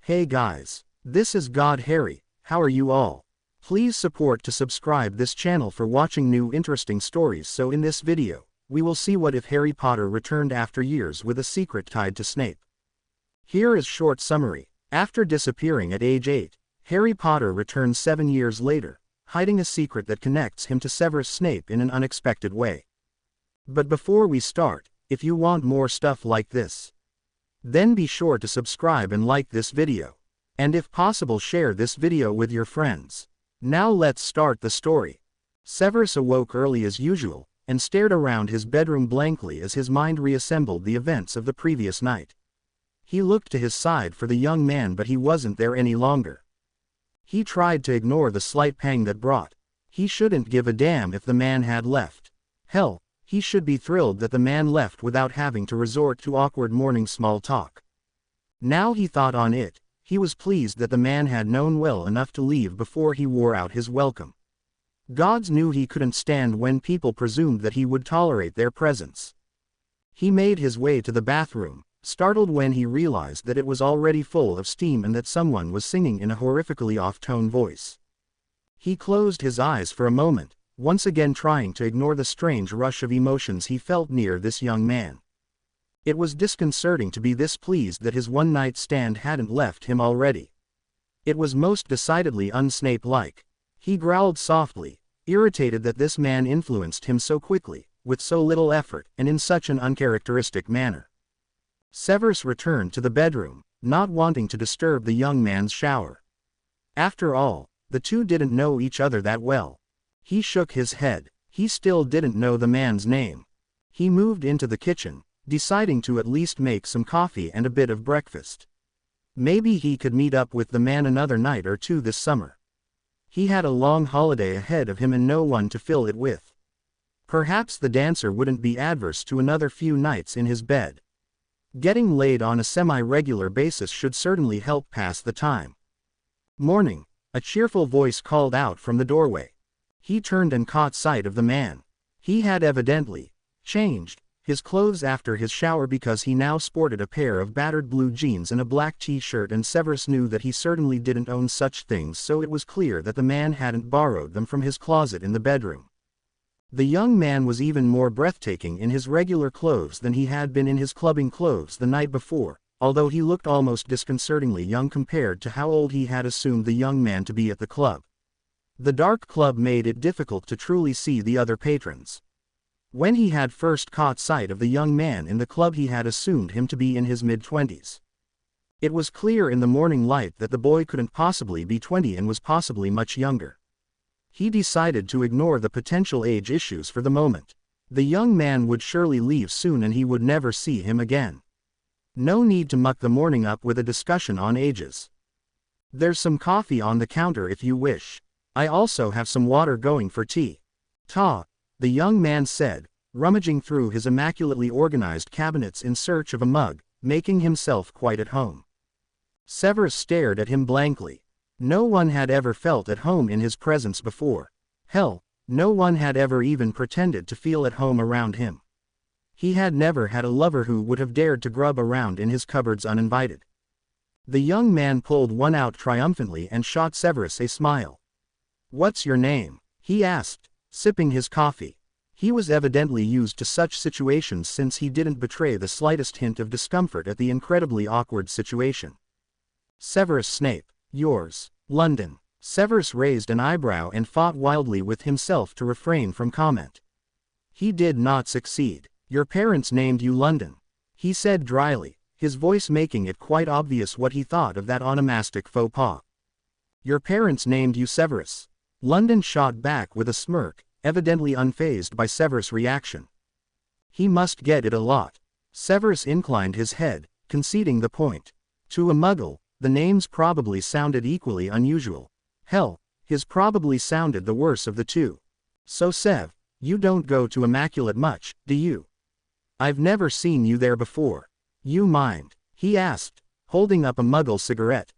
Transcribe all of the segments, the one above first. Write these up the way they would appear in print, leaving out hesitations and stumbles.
Hey guys, this is God Harry. How are you all? Please support to subscribe this channel for watching new interesting stories. So in this video, we will see what if Harry Potter returned after years with a secret tied to Snape. Here is short summary. After disappearing at age 8, Harry Potter returns 7 years later, hiding a secret that connects him to Severus Snape in an unexpected way. But before we start, if you want more stuff like this, then be sure to subscribe and like this video. And if possible, share this video with your friends. Now let's start the story. Severus awoke early as usual, and stared around his bedroom blankly as his mind reassembled the events of the previous night. He looked to his side for the young man, but he wasn't there any longer. He tried to ignore the slight pang that brought. He shouldn't give a damn if the man had left. Hell, he should be thrilled that the man left without having to resort to awkward morning small talk. Now he thought on it, he was pleased that the man had known well enough to leave before he wore out his welcome. Gods knew he couldn't stand when people presumed that he would tolerate their presence. He made his way to the bathroom, startled when he realized that it was already full of steam and that someone was singing in a horrifically off-tone voice. He closed his eyes for a moment, once again trying to ignore the strange rush of emotions he felt near this young man. It was disconcerting to be this pleased that his one-night stand hadn't left him already. It was most decidedly un-Snape-like. He growled softly, irritated that this man influenced him so quickly, with so little effort, and in such an uncharacteristic manner. Severus returned to the bedroom, not wanting to disturb the young man's shower. After all, the two didn't know each other that well. He shook his head. He still didn't know the man's name. He moved into the kitchen, deciding to at least make some coffee and a bit of breakfast. Maybe he could meet up with the man another night or two this summer. He had a long holiday ahead of him and no one to fill it with. Perhaps the dancer wouldn't be adverse to another few nights in his bed. Getting laid on a semi-regular basis should certainly help pass the time. "Morning," a cheerful voice called out from the doorway. He turned and caught sight of the man. He had evidently changed his clothes after his shower, because he now sported a pair of battered blue jeans and a black t-shirt, and Severus knew that he certainly didn't own such things, so it was clear that the man hadn't borrowed them from his closet in the bedroom. The young man was even more breathtaking in his regular clothes than he had been in his clubbing clothes the night before, although he looked almost disconcertingly young compared to how old he had assumed the young man to be at the club. The dark club made it difficult to truly see the other patrons. When he had first caught sight of the young man in the club, he had assumed him to be in his mid-20s. It was clear in the morning light that the boy couldn't possibly be 20 and was possibly much younger. He decided to ignore the potential age issues for the moment. The young man would surely leave soon and he would never see him again. No need to muck the morning up with a discussion on ages. "There's some coffee on the counter if you wish. I also have some water going for tea." "Ta," the young man said, rummaging through his immaculately organized cabinets in search of a mug, making himself quite at home. Severus stared at him blankly. No one had ever felt at home in his presence before. Hell, no one had ever even pretended to feel at home around him. He had never had a lover who would have dared to grub around in his cupboards uninvited. The young man pulled one out triumphantly and shot Severus a smile. "What's your name?" he asked, sipping his coffee. He was evidently used to such situations, since he didn't betray the slightest hint of discomfort at the incredibly awkward situation. "Severus Snape. Yours." "London." Severus raised an eyebrow and fought wildly with himself to refrain from comment. He did not succeed. "Your parents named you London," he said dryly, his voice making it quite obvious what he thought of that onomastic faux pas. "Your parents named you Severus." London shot back with a smirk, evidently unfazed by Severus' reaction. "He must get it a lot." Severus inclined his head, conceding the point. To a Muggle, the names probably sounded equally unusual. Hell, his probably sounded the worse of the two. "So Sev, you don't go to Immaculate much, do you? I've never seen you there before. You mind?" he asked, holding up a Muggle cigarette.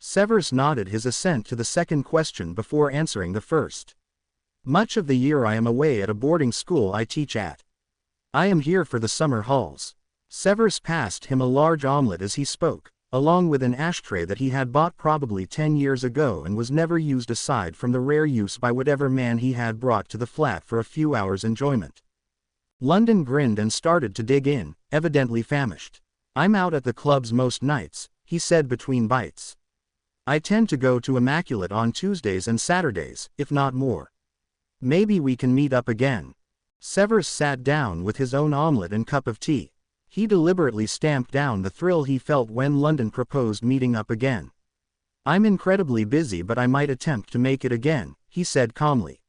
Severus nodded his assent to the second question before answering the first. "Much of the year I am away at a boarding school I teach at. I am here for the summer halls." Severus passed him a large omelette as he spoke, along with an ashtray that he had bought probably 10 years ago and was never used aside from the rare use by whatever man he had brought to the flat for a few hours' enjoyment. London grinned and started to dig in, evidently famished. "I'm out at the clubs most nights," he said between bites. "I tend to go to Immaculate on Tuesdays and Saturdays, if not more. Maybe we can meet up again." Severus sat down with his own omelette and cup of tea. He deliberately stamped down the thrill he felt when London proposed meeting up again. "I'm incredibly busy, but I might attempt to make it again," he said calmly.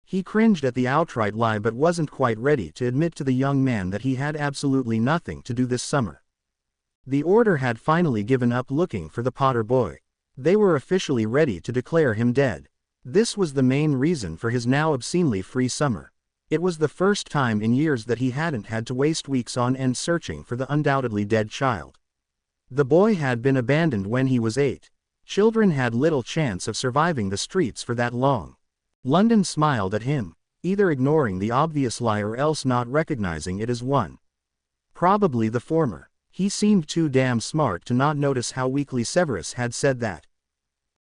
He cringed at the outright lie but wasn't quite ready to admit to the young man that he had absolutely nothing to do this summer. The Order had finally given up looking for the Potter boy. They were officially ready to declare him dead. This was the main reason for his now obscenely free summer. It was the first time in years that he hadn't had to waste weeks on end searching for the undoubtedly dead child. The boy had been abandoned when he was 8. Children had little chance of surviving the streets for that long. London smiled at him, either ignoring the obvious lie or else not recognizing it as one. Probably the former. He seemed too damn smart to not notice how weakly Severus had said that.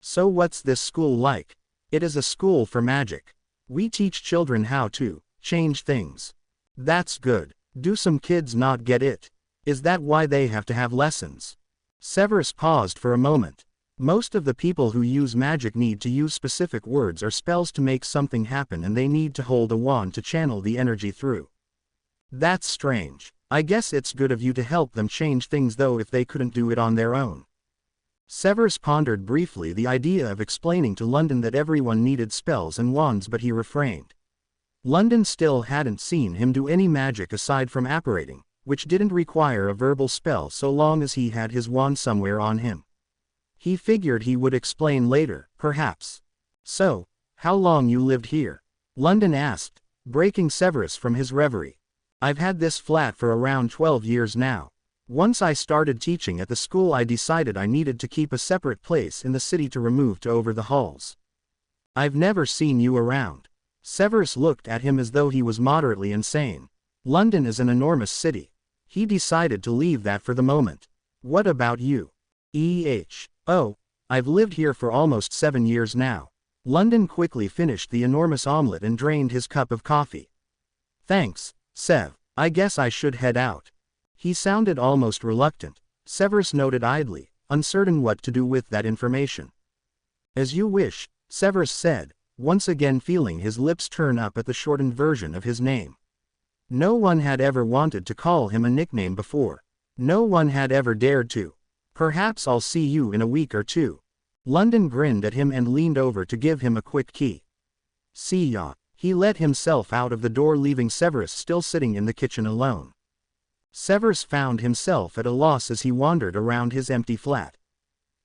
"So what's this school like?" "It is a school for magic. We teach children how to change things." "That's good. Do some kids not get it? Is that why they have to have lessons?" Severus paused for a moment. "Most of the people who use magic need to use specific words or spells to make something happen, and they need to hold a wand to channel the energy through." "That's strange. I guess it's good of you to help them change things though if they couldn't do it on their own." Severus pondered briefly the idea of explaining to London that everyone needed spells and wands, but he refrained. London still hadn't seen him do any magic aside from apparating, which didn't require a verbal spell so long as he had his wand somewhere on him. He figured he would explain later, perhaps. "So, how long you lived here?" London asked, breaking Severus from his reverie. "I've had this flat for around 12 years now. Once I started teaching at the school, I decided I needed to keep a separate place in the city to remove to over the halls. I've never seen you around." Severus looked at him as though he was moderately insane. London is an enormous city. He decided to leave that for the moment. "What about you?" "Oh, I've lived here for almost 7 years now." London quickly finished the enormous omelette and drained his cup of coffee. "Thanks, Sev. I guess I should head out." He sounded almost reluctant. Severus noted idly, uncertain what to do with that information. "As you wish," Severus said, once again feeling his lips turn up at the shortened version of his name. No one had ever wanted to call him a nickname before. No one had ever dared to. "Perhaps I'll see you in a week or two." London grinned at him and leaned over to give him a quick key. "See ya." He let himself out of the door, leaving Severus still sitting in the kitchen alone. Severus found himself at a loss as he wandered around his empty flat.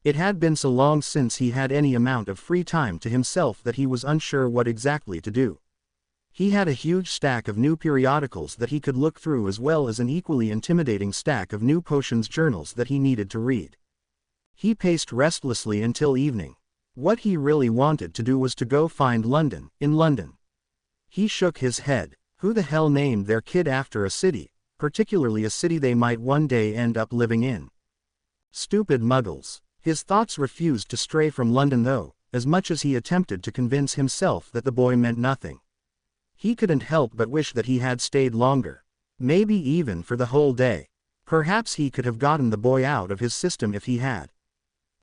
It had been so long since he had any amount of free time to himself that he was unsure what exactly to do. He had a huge stack of new periodicals that he could look through, as well as an equally intimidating stack of new potions journals that he needed to read. He paced restlessly until evening. What he really wanted to do was to go find London, in London. He shook his head. Who the hell named their kid after a city, particularly a city they might one day end up living in? Stupid muggles. His thoughts refused to stray from London though, as much as he attempted to convince himself that the boy meant nothing. He couldn't help but wish that he had stayed longer. Maybe even for the whole day. Perhaps he could have gotten the boy out of his system if he had.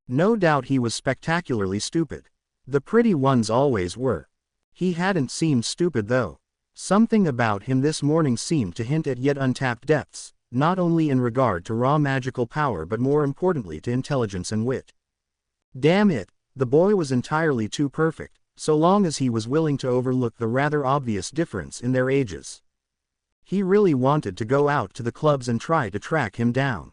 No doubt he was spectacularly stupid. The pretty ones always were. He hadn't seemed stupid though. Something about him this morning seemed to hint at yet untapped depths, not only in regard to raw magical power but more importantly to intelligence and wit. Damn it, the boy was entirely too perfect, so long as he was willing to overlook the rather obvious difference in their ages. He really wanted to go out to the clubs and try to track him down.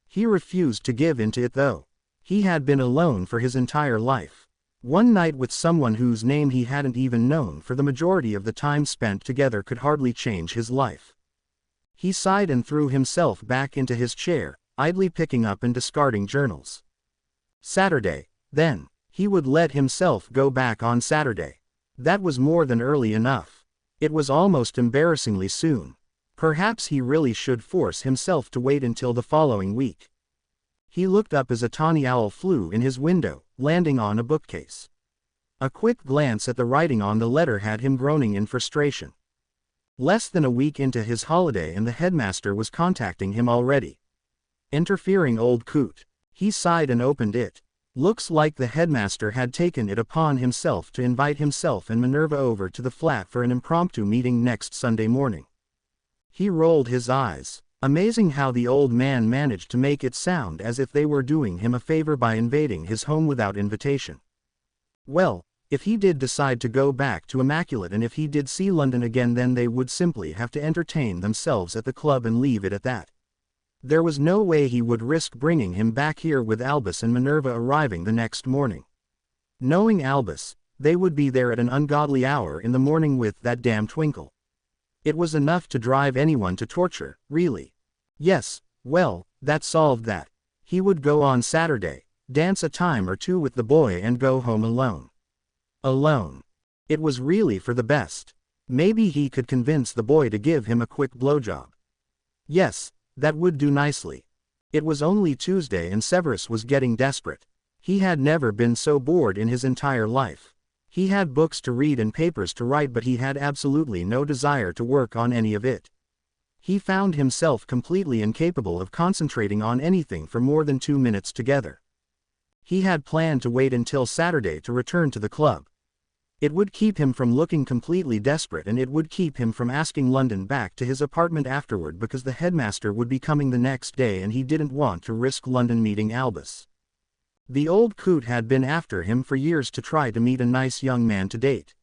He refused to give in to it though. He had been alone for his entire life. One night with someone whose name he hadn't even known for the majority of the time spent together could hardly change his life. He sighed and threw himself back into his chair, idly picking up and discarding journals. Saturday, then. He would let himself go back on Saturday. That was more than early enough. It was almost embarrassingly soon. Perhaps he really should force himself to wait until the following week. He looked up as a tawny owl flew in his window, landing on a bookcase. A quick glance at the writing on the letter had him groaning in frustration. Less than a week into his holiday and the headmaster was contacting him already. Interfering old coot. He sighed and opened it. Looks like the headmaster had taken it upon himself to invite himself and Minerva over to the flat for an impromptu meeting next Sunday morning. He rolled his eyes. Amazing how the old man managed to make it sound as if they were doing him a favor by invading his home without invitation. Well, if he did decide to go back to Immaculate and if he did see London again, then they would simply have to entertain themselves at the club and leave it at that. There was no way he would risk bringing him back here with Albus and Minerva arriving the next morning. Knowing Albus, they would be there at an ungodly hour in the morning with that damn twinkle. It was enough to drive anyone to torture, really. Yes, well, that solved that. He would go on Saturday, dance a time or two with the boy and go home alone. Alone. It was really for the best. Maybe he could convince the boy to give him a quick blowjob. Yes, that would do nicely. It was only Tuesday and Severus was getting desperate. He had never been so bored in his entire life. He had books to read and papers to write, but he had absolutely no desire to work on any of it. He found himself completely incapable of concentrating on anything for more than 2 minutes together. He had planned to wait until Saturday to return to the club. It would keep him from looking completely desperate, and it would keep him from asking London back to his apartment afterward, because the headmaster would be coming the next day and he didn't want to risk London meeting Albus. The old coot had been after him for years to try to meet a nice young man to date.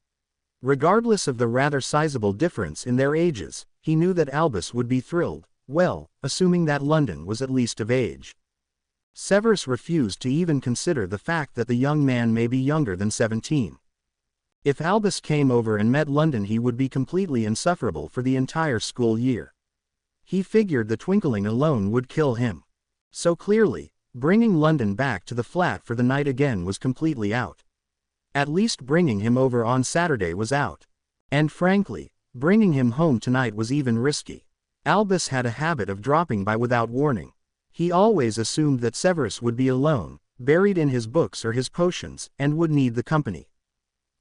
Regardless of the rather sizable difference in their ages, he knew that Albus would be thrilled, well, assuming that London was at least of age. Severus refused to even consider the fact that the young man may be younger than 17. If Albus came over and met London, he would be completely insufferable for the entire school year. He figured the twinkling alone would kill him. So clearly, bringing London back to the flat for the night again was completely out. At least bringing him over on Saturday was out. And frankly, bringing him home tonight was even risky. Albus had a habit of dropping by without warning. He always assumed that Severus would be alone, buried in his books or his potions, and would need the company.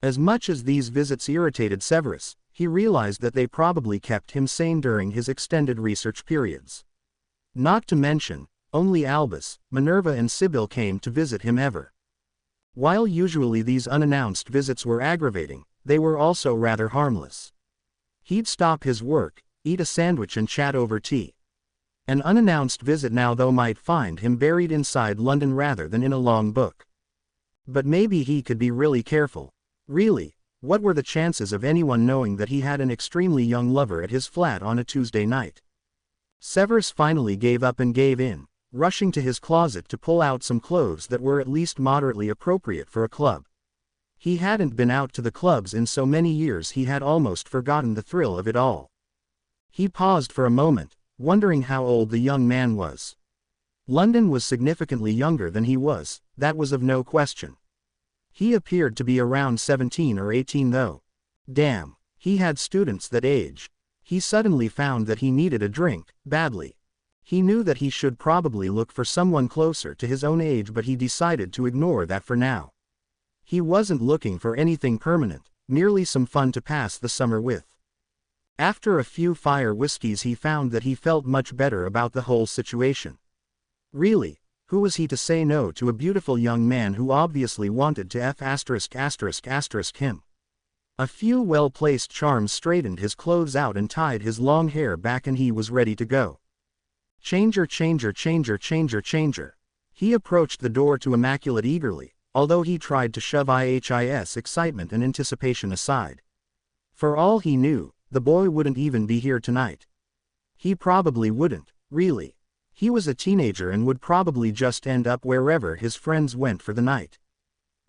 As much as these visits irritated Severus, he realized that they probably kept him sane during his extended research periods. Not to mention, only Albus, Minerva and Sibyl came to visit him ever. While usually these unannounced visits were aggravating, they were also rather harmless. He'd stop his work, eat a sandwich and chat over tea. An unannounced visit now though might find him buried inside London rather than in a long book. But maybe he could be really careful. Really, what were the chances of anyone knowing that he had an extremely young lover at his flat on a Tuesday night? Severus finally gave up and gave in, rushing to his closet to pull out some clothes that were at least moderately appropriate for a club. He hadn't been out to the clubs in so many years he had almost forgotten the thrill of it all. He paused for a moment, wondering how old the young man was. London was significantly younger than he was, that was of no question. He appeared to be around 17 or 18 though. Damn, he had students that age. He suddenly found that he needed a drink, badly. He knew that he should probably look for someone closer to his own age, but he decided to ignore that for now. He wasn't looking for anything permanent, merely some fun to pass the summer with. After a few fire whiskeys he found that he felt much better about the whole situation. Really, who was he to say no to a beautiful young man who obviously wanted to him? A few well-placed charms straightened his clothes out and tied his long hair back, and he was ready to go. Changer. He approached the door to Immaculate eagerly, although he tried to shove his excitement and anticipation aside. For all he knew, the boy wouldn't even be here tonight. He probably wouldn't, really. He was a teenager and would probably just end up wherever his friends went for the night.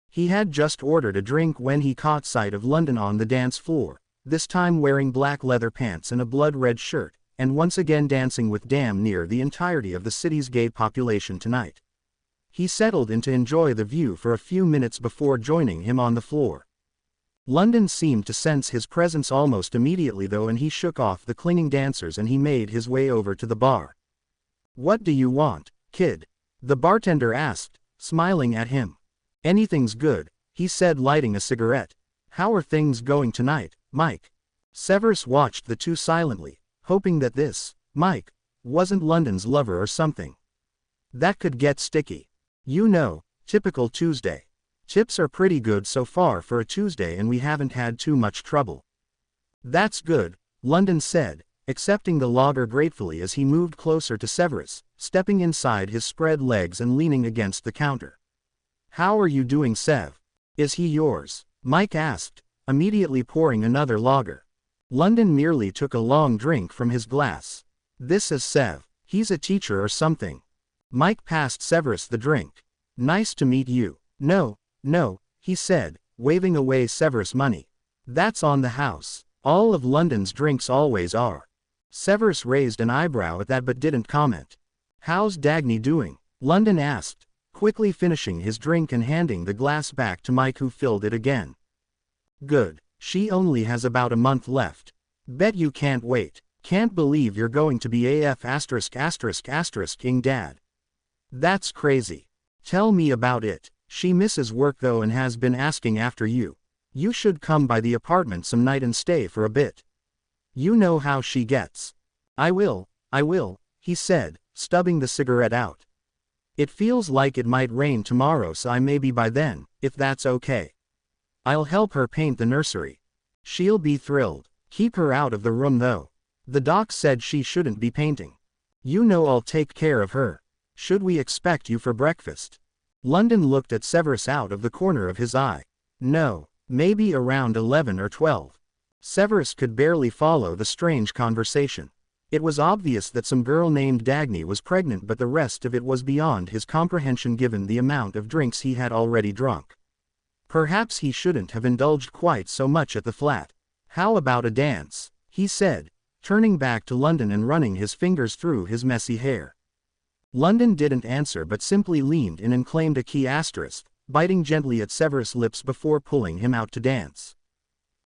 He had just ordered a drink when he caught sight of London on the dance floor, this time wearing black leather pants and a blood-red shirt, and once again dancing with damn near the entirety of the city's gay population tonight. He settled in to enjoy the view for a few minutes before joining him on the floor. London seemed to sense his presence almost immediately though, and he shook off the clinging dancers and he made his way over to the bar. "What do you want, kid?" The bartender asked, smiling at him. Anything's good, he said, lighting a cigarette. How are things going tonight, Mike? Severus watched the two silently, hoping that this, Mike, wasn't London's lover or something. That could get sticky. You know, typical Tuesday. Tips are pretty good so far for a Tuesday and we haven't had too much trouble. That's good, London said, accepting the lager gratefully as he moved closer to Severus, stepping inside his spread legs and leaning against the counter. How are you doing, Sev? Is he yours? Mike asked, immediately pouring another lager. London merely took a long drink from his glass. This is Sev. He's a teacher or something. Mike passed Severus the drink. Nice to meet you. No, he said, waving away Severus' money. That's on the house. All of London's drinks always are. Severus raised an eyebrow at that but didn't comment. How's Dagny doing? London asked, quickly finishing his drink and handing the glass back to Mike, who filled it again. Good. She only has about a month left. Bet you can't wait. Can't believe you're going to be AF ********ing dad. That's crazy. Tell me about it. She misses work though and has been asking after you. You should come by the apartment some night and stay for a bit. You know how she gets. I will, he said, stubbing the cigarette out. It feels like it might rain tomorrow, so I may be by then, if that's okay. I'll help her paint the nursery. She'll be thrilled. Keep her out of the room though. The doc said she shouldn't be painting. You know I'll take care of her. Should we expect you for breakfast? London looked at Severus out of the corner of his eye. No, maybe around 11 or 12. Severus could barely follow the strange conversation. It was obvious that some girl named Dagny was pregnant, but the rest of it was beyond his comprehension given the amount of drinks he had already drunk. Perhaps he shouldn't have indulged quite so much at the flat. How about a dance? He said, turning back to London and running his fingers through his messy hair. London didn't answer but simply leaned in and claimed a key asterisk, biting gently at Severus' lips before pulling him out to dance.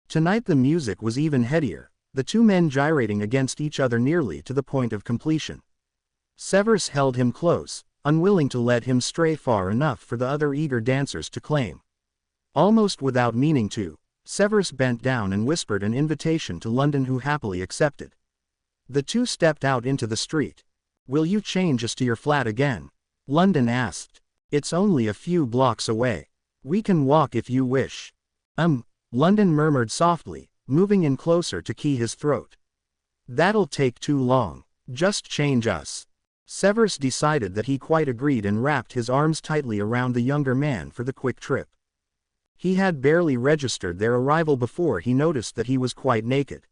Tonight the music was even headier, the two men gyrating against each other nearly to the point of completion. Severus held him close, unwilling to let him stray far enough for the other eager dancers to claim. Almost without meaning to, Severus bent down and whispered an invitation to London, who happily accepted. The two stepped out into the street. Will you change us to your flat again? London asked. It's only a few blocks away. We can walk if you wish. London murmured softly, moving in closer to key his throat. That'll take too long. Just change us. Severus decided that he quite agreed and wrapped his arms tightly around the younger man for the quick trip. He had barely registered their arrival before he noticed that he was quite naked.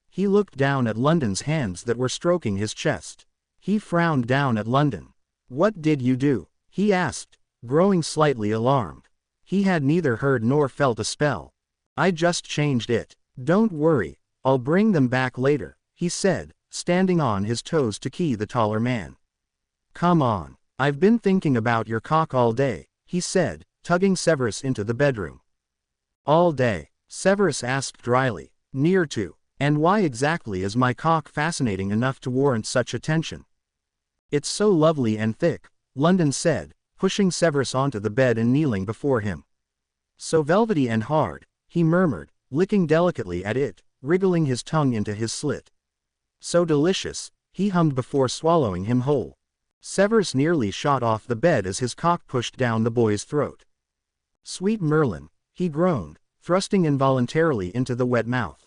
He looked down at London's hands that were stroking his chest. He frowned down at London. What did you do? He asked, growing slightly alarmed. He had neither heard nor felt a spell. I just changed it. Don't worry, I'll bring them back later, he said, standing on his toes to key the taller man. Come on, I've been thinking about your cock all day, he said, tugging Severus into the bedroom. All day? Severus asked dryly. Near to. And why exactly is my cock fascinating enough to warrant such attention? It's so lovely and thick, London said, pushing Severus onto the bed and kneeling before him. So velvety and hard, he murmured, licking delicately at it, wriggling his tongue into his slit. So delicious, he hummed before swallowing him whole. Severus nearly shot off the bed as his cock pushed down the boy's throat. Sweet Merlin, he groaned, thrusting involuntarily into the wet mouth.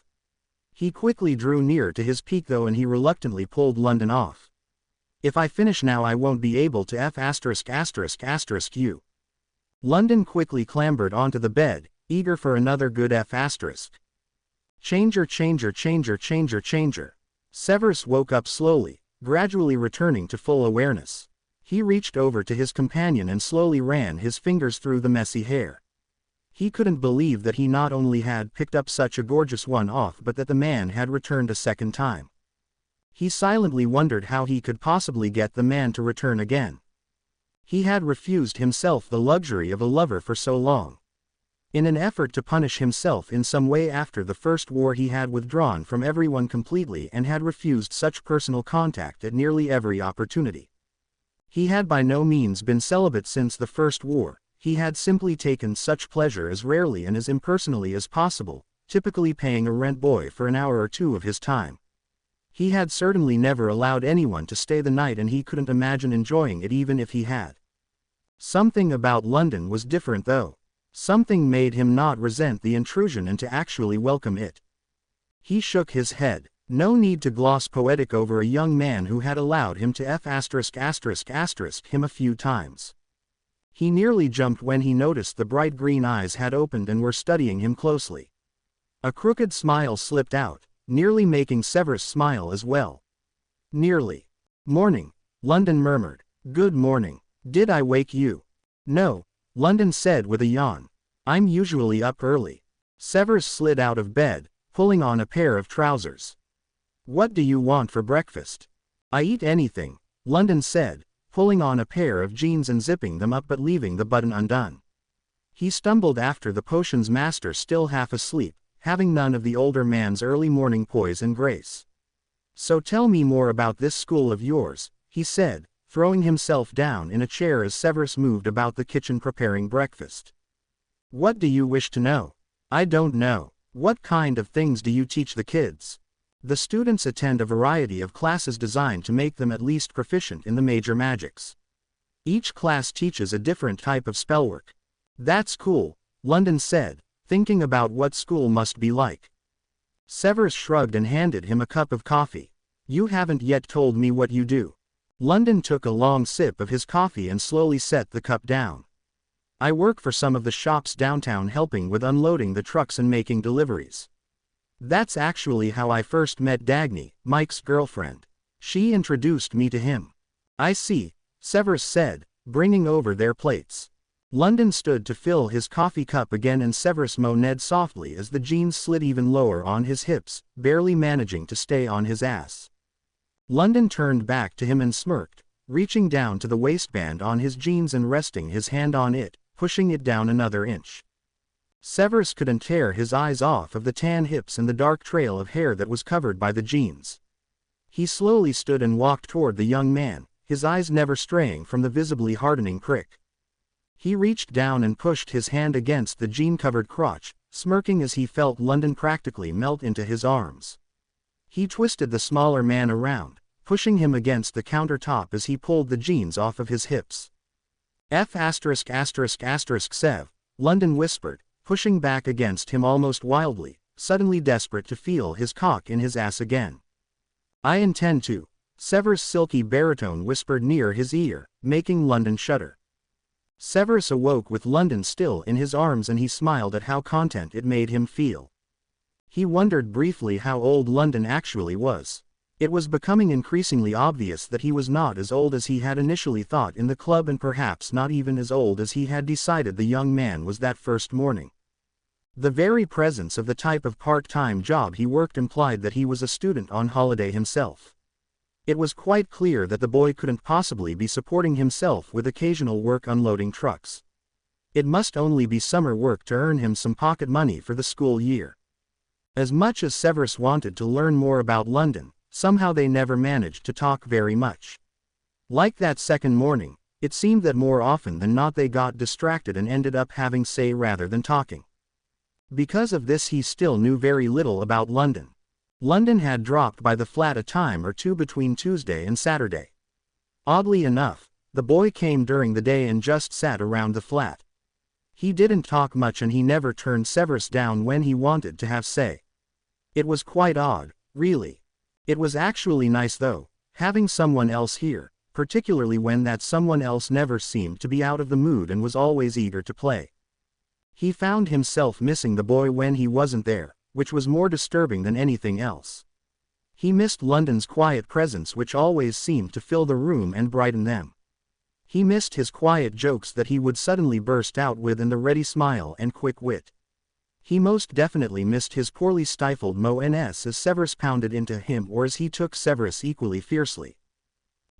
He quickly drew near to his peak though, and he reluctantly pulled London off. If I finish now I won't be able to ***** you. London quickly clambered onto the bed, eager for another good *****. Changer. Severus woke up slowly, gradually returning to full awareness. He reached over to his companion and slowly ran his fingers through the messy hair. He couldn't believe that he not only had picked up such a gorgeous one off but that the man had returned a second time. He silently wondered how he could possibly get the man to return again. He had refused himself the luxury of a lover for so long. In an effort to punish himself in some way after the first war, he had withdrawn from everyone completely and had refused such personal contact at nearly every opportunity. He had by no means been celibate since the First War, he had simply taken such pleasure as rarely and as impersonally as possible, typically paying a rent boy for an hour or two of his time. He had certainly never allowed anyone to stay the night, and he couldn't imagine enjoying it even if he had. Something about London was different though. Something made him not resent the intrusion and to actually welcome it. He shook his head. No need to gloss poetic over a young man who had allowed him to him a few times. He nearly jumped when he noticed the bright green eyes had opened and were studying him closely. A crooked smile slipped out, nearly making Severus smile as well. Nearly. "Morning," London murmured. "Good morning. Did I wake you?" "No," London said with a yawn. "I'm usually up early." Severus slid out of bed, pulling on a pair of trousers. "What do you want for breakfast?" "I eat anything," London said, pulling on a pair of jeans and zipping them up but leaving the button undone. He stumbled after the potion's master, still half asleep, having none of the older man's early morning poise and grace. "So tell me more about this school of yours," he said, throwing himself down in a chair as Severus moved about the kitchen preparing breakfast. "What do you wish to know?" "I don't know. What kind of things do you teach the kids?" "The students attend a variety of classes designed to make them at least proficient in the major magics. Each class teaches a different type of spellwork." "That's cool," London said, thinking about what school must be like. Severus shrugged and handed him a cup of coffee. "You haven't yet told me what you do." London took a long sip of his coffee and slowly set the cup down. "I work for some of the shops downtown, helping with unloading the trucks and making deliveries. That's actually how I first met Dagny, Mike's girlfriend. She introduced me to him." "I see," Severus said, bringing over their plates. London stood to fill his coffee cup again, and Severus moaned softly as the jeans slid even lower on his hips, barely managing to stay on his ass. London turned back to him and smirked, reaching down to the waistband on his jeans and resting his hand on it, pushing it down another inch. Severus couldn't tear his eyes off of the tan hips and the dark trail of hair that was covered by the jeans. He slowly stood and walked toward the young man, his eyes never straying from the visibly hardening prick. He reached down and pushed his hand against the jean-covered crotch, smirking as he felt London practically melt into his arms. He twisted the smaller man around, pushing him against the countertop as he pulled the jeans off of his hips. Sev, London whispered, pushing back against him almost wildly, suddenly desperate to feel his cock in his ass again. "I intend to," Severus' silky baritone whispered near his ear, making London shudder. Severus awoke with London still in his arms, and he smiled at how content it made him feel. He wondered briefly how old London actually was. It was becoming increasingly obvious that he was not as old as he had initially thought in the club, and perhaps not even as old as he had decided the young man was that first morning. The very presence of the type of part-time job he worked implied that he was a student on holiday himself. It was quite clear that the boy couldn't possibly be supporting himself with occasional work unloading trucks. It must only be summer work to earn him some pocket money for the school year. As much as Severus wanted to learn more about London, somehow they never managed to talk very much. Like that second morning, it seemed that more often than not they got distracted and ended up having say rather than talking. Because of this, he still knew very little about London. London had dropped by the flat a time or two between Tuesday and Saturday. Oddly enough, the boy came during the day and just sat around the flat. He didn't talk much, and he never turned Severus down when he wanted to have say. It was quite odd, really. It was actually nice though, having someone else here, particularly when that someone else never seemed to be out of the mood and was always eager to play. He found himself missing the boy when he wasn't there, which was more disturbing than anything else. He missed London's quiet presence, which always seemed to fill the room and brighten them. He missed his quiet jokes that he would suddenly burst out with, and the ready smile and quick wit. He most definitely missed his poorly stifled moans as Severus pounded into him, or as he took Severus equally fiercely.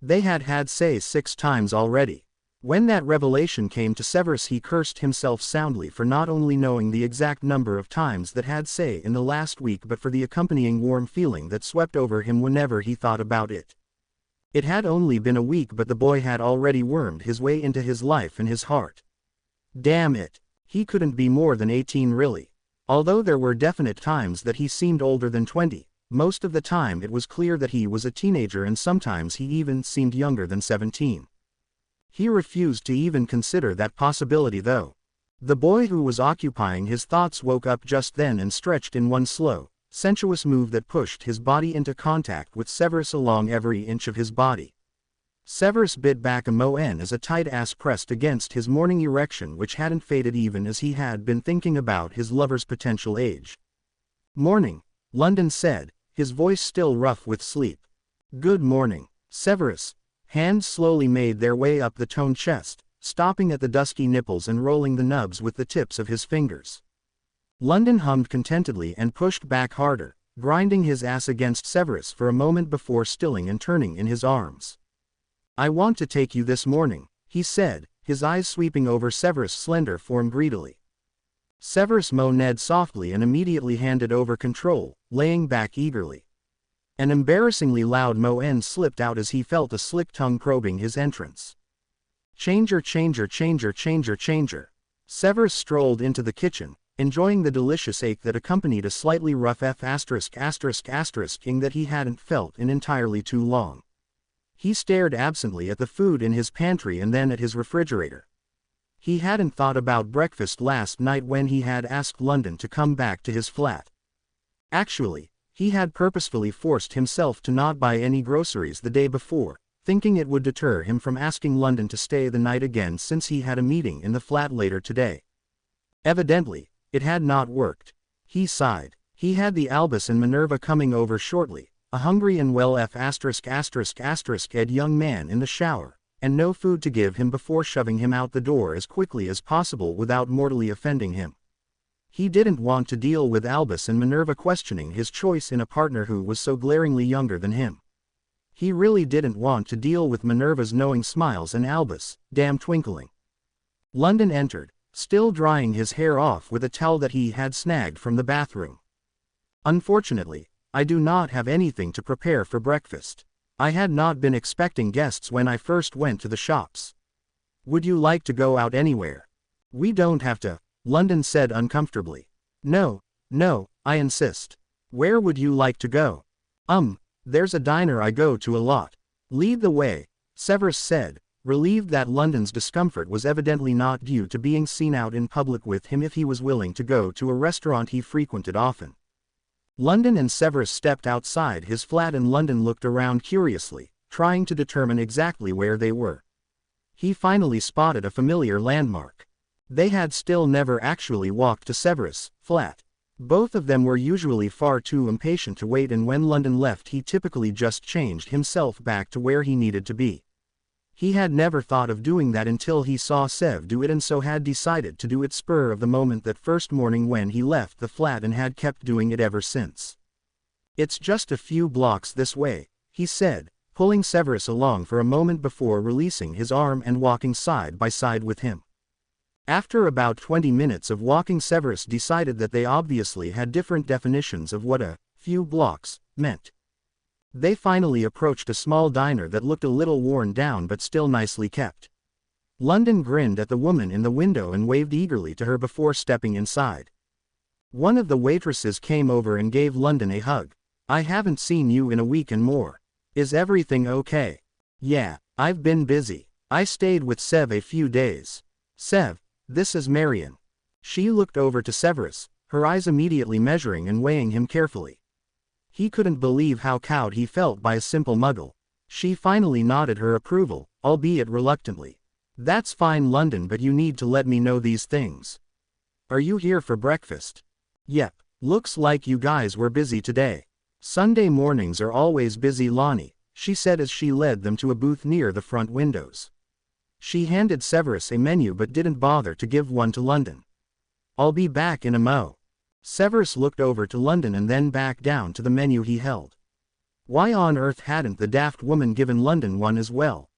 They had say 6 times already. When that revelation came to Severus, he cursed himself soundly for not only knowing the exact number of times that had say in the last week, but for the accompanying warm feeling that swept over him whenever he thought about it. It had only been a week, but the boy had already wormed his way into his life and his heart. Damn it. He couldn't be more than 18 really. Although there were definite times that he seemed older than 20, most of the time it was clear that he was a teenager, and sometimes he even seemed younger than 17. He refused to even consider that possibility though. The boy who was occupying his thoughts woke up just then and stretched in one slow, sensuous move that pushed his body into contact with Severus along every inch of his body. Severus bit back a moan as a tight ass pressed against his morning erection, which hadn't faded even as he had been thinking about his lover's potential age. "Morning," London said, his voice still rough with sleep. "Good morning, Severus." Hands slowly made their way up the toned chest, stopping at the dusky nipples and rolling the nubs with the tips of his fingers. London hummed contentedly and pushed back harder, grinding his ass against Severus for a moment before stilling and turning in his arms. "I want to take you this morning," he said, his eyes sweeping over Severus' slender form greedily. Severus moaned softly and immediately handed over control, laying back eagerly. An embarrassingly loud moan slipped out as he felt a slick tongue probing his entrance. "Changer, changer, changer, changer, changer." Severus strolled into the kitchen, enjoying the delicious ache that accompanied a slightly rough ing that he hadn't felt in entirely too long. He stared absently at the food in his pantry and then at his refrigerator. He hadn't thought about breakfast last night when he had asked London to come back to his flat. Actually, he had purposefully forced himself to not buy any groceries the day before, thinking it would deter him from asking London to stay the night again since he had a meeting in the flat later today. Evidently, it had not worked. He sighed. He had the Albus and Minerva coming over shortly, a hungry and well-ed young man in the shower, and no food to give him before shoving him out the door as quickly as possible without mortally offending him. He didn't want to deal with Albus and Minerva questioning his choice in a partner who was so glaringly younger than him. He really didn't want to deal with Minerva's knowing smiles and Albus' damn twinkling. London entered, still drying his hair off with a towel that he had snagged from the bathroom. "Unfortunately, I do not have anything to prepare for breakfast. I had not been expecting guests when I first went to the shops. Would you like to go out anywhere?" "We don't have to," London said uncomfortably. No, I insist. Where would you like to go?" There's a diner I go to a lot." "Lead the way," Severus said, relieved that London's discomfort was evidently not due to being seen out in public with him if he was willing to go to a restaurant he frequented often. London and Severus stepped outside his flat and London looked around curiously, trying to determine exactly where they were. He finally spotted a familiar landmark. They had still never actually walked to Severus' flat. Both of them were usually far too impatient to wait, and when London left he typically just changed himself back to where he needed to be. He had never thought of doing that until he saw Sev do it, and so had decided to do it spur of the moment that first morning when he left the flat, and had kept doing it ever since. "It's just a few blocks this way," he said, pulling Severus along for a moment before releasing his arm and walking side by side with him. After about 20 minutes of walking, Severus decided that they obviously had different definitions of what a few blocks meant. They finally approached a small diner that looked a little worn down but still nicely kept. London grinned at the woman in the window and waved eagerly to her before stepping inside. One of the waitresses came over and gave London a hug. "I haven't seen you in a week and more. Is everything okay?" "Yeah, I've been busy. I stayed with Sev a few days." "Sev, this is Marion." She looked over to Severus, her eyes immediately measuring and weighing him carefully. He couldn't believe how cowed he felt by a simple muggle. She finally nodded her approval, albeit reluctantly. "That's fine, London, but you need to let me know these things. Are you here for breakfast?" "Yep. Looks like you guys were busy today." "Sunday mornings are always busy, Lonnie," she said as she led them to a booth near the front windows. She handed Severus a menu but didn't bother to give one to London. "I'll be back in a mo." Severus looked over to London and then back down to the menu he held. Why on earth hadn't the daft woman given London one as well?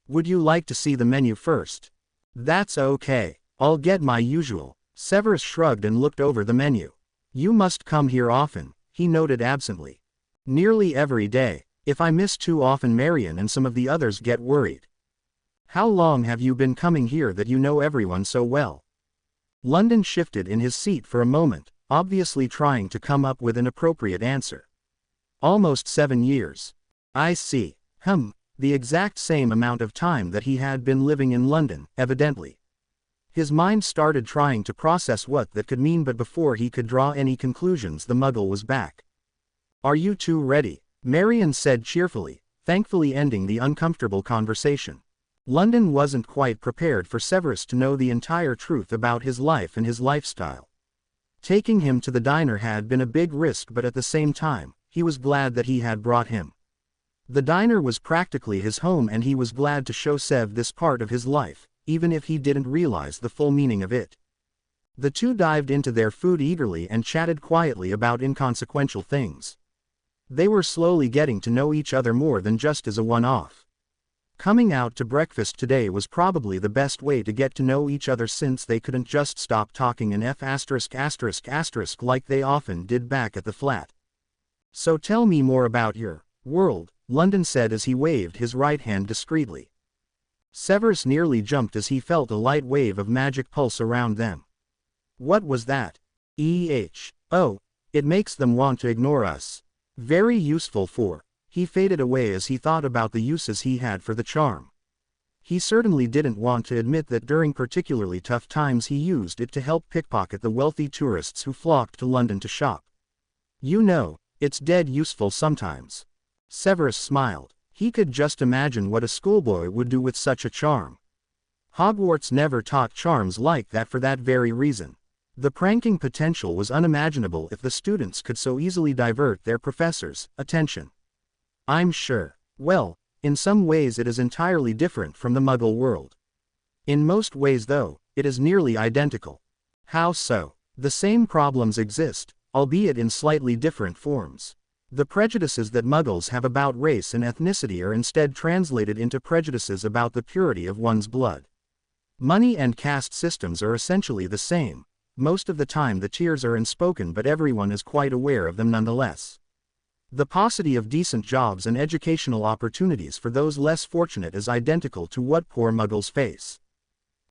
"Would you like to see the menu first?" "That's okay. I'll get my usual." Severus shrugged and looked over the menu. "You must come here often," he noted absently. "Nearly every day." If I miss too often, Marion and some of the others get worried. How long have you been coming here that you know everyone so well? London shifted in his seat for a moment, obviously trying to come up with an appropriate answer. Almost 7 years. I see. The exact same amount of time that he had been living in London, evidently. His mind started trying to process what that could mean, but before he could draw any conclusions, the Muggle was back. Are you two ready? Marion said cheerfully, thankfully ending the uncomfortable conversation. London wasn't quite prepared for Severus to know the entire truth about his life and his lifestyle. Taking him to the diner had been a big risk, but at the same time, he was glad that he had brought him. The diner was practically his home, and he was glad to show Sev this part of his life, even if he didn't realize the full meaning of it. The two dived into their food eagerly and chatted quietly about inconsequential things. They were slowly getting to know each other more than just as a one-off. Coming out to breakfast today was probably the best way to get to know each other, since they couldn't just stop talking and like they often did back at the flat. So tell me more about your world, London said as he waved his right hand discreetly. Severus nearly jumped as he felt a light wave of magic pulse around them. What was that? Oh, it makes them want to ignore us. Very useful for. He faded away as he thought about the uses he had for the charm. He certainly didn't want to admit that during particularly tough times he used it to help pickpocket the wealthy tourists who flocked to London to shop. You know, it's dead useful sometimes. Severus smiled. He could just imagine what a schoolboy would do with such a charm. Hogwarts never taught charms like that for that very reason. The pranking potential was unimaginable if the students could so easily divert their professors' attention. I'm sure. Well, in some ways it is entirely different from the Muggle world. In most ways though, it is nearly identical. How so? The same problems exist, albeit in slightly different forms. The prejudices that Muggles have about race and ethnicity are instead translated into prejudices about the purity of one's blood. Money and caste systems are essentially the same. Most of the time the tiers are unspoken, but everyone is quite aware of them nonetheless. The paucity of decent jobs and educational opportunities for those less fortunate is identical to what poor Muggles face.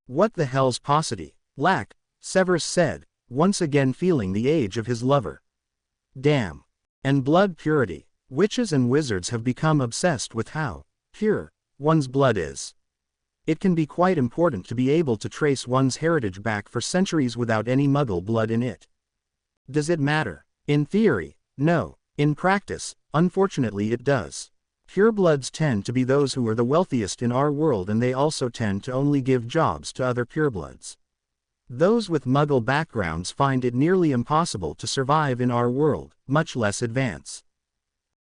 What the hell's paucity? Lack, Severus said, once again feeling the age of his lover. Damn. And blood purity. Witches and wizards have become obsessed with how pure one's blood is. It can be quite important to be able to trace one's heritage back for centuries without any Muggle blood in it. Does it matter? In theory, no. In practice, unfortunately it does. Purebloods tend to be those who are the wealthiest in our world, and they also tend to only give jobs to other purebloods. Those with Muggle backgrounds find it nearly impossible to survive in our world, much less advance.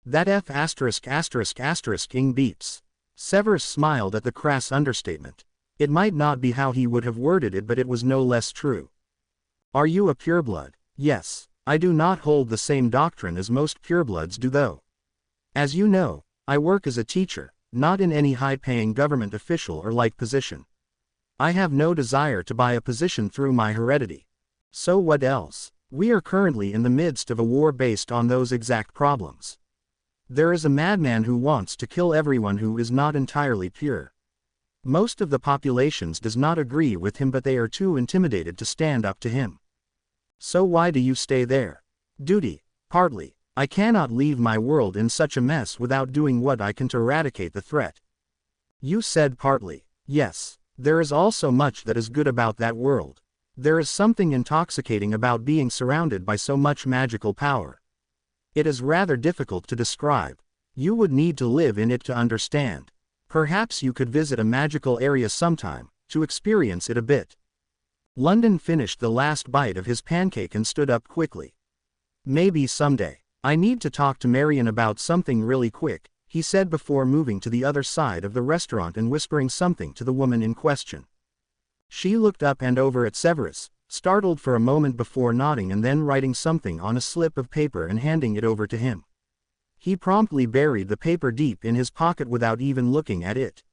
That ing beeps. Severus smiled at the crass understatement. It might not be how he would have worded it, but it was no less true. Are you a pureblood? Yes. I do not hold the same doctrine as most purebloods do though. As you know, I work as a teacher, not in any high-paying government official or like position. I have no desire to buy a position through my heredity. So what else? We are currently in the midst of a war based on those exact problems. There is a madman who wants to kill everyone who is not entirely pure. Most of the populations does not agree with him, but they are too intimidated to stand up to him. So why do you stay there? Duty, partly. I cannot leave my world in such a mess without doing what I can to eradicate the threat. You said partly. Yes, there is also much that is good about that world. There is something intoxicating about being surrounded by so much magical power. It is rather difficult to describe. You would need to live in it to understand. Perhaps you could visit a magical area sometime, to experience it a bit. London finished the last bite of his pancake and stood up quickly. Maybe someday. I need to talk to Marion about something really quick, he said before moving to the other side of the restaurant and whispering something to the woman in question. She looked up and over at Severus, startled for a moment before nodding and then writing something on a slip of paper and handing it over to him. He promptly buried the paper deep in his pocket without even looking at it.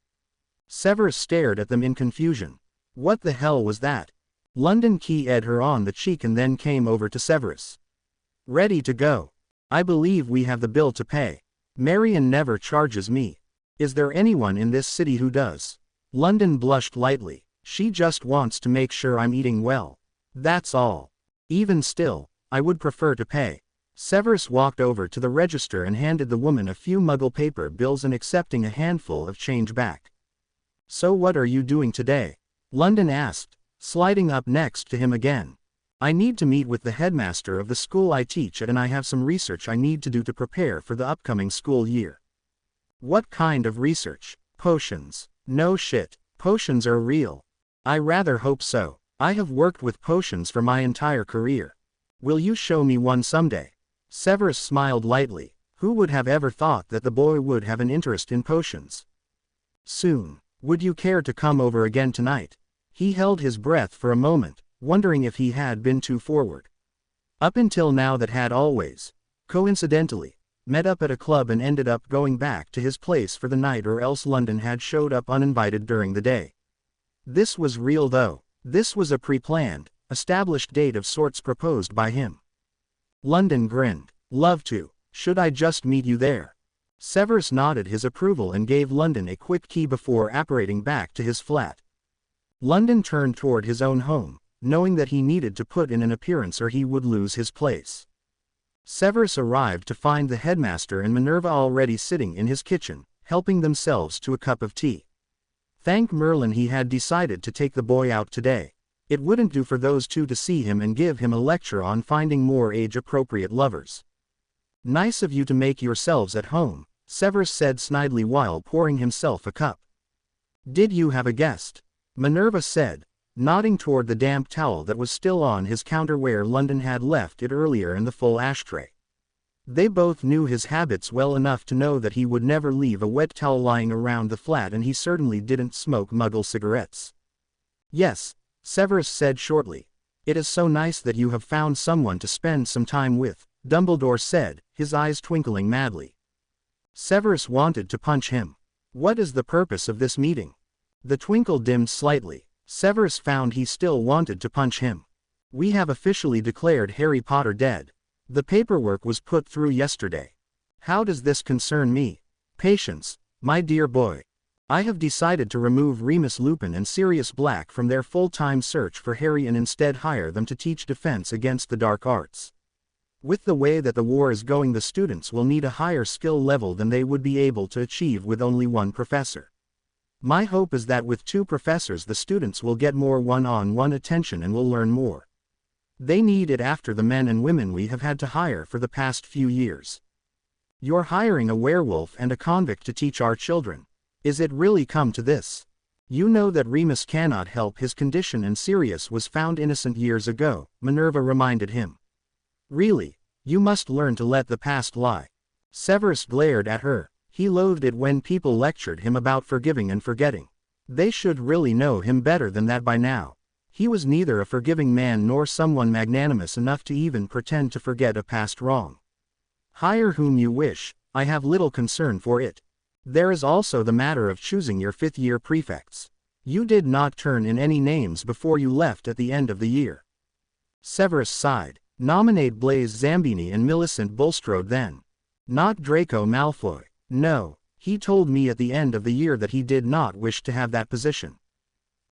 Severus stared at them in confusion. What the hell was that? London keyed her on the cheek and then came over to Severus. Ready to go. I believe we have the bill to pay. Marion never charges me. Is there anyone in this city who does? London blushed lightly. She just wants to make sure I'm eating well. That's all. Even still, I would prefer to pay. Severus walked over to the register and handed the woman a few Muggle paper bills and accepting a handful of change back. So what are you doing today? London asked, sliding up next to him again. I need to meet with the headmaster of the school I teach at and I have some research I need to do to prepare for the upcoming school year. What kind of research? Potions. No shit. Potions are real. I rather hope so. I have worked with potions for my entire career. Will you show me one someday? Severus smiled lightly. Who would have ever thought that the boy would have an interest in potions? Soon. Would you care to come over again tonight? He held his breath for a moment, wondering if he had been too forward. Up until now that had always, coincidentally, met up at a club and ended up going back to his place for the night or else London had showed up uninvited during the day. This was real though. This was a pre-planned, established date of sorts proposed by him. London grinned. Love to. Should I just meet you there? Severus nodded his approval and gave London a quick key before apparating back to his flat. London turned toward his own home, knowing that he needed to put in an appearance or he would lose his place. Severus arrived to find the headmaster and Minerva already sitting in his kitchen, helping themselves to a cup of tea. Thank Merlin he had decided to take the boy out today. It wouldn't do for those two to see him and give him a lecture on finding more age-appropriate lovers. Nice of you to make yourselves at home, Severus said snidely while pouring himself a cup. Did you have a guest? Minerva said, nodding toward the damp towel that was still on his counter where London had left it earlier in the full ashtray. They both knew his habits well enough to know that he would never leave a wet towel lying around the flat and he certainly didn't smoke Muggle cigarettes. Yes, Severus said shortly. It is so nice that you have found someone to spend some time with, Dumbledore said, his eyes twinkling madly. Severus wanted to punch him. What is the purpose of this meeting? The twinkle dimmed slightly. Severus found he still wanted to punch him. We have officially declared Harry Potter dead. The paperwork was put through yesterday. How does this concern me? Patience, my dear boy. I have decided to remove Remus Lupin and Sirius Black from their full-time search for Harry and instead hire them to teach defense against the dark arts. With the way that the war is going, the students will need a higher skill level than they would be able to achieve with only one professor. My hope is that with two professors the students will get more one-on-one attention and will learn more. They need it after the men and women we have had to hire for the past few years. You're hiring a werewolf and a convict to teach our children. Is it really come to this? You know that Remus cannot help his condition and Sirius was found innocent years ago, Minerva reminded him. Really, you must learn to let the past lie. Severus glared at her. He loathed it when people lectured him about forgiving and forgetting. They should really know him better than that by now. He was neither a forgiving man nor someone magnanimous enough to even pretend to forget a past wrong. Hire whom you wish, I have little concern for it. There is also the matter of choosing your fifth-year prefects. You did not turn in any names before you left at the end of the year. Severus sighed. Nominate Blaise Zambini and Millicent Bulstrode then. Not Draco Malfoy. No, he told me at the end of the year that he did not wish to have that position.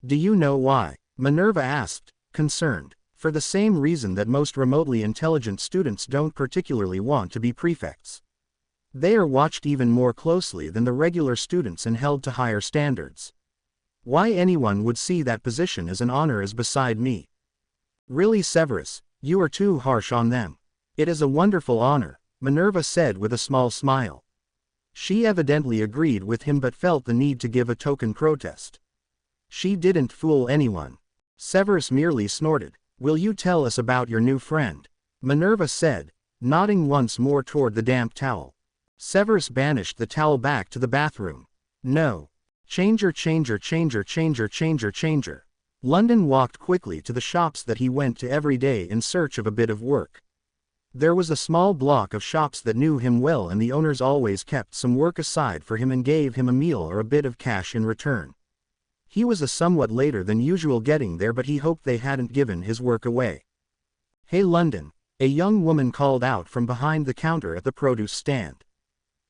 Do you know why? Minerva asked, concerned. For the same reason that most remotely intelligent students don't particularly want to be prefects. They are watched even more closely than the regular students and held to higher standards. Why anyone would see that position as an honor is beside me. Really, Severus, you are too harsh on them. It is a wonderful honor, Minerva said with a small smile. She evidently agreed with him but felt the need to give a token protest. She didn't fool anyone. Severus merely snorted. Will you tell us about your new friend? Minerva said, nodding once more toward the damp towel. Severus banished the towel back to the bathroom. No. Changer. London walked quickly to the shops that he went to every day in search of a bit of work. There was a small block of shops that knew him well and the owners always kept some work aside for him and gave him a meal or a bit of cash in return. He was a somewhat later than usual getting there but he hoped they hadn't given his work away. Hey London, a young woman called out from behind the counter at the produce stand.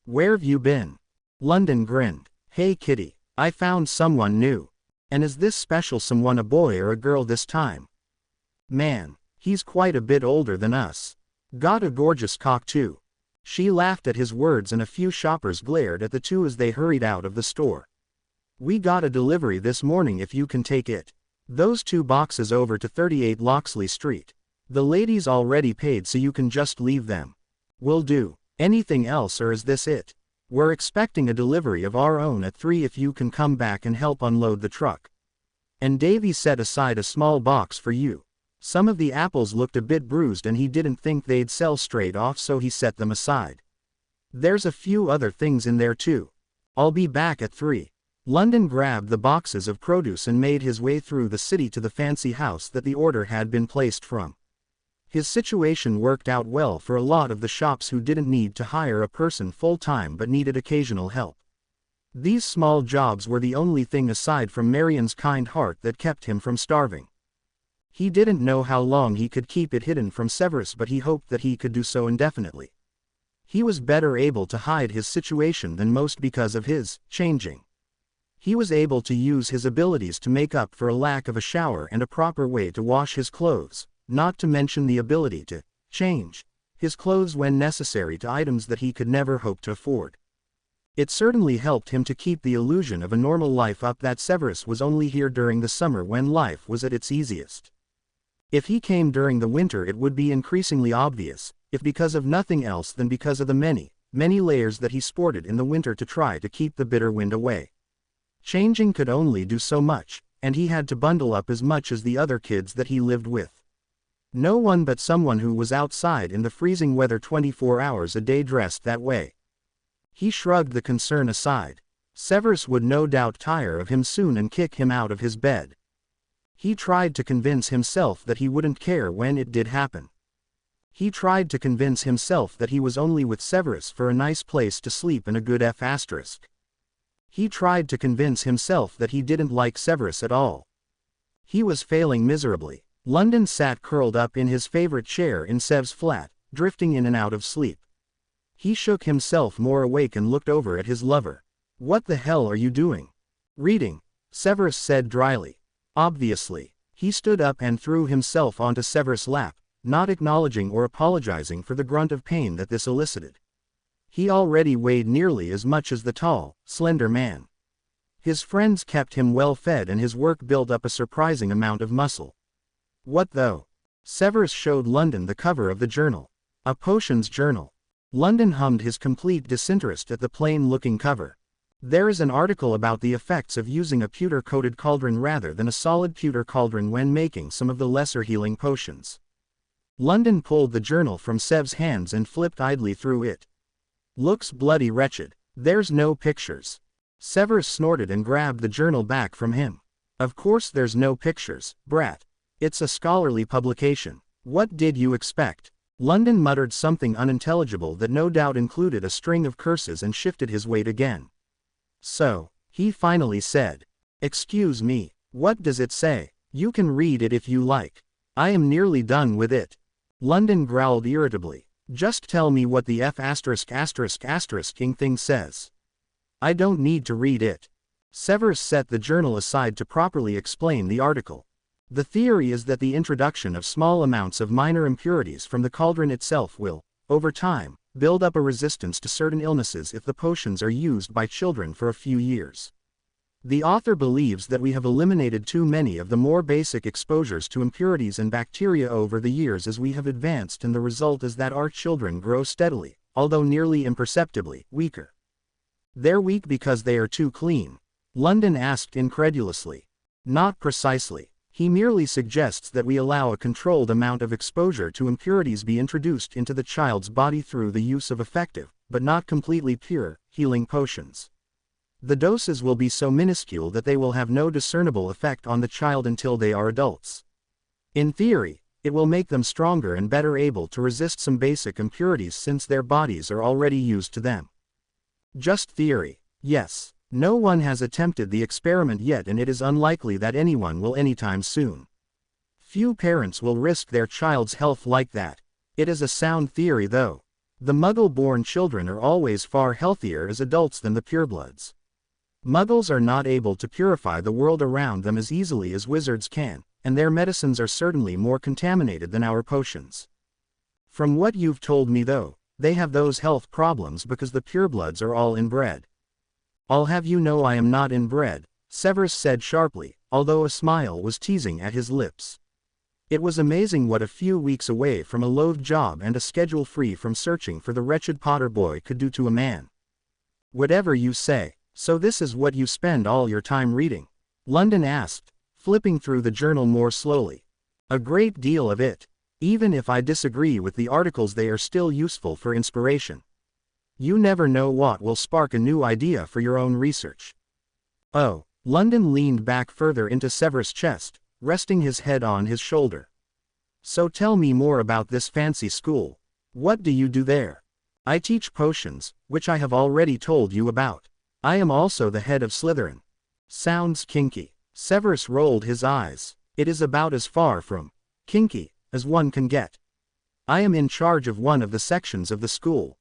Where've you been? London grinned. Hey kitty, I found someone new. And is this special someone a boy or a girl this time? Man, he's quite a bit older than us. Got a gorgeous cock too. She laughed at his words and a few shoppers glared at the two as they hurried out of the store. We got a delivery this morning if you can take it. Those 2 boxes over to 38 Loxley Street. The ladies already paid so you can just leave them. Will do. Anything else or is this it? We're expecting a delivery of our own at 3 if you can come back and help unload the truck. And Davy set aside a small box for you. Some of the apples looked a bit bruised and he didn't think they'd sell straight off so he set them aside. There's a few other things in there too. I'll be back at 3. London grabbed the boxes of produce and made his way through the city to the fancy house that the order had been placed from. His situation worked out well for a lot of the shops who didn't need to hire a person full-time but needed occasional help. These small jobs were the only thing aside from Marion's kind heart that kept him from starving. He didn't know how long he could keep it hidden from Severus, but he hoped that he could do so indefinitely. He was better able to hide his situation than most because of his changing. He was able to use his abilities to make up for a lack of a shower and a proper way to wash his clothes, not to mention the ability to change his clothes when necessary to items that he could never hope to afford. It certainly helped him to keep the illusion of a normal life up that Severus was only here during the summer when life was at its easiest. If he came during the winter it would be increasingly obvious, if because of nothing else than because of the many, many layers that he sported in the winter to try to keep the bitter wind away. Changing could only do so much, and he had to bundle up as much as the other kids that he lived with. No one but someone who was outside in the freezing weather 24 hours a day dressed that way. He shrugged the concern aside. Severus would no doubt tire of him soon and kick him out of his bed. He tried to convince himself that he wouldn't care when it did happen. He tried to convince himself that he was only with Severus for a nice place to sleep and a good F***. He tried to convince himself that he didn't like Severus at all. He was failing miserably. London sat curled up in his favorite chair in Sev's flat, drifting in and out of sleep. He shook himself more awake and looked over at his lover. What the hell are you doing? Reading, Severus said dryly. Obviously. He stood up and threw himself onto Severus' lap, not acknowledging or apologizing for the grunt of pain that this elicited. He already weighed nearly as much as the tall, slender man. His friends kept him well fed and his work built up a surprising amount of muscle. What though? Severus showed London the cover of the journal. A potions journal. London hummed his complete disinterest at the plain-looking cover. There is an article about the effects of using a pewter-coated cauldron rather than a solid pewter cauldron when making some of the lesser healing potions. London pulled the journal from Sev's hands and flipped idly through it. Looks bloody wretched. There's no pictures. Severus snorted and grabbed the journal back from him. Of course there's no pictures, brat. It's a scholarly publication. What did you expect? London muttered something unintelligible that no doubt included a string of curses and shifted his weight again. So, he finally said. Excuse me, what does it say? You can read it if you like. I am nearly done with it. London growled irritably. Just tell me what the King thing says. I don't need to read it. Severus set the journal aside to properly explain the article. The theory is that the introduction of small amounts of minor impurities from the cauldron itself will, over time, build up a resistance to certain illnesses if the potions are used by children for a few years. The author believes that we have eliminated too many of the more basic exposures to impurities and bacteria over the years as we have advanced, and the result is that our children grow steadily, although nearly imperceptibly, weaker. They're weak because they are too clean? London asked incredulously. Not precisely. He merely suggests that we allow a controlled amount of exposure to impurities be introduced into the child's body through the use of effective, but not completely pure, healing potions. The doses will be so minuscule that they will have no discernible effect on the child until they are adults. In theory, it will make them stronger and better able to resist some basic impurities since their bodies are already used to them. Just theory, yes. No one has attempted the experiment yet, and it is unlikely that anyone will anytime soon. Few parents will risk their child's health like that. It is a sound theory though. The Muggle-born children are always far healthier as adults than the purebloods. Muggles are not able to purify the world around them as easily as wizards can, and their medicines are certainly more contaminated than our potions. From what you've told me though, they have those health problems because the purebloods are all inbred. I'll have you know I am not inbred, Severus said sharply, although a smile was teasing at his lips. It was amazing what a few weeks away from a loathed job and a schedule free from searching for the wretched Potter boy could do to a man. Whatever you say. So this is what you spend all your time reading? London asked, flipping through the journal more slowly. A great deal of it. Even if I disagree with the articles, they are still useful for inspiration. You never know what will spark a new idea for your own research. Oh, London leaned back further into Severus' chest, resting his head on his shoulder. So tell me more about this fancy school. What do you do there? I teach potions, which I have already told you about. I am also the head of Slytherin. Sounds kinky. Severus rolled his eyes. It is about as far from kinky as one can get. I am in charge of one of the sections of the school.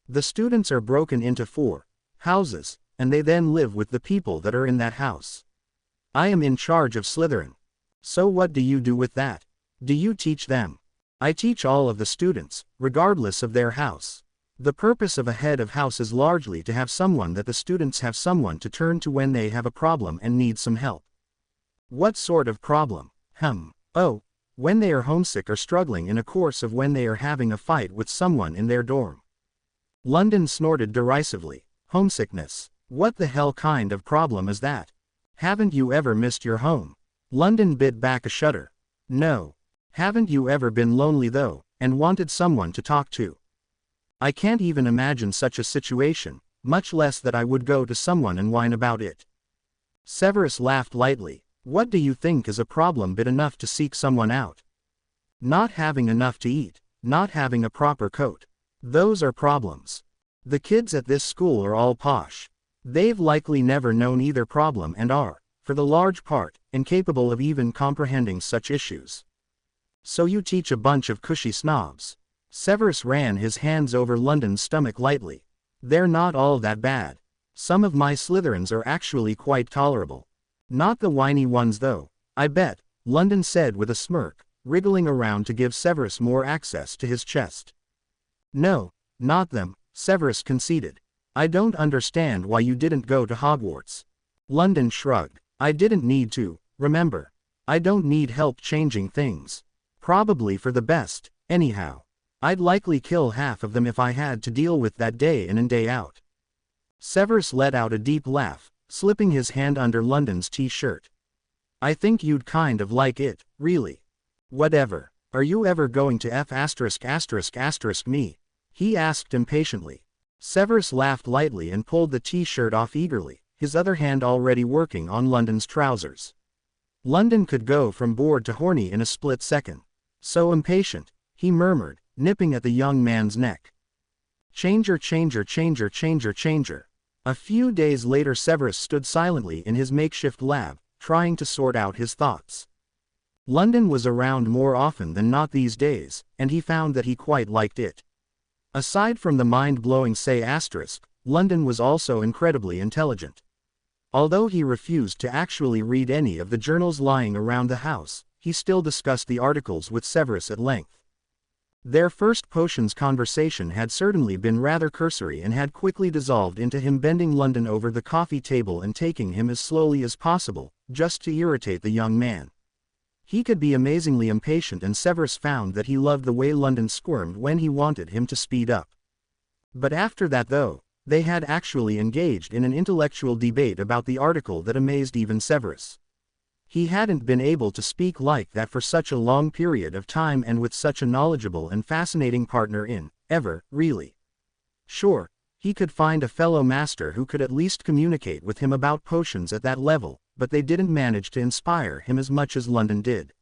The students are broken into 4 houses, and they then live with the people that are in that house. I am in charge of Slytherin. So what do you do with that? Do you teach them? I teach all of the students, regardless of their house. The purpose of a head of house is largely to have someone that the students have someone to turn to when they have a problem and need some help. What sort of problem? Oh, when they are homesick or struggling in a course of when they are having a fight with someone in their dorm. London snorted derisively. Homesickness. What the hell kind of problem is that? Haven't you ever missed your home? London bit back a shudder. No. Haven't you ever been lonely though, and wanted someone to talk to? I can't even imagine such a situation, much less that I would go to someone and whine about it. Severus laughed lightly. What do you think is a problem big enough to seek someone out? Not having enough to eat, not having a proper coat. Those are problems. The kids at this school are all posh. They've likely never known either problem and are, for the large part, incapable of even comprehending such issues. So you teach a bunch of cushy snobs. Severus ran his hands over London's stomach lightly. They're not all that bad. Some of my Slytherins are actually quite tolerable. Not the whiny ones though, I bet, London said with a smirk, wriggling around to give Severus more access to his chest. No, not them, Severus conceded. I don't understand why you didn't go to Hogwarts. London shrugged. I didn't need to, remember. I don't need help changing things. Probably for the best, anyhow. I'd likely kill half of them if I had to deal with that day in and day out. Severus let out a deep laugh, slipping his hand under London's t-shirt. I think you'd kind of like it, really. Whatever. Are you ever going to F*** me? He asked impatiently. Severus laughed lightly and pulled the t-shirt off eagerly, his other hand already working on London's trousers. London could go from bored to horny in a split second. So impatient, he murmured, nipping at the young man's neck. Changer. A few days later Severus stood silently in his makeshift lab, trying to sort out his thoughts. London was around more often than not these days, and he found that he quite liked it. Aside from the mind-blowing London was also incredibly intelligent. Although he refused to actually read any of the journals lying around the house, he still discussed the articles with Severus at length. Their first potions conversation had certainly been rather cursory and had quickly dissolved into him bending London over the coffee table and taking him as slowly as possible, just to irritate the young man. He could be amazingly impatient, and Severus found that he loved the way London squirmed when he wanted him to speed up. But after that though, they had actually engaged in an intellectual debate about the article that amazed even Severus. He hadn't been able to speak like that for such a long period of time and with such a knowledgeable and fascinating partner ever, really. Sure, he could find a fellow master who could at least communicate with him about potions at that level, but they didn't manage to inspire him as much as London did.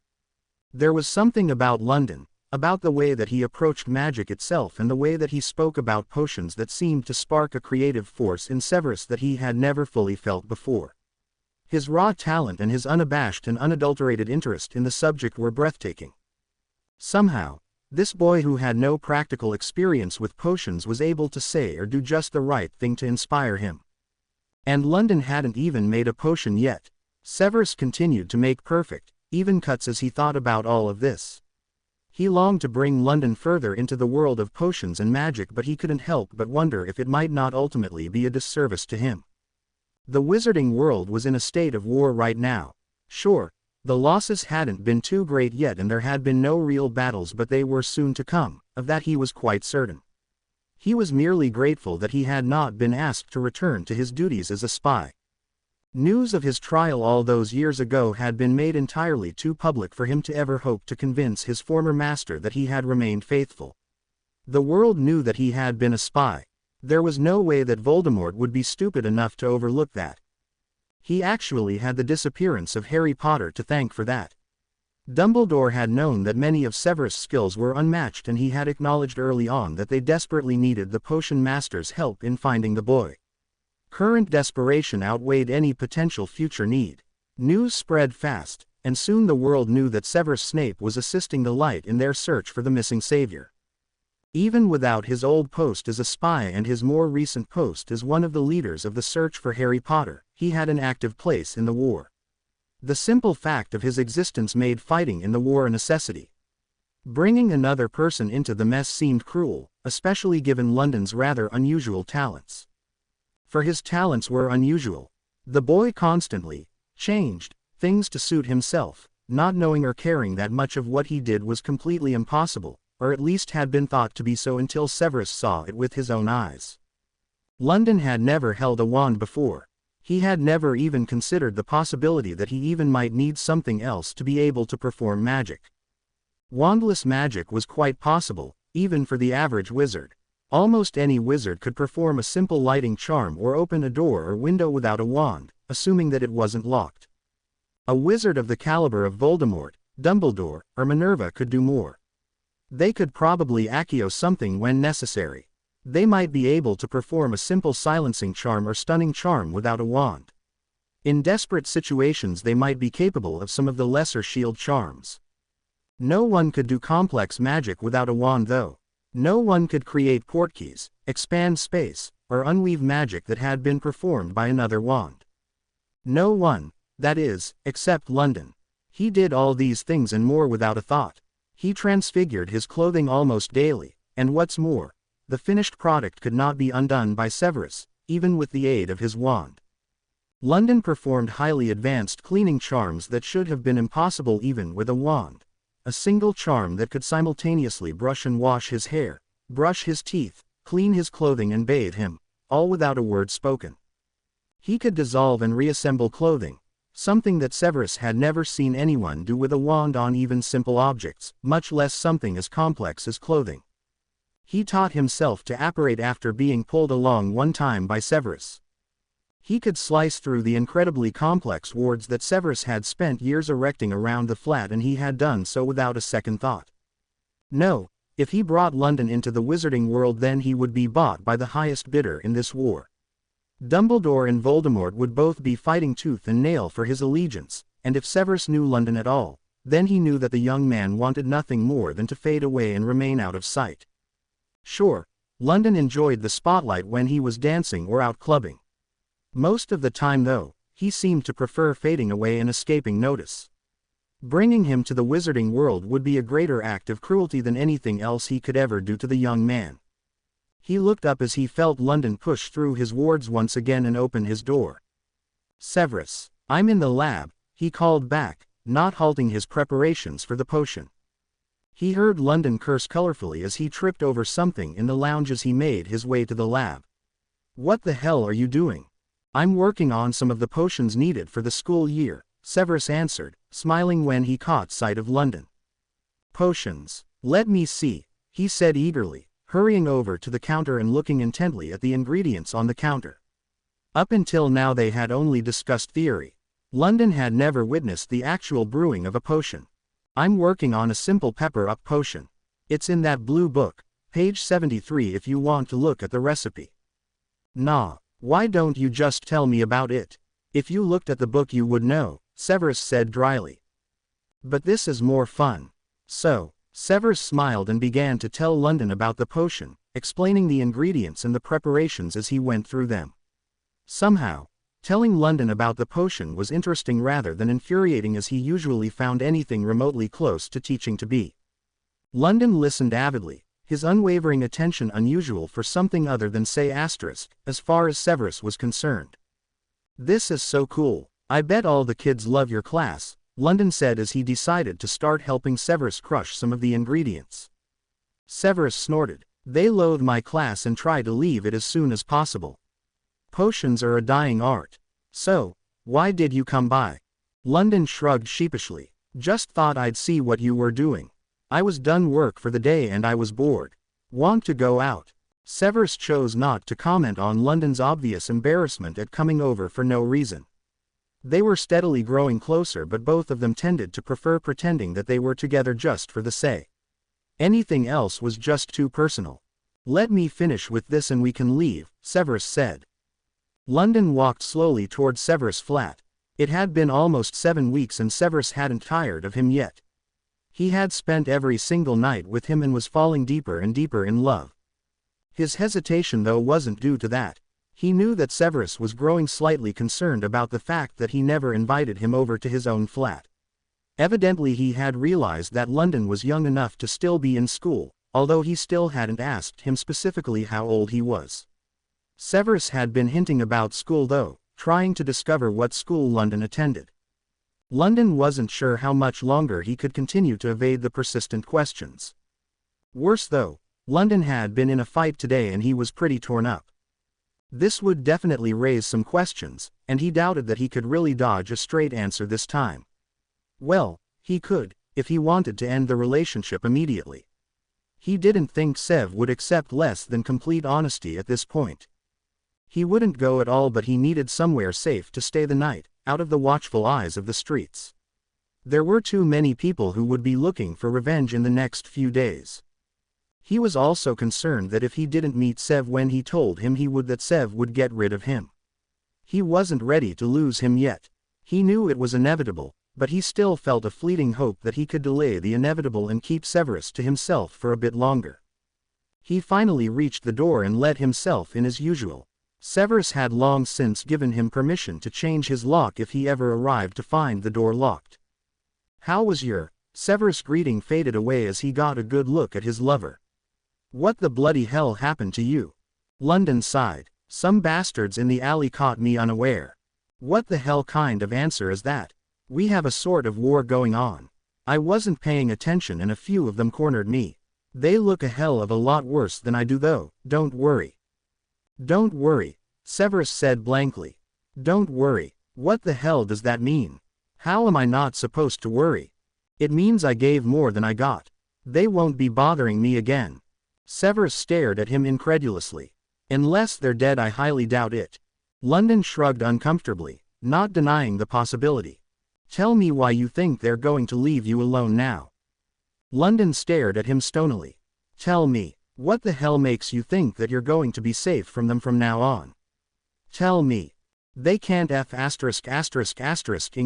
There was something about London, about the way that he approached magic itself and the way that he spoke about potions that seemed to spark a creative force in Severus that he had never fully felt before. His raw talent and his unabashed and unadulterated interest in the subject were breathtaking. Somehow, This boy who had no practical experience with potions was able to say or do just the right thing to inspire him. And London hadn't even made a potion yet. Severus continued to make perfect, even cuts as he thought about all of this. He longed to bring London further into the world of potions and magic, but he couldn't help but wonder if it might not ultimately be a disservice to him. The wizarding world was in a state of war right now. Sure, the losses hadn't been too great yet and there had been no real battles, but they were soon to come, of that he was quite certain. He was merely grateful that he had not been asked to return to his duties as a spy. News of his trial all those years ago had been made entirely too public for him to ever hope to convince his former master that he had remained faithful. The world knew that he had been a spy. There was no way that Voldemort would be stupid enough to overlook that. He actually had the disappearance of Harry Potter to thank for that. Dumbledore had known that many of Severus' skills were unmatched, and he had acknowledged early on that they desperately needed the potion master's help in finding the boy. Current desperation outweighed any potential future need. News spread fast, and soon the world knew that Severus Snape was assisting the Light in their search for the missing savior. Even without his old post as a spy and his more recent post as one of the leaders of the search for Harry Potter, he had an active place in the war. The simple fact of his existence made fighting in the war a necessity. Bringing another person into the mess seemed cruel, especially given London's rather unusual talents. For his talents were unusual. The boy constantly changed things to suit himself, not knowing or caring that much of what he did was completely impossible, or at least had been thought to be so until Severus saw it with his own eyes. London had never held a wand before. He had never even considered the possibility that he even might need something else to be able to perform magic. Wandless magic was quite possible, even for the average wizard. Almost any wizard could perform a simple lighting charm or open a door or window without a wand, assuming that it wasn't locked. A wizard of the caliber of Voldemort, Dumbledore, or Minerva could do more. They could probably accio something when necessary. They might be able to perform a simple silencing charm or stunning charm without a wand. In desperate situations they might be capable of some of the lesser shield charms. No one could do complex magic without a wand though. No one could create portkeys, expand space, or unweave magic that had been performed by another wand. No one, that is, except London. He did all these things and more without a thought. He transfigured his clothing almost daily, and what's more, the finished product could not be undone by Severus, even with the aid of his wand. London performed highly advanced cleaning charms that should have been impossible even with a wand. A single charm that could simultaneously brush and wash his hair, brush his teeth, clean his clothing and bathe him, all without a word spoken. He could dissolve and reassemble clothing, something that Severus had never seen anyone do with a wand on even simple objects, much less something as complex as clothing. He taught himself to apparate after being pulled along one time by Severus. He could slice through the incredibly complex wards that Severus had spent years erecting around the flat, and he had done so without a second thought. No, if he brought London into the wizarding world, then he would be bought by the highest bidder in this war. Dumbledore and Voldemort would both be fighting tooth and nail for his allegiance, and if Severus knew London at all, then he knew that the young man wanted nothing more than to fade away and remain out of sight. Sure, London enjoyed the spotlight when he was dancing or out clubbing. Most of the time though, he seemed to prefer fading away and escaping notice. Bringing him to the wizarding world would be a greater act of cruelty than anything else he could ever do to the young man. He looked up as he felt London push through his wards once again and open his door. "Severus, I'm in the lab," he called back, not halting his preparations for the potion. He heard London curse colorfully as he tripped over something in the lounge as he made his way to the lab. "What the hell are you doing?" "I'm working on some of the potions needed for the school year," Severus answered, smiling when he caught sight of London. "Potions? Let me see," he said eagerly, hurrying over to the counter and looking intently at the ingredients on the counter. Up until now they had only discussed theory. London had never witnessed the actual brewing of a potion. "I'm working on a simple pepper-up potion. It's in that blue book, page 73 if you want to look at the recipe." "Nah, why don't you just tell me about it? If you looked at the book you would know," Severus said dryly. "But this is more fun." So, Severus smiled and began to tell London about the potion, explaining the ingredients and the preparations as he went through them. Somehow, telling London about the potion was interesting rather than infuriating, as he usually found anything remotely close to teaching to be. London listened avidly, his unwavering attention unusual for something other than say asterisk, as far as Severus was concerned. "This is so cool. I bet all the kids love your class," London said as he decided to start helping Severus crush some of the ingredients. Severus snorted. "They loathe my class and try to leave it as soon as possible. Potions are a dying art. So, why did you come by?" London shrugged sheepishly. "Just thought I'd see what you were doing. I was done work for the day and I was bored. Want to go out?" Severus chose not to comment on London's obvious embarrassment at coming over for no reason. They were steadily growing closer, but both of them tended to prefer pretending that they were together just for the sake. Anything else was just too personal. "Let me finish with this and we can leave," Severus said. London walked slowly towards Severus' flat. It had been almost 7 weeks and Severus hadn't tired of him yet. He had spent every single night with him and was falling deeper and deeper in love. His hesitation though wasn't due to that. He knew that Severus was growing slightly concerned about the fact that he never invited him over to his own flat. Evidently he had realized that London was young enough to still be in school, although he still hadn't asked him specifically how old he was. Severus had been hinting about school though, trying to discover what school London attended. London wasn't sure how much longer he could continue to evade the persistent questions. Worse though, London had been in a fight today and he was pretty torn up. This would definitely raise some questions, and he doubted that he could really dodge a straight answer this time. Well, he could, if he wanted to end the relationship immediately. He didn't think Sev would accept less than complete honesty at this point. He wouldn't go at all, but he needed somewhere safe to stay the night, out of the watchful eyes of the streets. There were too many people who would be looking for revenge in the next few days. He was also concerned that if he didn't meet Sev when he told him he would, that Sev would get rid of him. He wasn't ready to lose him yet. He knew it was inevitable, but he still felt a fleeting hope that he could delay the inevitable and keep Severus to himself for a bit longer. He finally reached the door and let himself in as usual. Severus had long since given him permission to change his lock if he ever arrived to find the door locked. "How was your—" Severus' greeting faded away as he got a good look at his lover. "What the bloody hell happened to you?" London sighed. "Some bastards in the alley caught me unaware." "What the hell kind of answer is that? We have a sort of war going on. I wasn't paying attention and a few of them cornered me. They look a hell of a lot worse than I do though. Don't worry." "Don't worry," Severus said blankly. "Don't worry. What the hell does that mean? How am I not supposed to worry? It means I gave more than I got. They won't be bothering me again." Severus stared at him incredulously. "Unless they're dead, I highly doubt it." London shrugged uncomfortably, not denying the possibility. "Tell me why you think they're going to leave you alone now." London stared at him stonily. "Tell me. What the hell makes you think that you're going to be safe from them from now on? Tell me." "They can't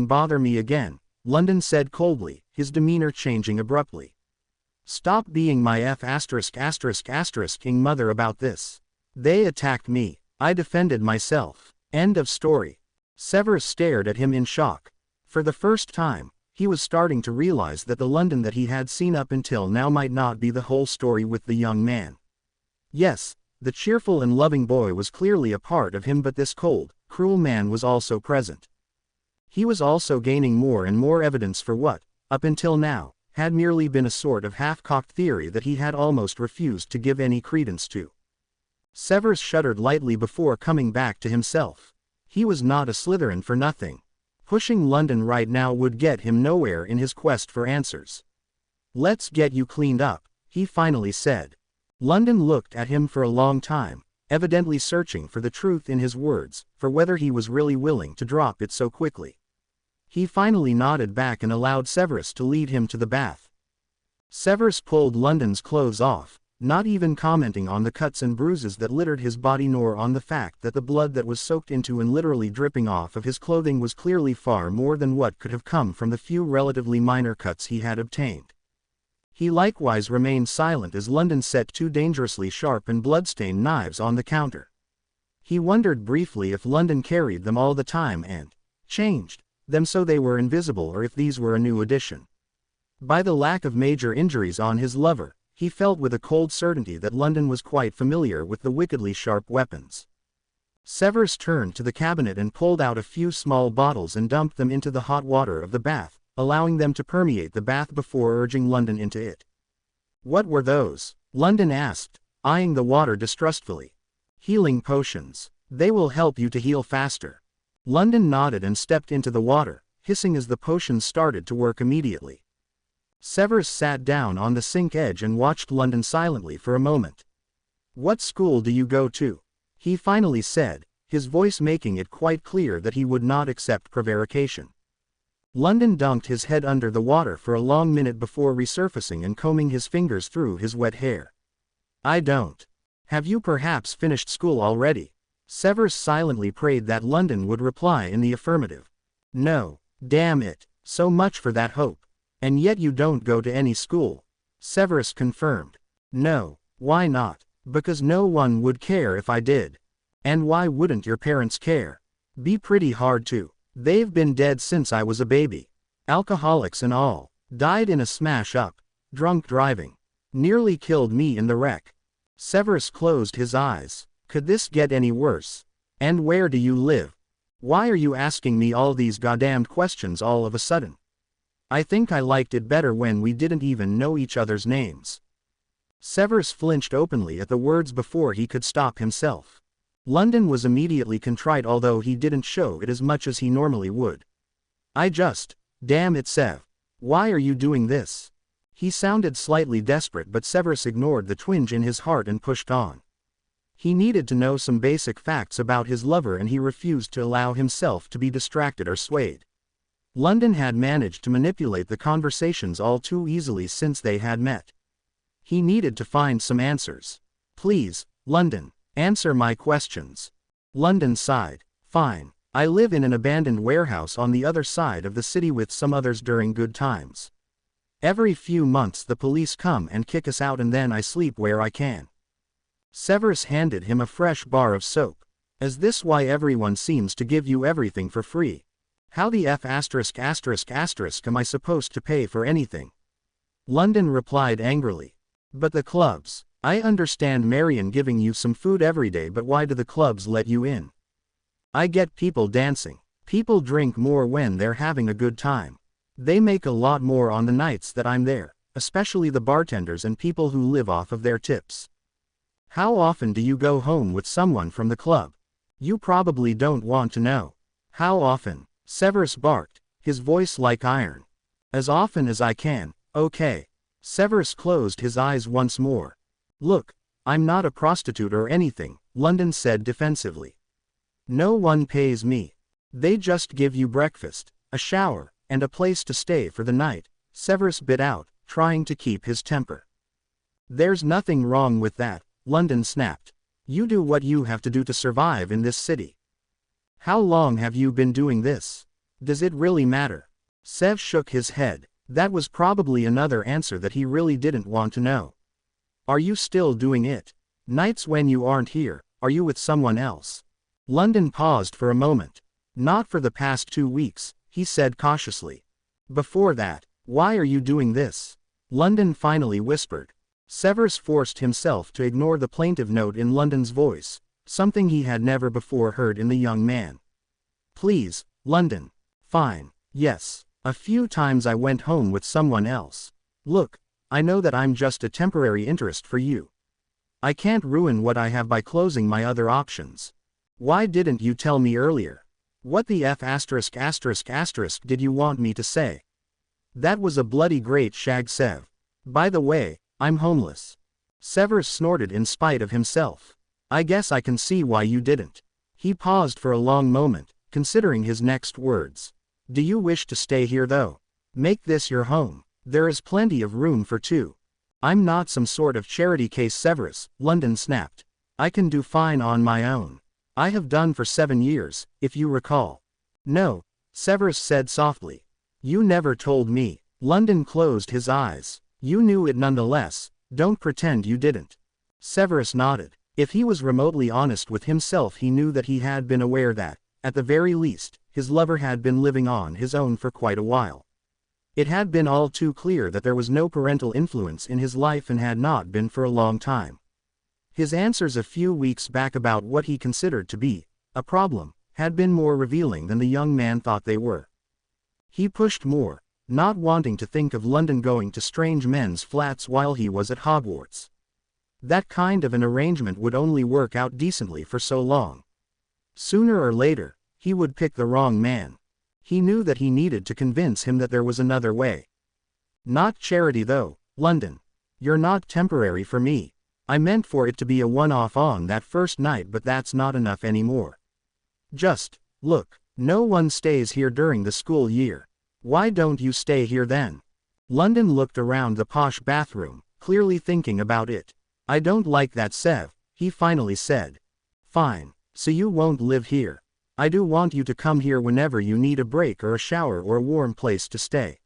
bother me again," London said coldly, his demeanor changing abruptly. "Stop being my mother about this. They attacked me. I defended myself. End of story." Severus stared at him in shock. For the first time, he was starting to realize that the London that he had seen up until now might not be the whole story with the young man. Yes, the cheerful and loving boy was clearly a part of him, but this cold, cruel man was also present. He was also gaining more and more evidence for what, up until now, had merely been a sort of half-cocked theory that he had almost refused to give any credence to. Severus shuddered lightly before coming back to himself. He was not a Slytherin for nothing. Pushing London right now would get him nowhere in his quest for answers. "Let's get you cleaned up," he finally said. London looked at him for a long time, evidently searching for the truth in his words, for whether he was really willing to drop it so quickly. He finally nodded back and allowed Severus to lead him to the bath. Severus pulled London's clothes off, not even commenting on the cuts and bruises that littered his body nor on the fact that the blood that was soaked into and literally dripping off of his clothing was clearly far more than what could have come from the few relatively minor cuts he had obtained. He likewise remained silent as London set two dangerously sharp and bloodstained knives on the counter. He wondered briefly if London carried them all the time and changed them so they were invisible, or if these were a new addition. By the lack of major injuries on his lover, he felt with a cold certainty that London was quite familiar with the wickedly sharp weapons. Severus turned to the cabinet and pulled out a few small bottles and dumped them into the hot water of the bath, allowing them to permeate the bath before urging London into it. "What were those?" London asked, eyeing the water distrustfully. "Healing potions. They will help you to heal faster." London nodded and stepped into the water, hissing as the potions started to work immediately. Severus sat down on the sink edge and watched London silently for a moment. "What school do you go to?" he finally said, his voice making it quite clear that he would not accept prevarication. London dunked his head under the water for a long minute before resurfacing and combing his fingers through his wet hair. "I don't." "Have you perhaps finished school already?" Severus silently prayed that London would reply in the affirmative. "No, damn it, so much for that hope. And yet you don't go to any school." Severus confirmed. "No, why not?" "Because no one would care if I did." "And why wouldn't your parents care?" "Be pretty hard to. They've been dead since I was a baby. Alcoholics and all. Died in a smash-up. Drunk driving. Nearly killed me in the wreck." Severus closed his eyes. Could this get any worse? "And where do you live? Why are you asking me all these goddamned questions all of a sudden? I think I liked it better when we didn't even know each other's names." Severus flinched openly at the words before he could stop himself. London was immediately contrite, although he didn't show it as much as he normally would. Damn it, Sev. Why are you doing this?" He sounded slightly desperate, but Severus ignored the twinge in his heart and pushed on. He needed to know some basic facts about his lover, and he refused to allow himself to be distracted or swayed. London had managed to manipulate the conversations all too easily since they had met. He needed to find some answers. "Please, London, answer my questions." London sighed. "Fine. I live in an abandoned warehouse on the other side of the city with some others during good times. Every few months the police come and kick us out, and then I sleep where I can." Severus handed him a fresh bar of soap. "Is this why everyone seems to give you everything for free? How the F*** am I supposed to pay for anything?" London replied angrily. "But the clubs. I understand Marion giving you some food every day, but why do the clubs let you in? I get people dancing. People drink more when they're having a good time. They make a lot more on the nights that I'm there, especially the bartenders and people who live off of their tips. How often do you go home with someone from the club? You probably don't want to know." "How often?" Severus barked, his voice like iron. "As often as I can, okay." Severus closed his eyes once more. "Look, I'm not a prostitute or anything," London said defensively. "No one pays me. They just give you breakfast, a shower, and a place to stay for the night," Severus bit out, trying to keep his temper. "There's nothing wrong with that," London snapped. "You do what you have to do to survive in this city. How long have you been doing this? Does it really matter?" Sev shook his head. That was probably another answer that he really didn't want to know. "Are you still doing it? Nights when you aren't here, are you with someone else?" London paused for a moment. "Not for the past 2 weeks, he said cautiously. "Before that, why are you doing this?" London finally whispered. Severus forced himself to ignore the plaintive note in London's voice, something he had never before heard in the young man. "Please, London." "Fine, yes. A few times I went home with someone else. Look, I know that I'm just a temporary interest for you. I can't ruin what I have by closing my other options. Why didn't you tell me earlier? What the F*** did you want me to say?" "That was a bloody great shag, Sev. By the way, I'm homeless." Severus snorted in spite of himself. "I guess I can see why you didn't." He paused for a long moment, considering his next words. "Do you wish to stay here though? Make this your home. There is plenty of room for two." "I'm not some sort of charity case, Severus," London snapped. "I can do fine on my own. I have done for 7 years, if you recall." "No," Severus said softly. "You never told me." London closed his eyes. You knew it nonetheless, don't pretend you didn't. Severus nodded. If he was remotely honest with himself, he knew that he had been aware that, at the very least, his lover had been living on his own for quite a while. It had been all too clear that there was no parental influence in his life and had not been for a long time. His answers a few weeks back about what he considered to be a problem had been more revealing than the young man thought they were. He pushed more, not wanting to think of London going to strange men's flats while he was at Hogwarts. That kind of an arrangement would only work out decently for so long. Sooner or later, he would pick the wrong man. He knew that he needed to convince him that there was another way. Not charity though, London. You're not temporary for me. I meant for it to be a one-off on that first night, but that's not enough anymore. Just, look, no one stays here during the school year. Why don't you stay here then? London looked around the posh bathroom, clearly thinking about it. I don't like that, Sev, he finally said. Fine, so you won't live here. I do want you to come here whenever you need a break or a shower or a warm place to stay.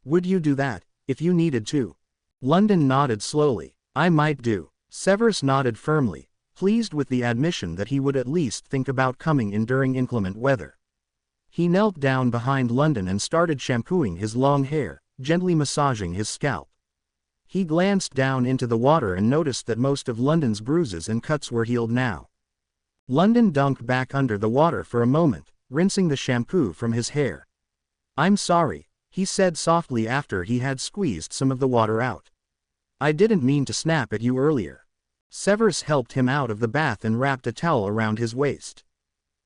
Would you do that, if you needed to? London nodded slowly. I might do. Severus nodded firmly, pleased with the admission that he would at least think about coming in during inclement weather. He knelt down behind London and started shampooing his long hair, gently massaging his scalp. He glanced down into the water and noticed that most of London's bruises and cuts were healed now. London dunked back under the water for a moment, rinsing the shampoo from his hair. I'm sorry, he said softly after he had squeezed some of the water out. I didn't mean to snap at you earlier. Severus helped him out of the bath and wrapped a towel around his waist.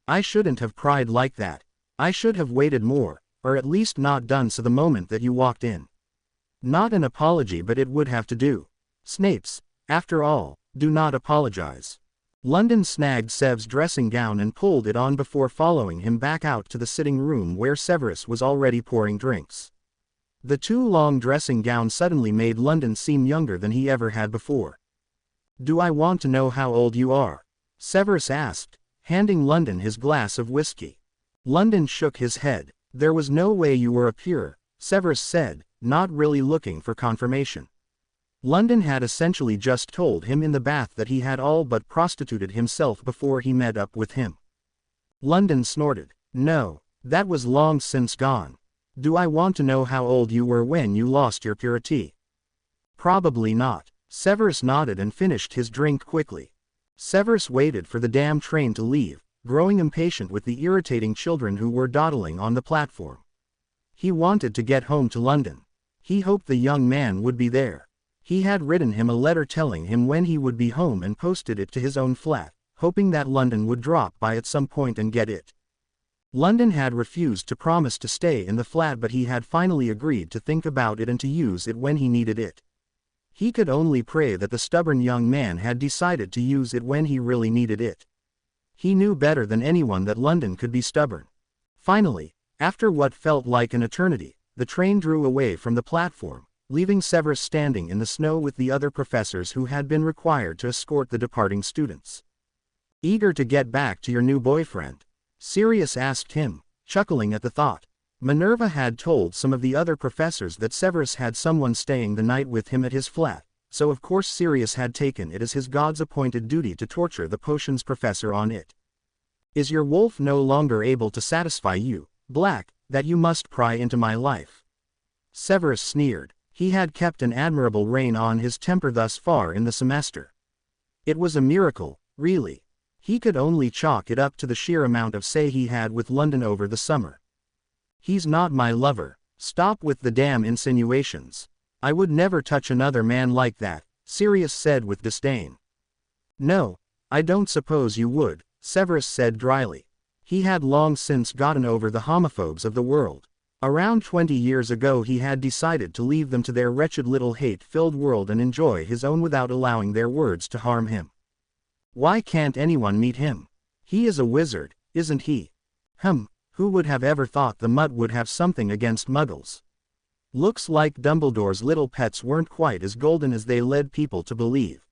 I shouldn't have cried like that. I should have waited more, or at least not done so the moment that you walked in. Not an apology, but it would have to do. Snape's, after all, do not apologize. London snagged Sev's dressing gown and pulled it on before following him back out to the sitting room where Severus was already pouring drinks. The too long dressing gown suddenly made London seem younger than he ever had before. Do I want to know how old you are? Severus asked, handing London his glass of whiskey. London shook his head. There was no way you were a pure, Severus said, not really looking for confirmation. London had essentially just told him in the bath that he had all but prostituted himself before he met up with him. London snorted. No, that was long since gone. Do I want to know how old you were when you lost your purity? Probably not. Severus nodded and finished his drink quickly. Severus waited for the damn train to leave, growing impatient with the irritating children who were dawdling on the platform. He wanted to get home to London. He hoped the young man would be there. He had written him a letter telling him when he would be home and posted it to his own flat, hoping that London would drop by at some point and get it. London had refused to promise to stay in the flat, but he had finally agreed to think about it and to use it when he needed it. He could only pray that the stubborn young man had decided to use it when he really needed it. He knew better than anyone that London could be stubborn. Finally, after what felt like an eternity, the train drew away from the platform, leaving Severus standing in the snow with the other professors who had been required to escort the departing students. Eager to get back to your new boyfriend? Sirius asked him, chuckling at the thought. Minerva had told some of the other professors that Severus had someone staying the night with him at his flat, so of course Sirius had taken it as his god's appointed duty to torture the potions professor on it. Is your wolf no longer able to satisfy you, Black, that you must pry into my life? Severus sneered. He had kept an admirable rein on his temper thus far in the semester. It was a miracle, really. He could only chalk it up to the sheer amount of say he had with London over the summer. He's not my lover. Stop with the damn insinuations. I would never touch another man like that, Sirius said with disdain. No, I don't suppose you would, Severus said dryly. He had long since gotten over the homophobes of the world. Around 20 years ago he had decided to leave them to their wretched little hate-filled world and enjoy his own without allowing their words to harm him. Why can't anyone meet him? He is a wizard, isn't he? Who would have ever thought the Mutt would have something against Muggles? Looks like Dumbledore's little pets weren't quite as golden as they led people to believe.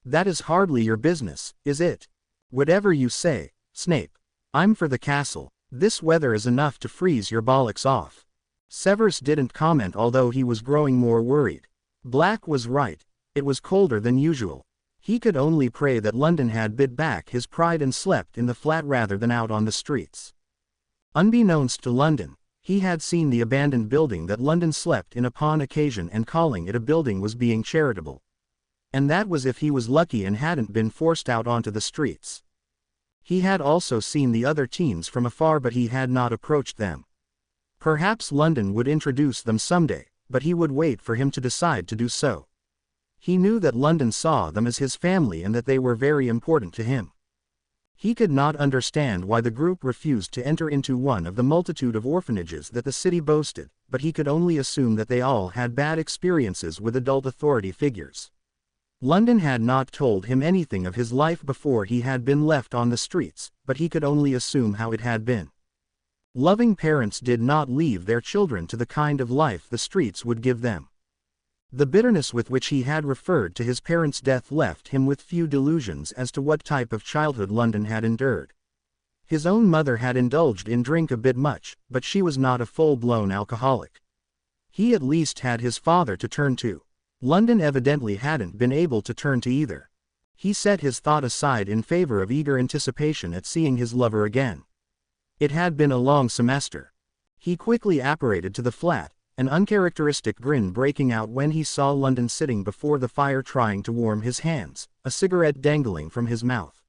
That is hardly your business, is it? Whatever you say, Snape. I'm for the castle. This weather is enough to freeze your bollocks off. Severus didn't comment, although he was growing more worried. Black was right. It was colder than usual. He could only pray that London had bit back his pride and slept in the flat rather than out on the streets. Unbeknownst to London, he had seen the abandoned building that London slept in upon occasion, and calling it a building was being charitable. And that was if he was lucky and hadn't been forced out onto the streets. He had also seen the other teens from afar, but he had not approached them. Perhaps London would introduce them someday, but he would wait for him to decide to do so. He knew that London saw them as his family and that they were very important to him. He could not understand why the group refused to enter into one of the multitude of orphanages that the city boasted, but he could only assume that they all had bad experiences with adult authority figures. London had not told him anything of his life before he had been left on the streets, but he could only assume how it had been. Loving parents did not leave their children to the kind of life the streets would give them. The bitterness with which he had referred to his parents' death left him with few delusions as to what type of childhood London had endured. His own mother had indulged in drink a bit much, but she was not a full-blown alcoholic. He at least had his father to turn to. London evidently hadn't been able to turn to either. He set his thought aside in favor of eager anticipation at seeing his lover again. It had been a long semester. He quickly apparated to the flat, an uncharacteristic grin breaking out when he saw London sitting before the fire trying to warm his hands, a cigarette dangling from his mouth.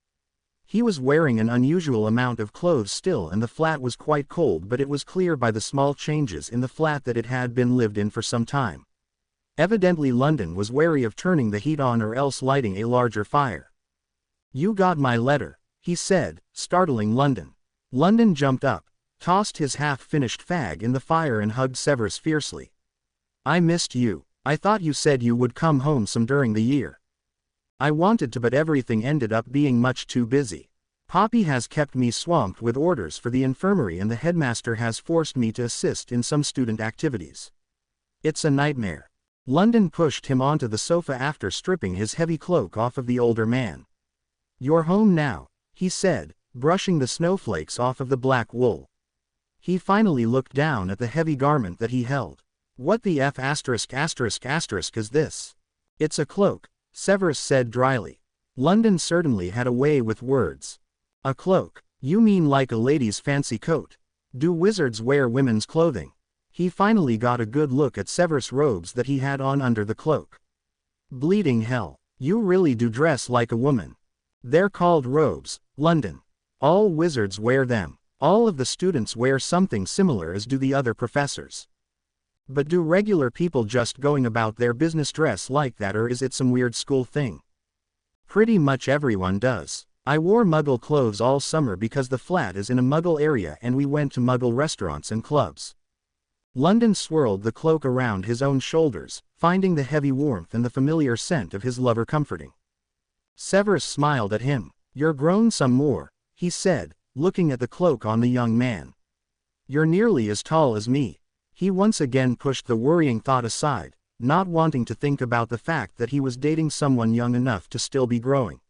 He was wearing an unusual amount of clothes still, and the flat was quite cold, but it was clear by the small changes in the flat that it had been lived in for some time. Evidently London was wary of turning the heat on or else lighting a larger fire. "You got my letter," he said, startling London. London jumped up, tossed his half-finished fag in the fire and hugged Severus fiercely. "I missed you. I thought you said you would come home some during the year." "I wanted to, but everything ended up being much too busy. Poppy has kept me swamped with orders for the infirmary, and the headmaster has forced me to assist in some student activities. It's a nightmare." London pushed him onto the sofa after stripping his heavy cloak off of the older man. "You're home now," he said, brushing the snowflakes off of the black wool. He finally looked down at the heavy garment that he held. "What the F*** is this?" "It's a cloak," Severus said dryly. London certainly had a way with words. "A cloak? You mean like a lady's fancy coat? Do wizards wear women's clothing?" He finally got a good look at Severus' robes that he had on under the cloak. "Bleeding hell, you really do dress like a woman." "They're called robes, London. All wizards wear them. All of the students wear something similar, as do the other professors. But do regular people just going about their business dress like that, or is it some weird school thing?" "Pretty much everyone does. I wore Muggle clothes all summer because the flat is in a Muggle area and we went to Muggle restaurants and clubs." London swirled the cloak around his own shoulders, finding the heavy warmth and the familiar scent of his lover comforting. Severus smiled at him. "You're grown some more," he said, looking at the cloak on the young man. "You're nearly as tall as me." He once again pushed the worrying thought aside, not wanting to think about the fact that he was dating someone young enough to still be growing.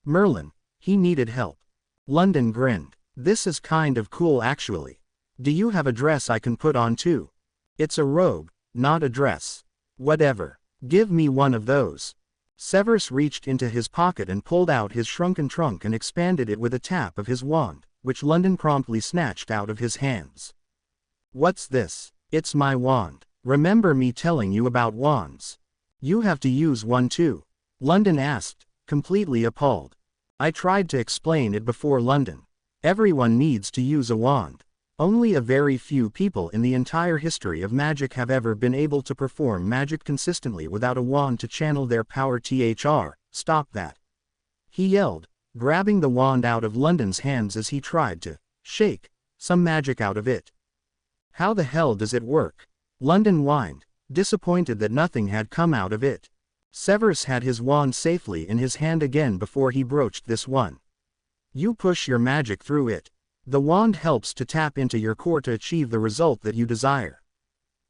Merlin, he needed help. London grinned. "This is kind of cool actually. Do you have a dress I can put on too?" "It's a robe, not a dress." "Whatever. Give me one of those." Severus reached into his pocket and pulled out his shrunken trunk and expanded it with a tap of his wand, which London promptly snatched out of his hands. "What's this?" "It's my wand. Remember me telling you about wands? You have to use one too?" London asked, completely appalled. "I tried to explain it before, London. Everyone needs to use a wand. Only a very few people in the entire history of magic have ever been able to perform magic consistently without a wand to channel their power. Stop that!" he yelled, grabbing the wand out of London's hands as he tried to shake some magic out of it. "How the hell does it work?" London whined, disappointed that nothing had come out of it. Severus had his wand safely in his hand again before he broached this one. "You push your magic through it. The wand helps to tap into your core to achieve the result that you desire.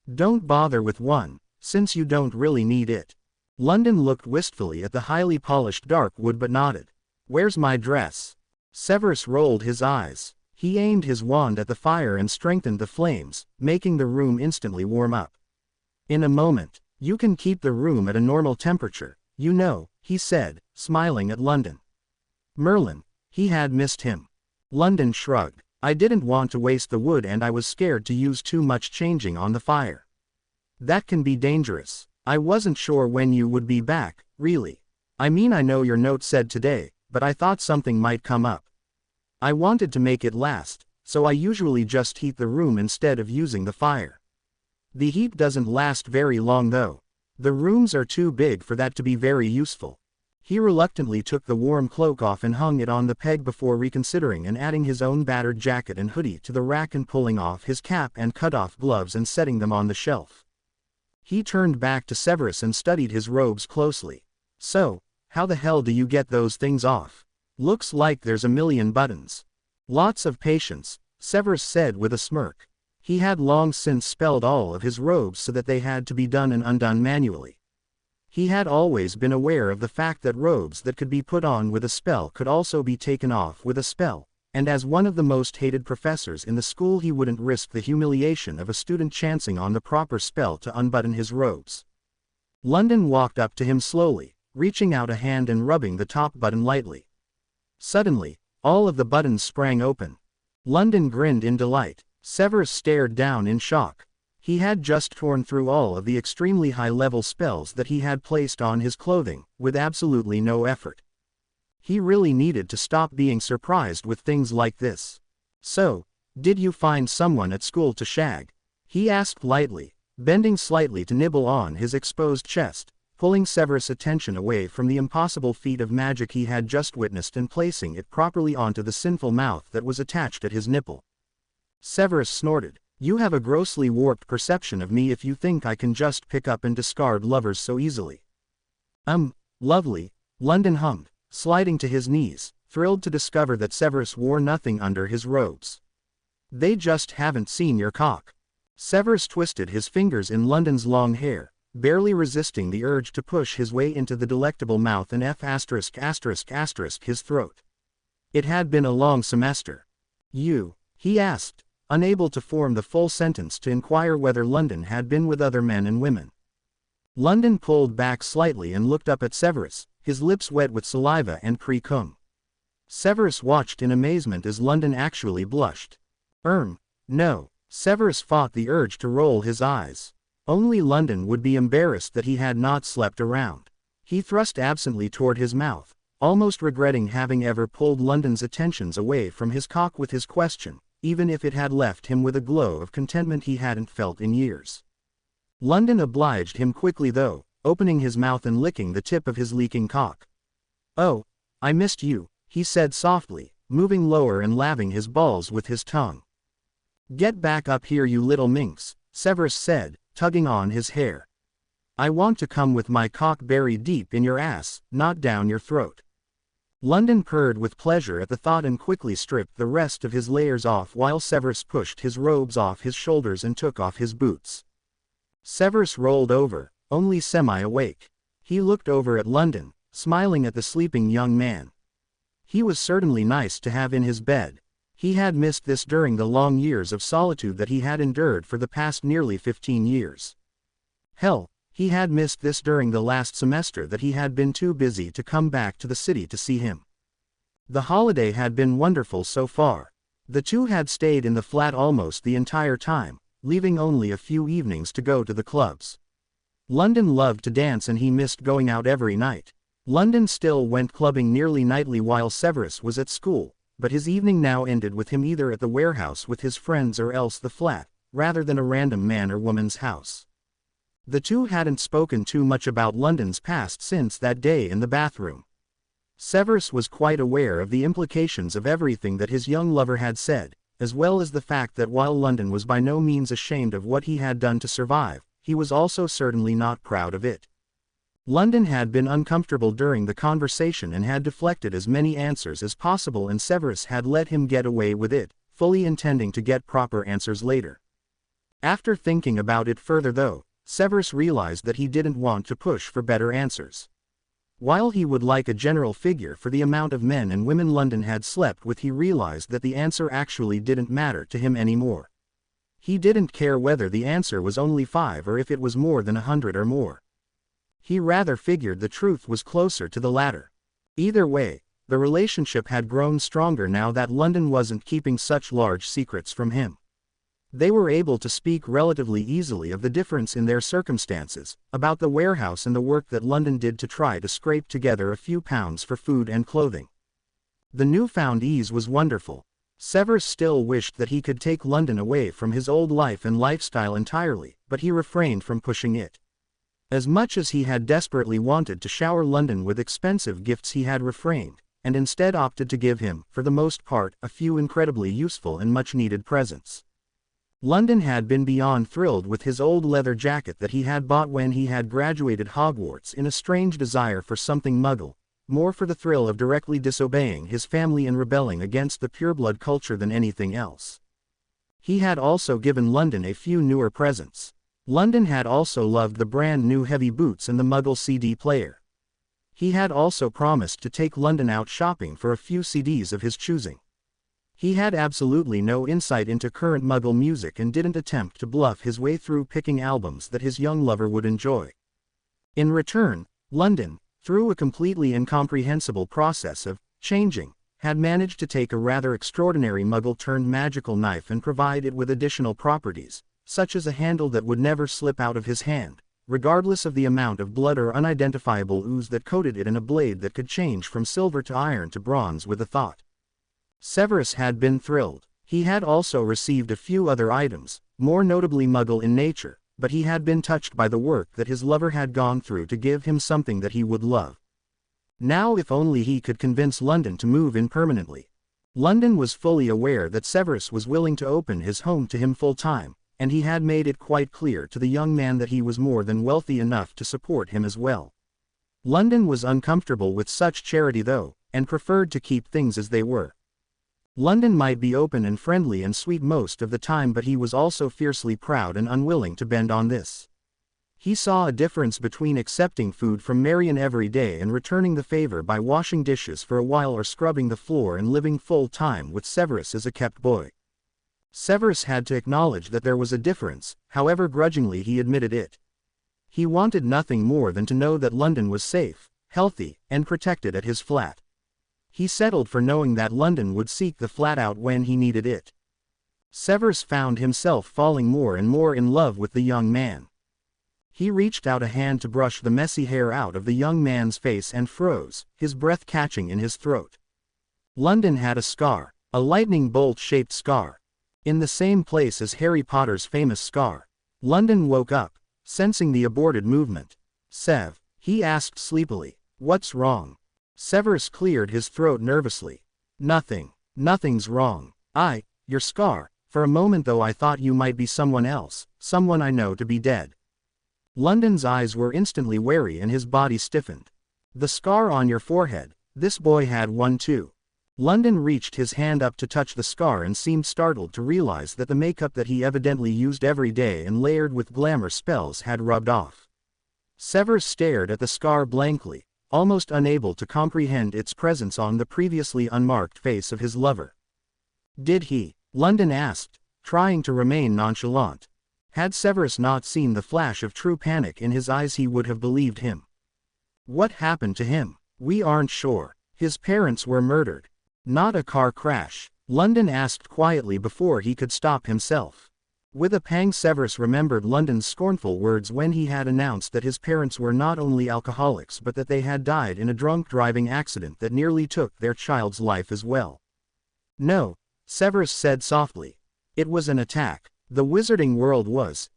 Don't bother with one, since you don't really need it." London looked wistfully at the highly polished dark wood but nodded. "Where's my dress?" Severus rolled his eyes. He aimed his wand at the fire and strengthened the flames, making the room instantly warm up. In a moment, You can keep the room at a normal temperature, you know, he said, smiling at London. Merlin, he had missed him. London shrugged. I didn't want to waste the wood and I was scared to use too much changing on the fire. That can be dangerous. I wasn't sure when you would be back, really. I mean, I know your note said today, but I thought something might come up. I wanted to make it last, so I usually just heat the room instead of using the fire. The heat doesn't last very long though. The rooms are too big for that to be very useful. He reluctantly took the warm cloak off and hung it on the peg before reconsidering and adding his own battered jacket and hoodie to the rack and pulling off his cap and cut-off gloves and setting them on the shelf. He turned back to Severus and studied his robes closely. So, how the hell do you get those things off? Looks like there's a million buttons. Lots of patience, Severus said with a smirk. He had long since spelled all of his robes so that they had to be done and undone manually. He had always been aware of the fact that robes that could be put on with a spell could also be taken off with a spell, and as one of the most hated professors in the school he wouldn't risk the humiliation of a student chancing on the proper spell to unbutton his robes. London walked up to him slowly, reaching out a hand and rubbing the top button lightly. Suddenly, all of the buttons sprang open. London grinned in delight. Severus stared down in shock. He had just torn through all of the extremely high-level spells that he had placed on his clothing, with absolutely no effort. He really needed to stop being surprised with things like this. So, did you find someone at school to shag? He asked lightly, bending slightly to nibble on his exposed chest, pulling Severus' attention away from the impossible feat of magic he had just witnessed and placing it properly onto the sinful mouth that was attached at his nipple. Severus snorted. You have a grossly warped perception of me if you think I can just pick up and discard lovers so easily. Lovely, London hummed, sliding to his knees, thrilled to discover that Severus wore nothing under his robes. They just haven't seen your cock. Severus twisted his fingers in London's long hair, barely resisting the urge to push his way into the delectable mouth and his throat. It had been a long semester. You? He asked, unable to form the full sentence to inquire whether London had been with other men and women. London pulled back slightly and looked up at Severus, his lips wet with saliva and pre-cum. Severus watched in amazement as London actually blushed. No. Severus fought the urge to roll his eyes. Only London would be embarrassed that he had not slept around. He thrust absently toward his mouth, almost regretting having ever pulled London's attentions away from his cock with his question, even if it had left him with a glow of contentment he hadn't felt in years. London obliged him quickly though, opening his mouth and licking the tip of his leaking cock. Oh, I missed you, he said softly, moving lower and laving his balls with his tongue. Get back up here you little minx, Severus said, tugging on his hair. I want to come with my cock buried deep in your ass, not down your throat. London purred with pleasure at the thought and quickly stripped the rest of his layers off while Severus pushed his robes off his shoulders and took off his boots. Severus rolled over, only semi-awake. He looked over at London, smiling at the sleeping young man. He was certainly nice to have in his bed. He had missed this during the long years of solitude that he had endured for the past nearly 15 years. Hell, he had missed this during the last semester that he had been too busy to come back to the city to see him. The holiday had been wonderful so far. The two had stayed in the flat almost the entire time, leaving only a few evenings to go to the clubs. London loved to dance and he missed going out every night. London still went clubbing nearly nightly while Severus was at school, but his evening now ended with him either at the warehouse with his friends or else the flat, rather than a random man or woman's house. The two hadn't spoken too much about London's past since that day in the bathroom. Severus was quite aware of the implications of everything that his young lover had said, as well as the fact that while London was by no means ashamed of what he had done to survive, he was also certainly not proud of it. London had been uncomfortable during the conversation and had deflected as many answers as possible, and Severus had let him get away with it, fully intending to get proper answers later. After thinking about it further though, Severus realized that he didn't want to push for better answers. While he would like a general figure for the amount of men and women London had slept with, he realized that the answer actually didn't matter to him anymore. He didn't care whether the answer was only 5 or if it was more than 100 or more. He rather figured the truth was closer to the latter. Either way, the relationship had grown stronger now that London wasn't keeping such large secrets from him. They were able to speak relatively easily of the difference in their circumstances, about the warehouse and the work that London did to try to scrape together a few pounds for food and clothing. The newfound ease was wonderful. Severus still wished that he could take London away from his old life and lifestyle entirely, but he refrained from pushing it. As much as he had desperately wanted to shower London with expensive gifts, he had refrained, and instead opted to give him, for the most part, a few incredibly useful and much-needed presents. London had been beyond thrilled with his old leather jacket that he had bought when he had graduated Hogwarts, in a strange desire for something Muggle, more for the thrill of directly disobeying his family and rebelling against the pureblood culture than anything else. He had also given London a few newer presents. London had also loved the brand new heavy boots and the Muggle CD player. He had also promised to take London out shopping for a few CDs of his choosing. He had absolutely no insight into current Muggle music and didn't attempt to bluff his way through picking albums that his young lover would enjoy. In return, London, through a completely incomprehensible process of changing, had managed to take a rather extraordinary Muggle-turned-magical knife and provide it with additional properties, such as a handle that would never slip out of his hand, regardless of the amount of blood or unidentifiable ooze that coated it, and a blade that could change from silver to iron to bronze with a thought. Severus had been thrilled. He had also received a few other items, more notably Muggle in nature, but he had been touched by the work that his lover had gone through to give him something that he would love. Now if only he could convince London to move in permanently. London was fully aware that Severus was willing to open his home to him full-time, and he had made it quite clear to the young man that he was more than wealthy enough to support him as well. London was uncomfortable with such charity though, and preferred to keep things as they were. London might be open and friendly and sweet most of the time, but he was also fiercely proud and unwilling to bend on this. He saw a difference between accepting food from Marion every day and returning the favor by washing dishes for a while or scrubbing the floor and living full-time with Severus as a kept boy. Severus had to acknowledge that there was a difference, however grudgingly he admitted it. He wanted nothing more than to know that London was safe, healthy, and protected at his flat. He settled for knowing that London would seek the flat out when he needed it. Severus found himself falling more and more in love with the young man. He reached out a hand to brush the messy hair out of the young man's face and froze, his breath catching in his throat. London had a scar, a lightning bolt-shaped scar, in the same place as Harry Potter's famous scar. London woke up, sensing the aborted movement. "Sev," he asked sleepily, "what's wrong?" Severus cleared his throat nervously. "Nothing. Nothing's wrong. Your scar. For a moment though I thought you might be someone else, someone I know to be dead." London's eyes were instantly wary and his body stiffened. "The scar on your forehead, this boy had one too." London reached his hand up to touch the scar and seemed startled to realize that the makeup that he evidently used every day and layered with glamour spells had rubbed off. Severus stared at the scar blankly, almost unable to comprehend its presence on the previously unmarked face of his lover. "Did he?" London asked, trying to remain nonchalant. Had Severus not seen the flash of true panic in his eyes, he would have believed him. "What happened to him?" "We aren't sure. His parents were murdered." "Not a car crash?" London asked quietly before he could stop himself. With a pang Severus remembered London's scornful words when he had announced that his parents were not only alcoholics but that they had died in a drunk driving accident that nearly took their child's life as well. "No," Severus said softly. "It was an attack. The wizarding world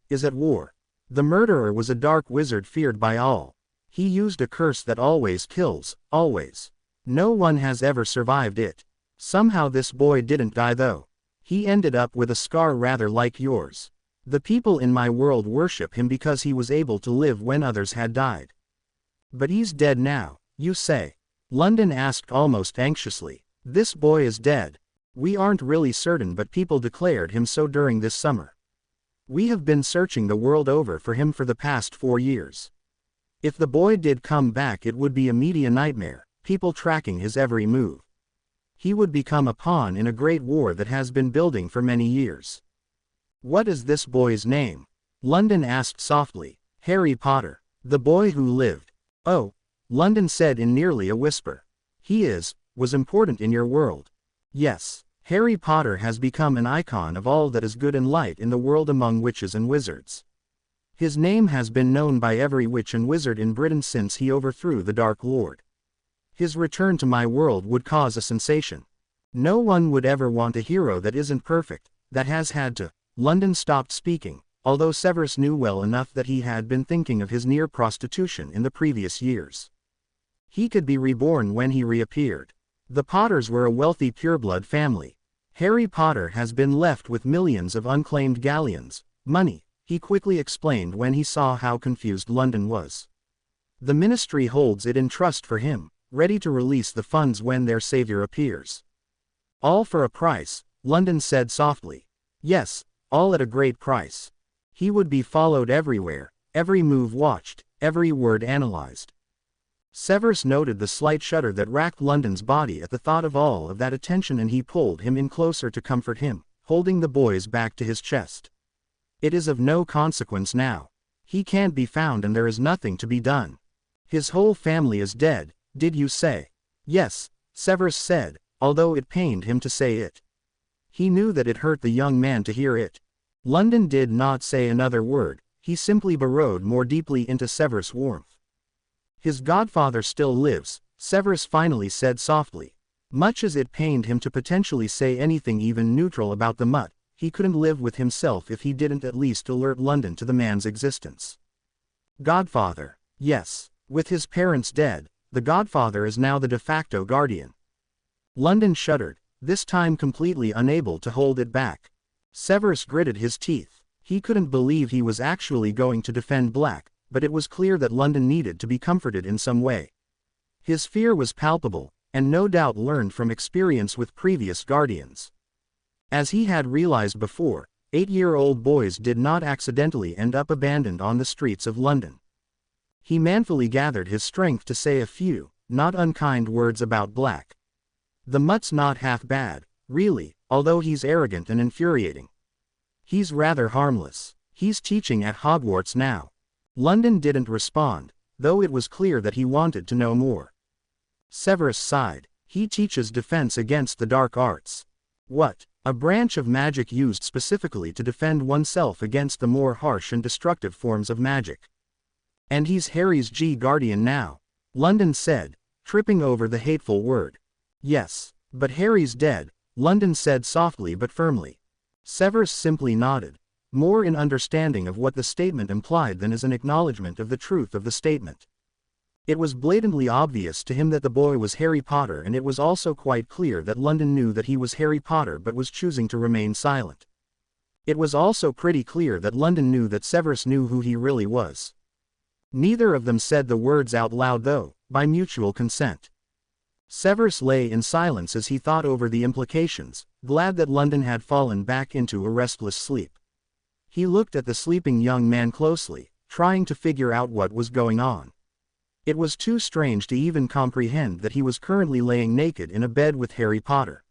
is at war. The murderer was a dark wizard feared by all. He used a curse that always kills, always. No one has ever survived it. Somehow this boy didn't die though. He ended up with a scar rather like yours. The people in my world worship him because he was able to live when others had died." "But he's dead now, you say?" London asked almost anxiously. "This boy is dead." "We aren't really certain, but people declared him so during this summer. We have been searching the world over for him for the past 4 years. If the boy did come back, it would be a media nightmare, people tracking his every move. He would become a pawn in a great war that has been building for many years." What is this boy's name? London asked softly. Harry Potter. The boy who lived. Oh, London said in nearly a whisper. He was important in your world. Yes, Harry Potter has become an icon of all that is good and light in the world among witches and wizards. His name has been known by every witch and wizard in Britain since he overthrew the Dark Lord. His return to my world would cause a sensation. No one would ever want a hero that isn't perfect, that has had to. London stopped speaking, although Severus knew well enough that he had been thinking of his near prostitution in the previous years. He could be reborn when he reappeared. The Potters were a wealthy pureblood family. Harry Potter has been left with millions of unclaimed galleons, money, he quickly explained when he saw how confused London was. The ministry holds it in trust for him, ready to release the funds when their savior appears. All for a price, London said softly. Yes, all at a great price. He would be followed everywhere, every move watched, every word analyzed. Severus noted the slight shudder that racked London's body at the thought of all of that attention, and he pulled him in closer to comfort him, holding the boy's back to his chest. It is of no consequence now. He can't be found and there is nothing to be done. His whole family is dead, did you say? Yes, Severus said, although it pained him to say it. He knew that it hurt the young man to hear it. London did not say another word, he simply burrowed more deeply into Severus' warmth. His godfather still lives, Severus finally said softly. Much as it pained him to potentially say anything even neutral about the mutt, he couldn't live with himself if he didn't at least alert London to the man's existence. Godfather. Yes, with his parents dead, the godfather is now the de facto guardian. London shuddered, this time completely unable to hold it back. Severus gritted his teeth. He couldn't believe he was actually going to defend Black, but it was clear that London needed to be comforted in some way. His fear was palpable, and no doubt learned from experience with previous guardians. As he had realized before, 8-year-old boys did not accidentally end up abandoned on the streets of London. He manfully gathered his strength to say a few, not unkind words about Black. The mutt's not half bad, really, although he's arrogant and infuriating. He's rather harmless. He's teaching at Hogwarts now. London didn't respond, though it was clear that he wanted to know more. Severus sighed. He teaches defense against the dark arts. What? A branch of magic used specifically to defend oneself against the more harsh and destructive forms of magic. And he's Harry's guardian now, London said, tripping over the hateful word. Yes, but Harry's dead, London said softly but firmly. Severus simply nodded, more in understanding of what the statement implied than as an acknowledgement of the truth of the statement. It was blatantly obvious to him that the boy was Harry Potter, and it was also quite clear that London knew that he was Harry Potter but was choosing to remain silent. It was also pretty clear that London knew that Severus knew who he really was. Neither of them said the words out loud though, by mutual consent. Severus lay in silence as he thought over the implications, glad that London had fallen back into a restless sleep. He looked at the sleeping young man closely, trying to figure out what was going on. It was too strange to even comprehend that he was currently laying naked in a bed with Harry Potter.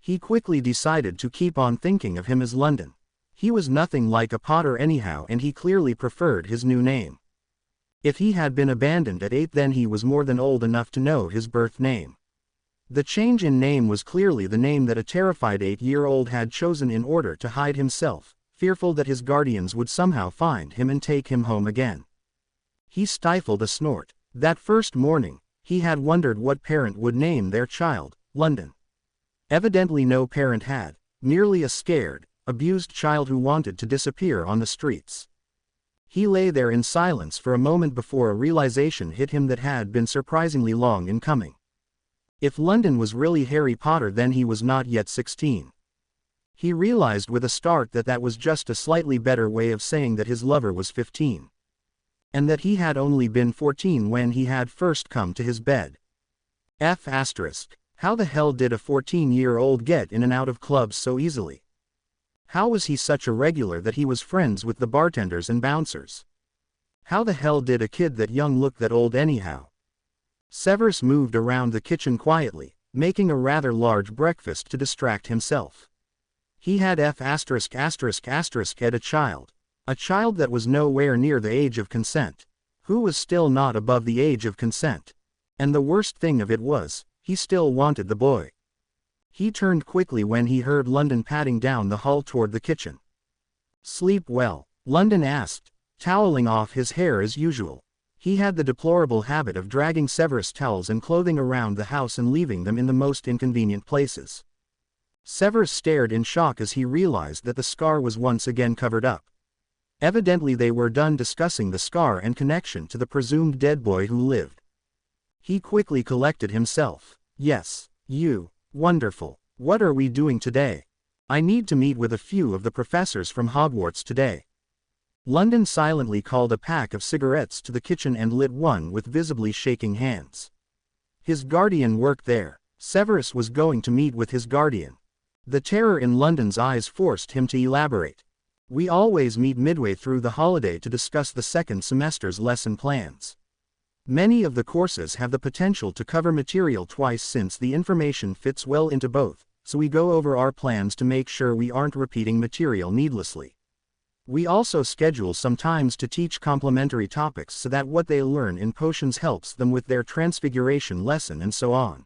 He quickly decided to keep on thinking of him as London. He was nothing like a Potter anyhow, and he clearly preferred his new name. If he had been abandoned at 8, then he was more than old enough to know his birth name. The change in name was clearly the name that a terrified 8-year-old had chosen in order to hide himself, fearful that his guardians would somehow find him and take him home again. He stifled a snort. That first morning, he had wondered what parent would name their child London. Evidently no parent had, merely a scared, abused child who wanted to disappear on the streets. He lay there in silence for a moment before a realization hit him that had been surprisingly long in coming. If London was really Harry Potter, then he was not yet 16. He realized with a start that that was just a slightly better way of saying that his lover was 15. And that he had only been 14 when he had first come to his bed. How the hell did a 14-year-old get in and out of clubs so easily? How was he such a regular that he was friends with the bartenders and bouncers? How the hell did a kid that young look that old anyhow? Severus moved around the kitchen quietly, making a rather large breakfast to distract himself. He had ed a child. A child that was nowhere near the age of consent. Who was still not above the age of consent. And the worst thing of it was, he still wanted the boy. He turned quickly when he heard London padding down the hall toward the kitchen. "Sleep well?" London asked, toweling off his hair as usual. He had the deplorable habit of dragging Severus' towels and clothing around the house and leaving them in the most inconvenient places. Severus stared in shock as he realized that the scar was once again covered up. Evidently they were done discussing the scar and connection to the presumed dead boy who lived. He quickly collected himself. "Yes, you. Wonderful. What are we doing today?" "I need to meet with a few of the professors from Hogwarts today." London silently called a pack of cigarettes to the kitchen and lit one with visibly shaking hands. His guardian worked there. Severus was going to meet with his guardian. The terror in London's eyes forced him to elaborate. "We always meet midway through the holiday to discuss the second semester's lesson plans. Many of the courses have the potential to cover material twice since the information fits well into both, so we go over our plans to make sure we aren't repeating material needlessly. We also schedule some times to teach complementary topics so that what they learn in potions helps them with their transfiguration lesson and so on.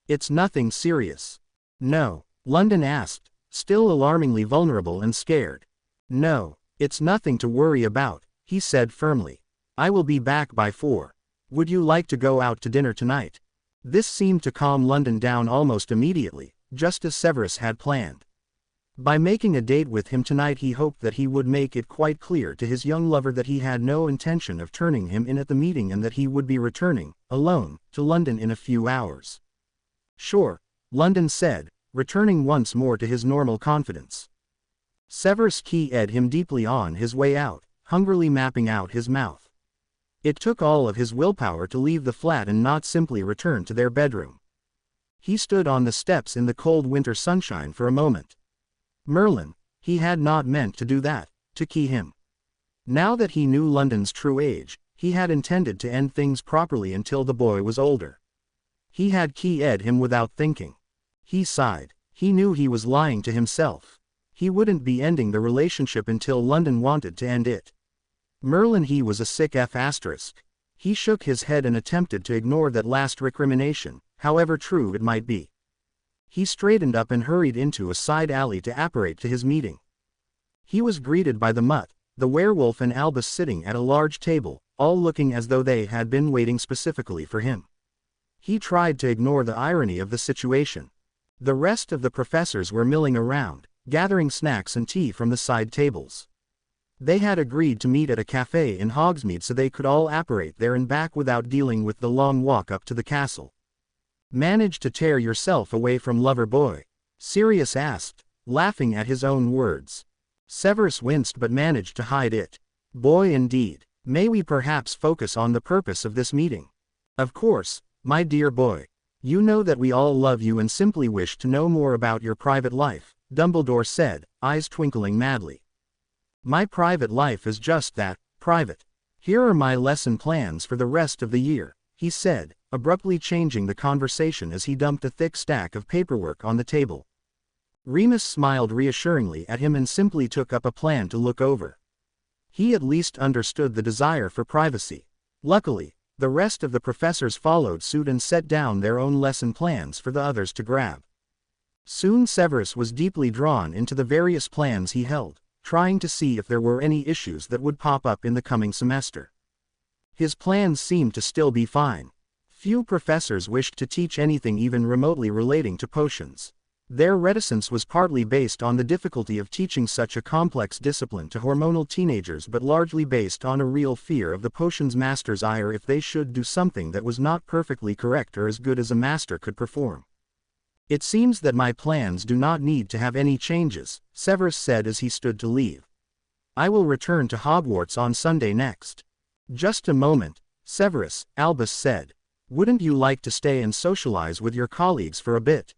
It's nothing serious." "No?" London asked, still alarmingly vulnerable and scared. "No, it's nothing to worry about," he said firmly. "I will be back by 4. Would you like to go out to dinner tonight?" This seemed to calm London down almost immediately, just as Severus had planned. By making a date with him tonight he hoped that he would make it quite clear to his young lover that he had no intention of turning him in at the meeting and that he would be returning, alone, to London in a few hours. "Sure," London said, returning once more to his normal confidence. Severus keyed him deeply on his way out, hungrily mapping out his mouth. It took all of his willpower to leave the flat and not simply return to their bedroom. He stood on the steps in the cold winter sunshine for a moment. Merlin, he had not meant to do that, to key him. Now that he knew London's true age, he had intended to end things properly until the boy was older. He had keyed him without thinking. He sighed. He knew he was lying to himself. He wouldn't be ending the relationship until London wanted to end it. Merlin, he was a sick F***. He shook his head and attempted to ignore that last recrimination, however true it might be. He straightened up and hurried into a side alley to apparate to his meeting. He was greeted by the Mutt, the werewolf and Albus sitting at a large table, all looking as though they had been waiting specifically for him. He tried to ignore the irony of the situation. The rest of the professors were milling around, gathering snacks and tea from the side tables. They had agreed to meet at a cafe in Hogsmeade so they could all apparate there and back without dealing with the long walk up to the castle. "Managed to tear yourself away from lover boy?" Sirius asked, laughing at his own words. Severus winced but managed to hide it. "Boy indeed. May we perhaps focus on the purpose of this meeting?" "Of course, my dear boy. You know that we all love you and simply wish to know more about your private life," Dumbledore said, eyes twinkling madly. "My private life is just that, private. Here are my lesson plans for the rest of the year," he said, abruptly changing the conversation as he dumped a thick stack of paperwork on the table. Remus smiled reassuringly at him and simply took up a plan to look over. He at least understood the desire for privacy. Luckily, the rest of the professors followed suit and set down their own lesson plans for the others to grab. Soon Severus was deeply drawn into the various plans he held, trying to see if there were any issues that would pop up in the coming semester. His plans seemed to still be fine. Few professors wished to teach anything even remotely relating to potions. Their reticence was partly based on the difficulty of teaching such a complex discipline to hormonal teenagers but largely based on a real fear of the potions master's ire if they should do something that was not perfectly correct or as good as a master could perform. "It seems that my plans do not need to have any changes," Severus said as he stood to leave. "I will return to Hogwarts on Sunday next." "Just a moment, Severus," Albus said. "Wouldn't you like to stay and socialize with your colleagues for a bit?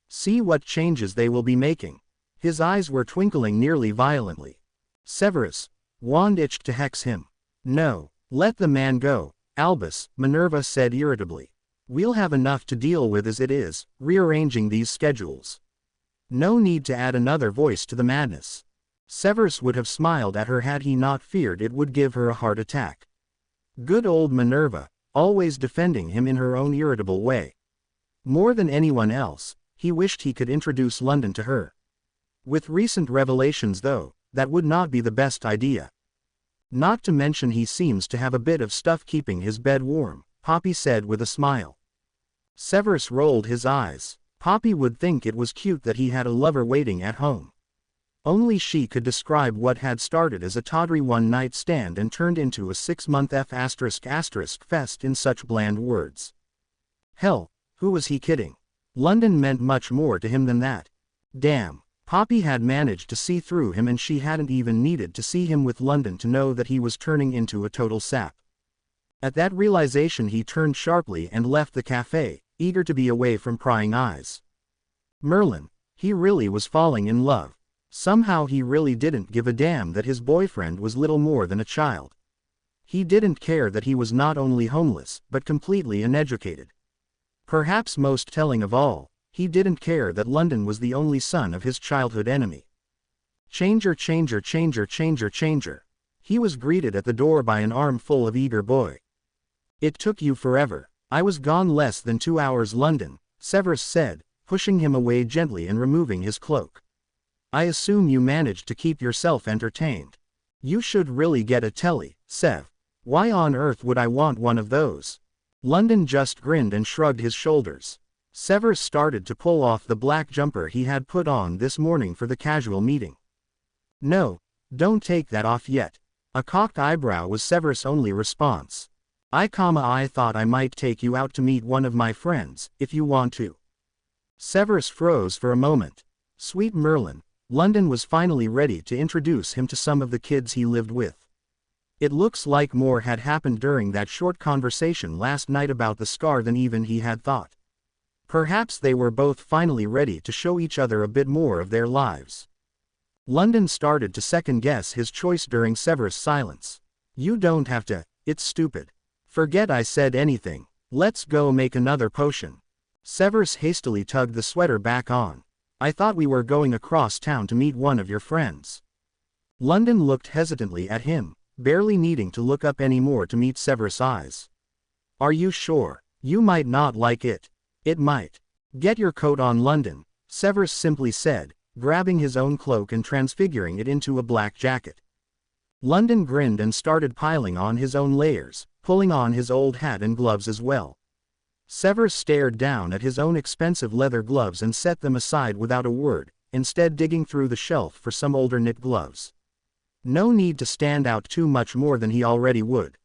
See what changes they will be making." His eyes were twinkling nearly violently. Severus' wand itched to hex him. "No, let the man go, Albus," Minerva said irritably. "We'll have enough to deal with as it is, rearranging these schedules." No need to add another voice to the madness. Severus would have smiled at her had he not feared it would give her a heart attack. Good old Minerva, always defending him in her own irritable way. More than anyone else, he wished he could introduce London to her. With recent revelations though, that would not be the best idea. Not to mention he seems to have a bit of stuff keeping his bed warm, Poppy said with a smile. Severus rolled his eyes. Poppy would think it was cute that he had a lover waiting at home. Only she could describe what had started as a tawdry one-night stand and turned into a 6-month fest in such bland words. Hell, who was he kidding? London meant much more to him than that. Damn, Poppy had managed to see through him and she hadn't even needed to see him with London to know that he was turning into a total sap. At that realization he turned sharply and left the cafe, eager to be away from prying eyes. Merlin, he really was falling in love. Somehow he really didn't give a damn that his boyfriend was little more than a child. He didn't care that he was not only homeless, but completely uneducated. Perhaps most telling of all, he didn't care that London was the only son of his childhood enemy. Changer, changer, changer, changer, changer. He was greeted at the door by an armful of eager boy. It took you forever. I was gone less than 2 hours, London, Severus said, pushing him away gently and removing his cloak. I assume you managed to keep yourself entertained. You should really get a telly, Sev. Why on earth would I want one of those? London just grinned and shrugged his shoulders. Severus started to pull off the black jumper he had put on this morning for the casual meeting. No, don't take that off yet. A cocked eyebrow was Severus' only response. I thought I might take you out to meet one of my friends, if you want to. Severus froze for a moment. Sweet Merlin, London was finally ready to introduce him to some of the kids he lived with. It looks like more had happened during that short conversation last night about the scar than even he had thought. Perhaps they were both finally ready to show each other a bit more of their lives. London started to second-guess his choice during Severus' silence. You don't have to, it's stupid. Forget I said anything. Let's go make another potion. Severus hastily tugged the sweater back on. I thought we were going across town to meet one of your friends. London looked hesitantly at him, barely needing to look up any more to meet Severus' eyes. Are you sure? You might not like it. It might. Get your coat on, London, Severus simply said, grabbing his own cloak and transfiguring it into a black jacket. London grinned and started piling on his own layers, pulling on his old hat and gloves as well. Severus stared down at his own expensive leather gloves and set them aside without a word, instead digging through the shelf for some older knit gloves. No need to stand out too much more than he already would.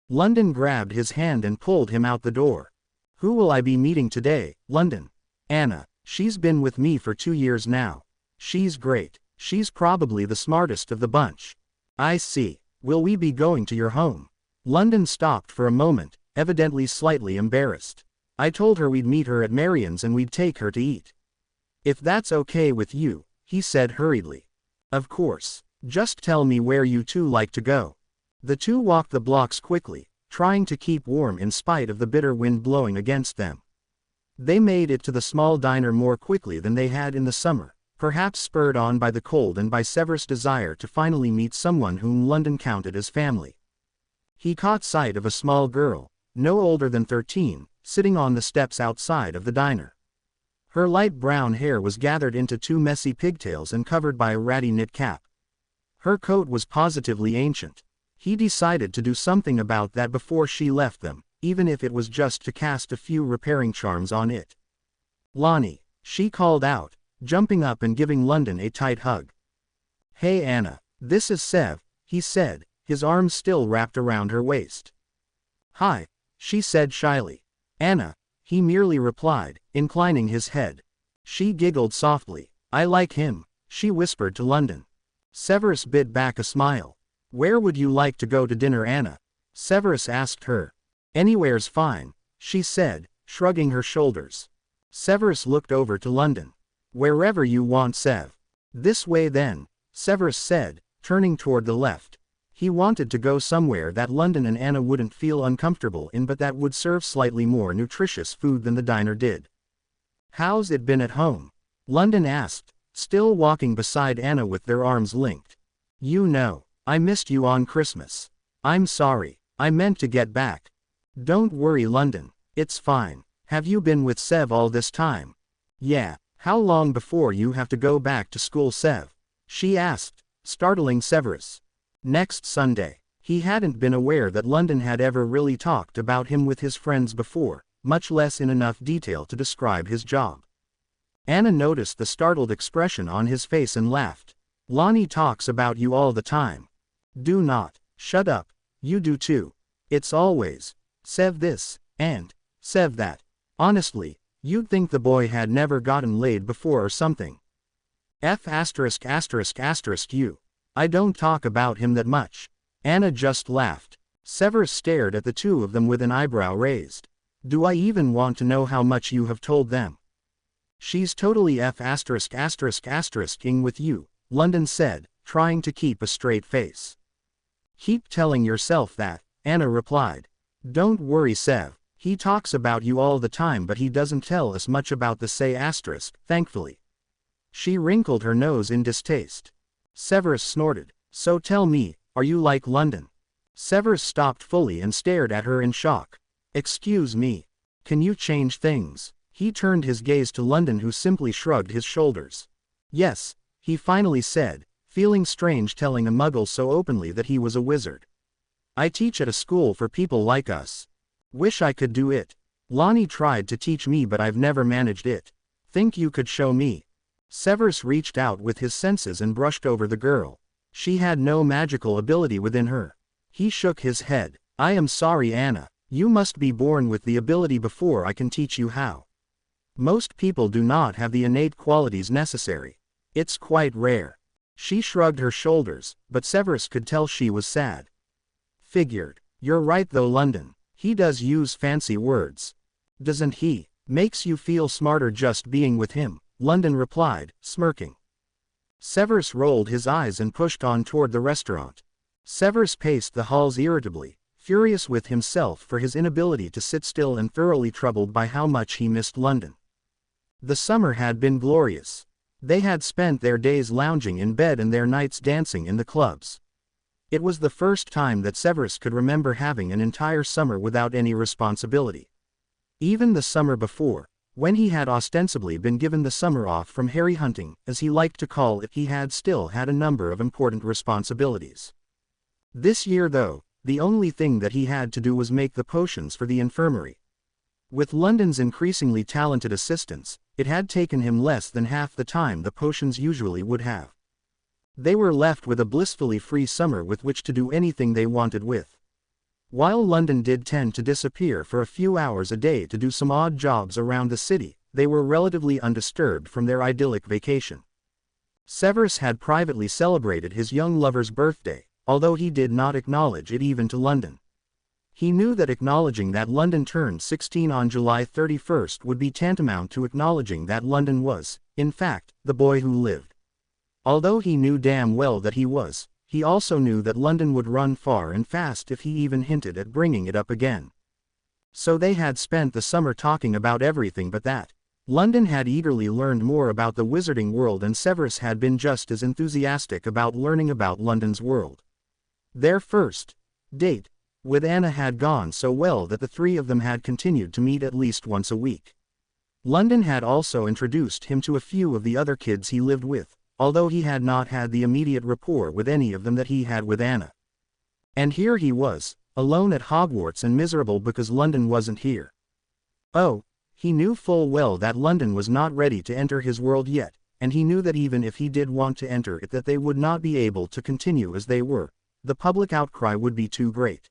London grabbed his hand and pulled him out the door. Who will I be meeting today, London? Anna. She's been with me for 2 years now. She's great. She's probably the smartest of the bunch. I see. Will we be going to your home? London stopped for a moment, evidently slightly embarrassed. I told her we'd meet her at Marion's and we'd take her to eat. If that's okay with you, he said hurriedly. Of course. Just tell me where you two like to go. The two walked the blocks quickly, trying to keep warm in spite of the bitter wind blowing against them. They made it to the small diner more quickly than they had in the summer, perhaps spurred on by the cold and by Severus' desire to finally meet someone whom London counted as family. He caught sight of a small girl, no older than 13, sitting on the steps outside of the diner. Her light brown hair was gathered into 2 messy pigtails and covered by a ratty knit cap. Her coat was positively ancient. He decided to do something about that before she left them, even if it was just to cast a few repairing charms on it. Lonnie, she called out, jumping up and giving London a tight hug. Hey Anna, this is Sev, he said, his arms still wrapped around her waist. Hi, she said shyly. Anna, he merely replied, inclining his head. She giggled softly. I like him, she whispered to London. Severus bit back a smile. Where would you like to go to dinner, Anna? Severus asked her. Anywhere's fine, she said, shrugging her shoulders. Severus looked over to London. Wherever you want, Sev. This way then, Severus said, turning toward the left. He wanted to go somewhere that London and Anna wouldn't feel uncomfortable in but that would serve slightly more nutritious food than the diner did. How's it been at home? London asked, still walking beside Anna with their arms linked. You know, I missed you on Christmas. I'm sorry, I meant to get back. Don't worry London, it's fine. Have you been with Sev all this time? Yeah, how long before you have to go back to school Sev? She asked, startling Severus. Next Sunday. He hadn't been aware that London had ever really talked about him with his friends before, much less in enough detail to describe his job. Anna noticed the startled expression on his face and laughed. Lonnie talks about you all the time. Do not. Shut up. You do too. It's always Sev this, and Sev that. Honestly, you'd think the boy had never gotten laid before or something. You. I don't talk about him that much. Anna just laughed. Severus stared at the two of them with an eyebrow raised. Do I even want to know how much you have told them? She's totally ing with you, London said, trying to keep a straight face. Keep telling yourself that, Anna replied. Don't worry Sev, he talks about you all the time but he doesn't tell us much about the thankfully. She wrinkled her nose in distaste. Severus snorted. So tell me, are you like London? Severus stopped fully and stared at her in shock. Excuse me. Can you change things? He turned his gaze to London who simply shrugged his shoulders. Yes, he finally said, feeling strange telling a muggle so openly that he was a wizard. I teach at a school for people like us. Wish I could do it. Lonnie tried to teach me but I've never managed it. Think you could show me? Severus reached out with his senses and brushed over the girl. She had no magical ability within her. He shook his head. I am sorry Anna, you must be born with the ability before I can teach you how. Most people do not have the innate qualities necessary. It's quite rare. She shrugged her shoulders, but Severus could tell she was sad. Figured. You're right though London, he does use fancy words. Doesn't he? Makes you feel smarter just being with him, London replied, smirking. Severus rolled his eyes and pushed on toward the restaurant. Severus paced the halls irritably, furious with himself for his inability to sit still and thoroughly troubled by how much he missed London. The summer had been glorious. They had spent their days lounging in bed and their nights dancing in the clubs. It was the first time that Severus could remember having an entire summer without any responsibility. Even the summer before, when he had ostensibly been given the summer off from Harry hunting, as he liked to call it, he had still had a number of important responsibilities. This year though, the only thing that he had to do was make the potions for the infirmary. With London's increasingly talented assistance, it had taken him less than half the time the potions usually would have. They were left with a blissfully free summer with which to do anything they wanted with. While London did tend to disappear for a few hours a day to do some odd jobs around the city, they were relatively undisturbed from their idyllic vacation. Severus had privately celebrated his young lover's birthday, although he did not acknowledge it even to London. He knew that acknowledging that London turned 16 on July 31st would be tantamount to acknowledging that London was, in fact, the boy who lived. Although he knew damn well that he was, he also knew that London would run far and fast if he even hinted at bringing it up again. So they had spent the summer talking about everything but that. London had eagerly learned more about the wizarding world and Severus had been just as enthusiastic about learning about London's world. Their first date with Anna had gone so well that the three of them had continued to meet at least once a week. London had also introduced him to a few of the other kids he lived with, although he had not had the immediate rapport with any of them that he had with Anna. And here he was, alone at Hogwarts and miserable because London wasn't here. Oh, he knew full well that London was not ready to enter his world yet, and he knew that even if he did want to enter it that they would not be able to continue as they were. The public outcry would be too great.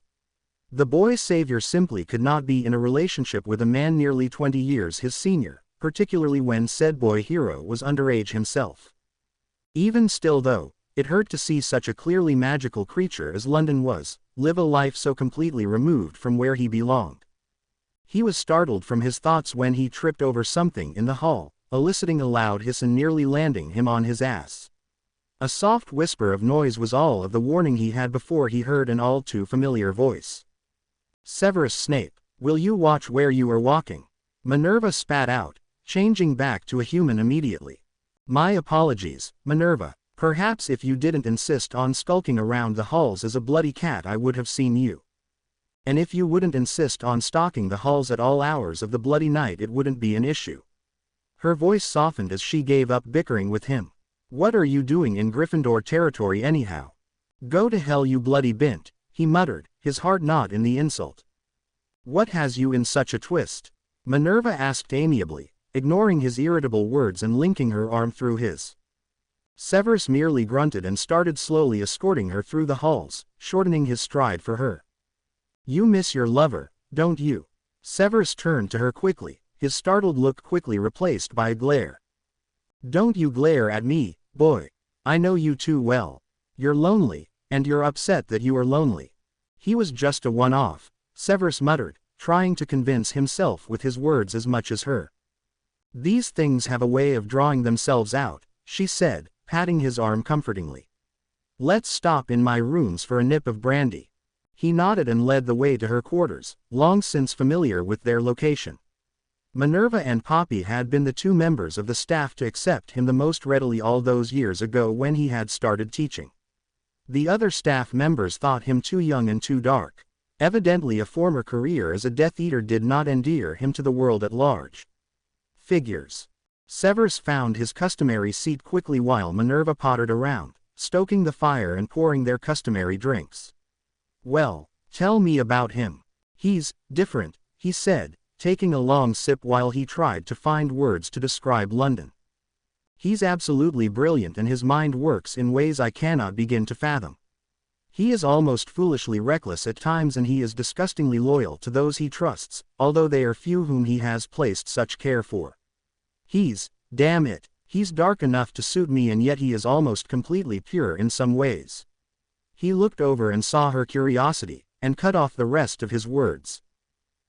The boy's savior simply could not be in a relationship with a man nearly 20 years his senior, particularly when said boy hero was underage himself. Even still though, it hurt to see such a clearly magical creature as London was, live a life so completely removed from where he belonged. He was startled from his thoughts when he tripped over something in the hall, eliciting a loud hiss and nearly landing him on his ass. A soft whisper of noise was all of the warning he had before he heard an all too familiar voice. Severus Snape, will you watch where you are walking? Minerva spat out, changing back to a human immediately. My apologies, Minerva. Perhaps if you didn't insist on skulking around the halls as a bloody cat I would have seen you. And if you wouldn't insist on stalking the halls at all hours of the bloody night it wouldn't be an issue. Her voice softened as she gave up bickering with him. What are you doing in Gryffindor territory anyhow? Go to hell you bloody bint, he muttered, his heart not in the insult. What has you in such a twist? Minerva asked amiably, ignoring his irritable words and linking her arm through his. Severus merely grunted and started slowly escorting her through the halls, shortening his stride for her. You miss your lover, don't you? Severus turned to her quickly, his startled look quickly replaced by a glare. Don't you glare at me, boy. I know you too well. You're lonely, and you're upset that you are lonely. He was just a one-off, Severus muttered, trying to convince himself with his words as much as her. These things have a way of drawing themselves out, she said, patting his arm comfortingly. Let's stop in my rooms for a nip of brandy. He nodded and led the way to her quarters, long since familiar with their location. Minerva and Poppy had been the two members of the staff to accept him the most readily all those years ago when he had started teaching. The other staff members thought him too young and too dark. Evidently a former career as a Death Eater did not endear him to the world at large. Figures. Severus found his customary seat quickly while Minerva pottered around, stoking the fire and pouring their customary drinks. Well, tell me about him. He's different, he said, taking a long sip while he tried to find words to describe London. He's absolutely brilliant and his mind works in ways I cannot begin to fathom. He is almost foolishly reckless at times and he is disgustingly loyal to those he trusts, although they are few whom he has placed such care for. Damn it, he's dark enough to suit me and yet he is almost completely pure in some ways. He looked over and saw her curiosity, and cut off the rest of his words.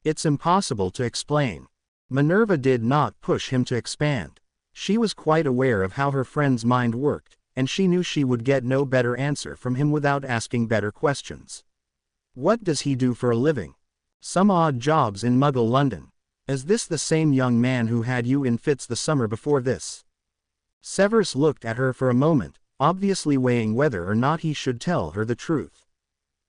It's impossible to explain. Minerva did not push him to expand. She was quite aware of how her friend's mind worked, and she knew she would get no better answer from him without asking better questions. What does he do for a living? Some odd jobs in Muggle London. Is this the same young man who had you in fits the summer before this? Severus looked at her for a moment, obviously weighing whether or not he should tell her the truth.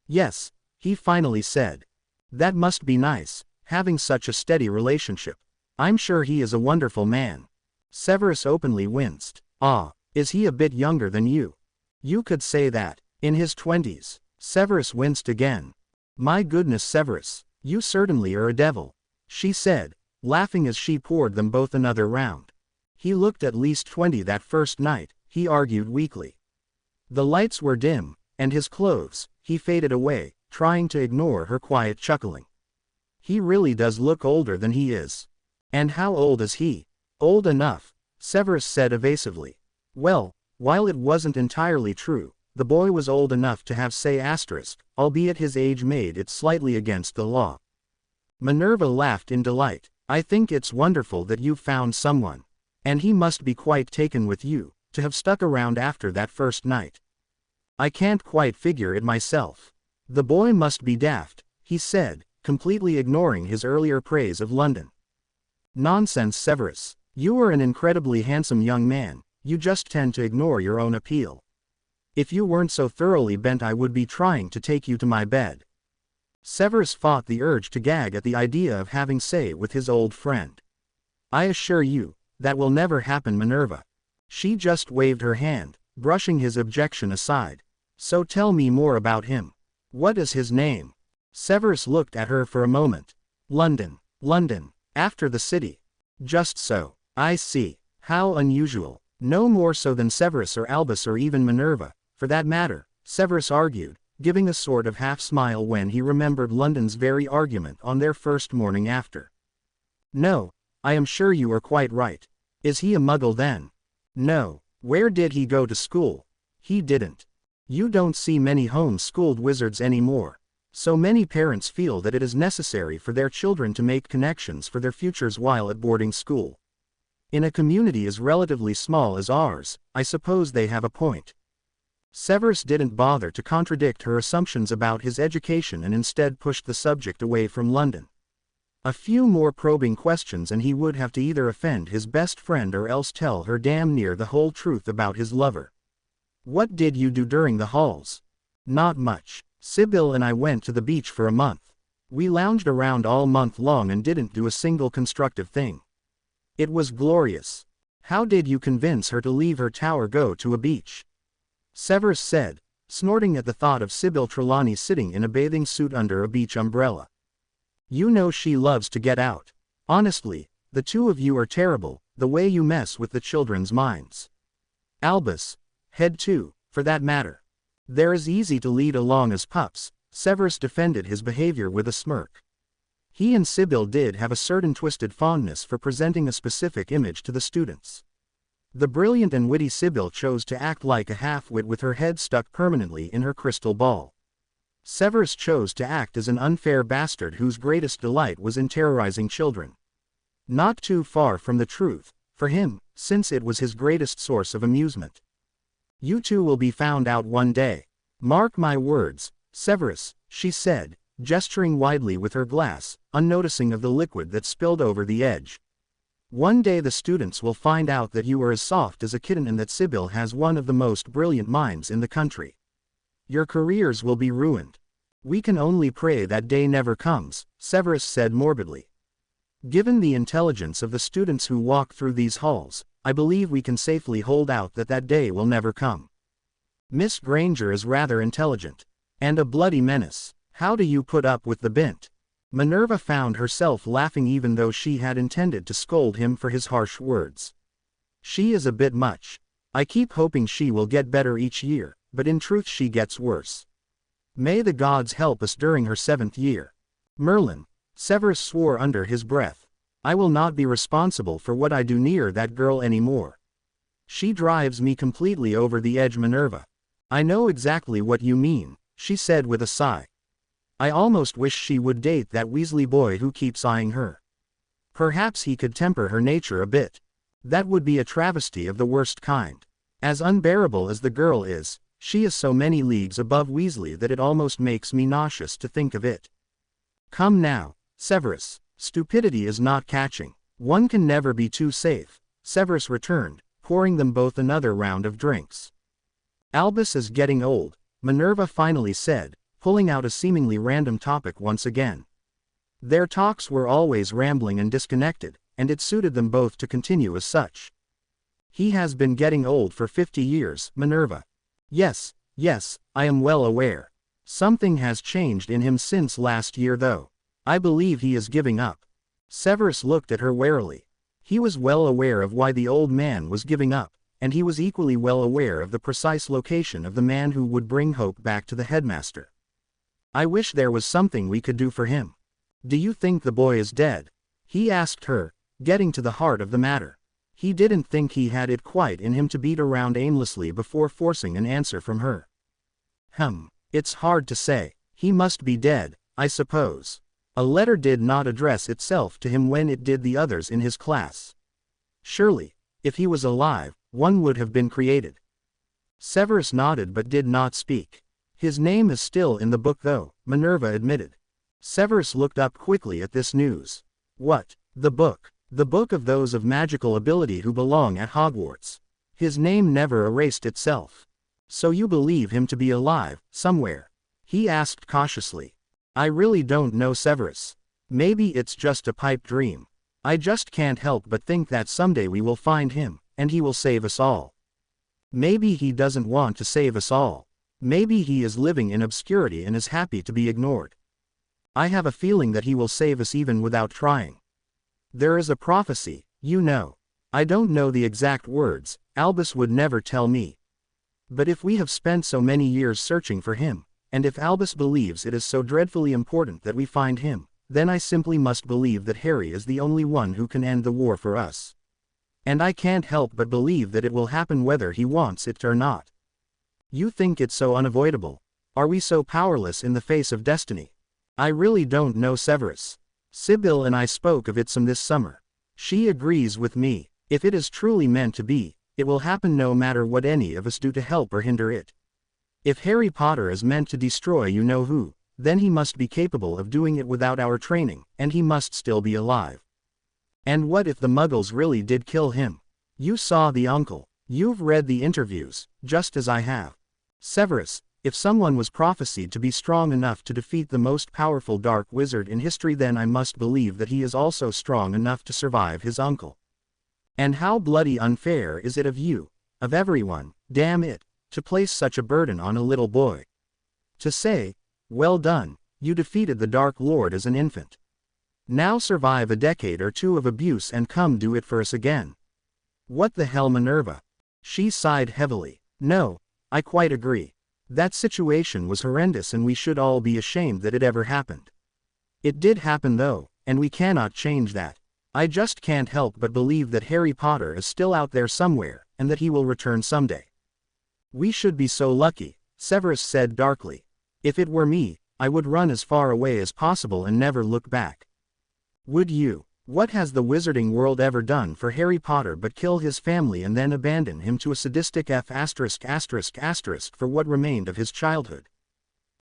Yes, he finally said. That must be nice, having such a steady relationship. I'm sure he is a wonderful man. Severus openly winced. Ah, is he a bit younger than you? You could say that. In his 20s. Severus winced again. My goodness Severus, you certainly are a devil, she said, laughing as she poured them both another round. He looked at least 20 that first night, he argued weakly. The lights were dim, and his clothes, he faded away, trying to ignore her quiet chuckling. He really does look older than he is. And how old is he? Old enough, Severus said evasively. Well, while it wasn't entirely true, the boy was old enough to have say asterisk, albeit his age made it slightly against the law. Minerva laughed in delight. I think it's wonderful that you've found someone. And he must be quite taken with you, to have stuck around after that first night. I can't quite figure it myself. The boy must be daft, he said, completely ignoring his earlier praise of London. Nonsense Severus. You are an incredibly handsome young man, you just tend to ignore your own appeal. If you weren't so thoroughly bent I would be trying to take you to my bed. Severus fought the urge to gag at the idea of having say with his old friend. I assure you, that will never happen Minerva. She just waved her hand, brushing his objection aside. So tell me more about him. What is his name? Severus looked at her for a moment. London. After the city. Just so. I see. How unusual. No more so than Severus or Albus or even Minerva, for that matter, Severus argued, giving a sort of half-smile when he remembered London's very argument on their first morning after. No, I am sure you are quite right. Is he a Muggle then? No. Where did he go to school? He didn't. You don't see many home-schooled wizards anymore. So many parents feel that it is necessary for their children to make connections for their futures while at boarding school. In a community as relatively small as ours, I suppose they have a point. Severus didn't bother to contradict her assumptions about his education and instead pushed the subject away from London. A few more probing questions and he would have to either offend his best friend or else tell her damn near the whole truth about his lover. What did you do during the halls? Not much. Sybil and I went to the beach for a month. We lounged around all month long and didn't do a single constructive thing. It was glorious. How did you convince her to leave her tower go to a beach? Severus said, snorting at the thought of Sybil Trelawney sitting in a bathing suit under a beach umbrella. You know she loves to get out. Honestly, the two of you are terrible, the way you mess with the children's minds. Albus, Head too, for that matter. They're as easy to lead along as pups, Severus defended his behavior with a smirk. He and Sybil did have a certain twisted fondness for presenting a specific image to the students. The brilliant and witty Sybil chose to act like a half-wit with her head stuck permanently in her crystal ball. Severus chose to act as an unfair bastard whose greatest delight was in terrorizing children. Not too far from the truth, for him, since it was his greatest source of amusement. You two will be found out one day. Mark my words, Severus, she said, gesturing widely with her glass, unnoticing of the liquid that spilled over the edge. One day the students will find out that you are as soft as a kitten and that Sybil has one of the most brilliant minds in the country. Your careers will be ruined. We can only pray that day never comes, Severus said morbidly. Given the intelligence of the students who walk through these halls, I believe we can safely hold out that that day will never come. Miss Granger is rather intelligent. And a bloody menace. How do you put up with the bint? Minerva found herself laughing even though she had intended to scold him for his harsh words. She is a bit much. I keep hoping she will get better each year, but in truth she gets worse. May the gods help us during her 7th year. Merlin, Severus swore under his breath. I will not be responsible for what I do near that girl anymore. She drives me completely over the edge. Minerva. I know exactly what you mean, she said with a sigh. I almost wish she would date that Weasley boy who keeps eyeing her. Perhaps he could temper her nature a bit. That would be a travesty of the worst kind. As unbearable as the girl is, she is so many leagues above Weasley that it almost makes me nauseous to think of it. Come now, Severus. Stupidity is not catching. One can never be too safe, Severus returned, pouring them both another round of drinks. Albus is getting old, Minerva finally said, pulling out a seemingly random topic once again. Their talks were always rambling and disconnected, and it suited them both to continue as such. He has been getting old for 50 years, Minerva. Yes, I am well aware. Something has changed in him since last year though. I believe he is giving up. Severus looked at her warily. He was well aware of why the old man was giving up, and he was equally well aware of the precise location of the man who would bring hope back to the headmaster. I wish there was something we could do for him. Do you think the boy is dead? He asked her, getting to the heart of the matter. He didn't think he had it quite in him to beat around aimlessly before forcing an answer from her. It's hard to say. He must be dead, I suppose. A letter did not address itself to him when it did the others in his class. Surely, if he was alive, one would have been created. Severus nodded but did not speak. His name is still in the book though, Minerva admitted. Severus looked up quickly at this news. What? The book? The book of those of magical ability who belong at Hogwarts. His name never erased itself. So you believe him to be alive, somewhere? He asked cautiously. I really don't know, Severus. Maybe it's just a pipe dream. I just can't help but think that someday we will find him, and he will save us all. Maybe he doesn't want to save us all. Maybe he is living in obscurity and is happy to be ignored. I have a feeling that he will save us even without trying. There is a prophecy, you know. I don't know the exact words, Albus would never tell me. But if we have spent so many years searching for him, and if Albus believes it is so dreadfully important that we find him, then I simply must believe that Harry is the only one who can end the war for us. And I can't help but believe that it will happen whether he wants it or not. You think it's so unavoidable? Are we so powerless in the face of destiny? I really don't know, Severus. Sybil and I spoke of it some this summer. She agrees with me. If it is truly meant to be, it will happen no matter what any of us do to help or hinder it. If Harry Potter is meant to destroy you know who, then he must be capable of doing it without our training, and he must still be alive. And what if the Muggles really did kill him? You saw the uncle. You've read the interviews, just as I have. Severus, if someone was prophesied to be strong enough to defeat the most powerful dark wizard in history, then I must believe that he is also strong enough to survive his uncle. And how bloody unfair is it of you, of everyone, damn it, to place such a burden on a little boy. To say, well done, you defeated the Dark Lord as an infant. Now survive a decade or two of abuse and come do it for us again. What the hell, Minerva? She sighed heavily. No, I quite agree. That situation was horrendous and we should all be ashamed that it ever happened. It did happen though, and we cannot change that. I just can't help but believe that Harry Potter is still out there somewhere, and that he will return someday. We should be so lucky, Severus said darkly. If it were me, I would run as far away as possible and never look back. Would you? What has the wizarding world ever done for Harry Potter but kill his family and then abandon him to a sadistic for what remained of his childhood?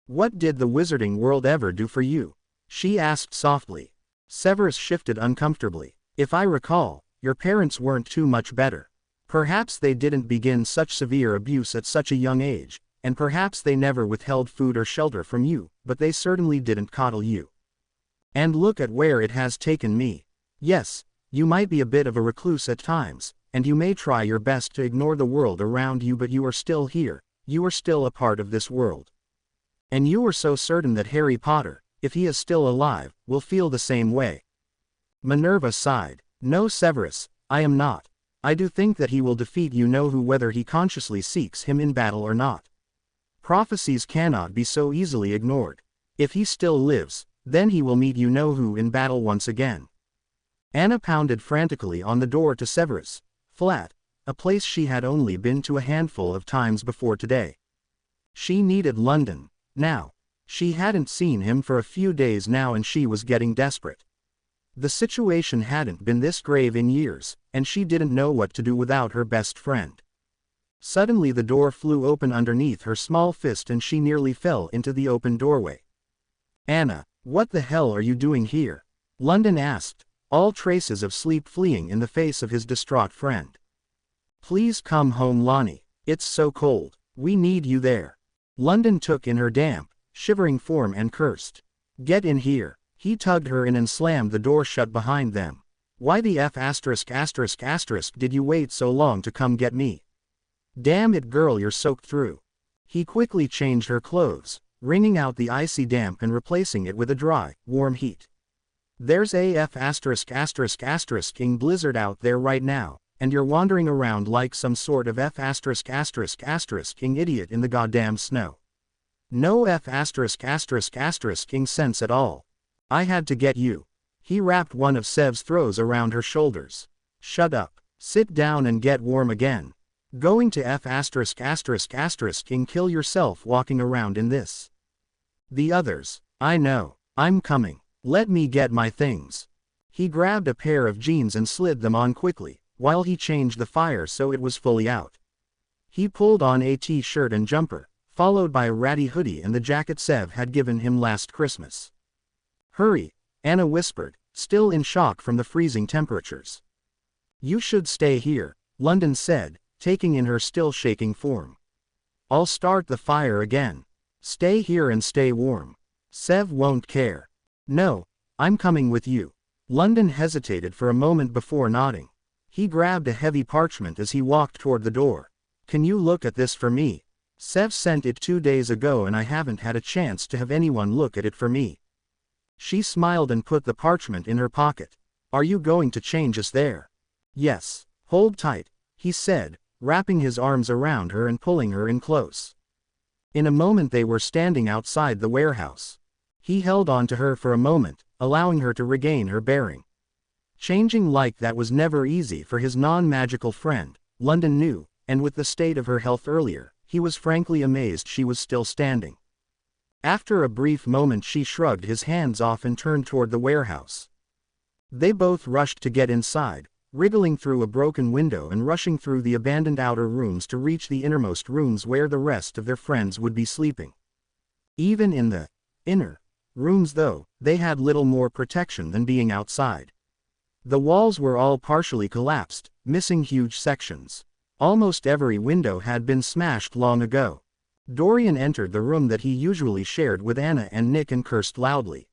What did the wizarding world ever do for you? She asked softly. Severus shifted uncomfortably. If I recall, your parents weren't too much better. Perhaps they didn't begin such severe abuse at such a young age, and perhaps they never withheld food or shelter from you, but they certainly didn't coddle you. And look at where it has taken me. Yes, you might be a bit of a recluse at times, and you may try your best to ignore the world around you, but you are still here, you are still a part of this world. And you are so certain that Harry Potter, if he is still alive, will feel the same way. Minerva sighed. No, Severus, I am not. I do think that he will defeat you know who, whether he consciously seeks him in battle or not. Prophecies cannot be so easily ignored. If he still lives, then he will meet you know who in battle once again. Anna pounded frantically on the door to Severus' flat, a place she had only been to a handful of times before today. She needed London, now. She hadn't seen him for a few days now and she was getting desperate. The situation hadn't been this grave in years, and she didn't know what to do without her best friend. Suddenly the door flew open underneath her small fist and she nearly fell into the open doorway. Anna, what the hell are you doing here? London asked, all traces of sleep fleeing in the face of his distraught friend. Please come home, Lonnie. It's so cold. We need you there. London took in her damp, shivering form and cursed. Get in here. He tugged her in and slammed the door shut behind them. Why the F*** did you wait so long to come get me? Damn it, girl, you're soaked through. He quickly changed her clothes, wringing out the icy damp and replacing it with a dry, warm heat. There's a F*** blizzard out there right now, and you're wandering around like some sort of F*** idiot in the goddamn snow. No F*** sense at all. I had to get you. He wrapped one of Sev's throws around her shoulders. Shut up. Sit down and get warm again. Going to F*** kill yourself walking around in this. The others. I know. I'm coming. Let me get my things. He grabbed a pair of jeans and slid them on quickly, while he changed the fire so it was fully out. He pulled on a t-shirt and jumper, followed by a ratty hoodie and the jacket Sev had given him last Christmas. Hurry, Anna whispered, still in shock from the freezing temperatures. You should stay here, London said, taking in her still shaking form. I'll start the fire again. Stay here and stay warm. Sev won't care. No, I'm coming with you. London hesitated for a moment before nodding. He grabbed a heavy parchment as he walked toward the door. Can you look at this for me? Sev sent it 2 days ago and I haven't had a chance to have anyone look at it for me. She smiled and put the parchment in her pocket. Are you going to change us there? Yes. Hold tight, he said, wrapping his arms around her and pulling her in close. In a moment they were standing outside the warehouse. He held on to her for a moment, allowing her to regain her bearing. Changing like that was never easy for his non-magical friend, London knew, and with the state of her health earlier, he was frankly amazed she was still standing. After a brief moment she shrugged his hands off and turned toward the warehouse. They both rushed to get inside, wriggling through a broken window and rushing through the abandoned outer rooms to reach the innermost rooms where the rest of their friends would be sleeping. Even in the inner rooms though, they had little more protection than being outside. The walls were all partially collapsed, missing huge sections. Almost every window had been smashed long ago. Dorian entered the room that he usually shared with Anna and Nick and cursed loudly.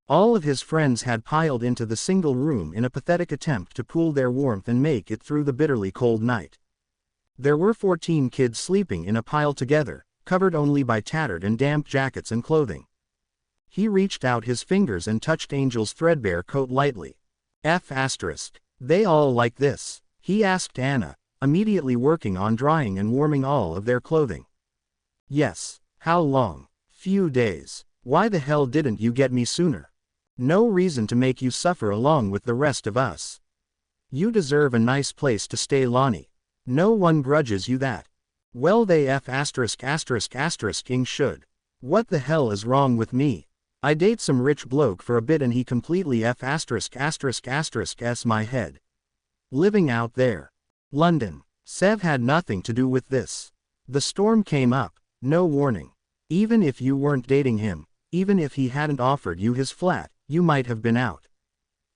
All of his friends had piled into the single room in a pathetic attempt to pool their warmth and make it through the bitterly cold night. There were 14 kids sleeping in a pile together, covered only by tattered and damp jackets and clothing. He reached out his fingers and touched Angel's threadbare coat lightly. They all like this? He asked Anna, immediately working on drying and warming all of their clothing. Yes. How long? Few days. Why the hell didn't you get me sooner? No reason to make you suffer along with the rest of us. You deserve a nice place to stay, Lonnie. No one grudges you that. Well, they ing should. What the hell is wrong with me? I date some rich bloke for a bit and he completely s my head. Living out there. London. Sev had nothing to do with this. The storm came up, no warning. Even if you weren't dating him, even if he hadn't offered you his flat, you might have been out.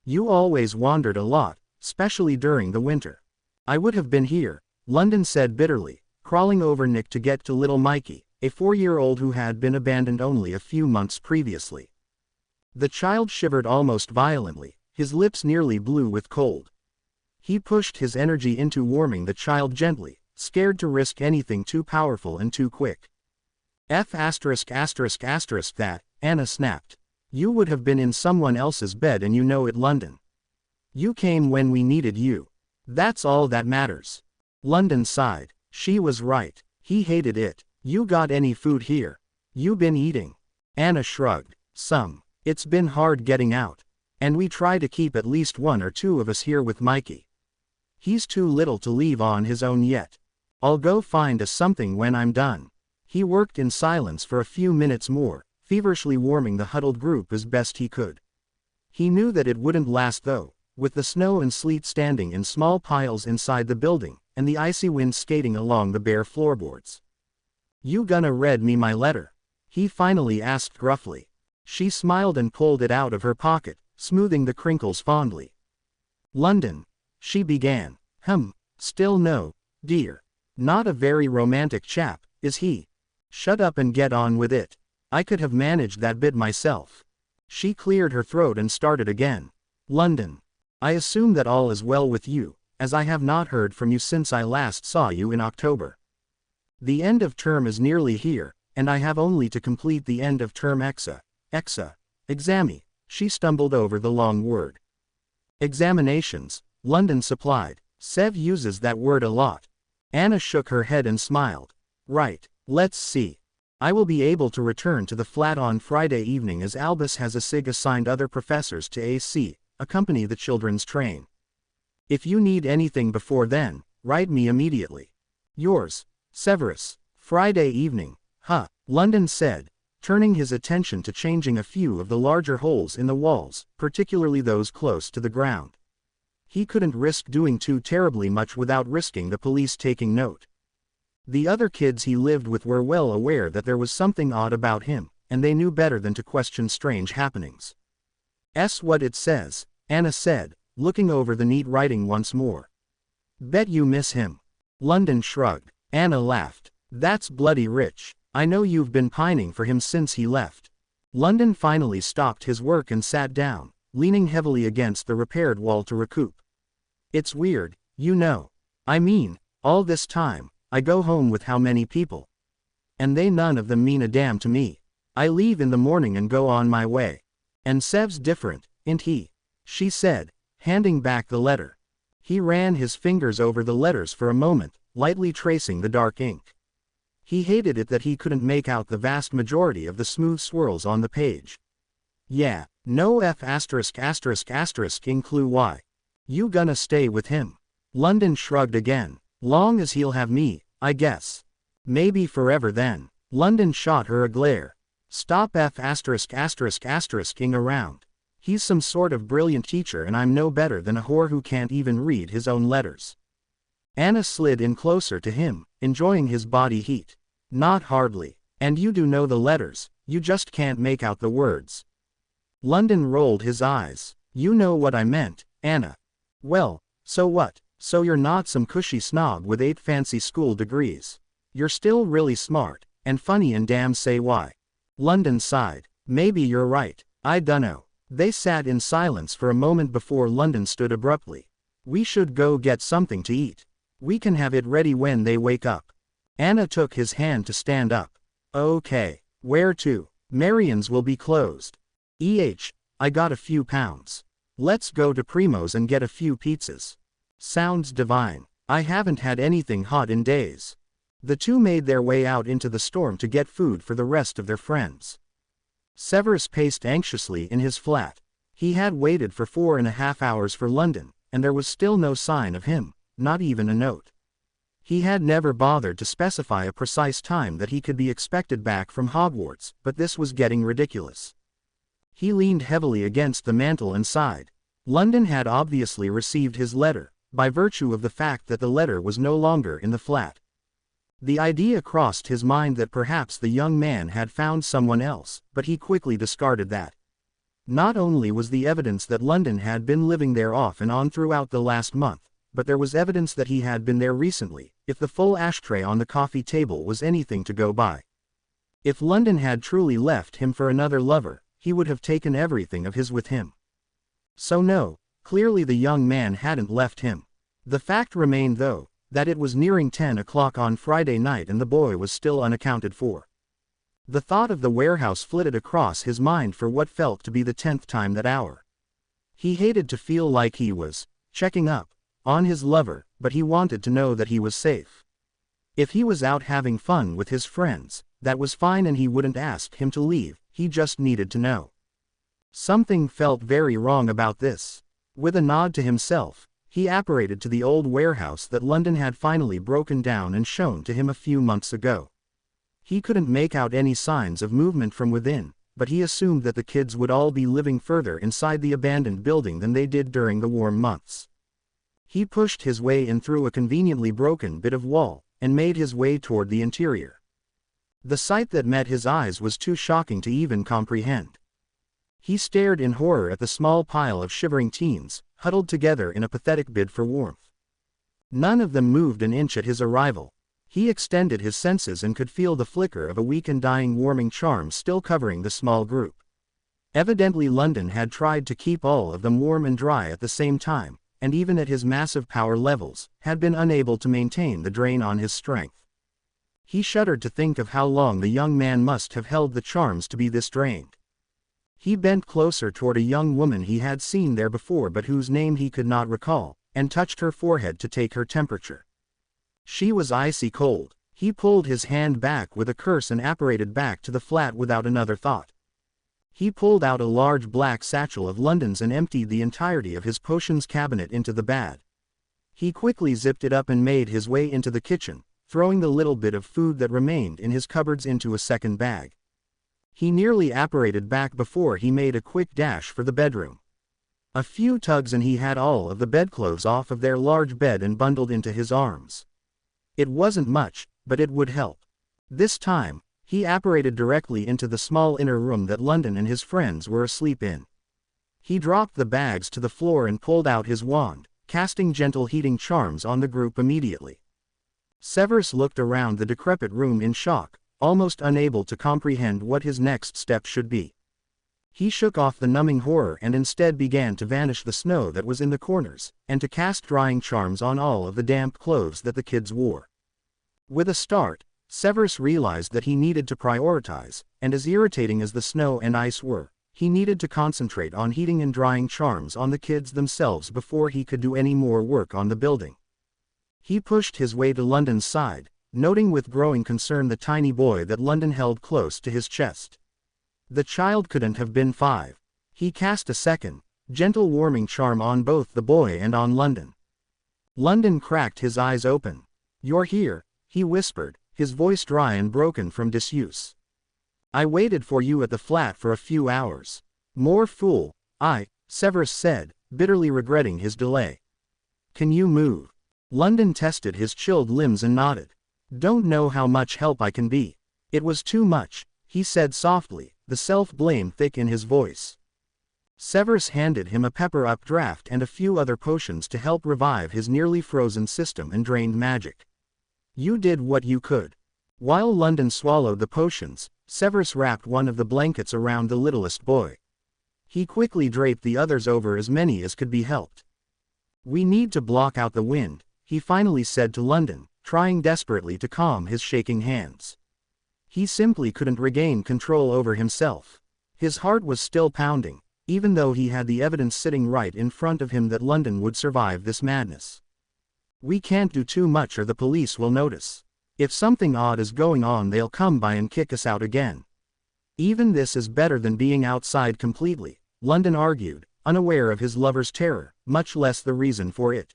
You always wandered a lot, especially during the winter. I would have been here, London said bitterly, crawling over Nick to get to little Mikey, a 4-year-old who had been abandoned only a few months previously. The child shivered almost violently, his lips nearly blue with cold. He pushed his energy into warming the child gently, scared to risk anything too powerful and too quick. That, Anna snapped. You would have been in someone else's bed and you know it, London. You came when we needed you. That's all that matters. London sighed. She was right. He hated it. You got any food here? You been eating? Anna shrugged. Some. It's been hard getting out. And we try to keep at least 1 or 2 of us here with Mikey. He's too little to leave on his own yet. I'll go find us something when I'm done. He worked in silence for a few minutes more, feverishly warming the huddled group as best he could. He knew that it wouldn't last though, with the snow and sleet standing in small piles inside the building, and the icy wind skating along the bare floorboards. You gonna read me my letter? He finally asked gruffly. She smiled and pulled it out of her pocket, smoothing the crinkles fondly. London. She began. Still no, dear. Not a very romantic chap, is he? Shut up and get on with it. I could have managed that bit myself. She cleared her throat and started again. London. I assume that all is well with you, as I have not heard from you since I last saw you in October. The end of term is nearly here, and I have only to complete the end of term exami. She stumbled over the long word. Examinations, London supplied. Sev uses that word a lot. Anna shook her head and smiled. Right, let's see. I will be able to return to the flat on Friday evening as Albus has assigned other professors to accompany the children's train. If you need anything before then, write me immediately. Yours, Severus. Friday evening, London said, turning his attention to changing a few of the larger holes in the walls, particularly those close to the ground. He couldn't risk doing too terribly much without risking the police taking note. The other kids he lived with were well aware that there was something odd about him, and they knew better than to question strange happenings. What it says, Anna said, looking over the neat writing once more. Bet you miss him. London shrugged. Anna laughed. That's bloody rich. I know you've been pining for him since he left. London finally stopped his work and sat down, leaning heavily against the repaired wall to recoup. It's weird, you know. I mean, all this time, I go home with how many people? And they none of them mean a damn to me. I leave in the morning and go on my way. And Sev's different, ain't he? She said, handing back the letter. He ran his fingers over the letters for a moment, lightly tracing the dark ink. He hated it that he couldn't make out the vast majority of the smooth swirls on the page. Yeah, no clue why. You gonna stay with him? London shrugged again. Long as he'll have me, I guess. Maybe forever then. London shot her a glare. Stop ing around. He's some sort of brilliant teacher and I'm no better than a whore who can't even read his own letters. Anna slid in closer to him, enjoying his body heat. Not hardly. And you do know the letters, You just can't make out the words. London rolled his eyes. You know what I meant, Anna. Well, so what? So you're not some cushy snob with 8 fancy school degrees. You're still really smart, and funny and damn say why. London sighed. Maybe you're right, I dunno. They sat in silence for a moment before London stood abruptly. We should go get something to eat. We can have it ready when they wake up. Anna took his hand to stand up. Okay. Where to? Marion's will be closed. I got a few pounds. Let's go to Primo's and get a few pizzas. Sounds divine. I haven't had anything hot in days. The two made their way out into the storm to get food for the rest of their friends. Severus paced anxiously in his flat. He had waited for 4.5 hours for London, and there was still no sign of him, not even a note. He had never bothered to specify a precise time that he could be expected back from Hogwarts, but this was getting ridiculous. He leaned heavily against the mantel and sighed. London had obviously received his letter, by virtue of the fact that the letter was no longer in the flat. The idea crossed his mind that perhaps the young man had found someone else, but he quickly discarded that. Not only was the evidence that London had been living there off and on throughout the last month, but there was evidence that he had been there recently, if the full ashtray on the coffee table was anything to go by. If London had truly left him for another lover, he would have taken everything of his with him. So no, clearly the young man hadn't left him. The fact remained though, that it was nearing 10 o'clock on Friday night and the boy was still unaccounted for. The thought of the warehouse flitted across his mind for what felt to be the 10th time that hour. He hated to feel like he was checking up on his lover, but he wanted to know that he was safe. If he was out having fun with his friends, that was fine and he wouldn't ask him to leave, he just needed to know. Something felt very wrong about this. With a nod to himself, he apparated to the old warehouse that London had finally broken down and shown to him a few months ago. He couldn't make out any signs of movement from within, but he assumed that the kids would all be living further inside the abandoned building than they did during the warm months. He pushed his way in through a conveniently broken bit of wall, and made his way toward the interior. The sight that met his eyes was too shocking to even comprehend. He stared in horror at the small pile of shivering teens, huddled together in a pathetic bid for warmth. None of them moved an inch at his arrival. He extended his senses and could feel the flicker of a weak and dying warming charm still covering the small group. Evidently London had tried to keep all of them warm and dry at the same time, and even at his massive power levels, had been unable to maintain the drain on his strength. He shuddered to think of how long the young man must have held the charms to be this drained. He bent closer toward a young woman he had seen there before but whose name he could not recall, and touched her forehead to take her temperature. She was icy cold. He pulled his hand back with a curse and apparated back to the flat without another thought. He pulled out a large black satchel of London's and emptied the entirety of his potions cabinet into the bag. He quickly zipped it up and made his way into the kitchen, throwing the little bit of food that remained in his cupboards into a second bag. He nearly apparated back before he made a quick dash for the bedroom. A few tugs and he had all of the bedclothes off of their large bed and bundled into his arms. It wasn't much, but it would help. This time, he apparated directly into the small inner room that London and his friends were asleep in. He dropped the bags to the floor and pulled out his wand, casting gentle heating charms on the group immediately. Severus looked around the decrepit room in shock, almost unable to comprehend what his next step should be. He shook off the numbing horror and instead began to vanish the snow that was in the corners, and to cast drying charms on all of the damp clothes that the kids wore. With a start, Severus realized that he needed to prioritize, and as irritating as the snow and ice were, he needed to concentrate on heating and drying charms on the kids themselves before he could do any more work on the building. He pushed his way to London's side, noting with growing concern the tiny boy that London held close to his chest. The child couldn't have been 5. He cast a second, gentle warming charm on both the boy and on London. London cracked his eyes open. "You're here," he whispered, his voice dry and broken from disuse. "I waited for you at the flat for a few hours." "More fool, Severus said, bitterly regretting his delay. "Can you move?" London tested his chilled limbs and nodded. "Don't know how much help I can be." It was too much. he said softly, the self-blame thick in his voice. Severus handed him a pepper-up draft and a few other potions to help revive his nearly frozen system and drained magic. You did what you could. While London swallowed the potions, Severus wrapped one of the blankets around the littlest boy. He quickly draped the others over as many as could be helped. We need to block out the wind, he finally said to London, trying desperately to calm his shaking hands. He simply couldn't regain control over himself. His heart was still pounding, even though he had the evidence sitting right in front of him that London would survive this madness. We can't do too much or the police will notice. If something odd is going on, they'll come by and kick us out again. Even this is better than being outside completely, London argued, unaware of his lover's terror, much less the reason for it.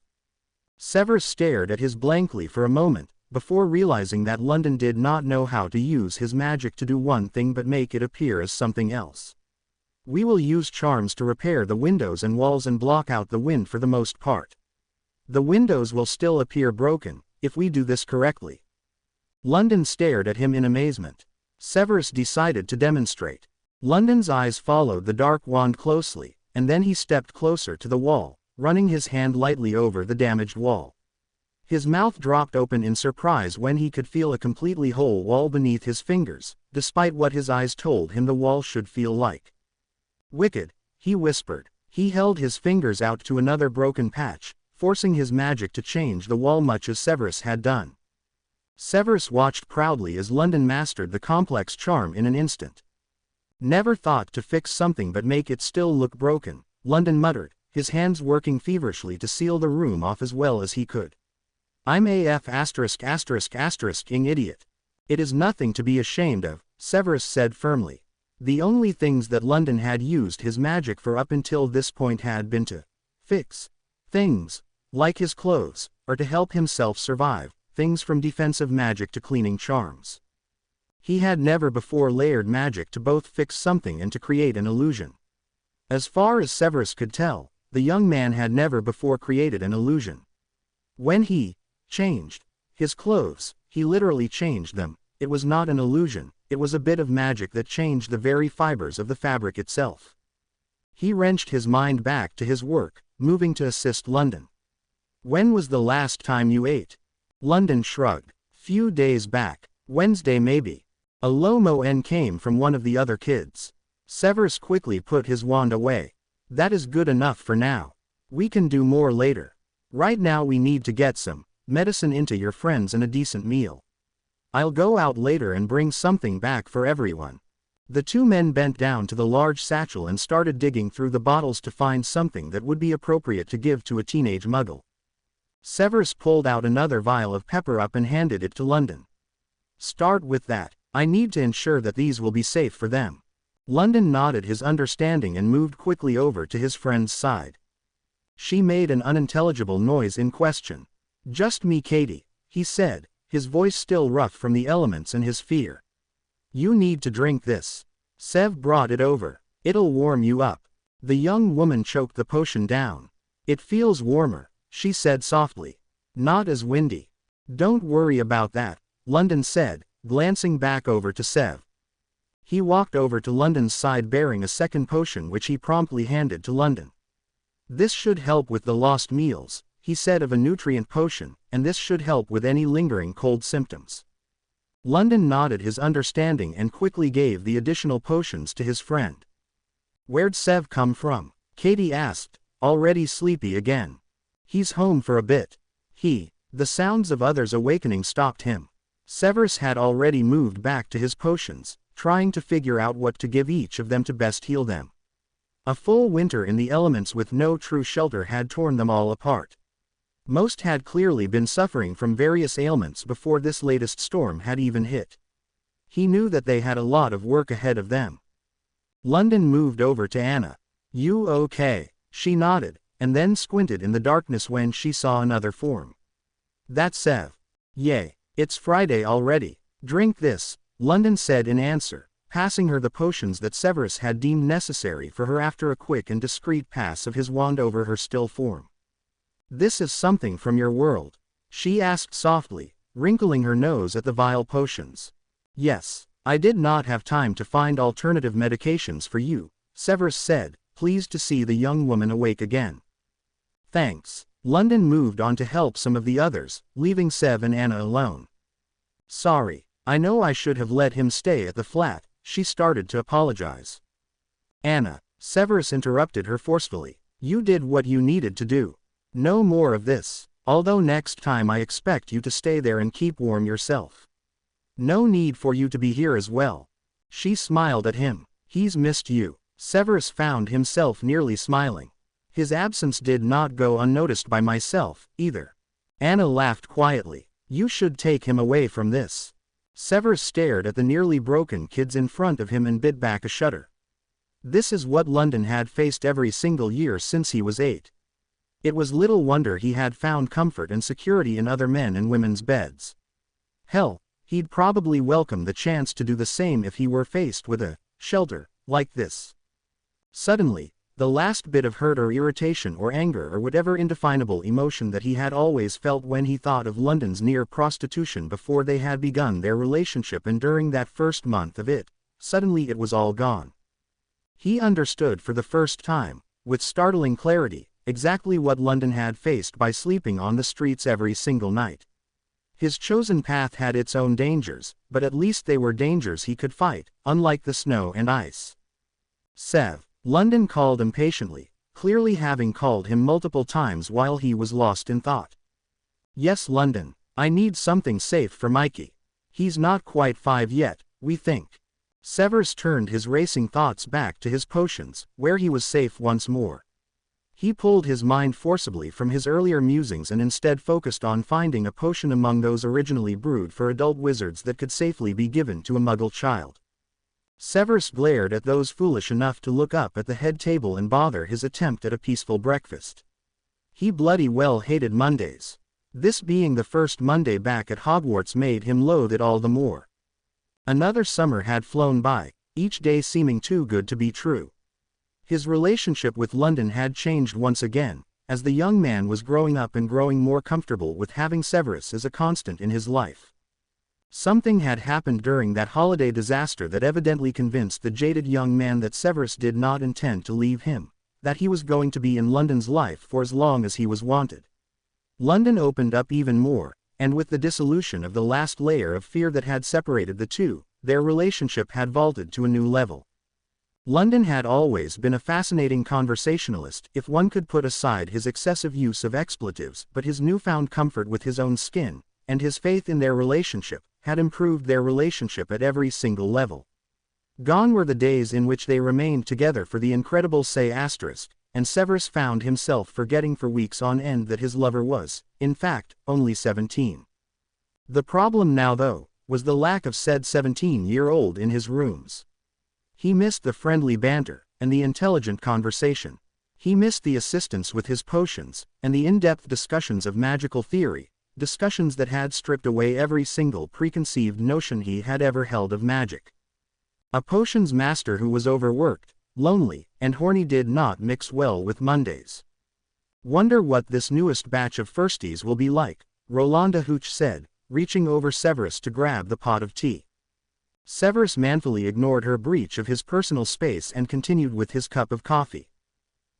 Severus stared at his blankly for a moment, before realizing that London did not know how to use his magic to do one thing but make it appear as something else. We will use charms to repair the windows and walls and block out the wind for the most part. The windows will still appear broken, if we do this correctly. London stared at him in amazement. Severus decided to demonstrate. London's eyes followed the dark wand closely, and then he stepped closer to the wall, running his hand lightly over the damaged wall. His mouth dropped open in surprise when he could feel a completely whole wall beneath his fingers, despite what his eyes told him the wall should feel like. Wicked, he whispered. He held his fingers out to another broken patch, forcing his magic to change the wall much as Severus had done. Severus watched proudly as London mastered the complex charm in an instant. Never thought to fix something but make it still look broken, London muttered, his hands working feverishly to seal the room off as well as he could. I'm AF ****ing idiot. It is nothing to be ashamed of, Severus said firmly. The only things that London had used his magic for up until this point had been to fix things, like his clothes, or to help himself survive, things from defensive magic to cleaning charms. He had never before layered magic to both fix something and to create an illusion. As far as Severus could tell, the young man had never before created an illusion. When he changed his clothes, he literally changed them. It was not an illusion, it was a bit of magic that changed the very fibers of the fabric itself. He wrenched his mind back to his work, moving to assist London. When was the last time you ate? London shrugged. Few days back. Wednesday maybe. A low moan came from one of the other kids. Severus quickly put his wand away. That is good enough for now. We can do more later. Right now we need to get some medicine into your friends and a decent meal. I'll go out later and bring something back for everyone. The two men bent down to the large satchel and started digging through the bottles to find something that would be appropriate to give to a teenage muggle. Severus pulled out another vial of pepper-up and handed it to London. Start with that. I need to ensure that these will be safe for them. London nodded his understanding and moved quickly over to his friend's side. She made an unintelligible noise in question. Just me, Katie, he said, his voice still rough from the elements and his fear. You need to drink this. Sev brought it over. It'll warm you up. The young woman choked the potion down. It feels warmer, she said softly. Not as windy. Don't worry about that, London said, glancing back over to Sev. He walked over to London's side bearing a second potion which he promptly handed to London. This should help with the lost meals, he said, of a nutrient potion, and this should help with any lingering cold symptoms. London nodded his understanding and quickly gave the additional potions to his friend. Where'd Sev come from? Katie asked, already sleepy again. He's home for a bit. The sounds of others awakening stopped him. Severus had already moved back to his potions, trying to figure out what to give each of them to best heal them. A full winter in the elements with no true shelter had torn them all apart. Most had clearly been suffering from various ailments before this latest storm had even hit. He knew that they had a lot of work ahead of them. London moved over to Anna. You okay? She nodded, and then squinted in the darkness when she saw another form. That's Sev. Yay, it's Friday already. Drink this, London said in answer, passing her the potions that Severus had deemed necessary for her after a quick and discreet pass of his wand over her still form. This is something from your world? She asked softly, wrinkling her nose at the vial potions. Yes, I did not have time to find alternative medications for you, Severus said, pleased to see the young woman awake again. Thanks. London moved on to help some of the others, leaving Sev and Anna alone. Sorry, I know I should have let him stay at the flat, she started to apologize. Anna, Severus interrupted her forcefully. You did what you needed to do. No more of this, although next time I expect you to stay there and keep warm yourself. No need for you to be here as well. She smiled at him. He's missed you. Severus found himself nearly smiling. His absence did not go unnoticed by myself, either. Anna laughed quietly. You should take him away from this. Severus stared at the nearly broken kids in front of him and bit back a shudder. This is what London had faced every single year since he was 8. It was little wonder he had found comfort and security in other men and women's beds. Hell, he'd probably welcome the chance to do the same if he were faced with a shelter like this. Suddenly, the last bit of hurt or irritation or anger or whatever indefinable emotion that he had always felt when he thought of London's near prostitution before they had begun their relationship and during that first month of it, suddenly it was all gone. He understood for the first time, with startling clarity, exactly what London had faced by sleeping on the streets every single night. His chosen path had its own dangers, but at least they were dangers he could fight, unlike the snow and ice. Sev, London called impatiently, clearly having called him multiple times while he was lost in thought. Yes, London, I need something safe for Mikey. He's not quite 5 yet, we think. Severus turned his racing thoughts back to his potions, where he was safe once more. He pulled his mind forcibly from his earlier musings and instead focused on finding a potion among those originally brewed for adult wizards that could safely be given to a Muggle child. Severus glared at those foolish enough to look up at the head table and bother his attempt at a peaceful breakfast. He bloody well hated Mondays. This being the first Monday back at Hogwarts made him loathe it all the more. Another summer had flown by, each day seeming too good to be true. His relationship with London had changed once again, as the young man was growing up and growing more comfortable with having Severus as a constant in his life. Something had happened during that holiday disaster that evidently convinced the jaded young man that Severus did not intend to leave him, that he was going to be in London's life for as long as he was wanted. London opened up even more, and with the dissolution of the last layer of fear that had separated the two, their relationship had vaulted to a new level. London had always been a fascinating conversationalist if one could put aside his excessive use of expletives, but his newfound comfort with his own skin, and his faith in their relationship, had improved their relationship at every single level. Gone were the days in which they remained together for the incredible say asterisk, and Severus found himself forgetting for weeks on end that his lover was, in fact, only 17. The problem now though, was the lack of said 17-year-old in his rooms. He missed the friendly banter, and the intelligent conversation. He missed the assistance with his potions, and the in-depth discussions of magical theory, discussions that had stripped away every single preconceived notion he had ever held of magic. A potions master who was overworked, lonely, and horny did not mix well with Mondays. Wonder what this newest batch of firsties will be like, Rolanda Hooch said, reaching over Severus to grab the pot of tea. Severus manfully ignored her breach of his personal space and continued with his cup of coffee.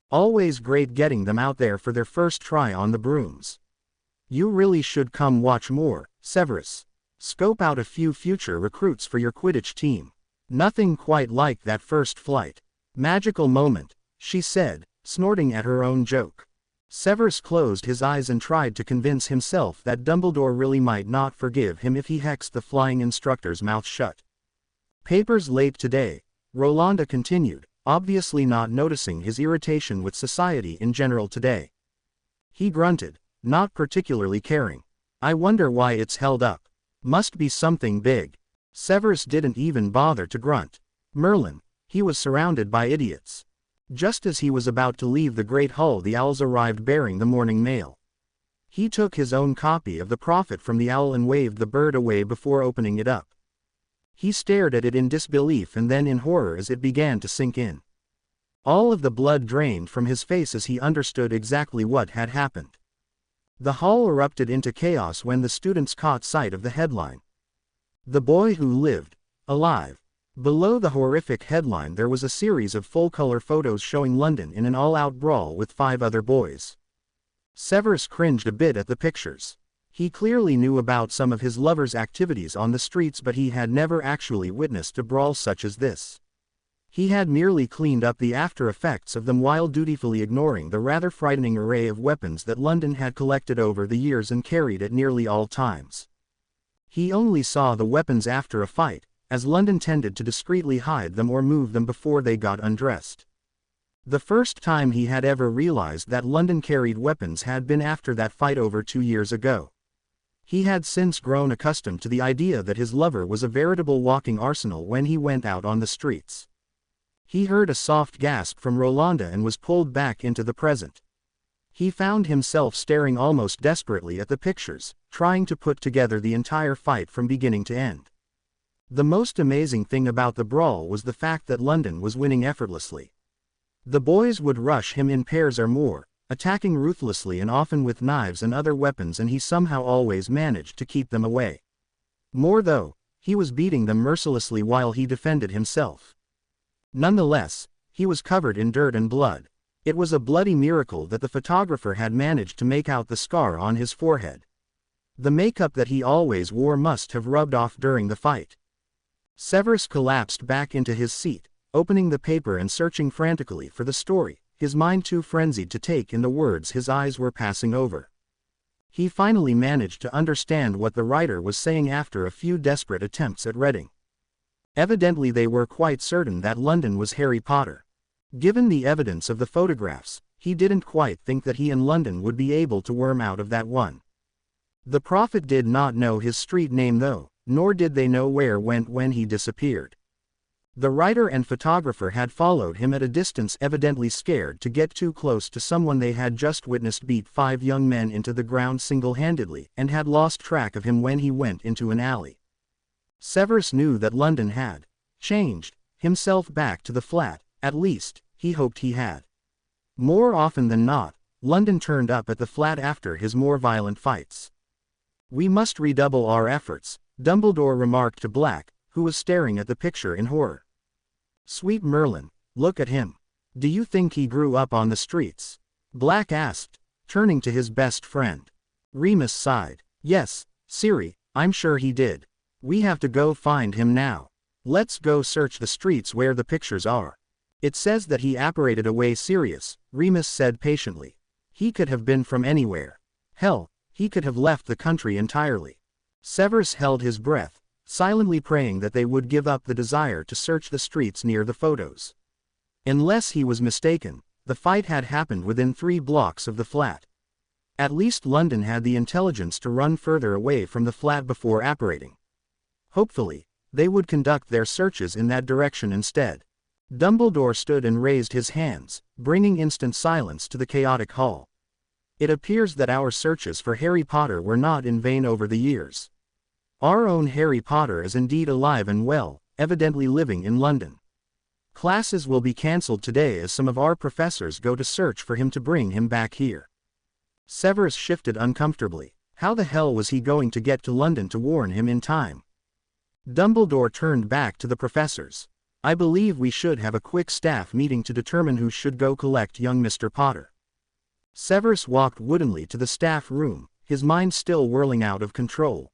Always great getting them out there for their first try on the brooms. You really should come watch more, Severus. Scope out a few future recruits for your Quidditch team. Nothing quite like that first flight. Magical moment, she said, snorting at her own joke. Severus closed his eyes and tried to convince himself that Dumbledore really might not forgive him if he hexed the flying instructor's mouth shut. Papers late today, Rolanda continued, obviously not noticing his irritation with society in general today. He grunted, not particularly caring. I wonder why it's held up. Must be something big. Severus didn't even bother to grunt. Merlin, he was surrounded by idiots. Just as he was about to leave the Great Hall, the owls arrived bearing the morning mail. He took his own copy of the Prophet from the owl and waved the bird away before opening it up. He stared at it in disbelief and then in horror as it began to sink in. All of the blood drained from his face as he understood exactly what had happened. The hall erupted into chaos when the students caught sight of the headline. The boy who lived, alive. Below the horrific headline there was a series of full-color photos showing London in an all-out brawl with 5 other boys. Severus cringed a bit at the pictures. He clearly knew about some of his lover's activities on the streets, but he had never actually witnessed a brawl such as this. He had merely cleaned up the after effects of them while dutifully ignoring the rather frightening array of weapons that London had collected over the years and carried at nearly all times. He only saw the weapons after a fight, as London tended to discreetly hide them or move them before they got undressed. The first time he had ever realized that London carried weapons had been after that fight over 2 years ago. He had since grown accustomed to the idea that his lover was a veritable walking arsenal when he went out on the streets. He heard a soft gasp from Rolanda and was pulled back into the present. He found himself staring almost desperately at the pictures, trying to put together the entire fight from beginning to end. The most amazing thing about the brawl was the fact that London was winning effortlessly. The boys would rush him in pairs or more, attacking ruthlessly and often with knives and other weapons, and he somehow always managed to keep them away. More though, he was beating them mercilessly while he defended himself. Nonetheless, he was covered in dirt and blood. It was a bloody miracle that the photographer had managed to make out the scar on his forehead. The makeup that he always wore must have rubbed off during the fight. Severus collapsed back into his seat, opening the paper and searching frantically for the story, his mind too frenzied to take in the words his eyes were passing over. He finally managed to understand what the writer was saying after a few desperate attempts at reading. Evidently they were quite certain that London was Harry Potter. Given the evidence of the photographs, he didn't quite think that he and London would be able to worm out of that one. The prophet did not know his street name though, nor did they know where went when he disappeared. The writer and photographer had followed him at a distance, evidently scared to get too close to someone they had just witnessed beat 5 young men into the ground single-handedly, and had lost track of him when he went into an alley. Severus knew that London had changed himself back to the flat, at least, he hoped he had. More often than not, London turned up at the flat after his more violent fights. "We must redouble our efforts," Dumbledore remarked to Black, who was staring at the picture in horror. "Sweet Merlin, look at him. Do you think he grew up on the streets?" Black asked, turning to his best friend. Remus sighed. "Yes, Siri, I'm sure he did. We have to go find him now. Let's go search the streets where the pictures are." "It says that he apparated away Sirius," Remus said patiently. "He could have been from anywhere. Hell, he could have left the country entirely." Severus held his breath, silently praying that they would give up the desire to search the streets near the photos. Unless he was mistaken, the fight had happened within 3 blocks of the flat. At least London had the intelligence to run further away from the flat before apparating. Hopefully, they would conduct their searches in that direction instead. Dumbledore stood and raised his hands, bringing instant silence to the chaotic hall. "It appears that our searches for Harry Potter were not in vain over the years. Our own Harry Potter is indeed alive and well, evidently living in London. Classes will be cancelled today as some of our professors go to search for him to bring him back here." Severus shifted uncomfortably. How the hell was he going to get to London to warn him in time? Dumbledore turned back to the professors. "I believe we should have a quick staff meeting to determine who should go collect young Mr. Potter." Severus walked woodenly to the staff room, his mind still whirling out of control.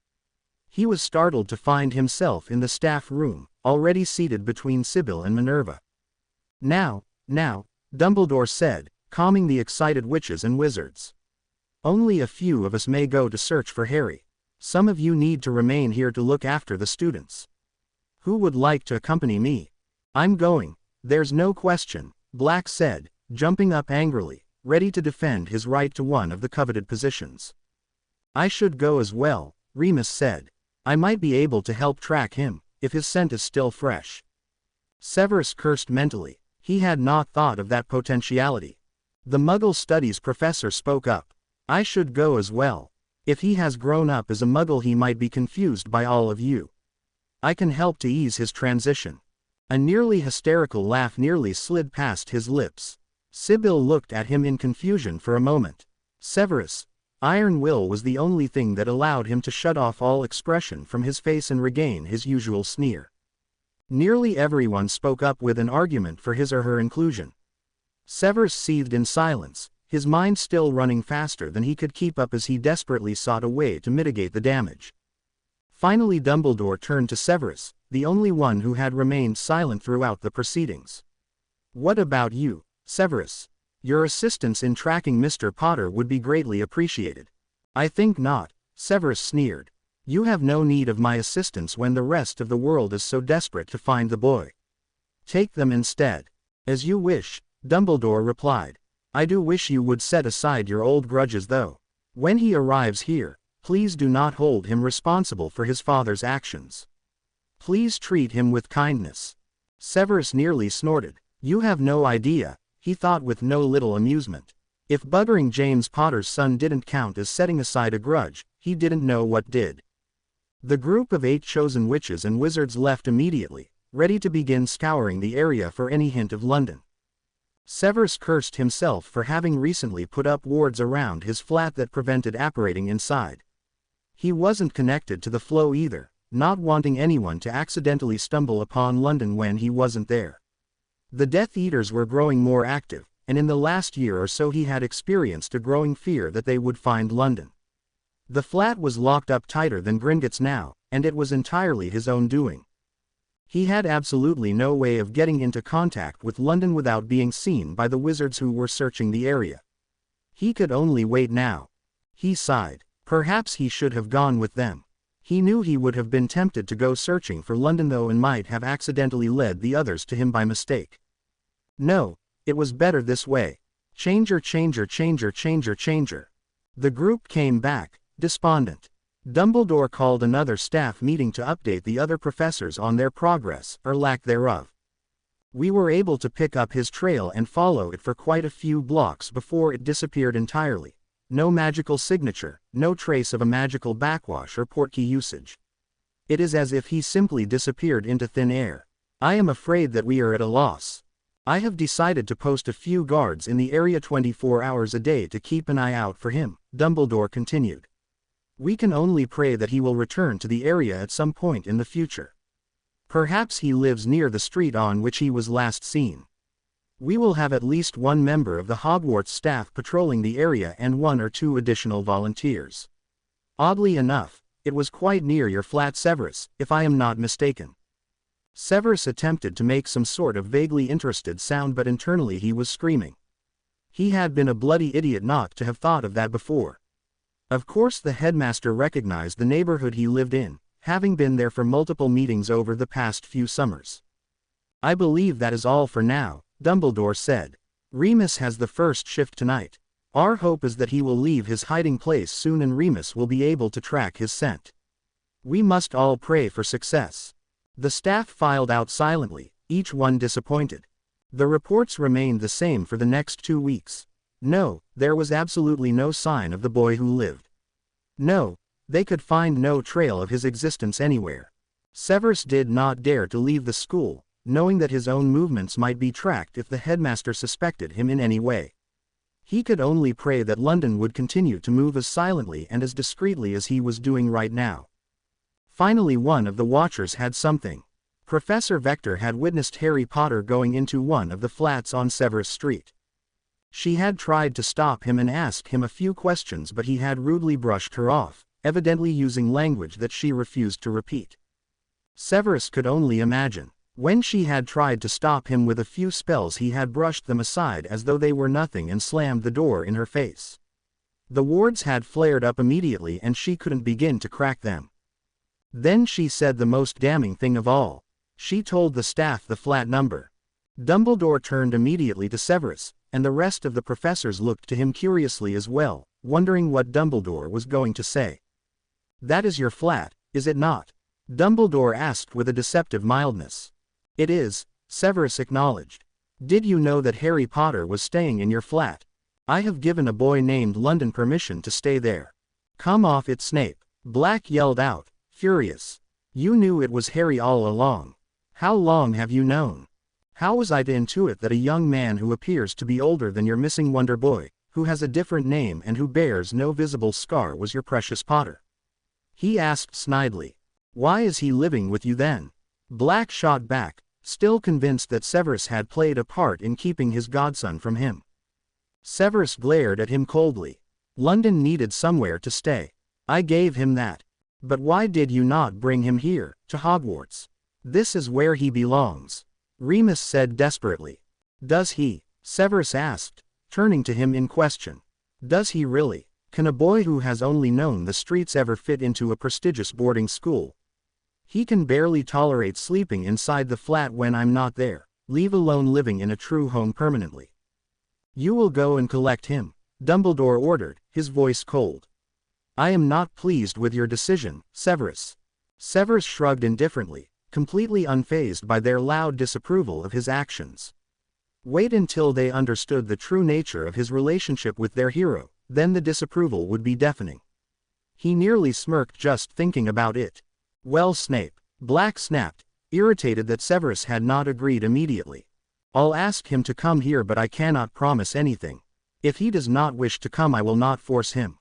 He was startled to find himself in the staff room, already seated between Sybil and Minerva. Now, Dumbledore said, calming the excited witches and wizards. "Only a few of us may go to search for Harry. Some of you need to remain here to look after the students. Who would like to accompany me?" "I'm going, there's no question," Black said, jumping up angrily, ready to defend his right to one of the coveted positions. "I should go as well," Remus said. "I might be able to help track him, if his scent is still fresh." Severus cursed mentally. He had not thought of that potentiality. The Muggle Studies professor spoke up. "I should go as well. If he has grown up as a Muggle he might be confused by all of you. I can help to ease his transition." A nearly hysterical laugh nearly slid past his lips. Sybil looked at him in confusion for a moment. Severus' iron will was the only thing that allowed him to shut off all expression from his face and regain his usual sneer. Nearly everyone spoke up with an argument for his or her inclusion. Severus seethed in silence, his mind still running faster than he could keep up as he desperately sought a way to mitigate the damage. Finally Dumbledore turned to Severus, the only one who had remained silent throughout the proceedings. "What about you, Severus? Your assistance in tracking Mr. Potter would be greatly appreciated." "I think not," Severus sneered. "You have no need of my assistance when the rest of the world is so desperate to find the boy. Take them instead." "As you wish," Dumbledore replied. "I do wish you would set aside your old grudges though. When he arrives here, please do not hold him responsible for his father's actions. Please treat him with kindness." Severus nearly snorted. "You have no idea," he thought with no little amusement. If buttering James Potter's son didn't count as setting aside a grudge, he didn't know what did. The group of 8 chosen witches and wizards left immediately, ready to begin scouring the area for any hint of London. Severus cursed himself for having recently put up wards around his flat that prevented apparating inside. He wasn't connected to the flow either, not wanting anyone to accidentally stumble upon London when he wasn't there. The Death Eaters were growing more active, and in the last year or so he had experienced a growing fear that they would find London. The flat was locked up tighter than Gringotts now, and it was entirely his own doing. He had absolutely no way of getting into contact with London without being seen by the wizards who were searching the area. He could only wait now. He sighed. Perhaps he should have gone with them. He knew he would have been tempted to go searching for London though and might have accidentally led the others to him by mistake. No, it was better this way. Changer, changer, changer, changer, changer. The group came back, despondent. Dumbledore called another staff meeting to update the other professors on their progress, or lack thereof. "We were able to pick up his trail and follow it for quite a few blocks before it disappeared entirely. No magical signature, no trace of a magical backwash or portkey usage. It is as if he simply disappeared into thin air. I am afraid that we are at a loss. I have decided to post a few guards in the area 24 hours a day to keep an eye out for him," Dumbledore continued. "We can only pray that he will return to the area at some point in the future. Perhaps he lives near the street on which he was last seen. We will have at least one member of the Hogwarts staff patrolling the area and 1 or 2 additional volunteers. Oddly enough, it was quite near your flat, Severus, if I am not mistaken." Severus attempted to make some sort of vaguely interested sound, but internally he was screaming. He had been a bloody idiot not to have thought of that before. Of course the headmaster recognized the neighborhood he lived in, having been there for multiple meetings over the past few summers. "I believe that is all for now," Dumbledore said. "Remus has the first shift tonight. Our hope is that he will leave his hiding place soon and Remus will be able to track his scent. We must all pray for success." The staff filed out silently, each one disappointed. The reports remained the same for the next 2 weeks. No, there was absolutely no sign of the boy who lived. No, they could find no trail of his existence anywhere. Severus did not dare to leave the school, knowing that his own movements might be tracked if the headmaster suspected him in any way. He could only pray that London would continue to move as silently and as discreetly as he was doing right now. Finally one of the watchers had something. Professor Vector had witnessed Harry Potter going into one of the flats on Severus Street. She had tried to stop him and ask him a few questions, but he had rudely brushed her off, evidently using language that she refused to repeat. Severus could only imagine. When she had tried to stop him with a few spells, he had brushed them aside as though they were nothing and slammed the door in her face. The wards had flared up immediately and she couldn't begin to crack them. Then she said the most damning thing of all. She told the staff the flat number. Dumbledore turned immediately to Severus, and the rest of the professors looked to him curiously as well, wondering what Dumbledore was going to say. "That is your flat, is it not?" Dumbledore asked with a deceptive mildness. "It is," Severus acknowledged. "Did you know that Harry Potter was staying in your flat? I have given a boy named London permission to stay there." "Come off it, Snape," Black yelled out, furious. "You knew it was Harry all along. How long have you known? How was I to intuit that a young man who appears to be older than your missing wonder boy, who has a different name and who bears no visible scar, was your precious Potter?" He asked snidely. "Why is he living with you then?" Black shot back, still convinced that Severus had played a part in keeping his godson from him. Severus glared at him coldly. London needed somewhere to stay. I gave him that. But why did you not bring him here, to Hogwarts? This is where he belongs. Remus said desperately. Does he? Severus asked, turning to him in question. Does he really? Can a boy who has only known the streets ever fit into a prestigious boarding school? He can barely tolerate sleeping inside the flat when I'm not there, leave alone living in a true home permanently. You will go and collect him, Dumbledore ordered, his voice cold. I am not pleased with your decision, Severus. Severus shrugged indifferently, completely unfazed by their loud disapproval of his actions. Wait until they understood the true nature of his relationship with their hero, then the disapproval would be deafening. He nearly smirked just thinking about it. Well, Snape, Black snapped, irritated that Severus had not agreed immediately. I'll ask him to come here, but I cannot promise anything. If he does not wish to come, I will not force him.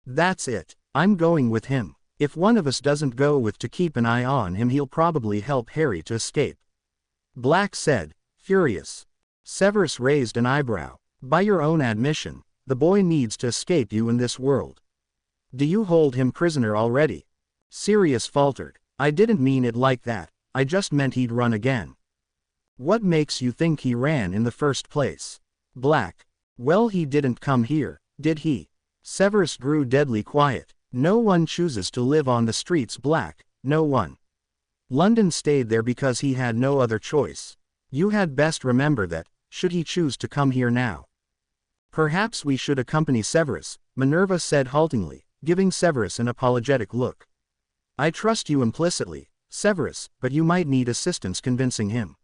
That's it. I'm going with him. If one of us doesn't go with to keep an eye on him, he'll probably help Harry to escape. Black said, furious. Severus raised an eyebrow. By your own admission, the boy needs to escape you in this world. Do you hold him prisoner already? Sirius faltered. I didn't mean it like that, I just meant he'd run again. What makes you think he ran in the first place? Black. Well, he didn't come here, did he? Severus grew deadly quiet. No one chooses to live on the streets, Black, no one. London stayed there because he had no other choice. You had best remember that, should he choose to come here now. Perhaps we should accompany Severus, Minerva said haltingly, giving Severus an apologetic look. I trust you implicitly, Severus, but you might need assistance convincing him.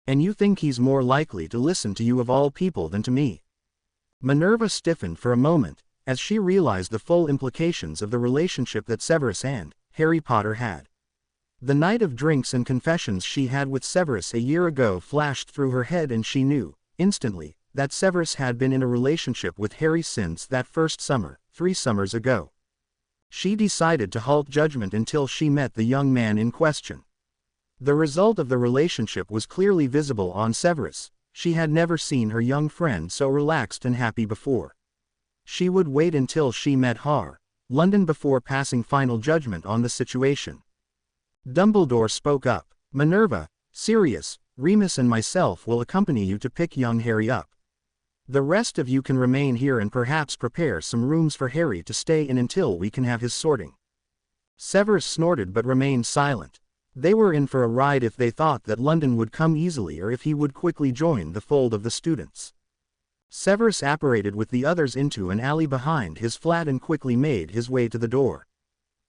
And you think he's more likely to listen to you of all people than to me? Minerva stiffened for a moment, as she realized the full implications of the relationship that Severus and Harry Potter had. The night of drinks and confessions she had with Severus a year ago flashed through her head, and she knew, instantly, that Severus had been in a relationship with Harry since that first summer, 3 summers ago. She decided to halt judgment until she met the young man in question. The result of the relationship was clearly visible on Severus. She had never seen her young friend so relaxed and happy before. She would wait until she met London before passing final judgment on the situation. Dumbledore spoke up. Minerva, Sirius, Remus and myself will accompany you to pick young Harry up. The rest of you can remain here and perhaps prepare some rooms for Harry to stay in until we can have his sorting. Severus snorted but remained silent. They were in for a ride if they thought that London would come easily or if he would quickly join the fold of the students. Severus apparated with the others into an alley behind his flat and quickly made his way to the door.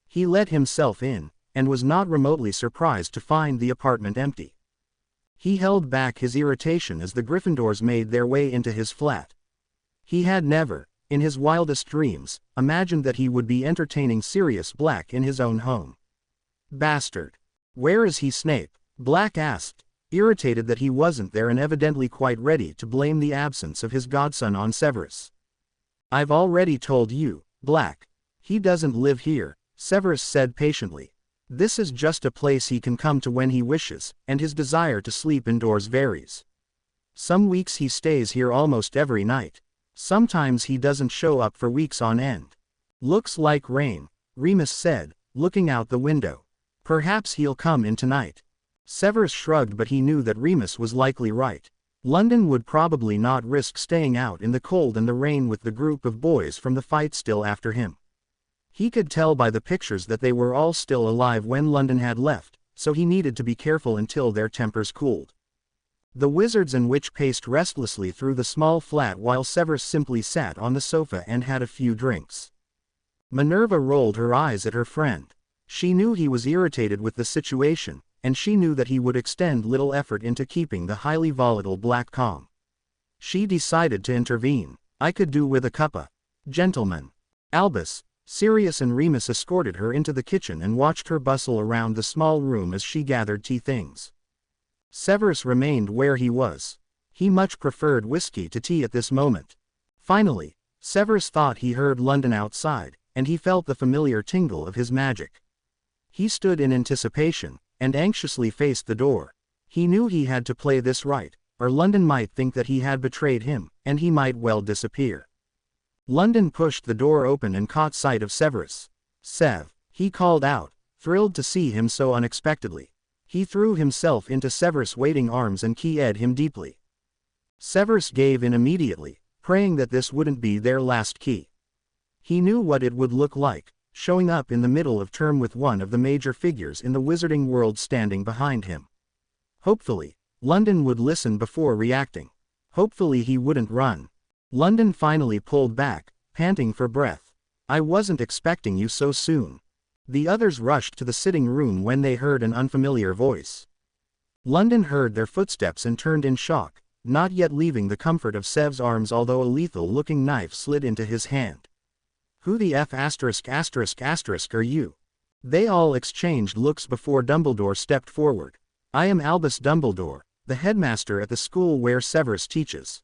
He let himself in, and was not remotely surprised to find the apartment empty. He held back his irritation as the Gryffindors made their way into his flat. He had never, in his wildest dreams, imagined that he would be entertaining Sirius Black in his own home. Bastard. Where is he, Snape? Black asked, irritated that he wasn't there and evidently quite ready to blame the absence of his godson on Severus. I've already told you, Black. He doesn't live here, Severus said patiently. This is just a place he can come to when he wishes, and his desire to sleep indoors varies. Some weeks he stays here almost every night. Sometimes he doesn't show up for weeks on end. Looks like rain, Remus said, looking out the window. Perhaps he'll come in tonight. Severus shrugged, but he knew that Remus was likely right. London would probably not risk staying out in the cold and the rain with the group of boys from the fight still after him. He could tell by the pictures that they were all still alive when London had left, so he needed to be careful until their tempers cooled. The wizards and witch paced restlessly through the small flat while Severus simply sat on the sofa and had a few drinks. Minerva rolled her eyes at her friend. She knew he was irritated with the situation, and she knew that he would extend little effort into keeping the highly volatile Black calm. She decided to intervene. I could do with a cuppa. Gentlemen. Albus, Sirius and Remus escorted her into the kitchen and watched her bustle around the small room as she gathered tea things. Severus remained where he was. He much preferred whiskey to tea at this moment. Finally, Severus thought he heard London outside, and he felt the familiar tingle of his magic. He stood in anticipation, and anxiously faced the door. He knew he had to play this right, or London might think that he had betrayed him, and he might well disappear. London pushed the door open and caught sight of Severus. "Sev," he called out, thrilled to see him so unexpectedly. He threw himself into Severus' waiting arms and kissed him deeply. Severus gave in immediately, praying that this wouldn't be their last key. He knew what it would look like, showing up in the middle of term with one of the major figures in the wizarding world standing behind him. Hopefully, London would listen before reacting. Hopefully he wouldn't run. London finally pulled back, panting for breath. "I wasn't expecting you so soon." The others rushed to the sitting room when they heard an unfamiliar voice. London heard their footsteps and turned in shock, not yet leaving the comfort of Sev's arms, although a lethal-looking knife slid into his hand. "Who the F*** are you?" They all exchanged looks before Dumbledore stepped forward. "I am Albus Dumbledore, the headmaster at the school where Severus teaches."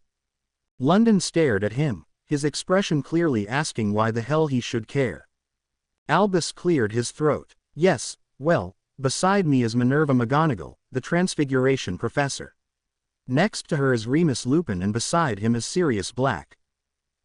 London stared at him, his expression clearly asking why the hell he should care. Albus cleared his throat. "Yes, well, beside me is Minerva McGonagall, the Transfiguration professor. Next to her is Remus Lupin and beside him is Sirius Black.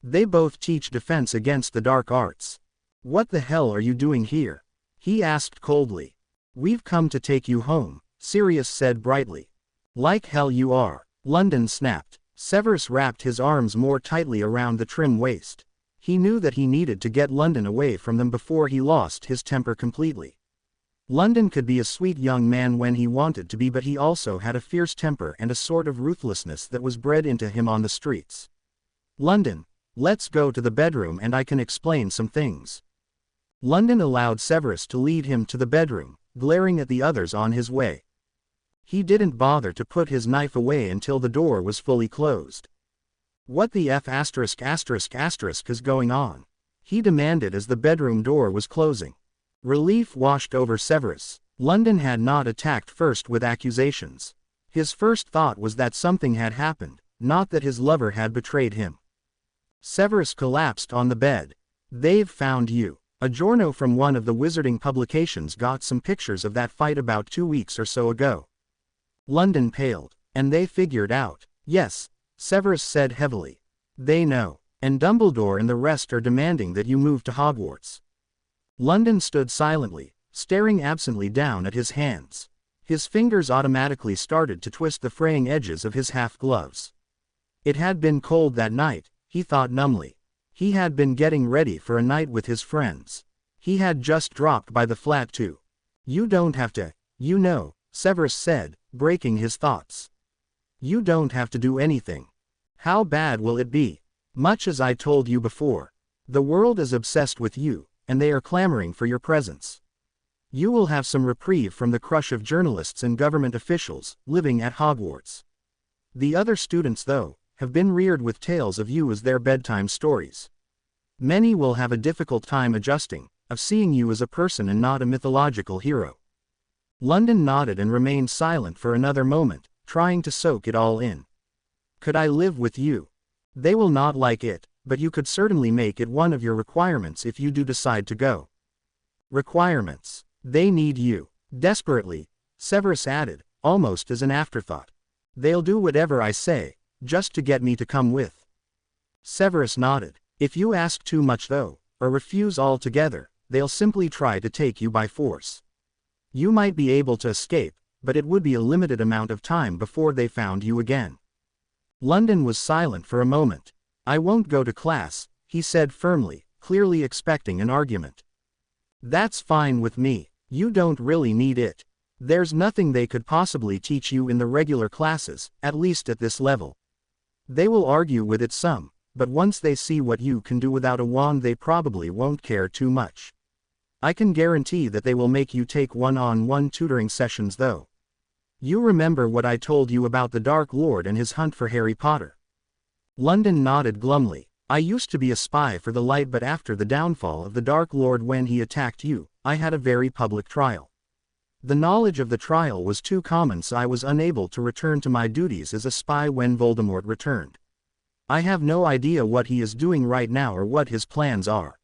They both teach defense against the dark arts." "What the hell are you doing here?" he asked coldly. "We've come to take you home," Sirius said brightly. "Like hell you are," London snapped. Severus wrapped his arms more tightly around the trim waist. He knew that he needed to get London away from them before he lost his temper completely. London could be a sweet young man when he wanted to be, but he also had a fierce temper and a sort of ruthlessness that was bred into him on the streets. "London, let's go to the bedroom and I can explain some things." London allowed Severus to lead him to the bedroom, glaring at the others on his way. He didn't bother to put his knife away until the door was fully closed. "What the F*** is going on?" he demanded as the bedroom door was closing. Relief washed over Severus. London had not attacked first with accusations. His first thought was that something had happened, not that his lover had betrayed him. Severus collapsed on the bed. "They've found you." A journo from one of the wizarding publications got some pictures of that fight about 2 weeks or so ago. London paled. "And they figured out?" "Yes," Severus said heavily. "They know. And Dumbledore and the rest are demanding that you move to Hogwarts." London stood silently, staring absently down at his hands. His fingers automatically started to twist the fraying edges of his half-gloves. It had been cold that night, he thought numbly. He had been getting ready for a night with his friends. He had just dropped by the flat too. "You don't have to, you know," Severus said, breaking his thoughts. "You don't have to do anything. How bad will it be? Much as I told you before. The world is obsessed with you, and they are clamoring for your presence. You will have some reprieve from the crush of journalists and government officials, living at Hogwarts. The other students, though, have been reared with tales of you as their bedtime stories. Many will have a difficult time adjusting, of seeing you as a person and not a mythological hero." London nodded and remained silent for another moment, trying to soak it all in. "Could I live with you? They will not like it, but you could certainly make it one of your requirements if you do decide to go." "Requirements? They need you." Desperately, Severus added, almost as an afterthought. "They'll do whatever I say, just to get me to come with." Severus nodded. "If you ask too much though, or refuse altogether, they'll simply try to take you by force. You might be able to escape, but it would be a limited amount of time before they found you again." London was silent for a moment. "I won't go to class," he said firmly, clearly expecting an argument. "That's fine with me. You don't really need it. There's nothing they could possibly teach you in the regular classes, at least at this level. They will argue with it some, but once they see what you can do without a wand they probably won't care too much. I can guarantee that they will make you take one-on-one tutoring sessions though. You remember what I told you about the Dark Lord and his hunt for Harry Potter?" London nodded glumly. "I used to be a spy for the light, but after the downfall of the Dark Lord when he attacked you, I had a very public trial. The knowledge of the trial was too common, so I was unable to return to my duties as a spy when Voldemort returned. I have no idea what he is doing right now or what his plans are."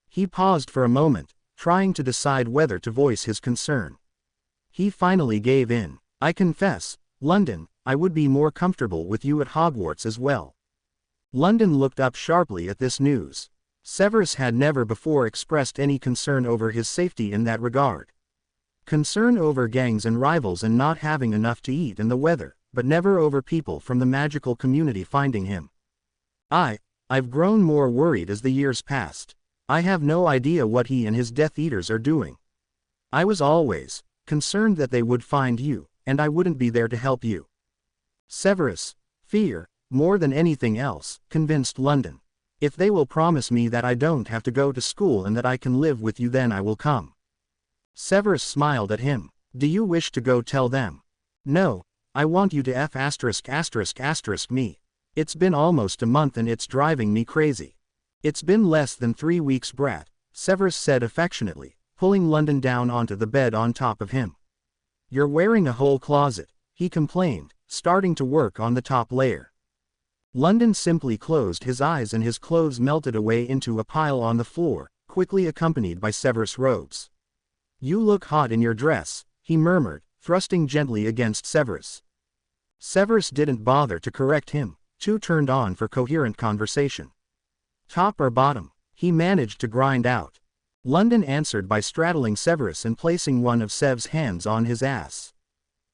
He paused for a moment, trying to decide whether to voice his concern. He finally gave in. I confess, London, I would be more comfortable with you at Hogwarts as well. London looked up sharply at this news. Severus had never before expressed any concern over his safety in that regard. Concern over gangs and rivals and not having enough to eat and the weather, but never over people from the magical community finding him. I've grown more worried as the years passed. I have no idea what he and his Death Eaters are doing. I was always concerned that they would find you, and I wouldn't be there to help you. Severus, fear, more than anything else, convinced London. If they will promise me that I don't have to go to school and that I can live with you, then I will come. Severus smiled at him. Do you wish to go tell them? No, I want you to me. It's been almost a month and it's driving me crazy. It's been less than 3 weeks, brat, Severus said affectionately, pulling London down onto the bed on top of him. You're wearing a whole closet, he complained, starting to work on the top layer. London simply closed his eyes and his clothes melted away into a pile on the floor, quickly accompanied by Severus' robes. You look hot in your dress, he murmured, thrusting gently against Severus. Severus didn't bother to correct him, too turned on for coherent conversation. Top or bottom, he managed to grind out. London answered by straddling Severus and placing one of Sev's hands on his ass.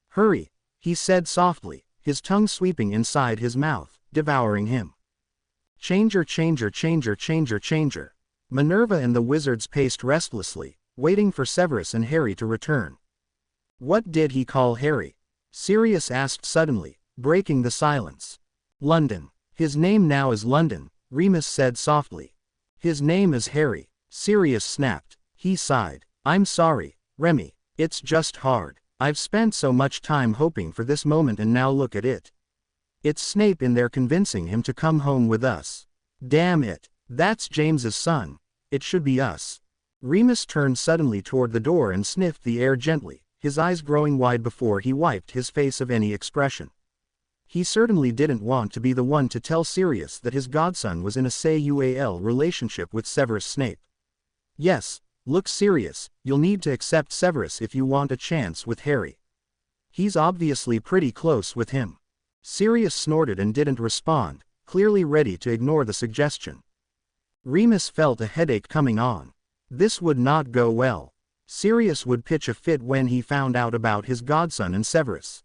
Hurry, he said softly, his tongue sweeping inside his mouth, devouring him. Changer. Minerva and the wizards paced restlessly, waiting for Severus and Harry to return. What did he call Harry? Sirius asked suddenly, breaking the silence. London. His name now is London, Remus said softly. His name is Harry, Sirius snapped. He sighed. I'm sorry, Remy, it's just hard. I've spent so much time hoping for this moment and now look at it. It's Snape in there convincing him to come home with us. Damn it, that's James's son. It should be us. Remus turned suddenly toward the door and sniffed the air gently, his eyes growing wide before he wiped his face of any expression. He certainly didn't want to be the one to tell Sirius that his godson was in a say-ual relationship with Severus Snape. Yes, look Sirius, you'll need to accept Severus if you want a chance with Harry. He's obviously pretty close with him. Sirius snorted and didn't respond, clearly ready to ignore the suggestion. Remus felt a headache coming on. This would not go well. Sirius would pitch a fit when he found out about his godson and Severus.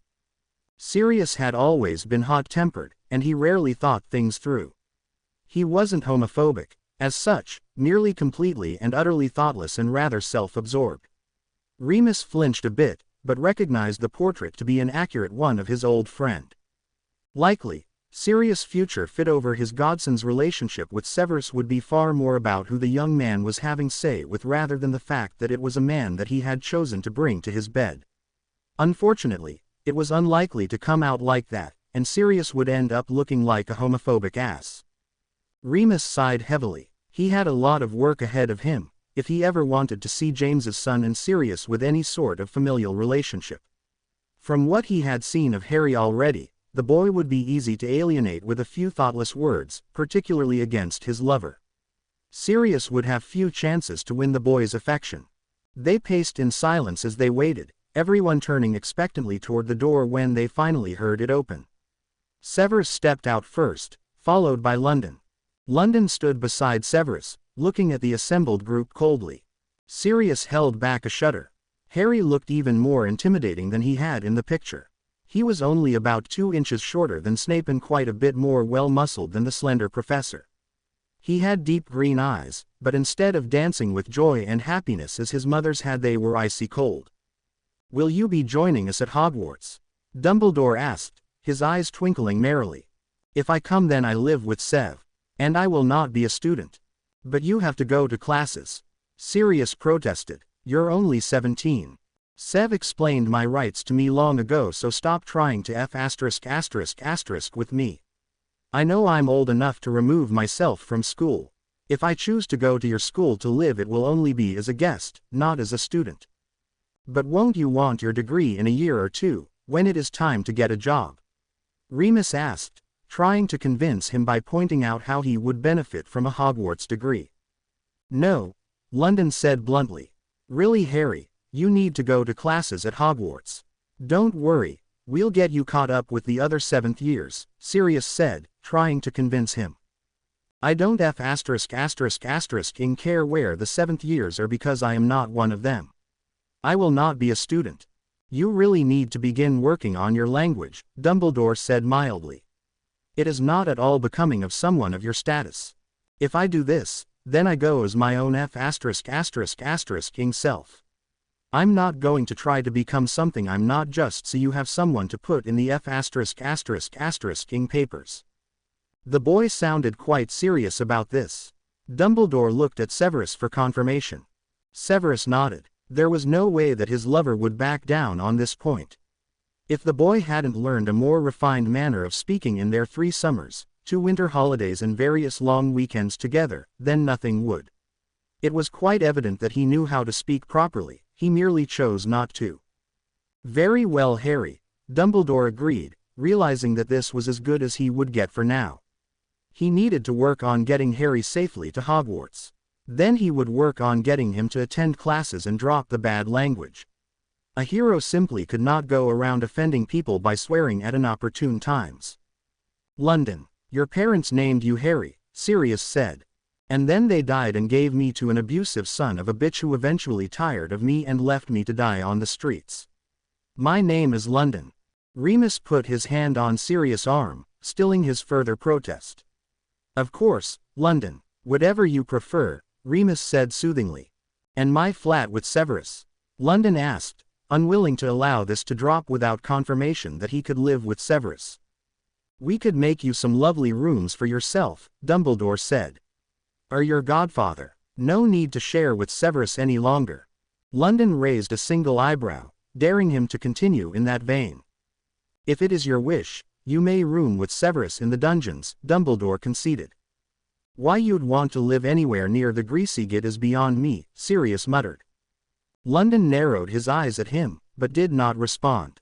Sirius had always been hot-tempered, and he rarely thought things through. He wasn't homophobic, as such, merely completely and utterly thoughtless and rather self-absorbed. Remus flinched a bit, but recognized the portrait to be an accurate one of his old friend. Likely, Sirius' future fit over his godson's relationship with Severus would be far more about who the young man was having say with rather than the fact that it was a man that he had chosen to bring to his bed. Unfortunately, it was unlikely to come out like that, and Sirius would end up looking like a homophobic ass. Remus sighed heavily. He had a lot of work ahead of him, if he ever wanted to see James's son and Sirius with any sort of familial relationship. From what he had seen of Harry already, the boy would be easy to alienate with a few thoughtless words, particularly against his lover. Sirius would have few chances to win the boy's affection. They paced in silence as they waited, everyone turning expectantly toward the door when they finally heard it open. Severus stepped out first, followed by London. London stood beside Severus, looking at the assembled group coldly. Sirius held back a shudder. Harry looked even more intimidating than he had in the picture. He was only about 2 inches shorter than Snape and quite a bit more well-muscled than the slender professor. He had deep green eyes, but instead of dancing with joy and happiness as his mother's had, they were icy cold. Will you be joining us at Hogwarts? Dumbledore asked, his eyes twinkling merrily. If I come then I live with Sev. And I will not be a student. But you have to go to classes. Sirius protested. You're only 17. Sev explained my rights to me long ago, so stop trying to f*** with me. I know I'm old enough to remove myself from school. If I choose to go to your school to live, it will only be as a guest, not as a student. But won't you want your degree in a year or two, when it is time to get a job? Remus asked, trying to convince him by pointing out how he would benefit from a Hogwarts degree. No, London said bluntly. Really, Harry, You need to go to classes at Hogwarts. Don't worry, we'll get you caught up with the other 7th years, Sirius said, trying to convince him. I don't ing care where the 7th years are because I am not one of them. I will not be a student. You really need to begin working on your language, Dumbledore said mildly. It is not at all becoming of someone of your status. If I do this, then I go as my own ing self. I'm not going to try to become something I'm not just so you have someone to put in the ing papers. The boy sounded quite serious about this. Dumbledore looked at Severus for confirmation. Severus nodded. There was no way that his lover would back down on this point. If the boy hadn't learned a more refined manner of speaking in their 3 summers, 2 winter holidays and various long weekends together, then nothing would. It was quite evident that he knew how to speak properly, he merely chose not to. Very well, Harry, Dumbledore agreed, realizing that this was as good as he would get for now. He needed to work on getting Harry safely to Hogwarts. Then he would work on getting him to attend classes and drop the bad language. A hero simply could not go around offending people by swearing at inopportune times. London. Your parents named you Harry, Sirius said. And then they died and gave me to an abusive son of a bitch who eventually tired of me and left me to die on the streets. My name is London. Remus put his hand on Sirius' arm, stilling his further protest. Of course, London, whatever you prefer, Remus said soothingly. And my flat with Severus? London asked, unwilling to allow this to drop without confirmation that he could live with Severus. We could make you some lovely rooms for yourself, Dumbledore said. Are your godfather? No need to share with Severus any longer. London raised a single eyebrow, daring him to continue in that vein. If it is your wish, you may room with Severus in the dungeons, Dumbledore conceded. Why you'd want to live anywhere near the greasy git is beyond me, Sirius muttered. London narrowed his eyes at him, but did not respond.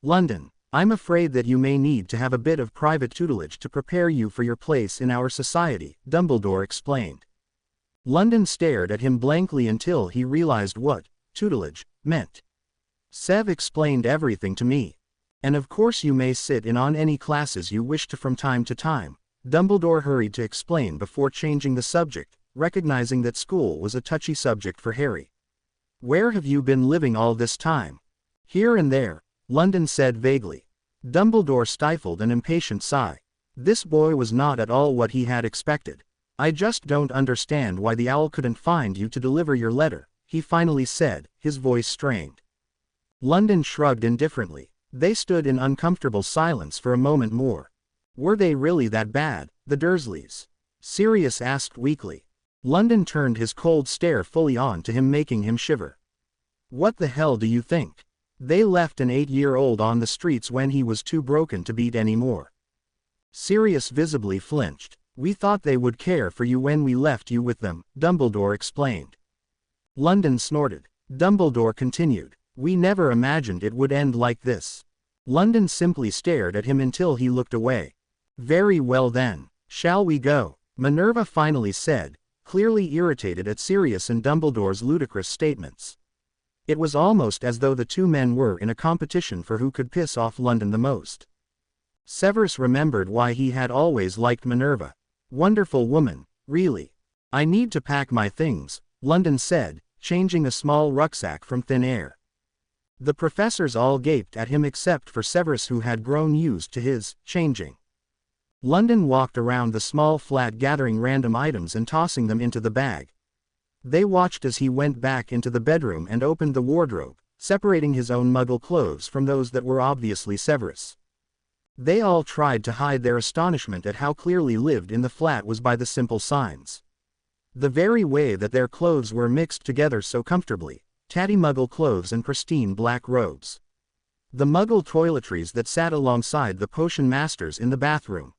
London, I'm afraid that you may need to have a bit of private tutelage to prepare you for your place in our society, Dumbledore explained. London stared at him blankly until he realized what tutelage meant. Sev explained everything to me. And of course you may sit in on any classes you wish to from time to time, Dumbledore hurried to explain before changing the subject, recognizing that school was a touchy subject for Harry. Where have you been living all this time? Here and there, London said vaguely. Dumbledore stifled an impatient sigh. This boy was not at all what he had expected. I just don't understand why the owl couldn't find you to deliver your letter, he finally said, his voice strained. London shrugged indifferently. They stood in uncomfortable silence for a moment more. Were they really that bad, the Dursleys? Sirius asked weakly. London turned his cold stare fully on to him, making him shiver. What the hell do you think? They left an 8-year-old on the streets when he was too broken to beat anymore. Sirius visibly flinched. We thought they would care for you when we left you with them, Dumbledore explained. London snorted. Dumbledore continued. We never imagined it would end like this. London simply stared at him until he looked away. Very well then, shall we go? Minerva finally said, clearly irritated at Sirius and Dumbledore's ludicrous statements. It was almost as though the two men were in a competition for who could piss off London the most. Severus remembered why he had always liked Minerva. Wonderful woman, really. I need to pack my things, London said, changing a small rucksack from thin air. The professors all gaped at him except for Severus, who had grown used to his changing. London walked around the small flat, gathering random items and tossing them into the bag. They watched as he went back into the bedroom and opened the wardrobe, separating his own Muggle clothes from those that were obviously Severus. They all tried to hide their astonishment at how clearly lived in the flat was by the simple signs. The very way that their clothes were mixed together so comfortably, tatty Muggle clothes and pristine black robes. The Muggle toiletries that sat alongside the potion masters in the bathroom.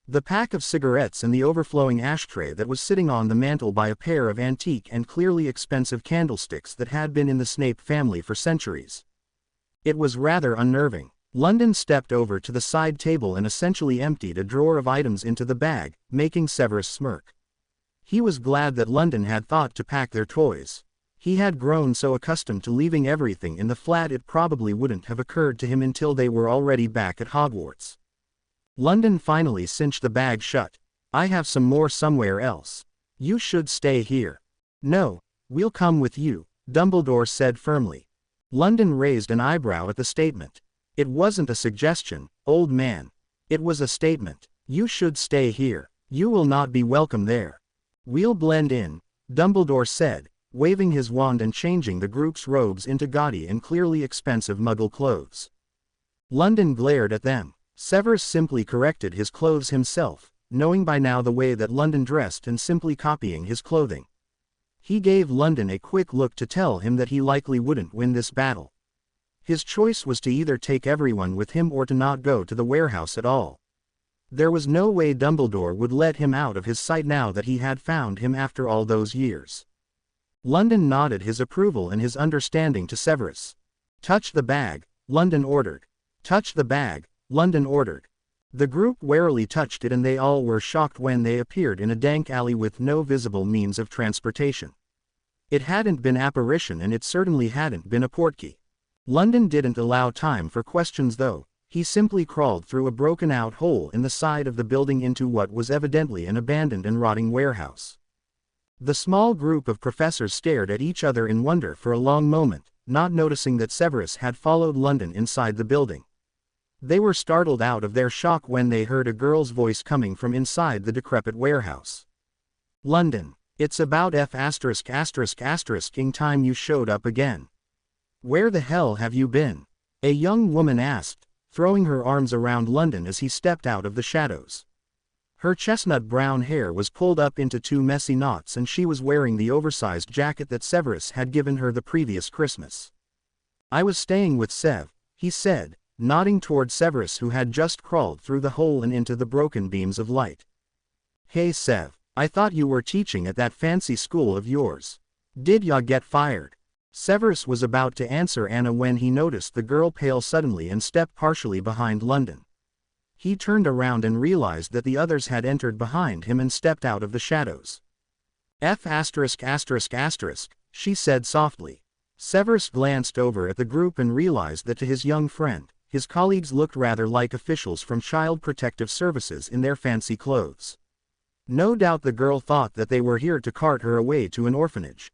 The pack of cigarettes and the overflowing ashtray that was sitting on the mantel by a pair of antique and clearly expensive candlesticks that had been in the Snape family for centuries. It was rather unnerving. London stepped over to the side table and essentially emptied a drawer of items into the bag, making Severus smirk. He was glad that London had thought to pack their toys. He had grown so accustomed to leaving everything in the flat it probably wouldn't have occurred to him until they were already back at Hogwarts. London finally cinched the bag shut. I have some more somewhere else. You should stay here. No, we'll come with you, Dumbledore said firmly. London raised an eyebrow at the statement. It wasn't a suggestion, old man. It was a statement. You should stay here. You will not be welcome there. We'll blend in, Dumbledore said, waving his wand and changing the group's robes into gaudy and clearly expensive Muggle clothes. London glared at them. Severus simply corrected his clothes himself, knowing by now the way that London dressed and simply copying his clothing. He gave London a quick look to tell him that he likely wouldn't win this battle. His choice was to either take everyone with him or to not go to the warehouse at all. There was no way Dumbledore would let him out of his sight now that he had found him after all those years. London nodded his approval and his understanding to Severus. Touch the bag, London ordered. Touch the bag, London ordered. The group warily touched it and they all were shocked when they appeared in a dank alley with no visible means of transportation. It hadn't been apparition and it certainly hadn't been a portkey. London didn't allow time for questions though, he simply crawled through a broken-out hole in the side of the building into what was evidently an abandoned and rotting warehouse. The small group of professors stared at each other in wonder for a long moment, not noticing that Severus had followed London inside the building. They were startled out of their shock when they heard a girl's voice coming from inside the decrepit warehouse. London, it's about ******ing time you showed up again. Where the hell have you been? A young woman asked, throwing her arms around London as he stepped out of the shadows. Her chestnut brown hair was pulled up into two messy knots and she was wearing the oversized jacket that Severus had given her the previous Christmas. I was staying with Sev, he said, nodding toward Severus who had just crawled through the hole and into the broken beams of light. Hey Sev, I thought you were teaching at that fancy school of yours. Did ya get fired? Severus was about to answer Anna when he noticed the girl pale suddenly and step partially behind London. He turned around and realized that the others had entered behind him and stepped out of the shadows. She said softly. Severus glanced over at the group and realized that to his young friend, his colleagues looked rather like officials from Child Protective Services in their fancy clothes. No doubt the girl thought that they were here to cart her away to an orphanage.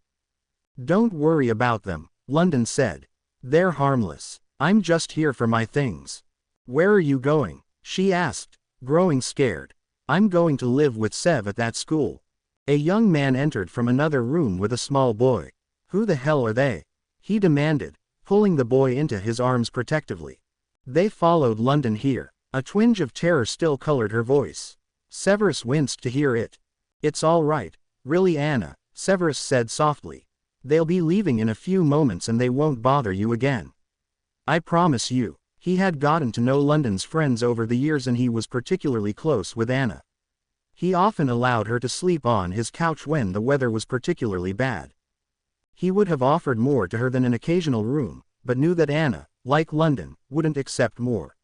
Don't worry about them, London said. They're harmless. I'm just here for my things. Where are you going? She asked, growing scared. I'm going to live with Sev at that school. A young man entered from another room with a small boy. Who the hell are they? He demanded, pulling the boy into his arms protectively. They followed London here. A twinge of terror still colored her voice. Severus winced to hear it. It's all right, really Anna, Severus said softly. They'll be leaving in a few moments and they won't bother you again. I promise you. He had gotten to know London's friends over the years and he was particularly close with Anna. He often allowed her to sleep on his couch when the weather was particularly bad. He would have offered more to her than an occasional room, but knew that Anna, like London, wouldn't accept more.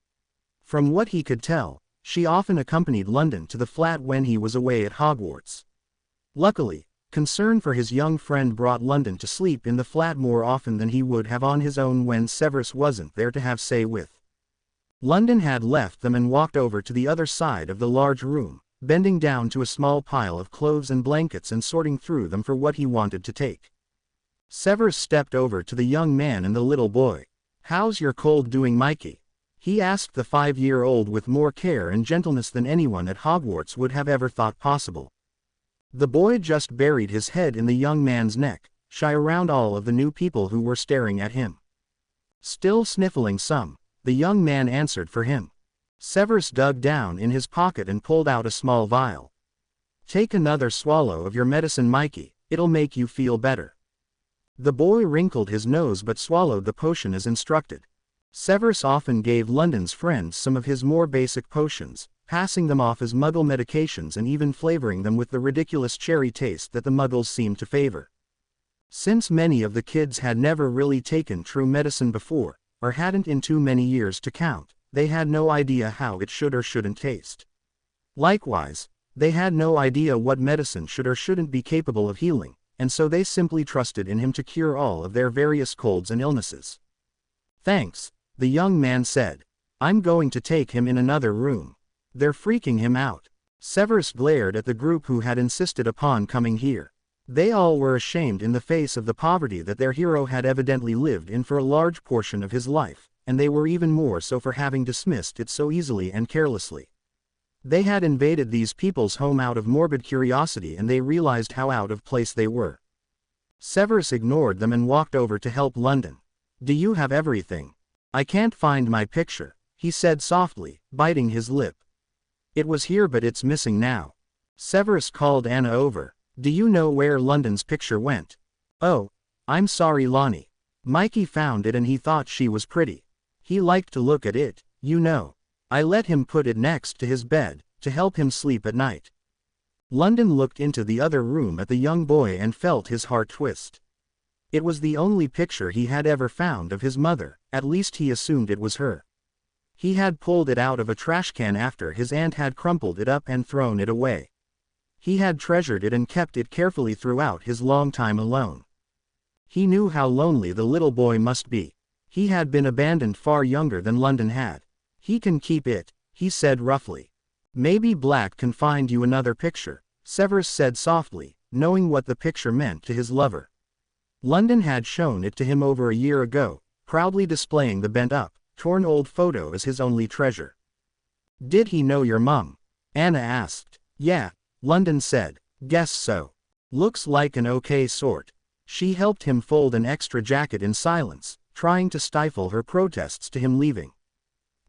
From what he could tell, she often accompanied London to the flat when he was away at Hogwarts. Luckily, concern for his young friend brought London to sleep in the flat more often than he would have on his own when Severus wasn't there to have say with. London had left them and walked over to the other side of the large room, bending down to a small pile of clothes and blankets and sorting through them for what he wanted to take. Severus stepped over to the young man and the little boy. How's your cold doing, Mikey? He asked the 5-year-old with more care and gentleness than anyone at Hogwarts would have ever thought possible. The boy just buried his head in the young man's neck, shy around all of the new people who were staring at him. Still sniffling some, the young man answered for him. Severus dug down in his pocket and pulled out a small vial. Take another swallow of your medicine, Mikey, it'll make you feel better. The boy wrinkled his nose but swallowed the potion as instructed. Severus often gave London's friends some of his more basic potions, passing them off as Muggle medications and even flavoring them with the ridiculous cherry taste that the Muggles seemed to favor. Since many of the kids had never really taken true medicine before, or hadn't in too many years to count, they had no idea how it should or shouldn't taste. Likewise, they had no idea what medicine should or shouldn't be capable of healing, and so they simply trusted in him to cure all of their various colds and illnesses. "Thanks," the young man said. "I'm going to take him in another room. They're freaking him out." Severus glared at the group who had insisted upon coming here. They all were ashamed in the face of the poverty that their hero had evidently lived in for a large portion of his life, and they were even more so for having dismissed it so easily and carelessly. They had invaded these people's home out of morbid curiosity, and they realized how out of place they were. Severus ignored them and walked over to help London. "Do you have everything?" "I can't find my picture," he said softly, biting his lip. "It was here but it's missing now." Severus called Anna over. "Do you know where London's picture went?" "Oh, I'm sorry, Lonnie. Mikey found it and he thought she was pretty. He liked to look at it, you know. I let him put it next to his bed, to help him sleep at night." London looked into the other room at the young boy and felt his heart twist. It was the only picture he had ever found of his mother, at least he assumed it was her. He had pulled it out of a trash can after his aunt had crumpled it up and thrown it away. He had treasured it and kept it carefully throughout his long time alone. He knew how lonely the little boy must be. He had been abandoned far younger than London had. "He can keep it," he said roughly. "Maybe Black can find you another picture," Severus said softly, knowing what the picture meant to his lover. London had shown it to him over a year ago, proudly displaying the bent-up, torn old photo as his only treasure. "Did he know your mum?" Anna asked. "Yeah," London said. "Guess so. Looks like an okay sort." She helped him fold an extra jacket in silence, trying to stifle her protests to him leaving.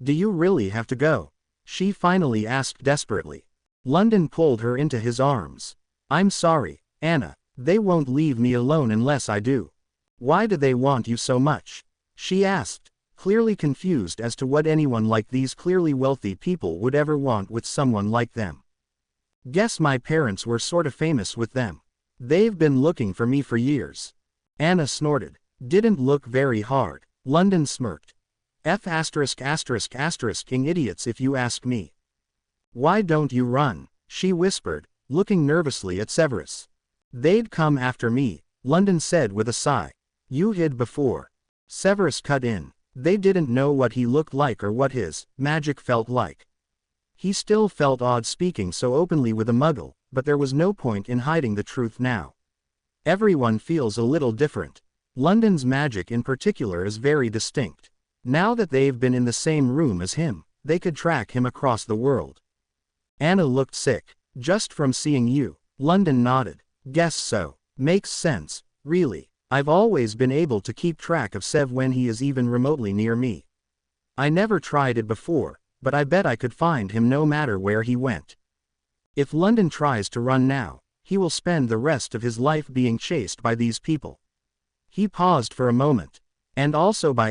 "Do you really have to go?" she finally asked desperately. London pulled her into his arms. "I'm sorry, Anna. They won't leave me alone unless I do." "Why do they want you so much?" she asked, clearly confused as to what anyone like these clearly wealthy people would ever want with someone like them. "Guess my parents were sorta famous with them. They've been looking for me for years." Anna snorted. "Didn't look very hard." London smirked. King idiots if you ask me." "Why don't you run?" she whispered, looking nervously at Severus. "They'd come after me," London said with a sigh. "You hid before." Severus cut in. They didn't know what he looked like or what his magic felt like. He still felt odd speaking so openly with a muggle, but there was no point in hiding the truth now. Everyone feels a little different. London's magic in particular is very distinct. Now that they've been in the same room as him, they could track him across the world. Anna looked sick. "Just from seeing you." London nodded. "Guess so. Makes sense, really. I've always been able to keep track of Sev when he is even remotely near me. I never tried it before, but I bet I could find him no matter where he went. If London tries to run now, he will spend the rest of his life being chased by these people." He paused for a moment. "And also by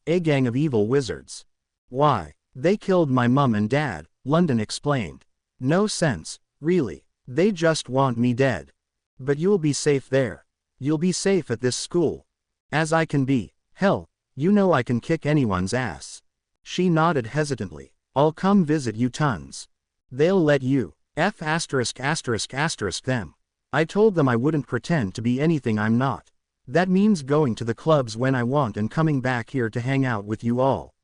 a gang of evil wizards." "Why? They killed my mum and dad," London explained. "No sense, really. They just want me dead. But you'll be safe there. You'll be safe at this school. As I can be. Hell, you know I can kick anyone's ass." She nodded hesitantly. "I'll come visit you tons. They'll let you them. I told them I wouldn't pretend to be anything I'm not. That means going to the clubs when I want and coming back here to hang out with you all.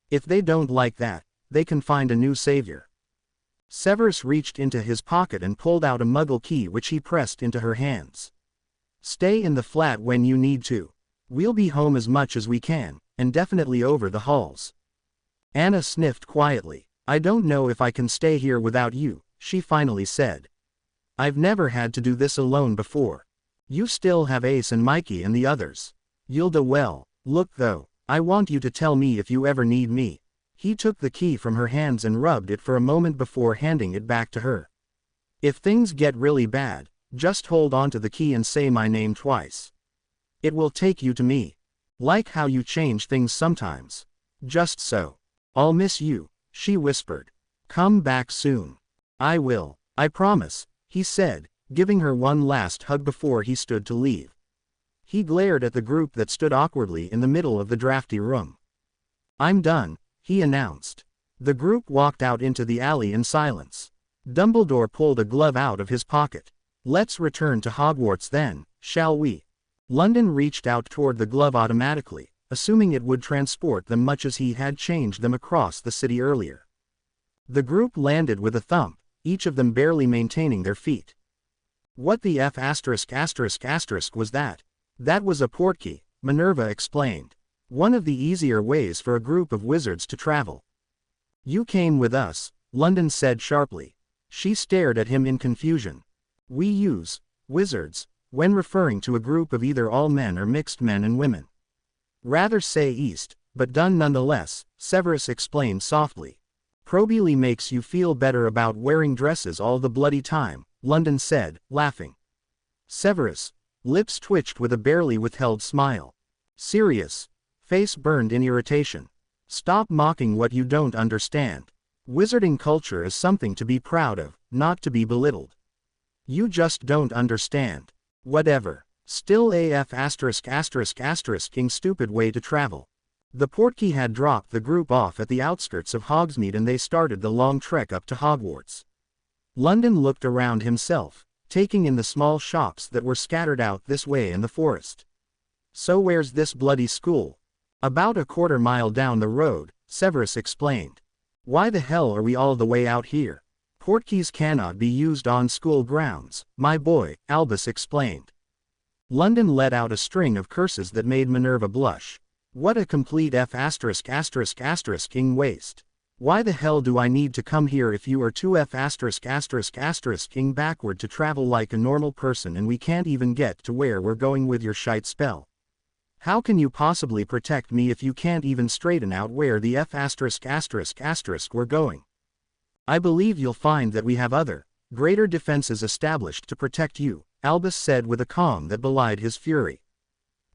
If they don't like that, they can find a new savior." Severus reached into his pocket and pulled out a muggle key which he pressed into her hands. "Stay in the flat when you need to. We'll be home as much as we can, and definitely over the halls." Anna sniffed quietly. "I don't know if I can stay here without you," she finally said. "I've never had to do this alone before. You still have Ace and Mikey and the others. You'll do well. Look though, I want you to tell me if you ever need me." He took the key from her hands and rubbed it for a moment before handing it back to her. "If things get really bad, just hold on to the key and say my name twice. It will take you to me. Like how you change things sometimes. Just so. I'll miss you," she whispered. "Come back soon." "I will, I promise," he said, giving her one last hug before he stood to leave. He glared at the group that stood awkwardly in the middle of the drafty room. "I'm done," he announced. The group walked out into the alley in silence. Dumbledore pulled a glove out of his pocket. Let's return to Hogwarts then, shall we? London reached out toward the glove automatically, assuming it would transport them much as he had changed them across the city earlier. The group landed with a thump, each of them barely maintaining their feet. What the F*** was that? That was a portkey, Minerva explained. One of the easier ways for a group of wizards to travel. You came with us, London said sharply. She stared at him in confusion. We use wizards when referring to a group of either all men or mixed men and women. Rather say east, but done nonetheless, Severus explained softly. Probably makes you feel better about wearing dresses all the bloody time, London said, laughing. Severus' lips twitched with a barely withheld smile. Serious face burned in irritation. Stop mocking what you don't understand. Wizarding culture is something to be proud of, not to be belittled. You just don't understand. Whatever. Still AF****** king stupid way to travel. The portkey had dropped the group off at the outskirts of Hogsmeade and they started the long trek up to Hogwarts. London looked around himself, taking in the small shops that were scattered out this way in the forest. So where's this bloody school? About a quarter mile down the road, Severus explained. Why the hell are we all the way out here? Portkeys cannot be used on school grounds, my boy, Albus explained. London let out a string of curses that made Minerva blush. What a complete F****** king waste. Why the hell do I need to come here if you are too F***** king backward to travel like a normal person and we can't even get to where we're going with your shite spell? How can you possibly protect me if you can't even straighten out where the F***** we're going? I believe you'll find that we have other, greater defenses established to protect you, Albus said with a calm that belied his fury.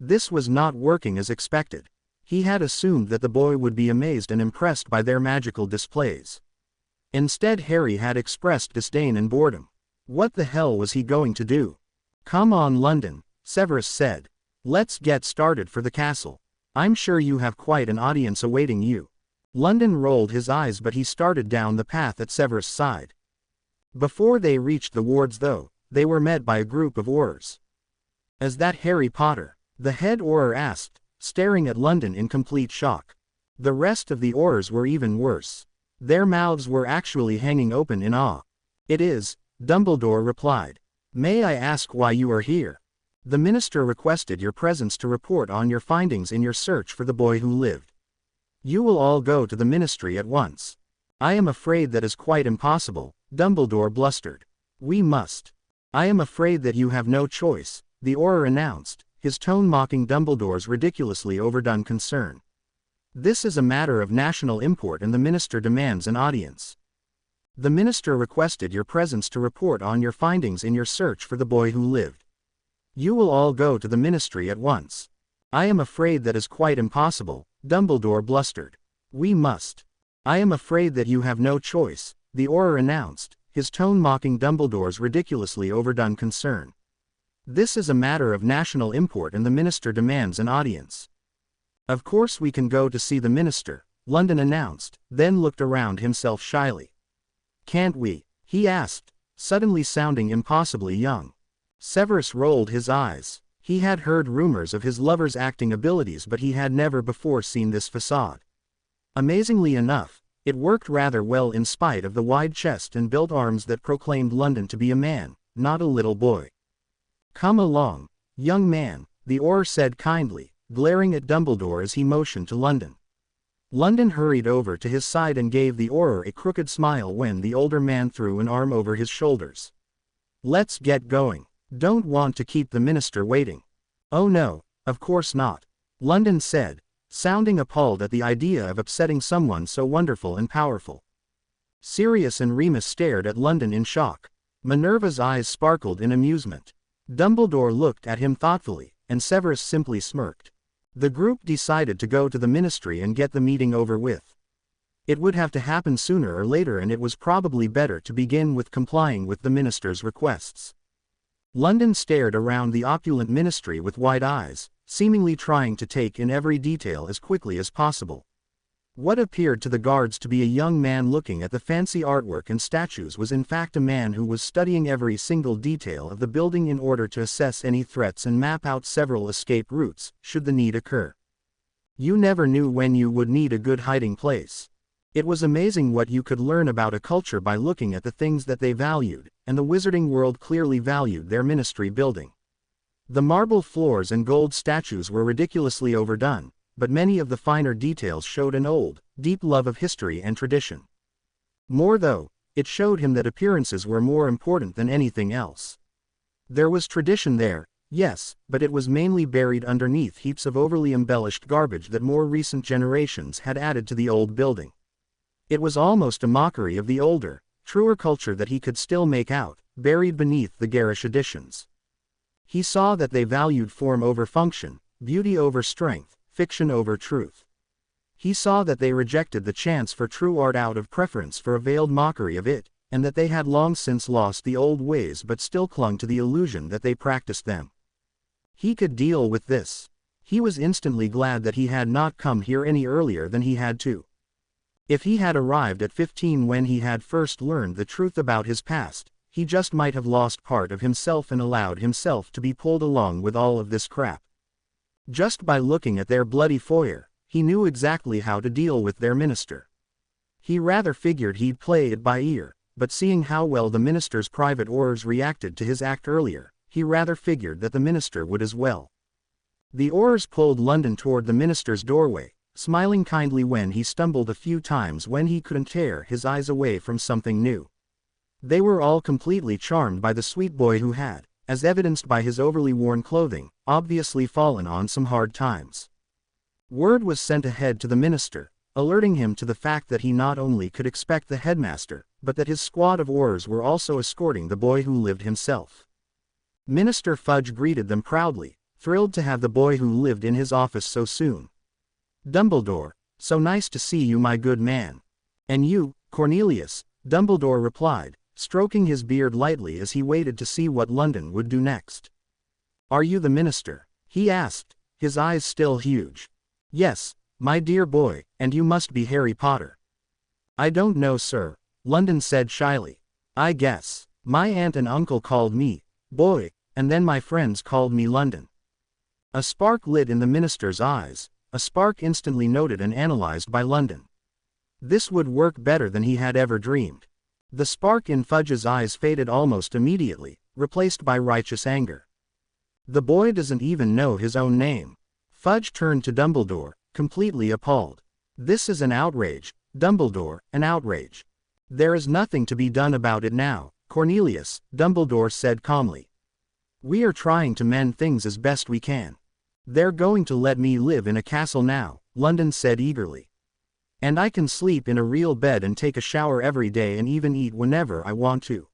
This was not working as expected. He had assumed that the boy would be amazed and impressed by their magical displays. Instead Harry had expressed disdain and boredom. What the hell was he going to do? Come on London, Severus said. Let's get started for the castle. I'm sure you have quite an audience awaiting you. London rolled his eyes but he started down the path at Severus' side. Before they reached the wards though, they were met by a group of Aurors. Is that Harry Potter? The head Auror asked, staring at London in complete shock. The rest of the Aurors were even worse. Their mouths were actually hanging open in awe. It is, Dumbledore replied. May I ask why you are here? The minister requested your presence to report on your findings in your search for the boy who lived. You will all go to the ministry at once. I am afraid that is quite impossible, Dumbledore blustered. We must. I am afraid that you have no choice, the Auror announced, his tone mocking Dumbledore's ridiculously overdone concern. This is a matter of national import and the minister demands an audience. The minister requested your presence to report on your findings in your search for the boy who lived. You will all go to the ministry at once. I am afraid that is quite impossible, Dumbledore blustered. We must. I am afraid that you have no choice, the Auror announced, his tone mocking Dumbledore's ridiculously overdone concern. This is a matter of national import and the minister demands an audience. Of course we can go to see the minister, London announced, then looked around himself shyly. Can't we? He asked, suddenly sounding impossibly young. Severus rolled his eyes. He had heard rumors of his lover's acting abilities but he had never before seen this facade. Amazingly enough, it worked rather well in spite of the wide chest and built arms that proclaimed London to be a man, not a little boy. Come along, young man, the Auror said kindly, glaring at Dumbledore as he motioned to London. London hurried over to his side and gave the Auror a crooked smile when the older man threw an arm over his shoulders. Let's get going. Don't want to keep the minister waiting. Oh no, of course not, London said, sounding appalled at the idea of upsetting someone so wonderful and powerful. Sirius and Remus stared at London in shock. Minerva's eyes sparkled in amusement. Dumbledore looked at him thoughtfully, and Severus simply smirked. The group decided to go to the ministry and get the meeting over with. It would have to happen sooner or later and it was probably better to begin with complying with the minister's requests. London stared around the opulent ministry with wide eyes, seemingly trying to take in every detail as quickly as possible. What appeared to the guards to be a young man looking at the fancy artwork and statues was in fact a man who was studying every single detail of the building in order to assess any threats and map out several escape routes, should the need occur. You never knew when you would need a good hiding place. It was amazing what you could learn about a culture by looking at the things that they valued, and the wizarding world clearly valued their ministry building. The marble floors and gold statues were ridiculously overdone, but many of the finer details showed an old, deep love of history and tradition. More though, it showed him that appearances were more important than anything else. There was tradition there, yes, but it was mainly buried underneath heaps of overly embellished garbage that more recent generations had added to the old building. It was almost a mockery of the older, truer culture that he could still make out, buried beneath the garish additions. He saw that they valued form over function, beauty over strength, fiction over truth. He saw that they rejected the chance for true art out of preference for a veiled mockery of it, and that they had long since lost the old ways but still clung to the illusion that they practiced them. He could deal with this. He was instantly glad that he had not come here any earlier than he had to. If he had arrived at 15 when he had first learned the truth about his past, he just might have lost part of himself and allowed himself to be pulled along with all of this crap. Just by looking at their bloody foyer, he knew exactly how to deal with their minister. He rather figured he'd play it by ear, but seeing how well the minister's private Aurors reacted to his act earlier, he rather figured that the minister would as well. The Aurors pulled London toward the minister's doorway, smiling kindly when he stumbled a few times when he couldn't tear his eyes away from something new. They were all completely charmed by the sweet boy who had, as evidenced by his overly worn clothing, obviously fallen on some hard times. Word was sent ahead to the minister, alerting him to the fact that he not only could expect the headmaster, but that his squad of Aurors were also escorting the boy who lived himself. Minister Fudge greeted them proudly, thrilled to have the boy who lived in his office so soon. "Dumbledore, so nice to see you, my good man." "And you, Cornelius," Dumbledore replied, stroking his beard lightly as he waited to see what London would do next. "Are you the minister?" he asked, his eyes still huge. "Yes, my dear boy, and you must be Harry Potter." "I don't know, sir," London said shyly. "I guess my aunt and uncle called me boy, and then my friends called me London." A spark lit in the minister's eyes, a spark instantly noted and analyzed by London. This would work better than he had ever dreamed. The spark in Fudge's eyes faded almost immediately, replaced by righteous anger. The boy doesn't even know his own name. Fudge turned to Dumbledore, completely appalled. "This is an outrage, Dumbledore, an outrage." "There is nothing to be done about it now, Cornelius," Dumbledore said calmly. "We are trying to mend things as best we can." "They're going to let me live in a castle now," London said eagerly. "And I can sleep in a real bed and take a shower every day and even eat whenever I want to."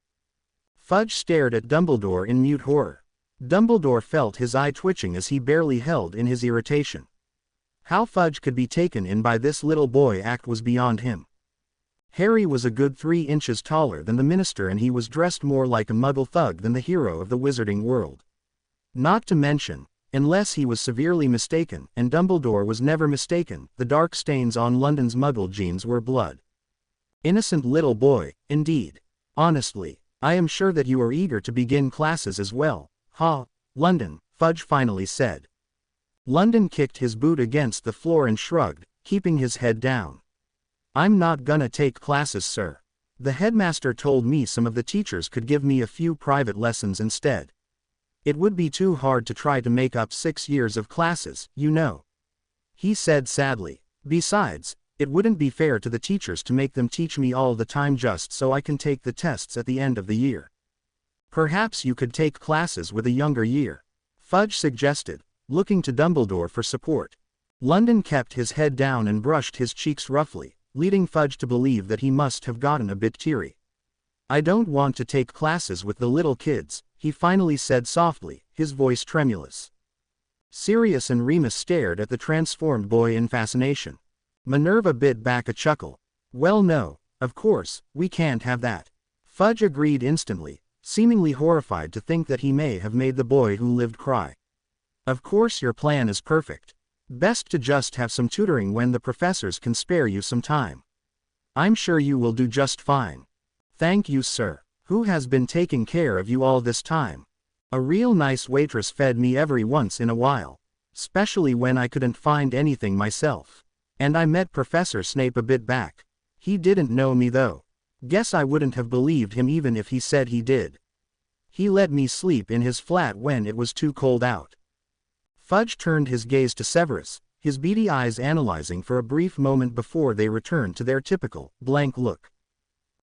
Fudge stared at Dumbledore in mute horror. Dumbledore felt his eye twitching as he barely held in his irritation. How Fudge could be taken in by this little boy act was beyond him. Harry was a good 3 inches taller than the minister, and he was dressed more like a muggle thug than the hero of the wizarding world. Not to mention, unless he was severely mistaken, and Dumbledore was never mistaken, the dark stains on London's muggle genes were blood. Innocent little boy, indeed. "Honestly, I am sure that you are eager to begin classes as well, huh, London?" Fudge finally said. London kicked his boot against the floor and shrugged, keeping his head down. "I'm not gonna take classes, sir. The headmaster told me some of the teachers could give me a few private lessons instead. It would be too hard to try to make up 6 years of classes, you know," he said sadly. "Besides, it wouldn't be fair to the teachers to make them teach me all the time just so I can take the tests at the end of the year. Perhaps you could take classes with a younger year," Fudge suggested, looking to Dumbledore for support. London kept his head down and brushed his cheeks roughly, leading Fudge to believe that he must have gotten a bit teary. "I don't want to take classes with the little kids," he finally said softly, his voice tremulous. Sirius and Remus stared at the transformed boy in fascination. Minerva bit back a chuckle. "Well, no, of course, we can't have that." Fudge agreed instantly, seemingly horrified to think that he may have made the boy who lived cry. "Of course your plan is perfect. Best to just have some tutoring when the professors can spare you some time. I'm sure you will do just fine. Thank you, sir. Who has been taking care of you all this time? A real nice waitress fed me every once in a while. Especially when I couldn't find anything myself. And I met Professor Snape a bit back. He didn't know me though. Guess I wouldn't have believed him even if he said he did. He let me sleep in his flat when it was too cold out. Fudge turned his gaze to Severus, his beady eyes analyzing for a brief moment before they returned to their typical, blank look.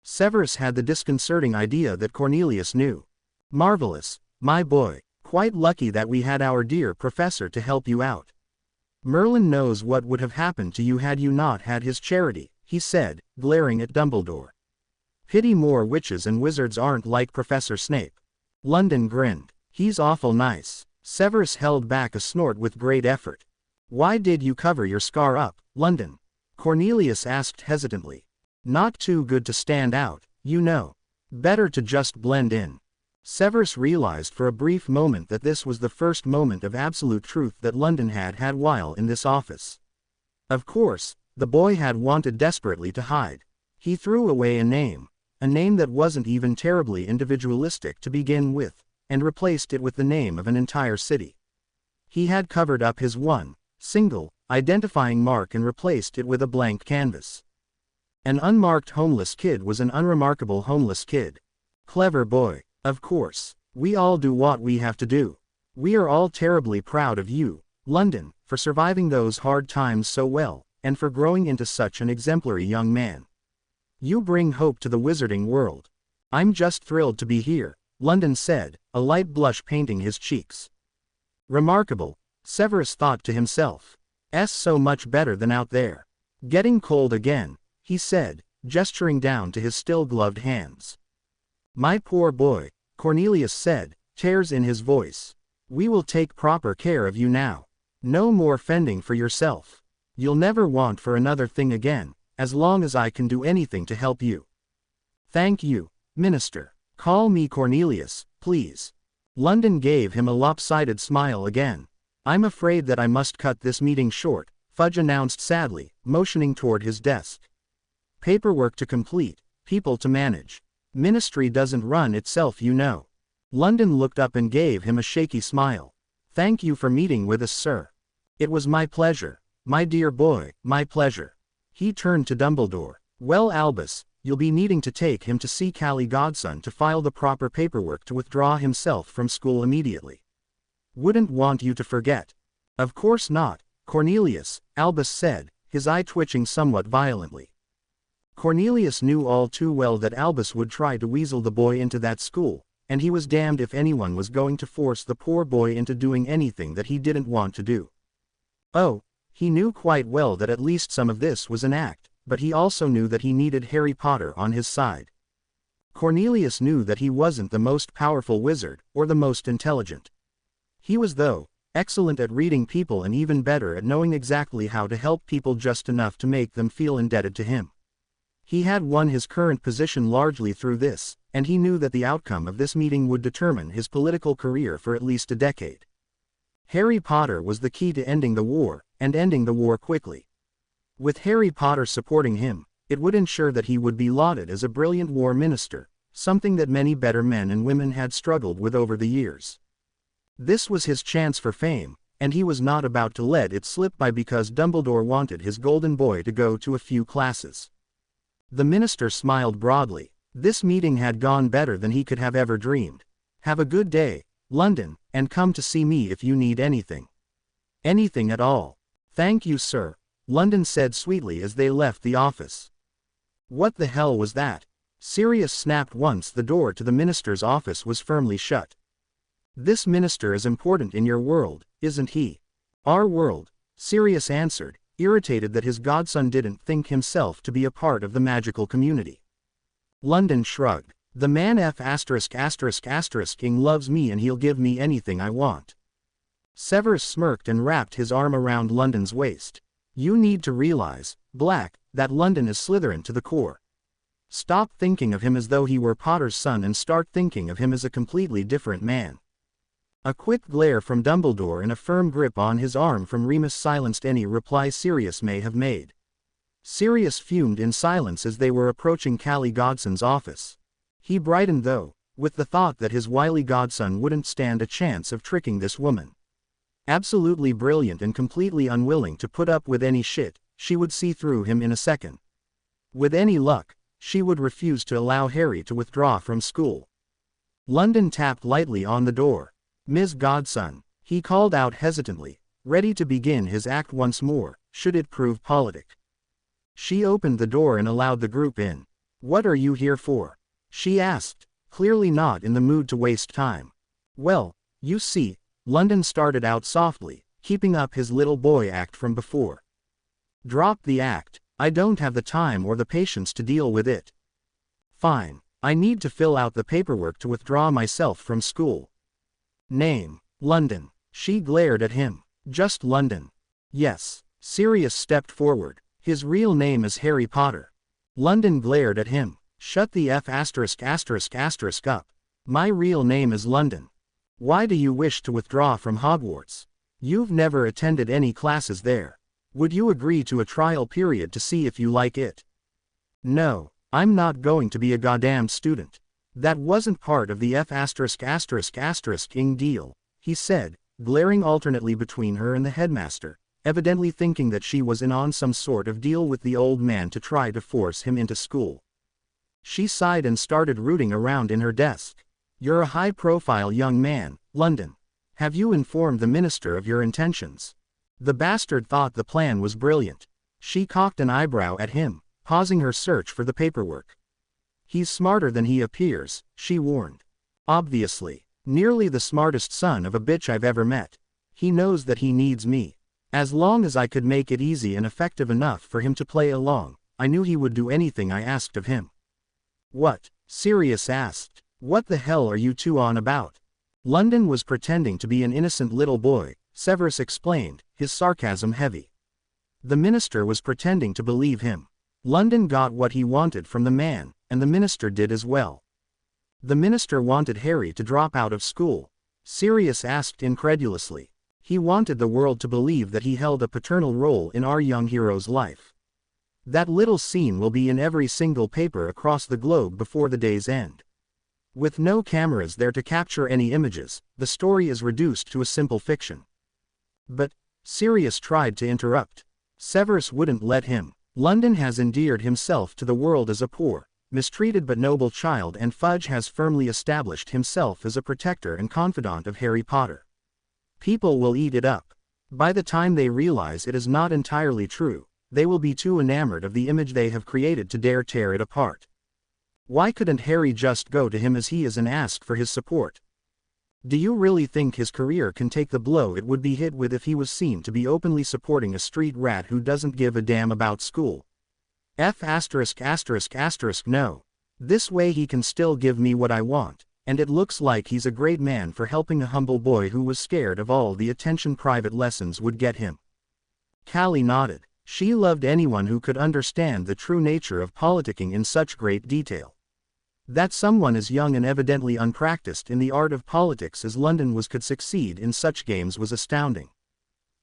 Severus had the disconcerting idea that Cornelius knew. Marvelous, my boy. Quite lucky that we had our dear professor to help you out. Merlin knows what would have happened to you had you not had his charity, he said, glaring at Dumbledore. Pity more witches and wizards aren't like Professor Snape. London grinned. He's awful nice. Severus held back a snort with great effort. Why did you cover your scar up, London? Cornelius asked hesitantly. Not too good to stand out, you know. Better to just blend in. Severus realized for a brief moment that this was the first moment of absolute truth that London had had while in this office. Of course, the boy had wanted desperately to hide. He threw away a name that wasn't even terribly individualistic to begin with, and replaced it with the name of an entire city. He had covered up his one, single, identifying mark and replaced it with a blank canvas. An unmarked homeless kid was an unremarkable homeless kid. Clever boy, of course. We all do what we have to do. We are all terribly proud of you, London, for surviving those hard times so well, and for growing into such an exemplary young man. You bring hope to the wizarding world. I'm just thrilled to be here, London said, a light blush painting his cheeks. Remarkable, Severus thought to himself. So much better than out there. Getting cold again, he said, gesturing down to his still gloved hands. My poor boy, Cornelius said, tears in his voice. We will take proper care of you now. No more fending for yourself. You'll never want for another thing again, as long as I can do anything to help you. Thank you, Minister. Call me Cornelius, please. London gave him a lopsided smile again. I'm afraid that I must cut this meeting short, Fudge announced sadly, motioning toward his desk. Paperwork to complete, people to manage. Ministry doesn't run itself, you know. London looked up and gave him a shaky smile. Thank you for meeting with us, sir. It was my pleasure. My dear boy, my pleasure. He turned to Dumbledore. Well, Albus, you'll be needing to take him to see Callie Godson to file the proper paperwork to withdraw himself from school immediately. Wouldn't want you to forget. Of course not, Cornelius, Albus said, his eye twitching somewhat violently. Cornelius knew all too well that Albus would try to weasel the boy into that school, and he was damned if anyone was going to force the poor boy into doing anything that he didn't want to do. Oh, he knew quite well that at least some of this was an act, but he also knew that he needed Harry Potter on his side. Cornelius knew that he wasn't the most powerful wizard, or the most intelligent. He was, though, excellent at reading people and even better at knowing exactly how to help people just enough to make them feel indebted to him. He had won his current position largely through this, and he knew that the outcome of this meeting would determine his political career for at least a decade. Harry Potter was the key to ending the war, and ending the war quickly. With Harry Potter supporting him, it would ensure that he would be lauded as a brilliant war minister, something that many better men and women had struggled with over the years. This was his chance for fame, and he was not about to let it slip by because Dumbledore wanted his golden boy to go to a few classes. The minister smiled broadly. This meeting had gone better than he could have ever dreamed. Have a good day, London, and come to see me if you need anything. Anything at all. Thank you, sir, London said sweetly as they left the office. What the hell was that? Sirius snapped once the door to the minister's office was firmly shut. This minister is important in your world, isn't he? Our world, Sirius answered, irritated that his godson didn't think himself to be a part of the magical community. London shrugged. The man ******ing loves me and he'll give me anything I want. Severus smirked and wrapped his arm around London's waist. You need to realize, Black, that London is Slytherin to the core. Stop thinking of him as though he were Potter's son and start thinking of him as a completely different man. A quick glare from Dumbledore and a firm grip on his arm from Remus silenced any reply Sirius may have made. Sirius fumed in silence as they were approaching Callie Godson's office. He brightened though, with the thought that his wily godson wouldn't stand a chance of tricking this woman. Absolutely brilliant and completely unwilling to put up with any shit, she would see through him in a second. With any luck, she would refuse to allow Harry to withdraw from school. London tapped lightly on the door. "Ms. Godson," he called out hesitantly, ready to begin his act once more, should it prove politic. She opened the door and allowed the group in. "What are you here for?" she asked, clearly not in the mood to waste time. "Well, you see," London started out softly, keeping up his little boy act from before. "Drop the act. I don't have the time or the patience to deal with it." "Fine. I need to fill out the paperwork to withdraw myself from school." "Name?" "London." She glared at him. "Just London?" "Yes." Sirius stepped forward. "His real name is Harry Potter." London glared at him. "Shut the F*** up. My real name is London. Why do you wish to withdraw from Hogwarts? You've never attended any classes there. Would you agree to a trial period to see if you like it?" "No, I'm not going to be a goddamn student. That wasn't part of the F***ing deal," he said, glaring alternately between her and the headmaster, evidently thinking that she was in on some sort of deal with the old man to try to force him into school. She sighed and started rooting around in her desk. "You're a high-profile young man, London. Have you informed the minister of your intentions?" The bastard thought the plan was brilliant. She cocked an eyebrow at him, pausing her search for the paperwork. "He's smarter than he appears," she warned. "Obviously. Nearly the smartest son of a bitch I've ever met. He knows that he needs me. As long as I could make it easy and effective enough for him to play along, I knew he would do anything I asked of him." "What?" Sirius asked. "What the hell are you two on about?" London was pretending to be an innocent little boy, Severus explained, his sarcasm heavy. The minister was pretending to believe him. London got what he wanted from the man, and the minister did as well. "The minister wanted Harry to drop out of school?" Sirius asked incredulously. "He wanted the world to believe that he held a paternal role in our young hero's life. That little scene will be in every single paper across the globe before the day's end. With no cameras there to capture any images, the story is reduced to a simple fiction." "But," Sirius tried to interrupt. Severus wouldn't let him. "London has endeared himself to the world as a poor, mistreated but noble child, and Fudge has firmly established himself as a protector and confidant of Harry Potter. People will eat it up. By the time they realize it is not entirely true, they will be too enamored of the image they have created to dare tear it apart. Why couldn't Harry just go to him as he is and ask for his support? Do you really think his career can take the blow it would be hit with if he was seen to be openly supporting a street rat who doesn't give a damn about school? No. This way he can still give me what I want, and it looks like he's a great man for helping a humble boy who was scared of all the attention private lessons would get him." Callie nodded. She loved anyone who could understand the true nature of politicking in such great detail. That someone as young and evidently unpracticed in the art of politics as London was could succeed in such games was astounding.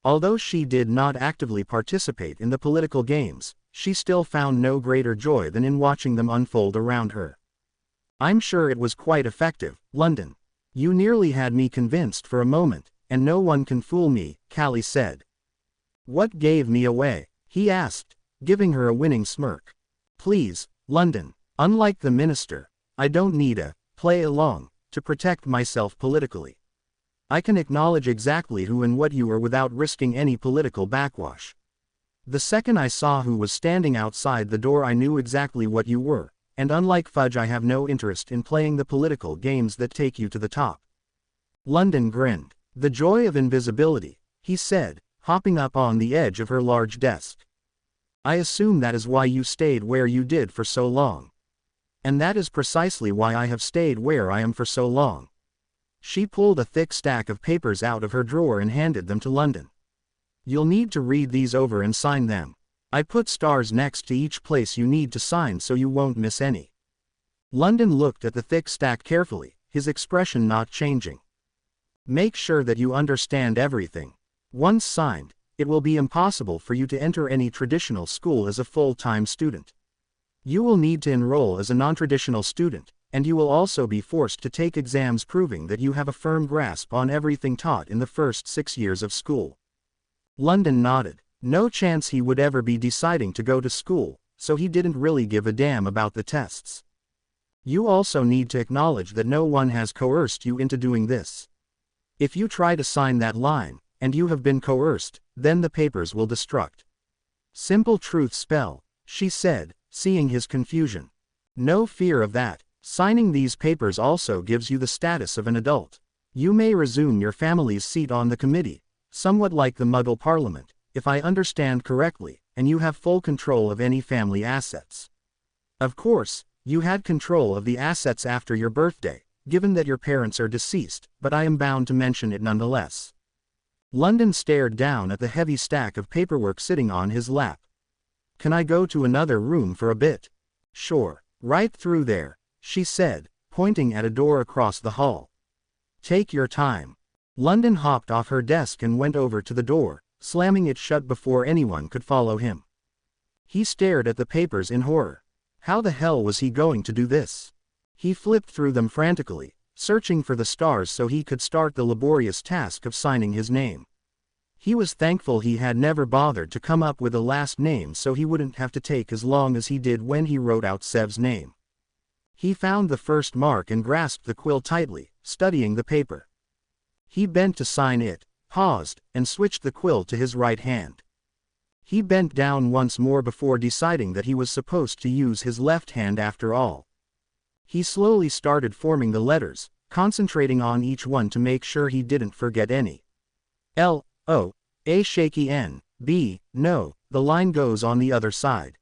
Although she did not actively participate in the political games, she still found no greater joy than in watching them unfold around her. "I'm sure it was quite effective, London. You nearly had me convinced for a moment, and no one can fool me," Callie said. "What gave me away?" he asked, giving her a winning smirk. "Please, London, unlike the minister, I don't need a play along to protect myself politically. I can acknowledge exactly who and what you are without risking any political backwash. The second I saw who was standing outside the door I knew exactly what you were, and unlike Fudge I have no interest in playing the political games that take you to the top." London grinned. "The joy of invisibility," he said, hopping up on the edge of her large desk. "I assume that is why you stayed where you did for so long. And that is precisely why I have stayed where I am for so long." She pulled a thick stack of papers out of her drawer and handed them to London. "You'll need to read these over and sign them. I put stars next to each place you need to sign so you won't miss any." London looked at the thick stack carefully, his expression not changing. Make sure that you understand everything. Once signed, it will be impossible for you to enter any traditional school as a full-time student. You will need to enroll as a non-traditional student, and you will also be forced to take exams proving that you have a firm grasp on everything taught in the first 6 years of school. London nodded. No chance he would ever be deciding to go to school, so he didn't really give a damn about the tests. You also need to acknowledge that no one has coerced you into doing this. If you try to sign that line, and you have been coerced, then the papers will destruct. Simple truth spell, she said, seeing his confusion. No fear of that. Signing these papers also gives you the status of an adult. You may resume your family's seat on the committee, somewhat like the Muggle Parliament, if I understand correctly, and you have full control of any family assets. Of course, you had control of the assets after your birthday, given that your parents are deceased, but I am bound to mention it nonetheless. London stared down at the heavy stack of paperwork sitting on his lap. Can I go to another room for a bit? Sure, right through there, she said, pointing at a door across the hall. Take your time. London hopped off her desk and went over to the door, slamming it shut before anyone could follow him. He stared at the papers in horror. How the hell was he going to do this? He flipped through them frantically, searching for the stars so he could start the laborious task of signing his name. He was thankful he had never bothered to come up with a last name so he wouldn't have to take as long as he did when he wrote out Sev's name. He found the first mark and grasped the quill tightly, studying the paper. He bent to sign it, paused, and switched the quill to his right hand. He bent down once more before deciding that he was supposed to use his left hand after all. He slowly started forming the letters, concentrating on each one to make sure he didn't forget any. L, O, A shaky N, B, no, the line goes on the other side.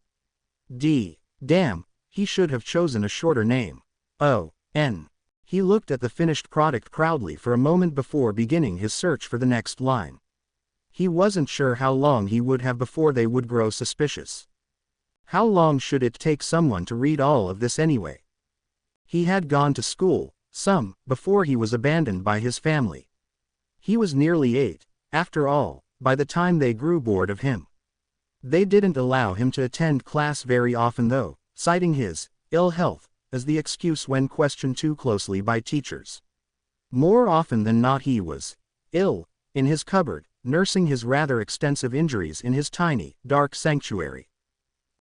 D, damn, he should have chosen a shorter name. O, N. He looked at the finished product proudly for a moment before beginning his search for the next line. He wasn't sure how long he would have before they would grow suspicious. How long should it take someone to read all of this anyway? He had gone to school, before he was abandoned by his family. He was nearly 8, after all, by the time they grew bored of him. They didn't allow him to attend class very often though, citing his ill health as the excuse when questioned too closely by teachers. More often than not he was ill, in his cupboard, nursing his rather extensive injuries in his tiny, dark sanctuary.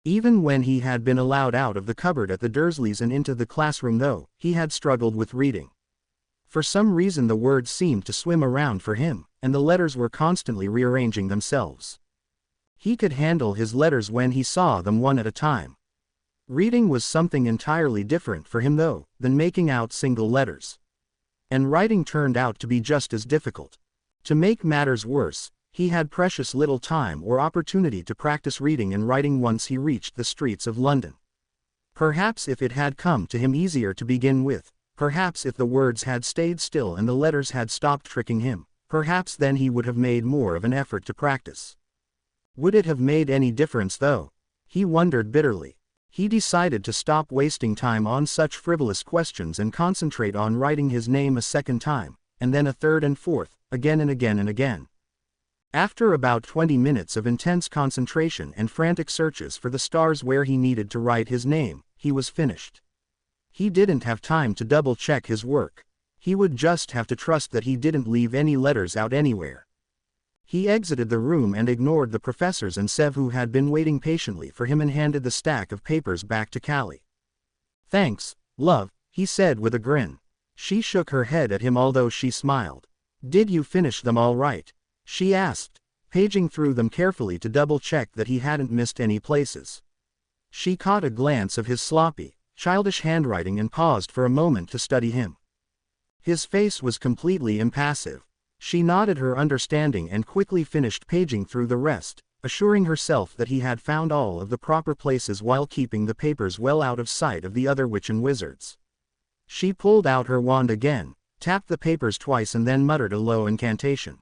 Even when he had been allowed out of the cupboard at the Dursleys and into the classroom though, he had struggled with reading. For some reason the words seemed to swim around for him, and the letters were constantly rearranging themselves. He could handle his letters when he saw them one at a time. Reading was something entirely different for him though, than making out single letters. And writing turned out to be just as difficult. To make matters worse, he had precious little time or opportunity to practice reading and writing once he reached the streets of London. Perhaps if it had come to him easier to begin with, perhaps if the words had stayed still and the letters had stopped tricking him, perhaps then he would have made more of an effort to practice. Would it have made any difference though? He wondered bitterly. He decided to stop wasting time on such frivolous questions and concentrate on writing his name a second time, and then a third and fourth, again and again and again. After about 20 minutes of intense concentration and frantic searches for the stars where he needed to write his name, he was finished. He didn't have time to double-check his work. He would just have to trust that he didn't leave any letters out anywhere. He exited the room and ignored the professors and Sev who had been waiting patiently for him and handed the stack of papers back to Callie. Thanks, love, he said with a grin. She shook her head at him although she smiled. Did you finish them all right? She asked, paging through them carefully to double-check that he hadn't missed any places. She caught a glance of his sloppy, childish handwriting and paused for a moment to study him. His face was completely impassive. She nodded her understanding and quickly finished paging through the rest, assuring herself that he had found all of the proper places while keeping the papers well out of sight of the other witch and wizards. She pulled out her wand again, tapped the papers twice and then muttered a low incantation.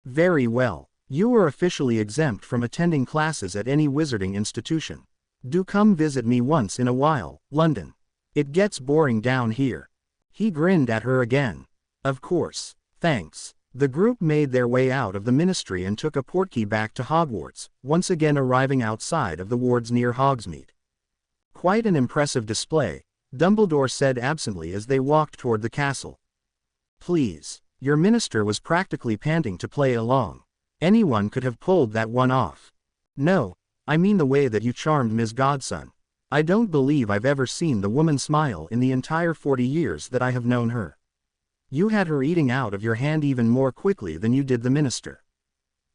Very well. You are officially exempt from attending classes at any wizarding institution. Do come visit me once in a while, London. It gets boring down here. He grinned at her again. Of course. Thanks. The group made their way out of the ministry and took a portkey back to Hogwarts, once again arriving outside of the wards near Hogsmeade. Quite an impressive display, Dumbledore said absently as they walked toward the castle. Please. Your minister was practically panting to play along. Anyone could have pulled that one off. No, I mean the way that you charmed Ms. Godson. I don't believe I've ever seen the woman smile in the entire 40 years that I have known her. You had her eating out of your hand even more quickly than you did the minister.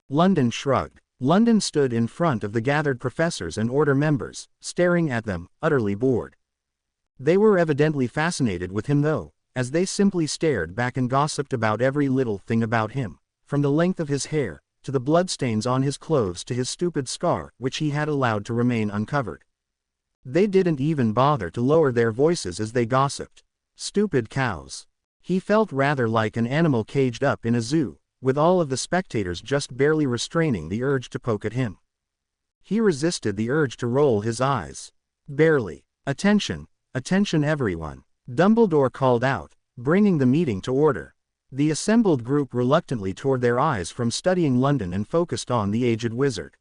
London shrugged. London stood in front of the gathered professors and order members, staring at them, utterly bored. They were evidently fascinated with him though, as they simply stared back and gossiped about every little thing about him, from the length of his hair, to the bloodstains on his clothes to his stupid scar which he had allowed to remain uncovered. They didn't even bother to lower their voices as they gossiped. Stupid cows. He felt rather like an animal caged up in a zoo, with all of the spectators just barely restraining the urge to poke at him. He resisted the urge to roll his eyes. Barely. Attention, attention everyone, Dumbledore called out, bringing the meeting to order. The assembled group reluctantly tore their eyes from studying London and focused on the aged wizard.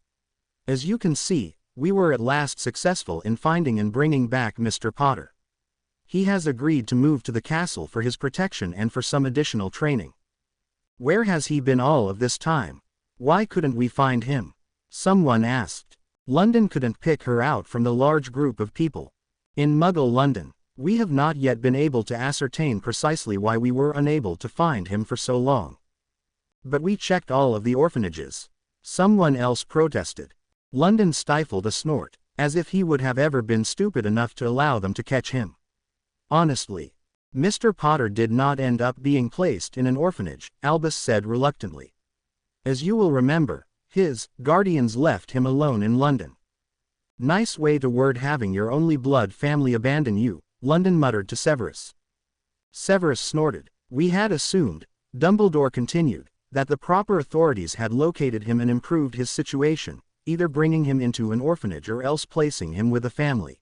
As you can see, we were at last successful in finding and bringing back Mr. Potter. He has agreed to move to the castle for his protection and for some additional training. Where has he been all of this time? Why couldn't we find him? Someone asked. London couldn't pick her out from the large group of people. In Muggle London, we have not yet been able to ascertain precisely why we were unable to find him for so long. But we checked all of the orphanages. Someone else protested. London stifled a snort, as if he would have ever been stupid enough to allow them to catch him. Honestly, Mr. Potter did not end up being placed in an orphanage, Albus said reluctantly. As you will remember, his guardians left him alone in London. Nice way to word having your only blood family abandon you, London muttered to Severus. Severus snorted. We had assumed, Dumbledore continued, that the proper authorities had located him and improved his situation, either bringing him into an orphanage or else placing him with a family.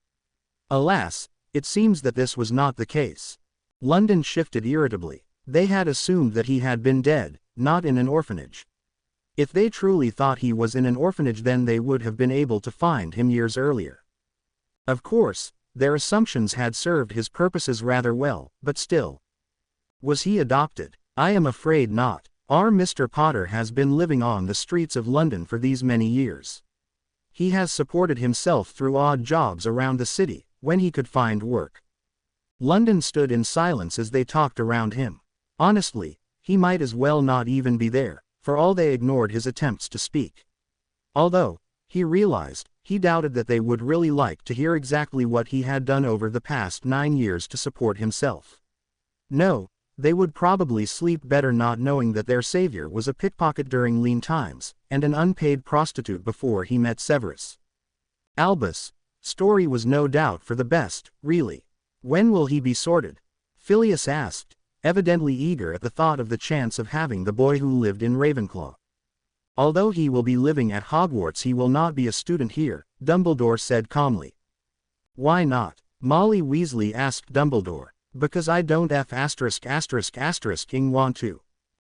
Alas, it seems that this was not the case. London shifted irritably. They had assumed that he had been dead, not in an orphanage. If they truly thought he was in an orphanage, then they would have been able to find him years earlier. Of course, their assumptions had served his purposes rather well, but still. Was he adopted? I am afraid not. Our Mr. Potter has been living on the streets of London for these many years. He has supported himself through odd jobs around the city, when he could find work. London stood in silence as they talked around him. Honestly, he might as well not even be there, for all they ignored his attempts to speak. Although, he realized, he doubted that they would really like to hear exactly what he had done over the past 9 years to support himself. No, they would probably sleep better not knowing that their savior was a pickpocket during lean times, and an unpaid prostitute before he met Severus. Albus, story was no doubt for the best, really. When will he be sorted? Phileas asked, evidently eager at the thought of the chance of having the boy who lived in Ravenclaw. Although he will be living at Hogwarts, he will not be a student here, Dumbledore said calmly. Why not? Molly Weasley asked Dumbledore. Because I don't want to.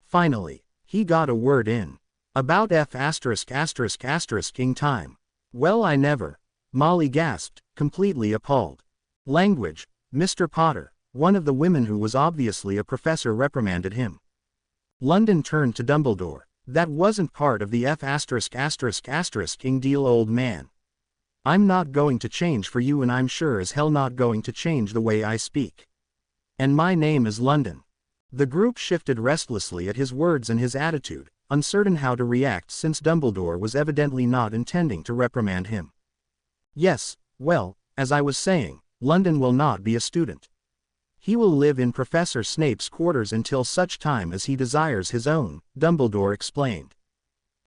Finally, he got a word in. About ing time. Well, I never. Molly gasped, completely appalled. Language, Mr. Potter, one of the women who was obviously a professor reprimanded him. London turned to Dumbledore. That wasn't part of the ing deal, old man. I'm not going to change for you, and I'm sure as hell not going to change the way I speak. And my name is London. The group shifted restlessly at his words and his attitude, uncertain how to react since Dumbledore was evidently not intending to reprimand him. Yes, well, as I was saying, London will not be a student. He will live in Professor Snape's quarters until such time as he desires his own, Dumbledore explained.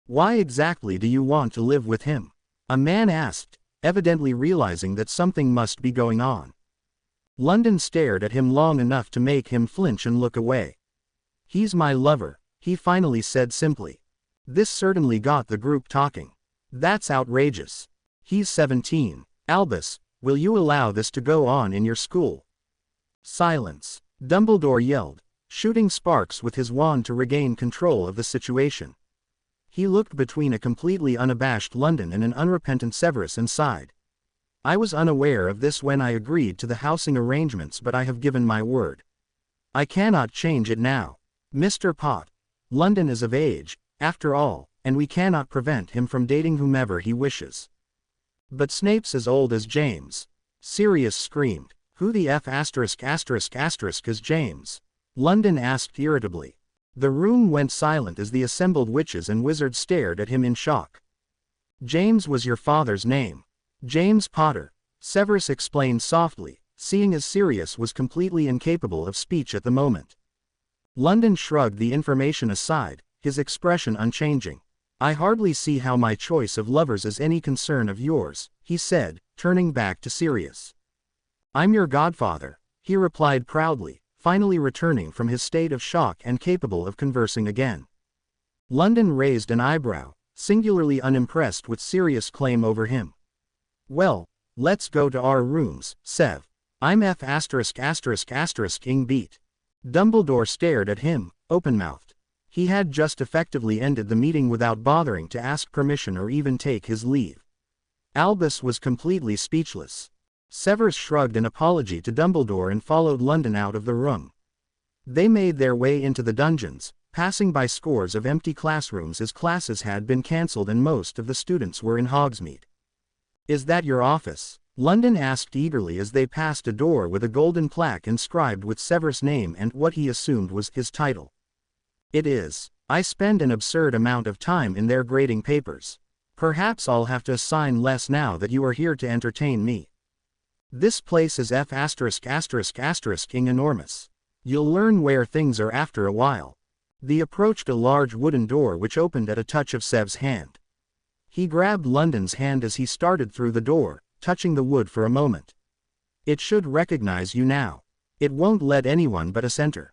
Why exactly do you want to live with him? A man asked, evidently realizing that something must be going on. London stared at him long enough to make him flinch and look away. He's my lover, he finally said simply. This certainly got the group talking. That's outrageous. He's 17. Albus, will you allow this to go on in your school? Silence. Dumbledore yelled, shooting sparks with his wand to regain control of the situation. He looked between a completely unabashed London and an unrepentant Severus and sighed. I was unaware of this when I agreed to the housing arrangements, but I have given my word. I cannot change it now. Mr. Pott. London is of age, after all, and we cannot prevent him from dating whomever he wishes. But Snape's as old as James. Sirius screamed. Who the F*** is James? London asked irritably. The room went silent as the assembled witches and wizards stared at him in shock. James was your father's name. James Potter, Severus explained softly, seeing as Sirius was completely incapable of speech at the moment. London shrugged the information aside, his expression unchanging. I hardly see how my choice of lovers is any concern of yours, he said, turning back to Sirius. I'm your godfather, he replied proudly, finally returning from his state of shock and capable of conversing again. London raised an eyebrow, singularly unimpressed with Sirius' claim over him. Well, let's go to our rooms, Sev. I'm F********. Ing beat. Dumbledore stared at him, open-mouthed. He had just effectively ended the meeting without bothering to ask permission or even take his leave. Albus was completely speechless. Severus shrugged an apology to Dumbledore and followed London out of the room. They made their way into the dungeons, passing by scores of empty classrooms as classes had been cancelled and most of the students were in Hogsmeade. Is that your office? London asked eagerly as they passed a door with a golden plaque inscribed with Severus' name and what he assumed was his title. It is. I spend an absurd amount of time in there grading papers. Perhaps I'll have to assign less now that you are here to entertain me. This place is F******** enormous. You'll learn where things are after a while. They approached a large wooden door which opened at a touch of Sev's hand. He grabbed London's hand as he started through the door, touching the wood for a moment. It should recognize you now. It won't let anyone but us enter.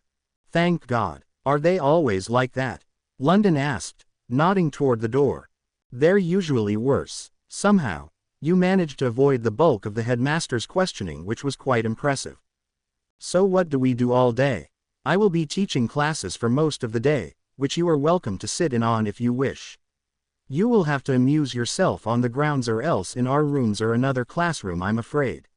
Thank God. Are they always like that? London asked, nodding toward the door. They're usually worse. Somehow, you managed to avoid the bulk of the headmaster's questioning, which was quite impressive. So what do we do all day? I will be teaching classes for most of the day, which you are welcome to sit in on if you wish. You will have to amuse yourself on the grounds or else in our rooms or another classroom, I'm afraid.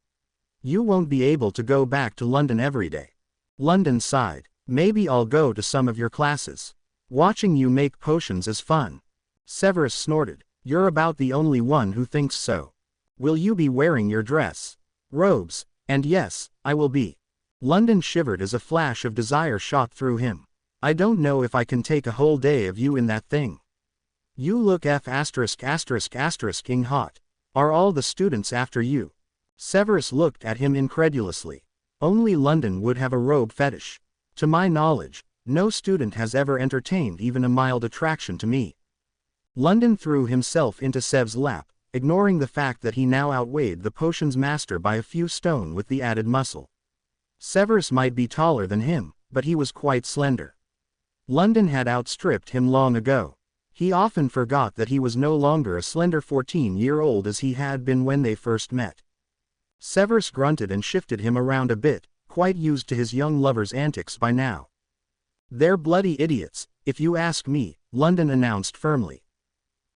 You won't be able to go back to London every day. London sighed. Maybe I'll go to some of your classes. Watching you make potions is fun. Severus snorted. You're about the only one who thinks so. Will you be wearing your dress? Robes? And yes, I will be. London shivered as a flash of desire shot through him. I don't know if I can take a whole day of you in that thing. You look F******** hot. Are all the students after you? Severus looked at him incredulously. Only London would have a robe fetish. To my knowledge, no student has ever entertained even a mild attraction to me. London threw himself into Sev's lap, ignoring the fact that he now outweighed the potion's master by a few stone with the added muscle. Severus might be taller than him, but he was quite slender. London had outstripped him long ago. He often forgot that he was no longer a slender 14-year-old as he had been when they first met. Severus grunted and shifted him around a bit, quite used to his young lover's antics by now. They're bloody idiots, if you ask me, London announced firmly.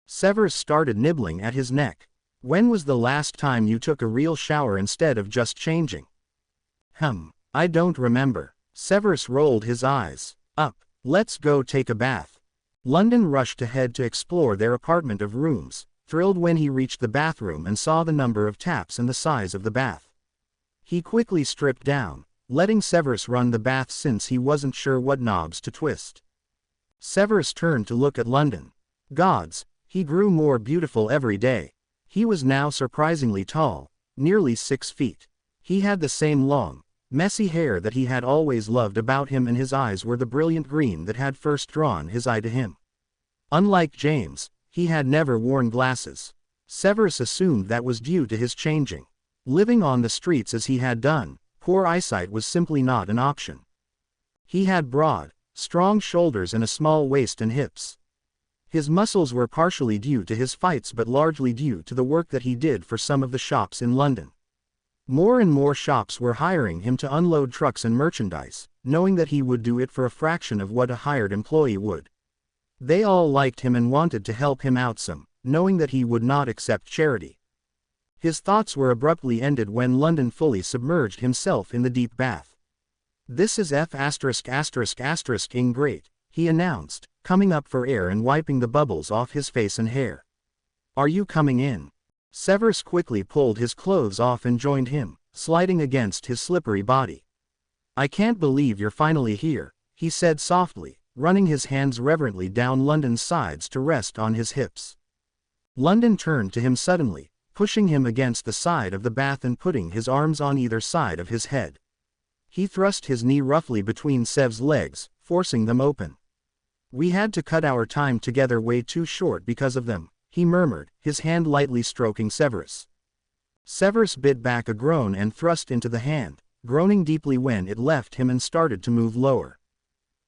Severus started nibbling at his neck. When was the last time you took a real shower instead of just changing? I don't remember. Severus rolled his eyes. Up. Let's go take a bath. London rushed ahead to explore their apartment of rooms, thrilled when he reached the bathroom and saw the number of taps and the size of the bath. He quickly stripped down, letting Severus run the bath since he wasn't sure what knobs to twist. Severus turned to look at London. Gods, he grew more beautiful every day. He was now surprisingly tall, nearly 6 feet. He had the same long, messy hair that he had always loved about him, and his eyes were the brilliant green that had first drawn his eye to him. Unlike James, he had never worn glasses. Severus assumed that was due to his changing. Living on the streets as he had done, poor eyesight was simply not an option. He had broad, strong shoulders and a small waist and hips. His muscles were partially due to his fights but largely due to the work that he did for some of the shops in London. More and more shops were hiring him to unload trucks and merchandise, knowing that he would do it for a fraction of what a hired employee would. They all liked him and wanted to help him out some, knowing that he would not accept charity. His thoughts were abruptly ended when London fully submerged himself in the deep bath. "This is F***ing great," he announced, coming up for air and wiping the bubbles off his face and hair. "Are you coming in?" Severus quickly pulled his clothes off and joined him, sliding against his slippery body. "I can't believe you're finally here," he said softly, running his hands reverently down London's sides to rest on his hips. London turned to him suddenly, pushing him against the side of the bath and putting his arms on either side of his head. He thrust his knee roughly between Sev's legs, forcing them open. "We had to cut our time together way too short because of them," he murmured, his hand lightly stroking Severus. Severus bit back a groan and thrust into the hand, groaning deeply when it left him and started to move lower.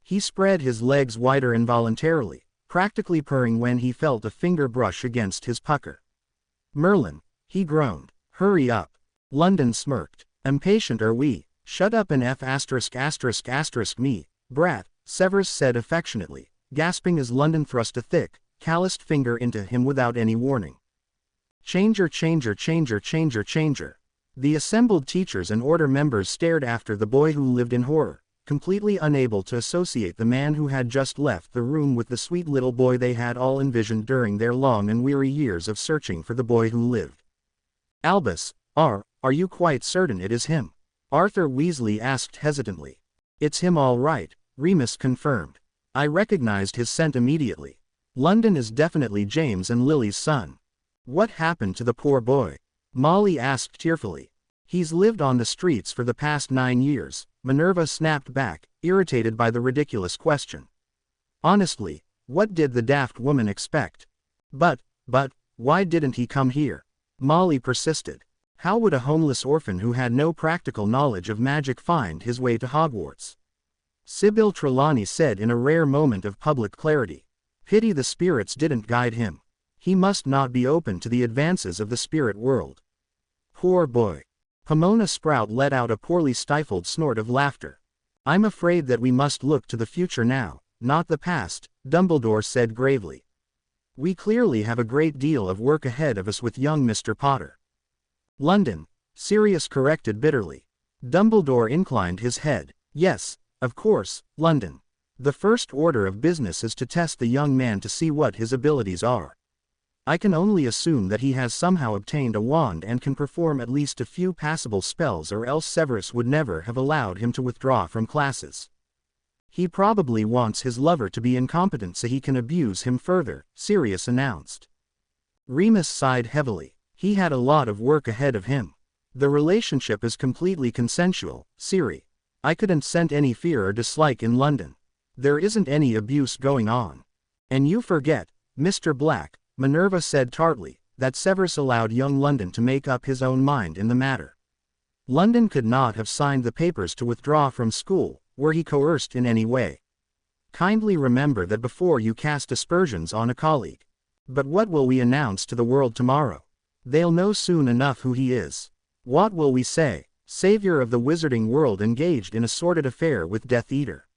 He spread his legs wider involuntarily, practically purring when he felt a finger brush against his pucker. "Merlin," he groaned, "hurry up." London smirked. "Impatient are we? Shut up and me, brat," Severus said affectionately, gasping as London thrust a thick, calloused finger into him without any warning. Changer. The assembled teachers and order members stared after the boy who lived in horror, completely unable to associate the man who had just left the room with the sweet little boy they had all envisioned during their long and weary years of searching for the boy who lived. "Albus, are you quite certain it is him?" Arthur Weasley asked hesitantly. "It's him all right," Remus confirmed. "I recognized his scent immediately. London is definitely James and Lily's son." "What happened to the poor boy?" Molly asked tearfully. "He's lived on the streets for the past 9 years, Minerva snapped back, irritated by the ridiculous question. Honestly, what did the daft woman expect? But, why didn't he come here?" Molly persisted. "How would a homeless orphan who had no practical knowledge of magic find his way to Hogwarts?" Sybil Trelawney said in a rare moment of public clarity. "Pity the spirits didn't guide him. He must not be open to the advances of the spirit world." "Poor boy." Pomona Sprout let out a poorly stifled snort of laughter. "I'm afraid that we must look to the future now, not the past," Dumbledore said gravely. "We clearly have a great deal of work ahead of us with young Mr. Potter." "London," Sirius corrected bitterly. Dumbledore inclined his head. "Yes, of course, London. The first order of business is to test the young man to see what his abilities are. I can only assume that he has somehow obtained a wand and can perform at least a few passable spells, or else Severus would never have allowed him to withdraw from classes. He probably wants his lover to be incompetent so he can abuse him further," Sirius announced. Remus sighed heavily. He had a lot of work ahead of him. "The relationship is completely consensual, Siri. I couldn't sense any fear or dislike in London. There isn't any abuse going on. And you forget, Mr. Black," Minerva said tartly, "that Severus allowed young London to make up his own mind in the matter. London could not have signed the papers to withdraw from school, were he coerced in any way. Kindly remember that before you cast aspersions on a colleague. But what will we announce to the world tomorrow? They'll know soon enough who he is. What will we say? Savior of the wizarding world engaged in a sordid affair with Death Eater.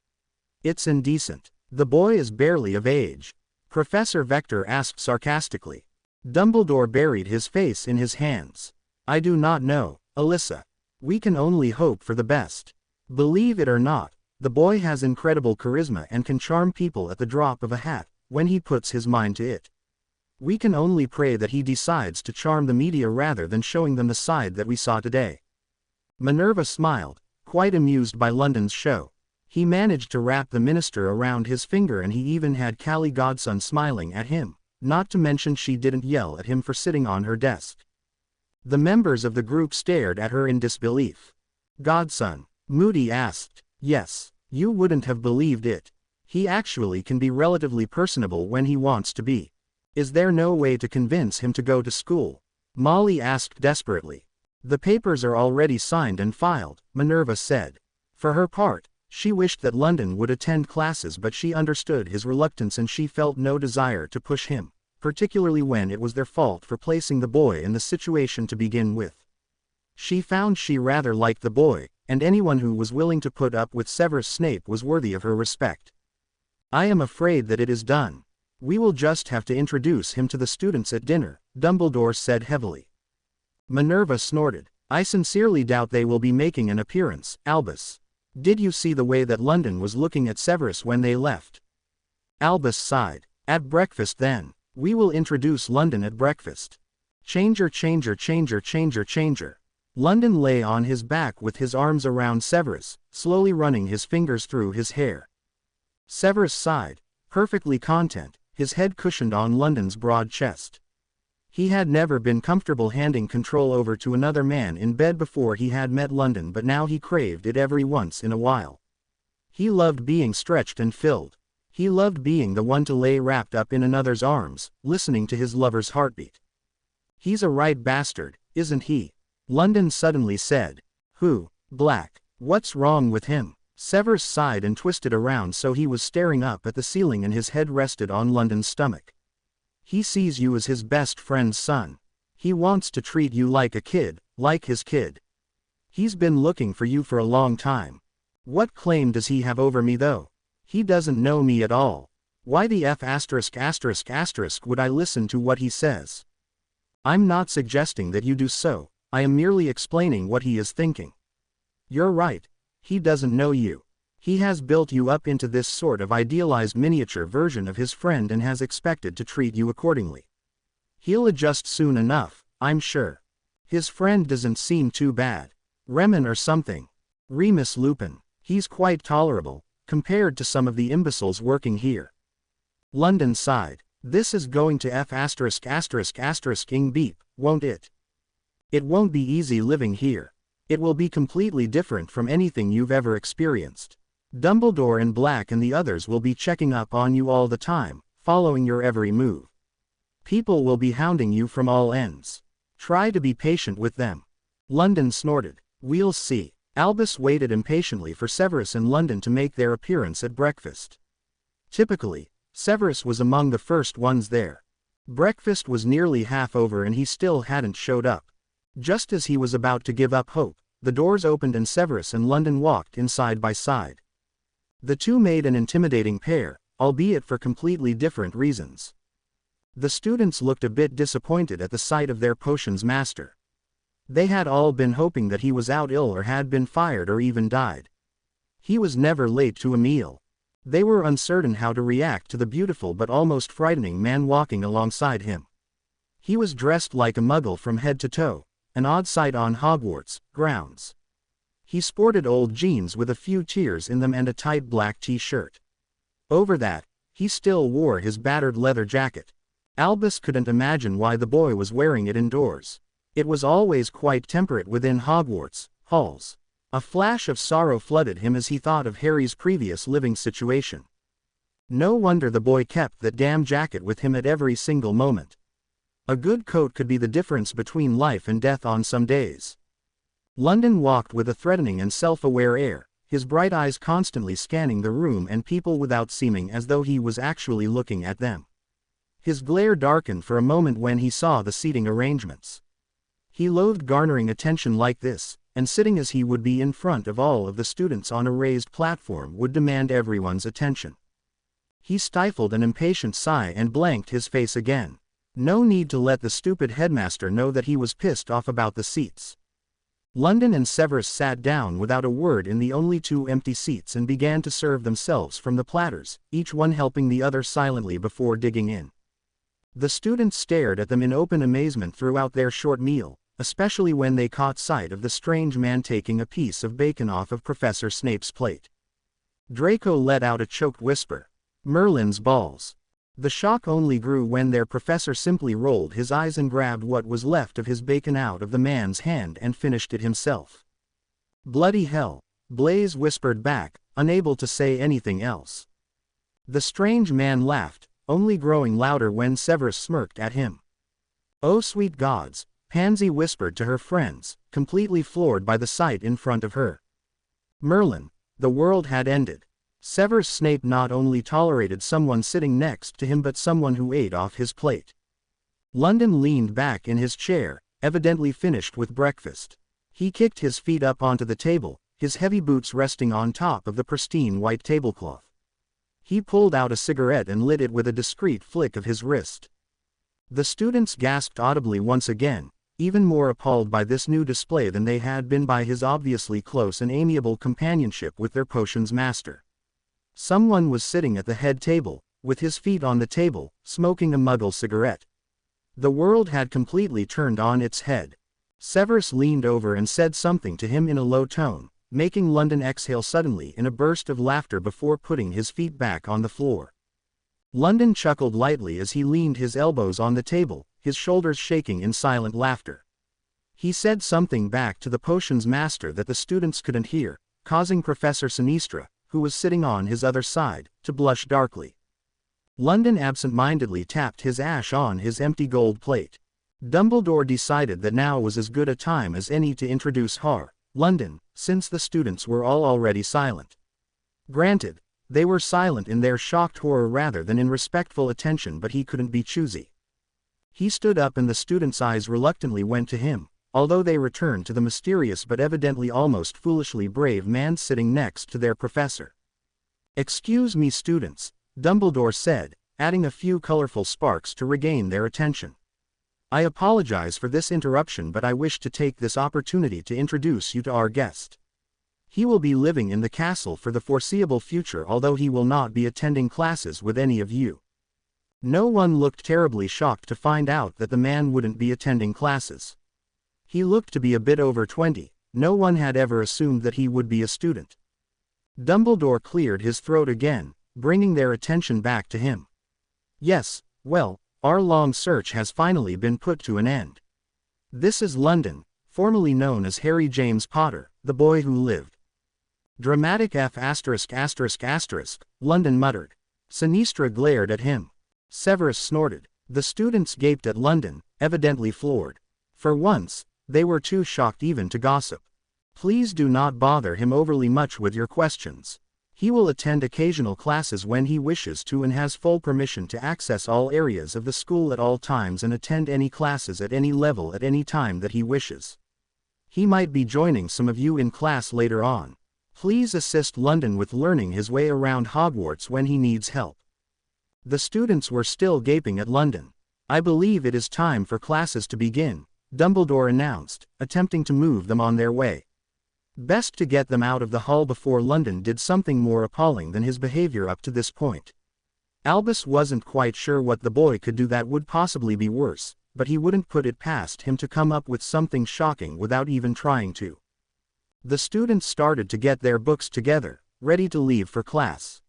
It's indecent. The boy is barely of age," Professor Vector asked sarcastically. Dumbledore buried his face in his hands. "I do not know, Alyssa. We can only hope for the best. Believe it or not, the boy has incredible charisma and can charm people at the drop of a hat, when he puts his mind to it. We can only pray that he decides to charm the media rather than showing them the side that we saw today." Minerva smiled, quite amused by London's show. He managed to wrap the minister around his finger, and he even had Callie Godson smiling at him, not to mention she didn't yell at him for sitting on her desk. The members of the group stared at her in disbelief. "Godson?" Moody asked. "Yes, you wouldn't have believed it. He actually can be relatively personable when he wants to be. Is there no way to convince him to go to school?" Molly asked desperately. "The papers are already signed and filed," Minerva said. For her part, she wished that London would attend classes, but she understood his reluctance and she felt no desire to push him, particularly when it was their fault for placing the boy in the situation to begin with. She found she rather liked the boy, and anyone who was willing to put up with Severus Snape was worthy of her respect. I am afraid that it is done. We will just have to introduce him to the students at dinner, Dumbledore said heavily. Minerva snorted. I sincerely doubt they will be making an appearance, Albus. Did you see the way that London was looking at Severus when they left? Albus sighed. At breakfast then. We will introduce London at breakfast. Changer. London lay on his back with his arms around Severus, slowly running his fingers through his hair. Severus sighed, perfectly content, his head cushioned on London's broad chest. He had never been comfortable handing control over to another man in bed before he had met London, but now he craved it every once in a while. He loved being stretched and filled. He loved being the one to lay wrapped up in another's arms, listening to his lover's heartbeat. He's a right bastard, isn't he? London suddenly said. Who? Black. What's wrong with him? Severus sighed and twisted around so he was staring up at the ceiling and his head rested on London's stomach. He sees you as his best friend's son. He wants to treat you like a kid, like his kid. He's been looking for you for a long time. What claim does he have over me though? He doesn't know me at all. Why the F*** would I listen to what he says? I'm not suggesting that you do so, I am merely explaining what he is thinking. You're right. He doesn't know you. He has built you up into this sort of idealized miniature version of his friend and has expected to treat you accordingly. He'll adjust soon enough, I'm sure. His friend doesn't seem too bad. Remen or something. Remus Lupin. He's quite tolerable, compared to some of the imbeciles working here. London sighed. This is going to ing beep, won't it? It won't be easy living here. It will be completely different from anything you've ever experienced. Dumbledore and Black and the others will be checking up on you all the time, following your every move. People will be hounding you from all ends. Try to be patient with them. London snorted. We'll see. Albus waited impatiently for Severus and London to make their appearance at breakfast. Typically, Severus was among the first ones there. Breakfast was nearly half over and he still hadn't showed up. Just as he was about to give up hope, the doors opened and Severus and London walked in side by side. The two made an intimidating pair, albeit for completely different reasons. The students looked a bit disappointed at the sight of their potions master. They had all been hoping that he was out ill or had been fired or even died. He was never late to a meal. They were uncertain how to react to the beautiful but almost frightening man walking alongside him. He was dressed like a muggle from head to toe, an odd sight on Hogwarts grounds. He sported old jeans with a few tears in them and a tight black t-shirt. Over that, he still wore his battered leather jacket. Albus couldn't imagine why the boy was wearing it indoors. It was always quite temperate within Hogwarts halls. A flash of sorrow flooded him as he thought of Harry's previous living situation. No wonder the boy kept that damn jacket with him at every single moment. A good coat could be the difference between life and death on some days. London walked with a threatening and self-aware air, his bright eyes constantly scanning the room and people without seeming as though he was actually looking at them. His glare darkened for a moment when he saw the seating arrangements. He loathed garnering attention like this, and sitting as he would be in front of all of the students on a raised platform would demand everyone's attention. He stifled an impatient sigh and blanked his face again. No need to let the stupid headmaster know that he was pissed off about the seats. London and Severus sat down without a word in the only two empty seats and began to serve themselves from the platters, each one helping the other silently before digging in. The students stared at them in open amazement throughout their short meal, especially when they caught sight of the strange man taking a piece of bacon off of Professor Snape's plate. Draco let out a choked whisper. Merlin's balls. The shock only grew when their professor simply rolled his eyes and grabbed what was left of his bacon out of the man's hand and finished it himself. Bloody hell, Blaise whispered back, unable to say anything else. The strange man laughed, only growing louder when Severus smirked at him. Oh sweet gods, Pansy whispered to her friends, completely floored by the sight in front of her. Merlin, the world had ended. Severus Snape not only tolerated someone sitting next to him but someone who ate off his plate. London leaned back in his chair, evidently finished with breakfast. He kicked his feet up onto the table, his heavy boots resting on top of the pristine white tablecloth. He pulled out a cigarette and lit it with a discreet flick of his wrist. The students gasped audibly once again, even more appalled by this new display than they had been by his obviously close and amiable companionship with their potions master. Someone was sitting at the head table, with his feet on the table, smoking a Muggle cigarette. The world had completely turned on its head. Severus leaned over and said something to him in a low tone, making London exhale suddenly in a burst of laughter before putting his feet back on the floor. London chuckled lightly as he leaned his elbows on the table, his shoulders shaking in silent laughter. He said something back to the potions master that the students couldn't hear, causing Professor Sinistra, who was sitting on his other side, to blush darkly. London absent-mindedly tapped his ash on his empty gold plate. Dumbledore decided that now was as good a time as any to introduce London, since the students were all already silent. Granted, they were silent in their shocked horror rather than in respectful attention, but he couldn't be choosy. He stood up and the students' eyes reluctantly went to him, although they returned to the mysterious but evidently almost foolishly brave man sitting next to their professor. "Excuse me, students," Dumbledore said, adding a few colorful sparks to regain their attention. "I apologize for this interruption, but I wish to take this opportunity to introduce you to our guest. He will be living in the castle for the foreseeable future, although he will not be attending classes with any of you." No one looked terribly shocked to find out that the man wouldn't be attending classes. He looked to be a bit over 20, no one had ever assumed that he would be a student. Dumbledore cleared his throat again, bringing their attention back to him. "Yes, well, our long search has finally been put to an end. This is London, formerly known as Harry James Potter, the boy who lived." "Dramatic F******, London muttered. Sinistra glared at him. Severus snorted. The students gaped at London, evidently floored. For once, they were too shocked even to gossip. "Please do not bother him overly much with your questions. He will attend occasional classes when he wishes to and has full permission to access all areas of the school at all times and attend any classes at any level at any time that he wishes. He might be joining some of you in class later on. Please assist London with learning his way around Hogwarts when he needs help." The students were still gaping at London. "I believe it is time for classes to begin," Dumbledore announced, attempting to move them on their way. Best to get them out of the hall before London did something more appalling than his behavior up to this point. Albus wasn't quite sure what the boy could do that would possibly be worse, but he wouldn't put it past him to come up with something shocking without even trying to. The students started to get their books together, ready to leave for class.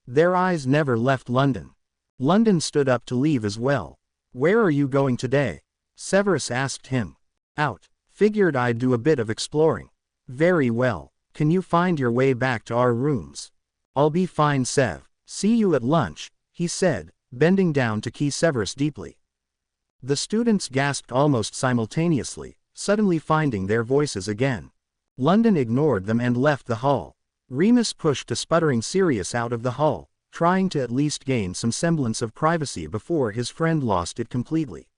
Their eyes never left London. London stood up to leave as well. "Where are you going today?" Severus asked him. "Out. Figured I'd do a bit of exploring." "Very well. Can you find your way back to our rooms?" "I'll be fine, Sev. See you at lunch," he said, bending down to key Severus deeply. The students gasped almost simultaneously, suddenly finding their voices again. London ignored them and left the hall. Remus pushed a sputtering Sirius out of the hall, trying to at least gain some semblance of privacy before his friend lost it completely.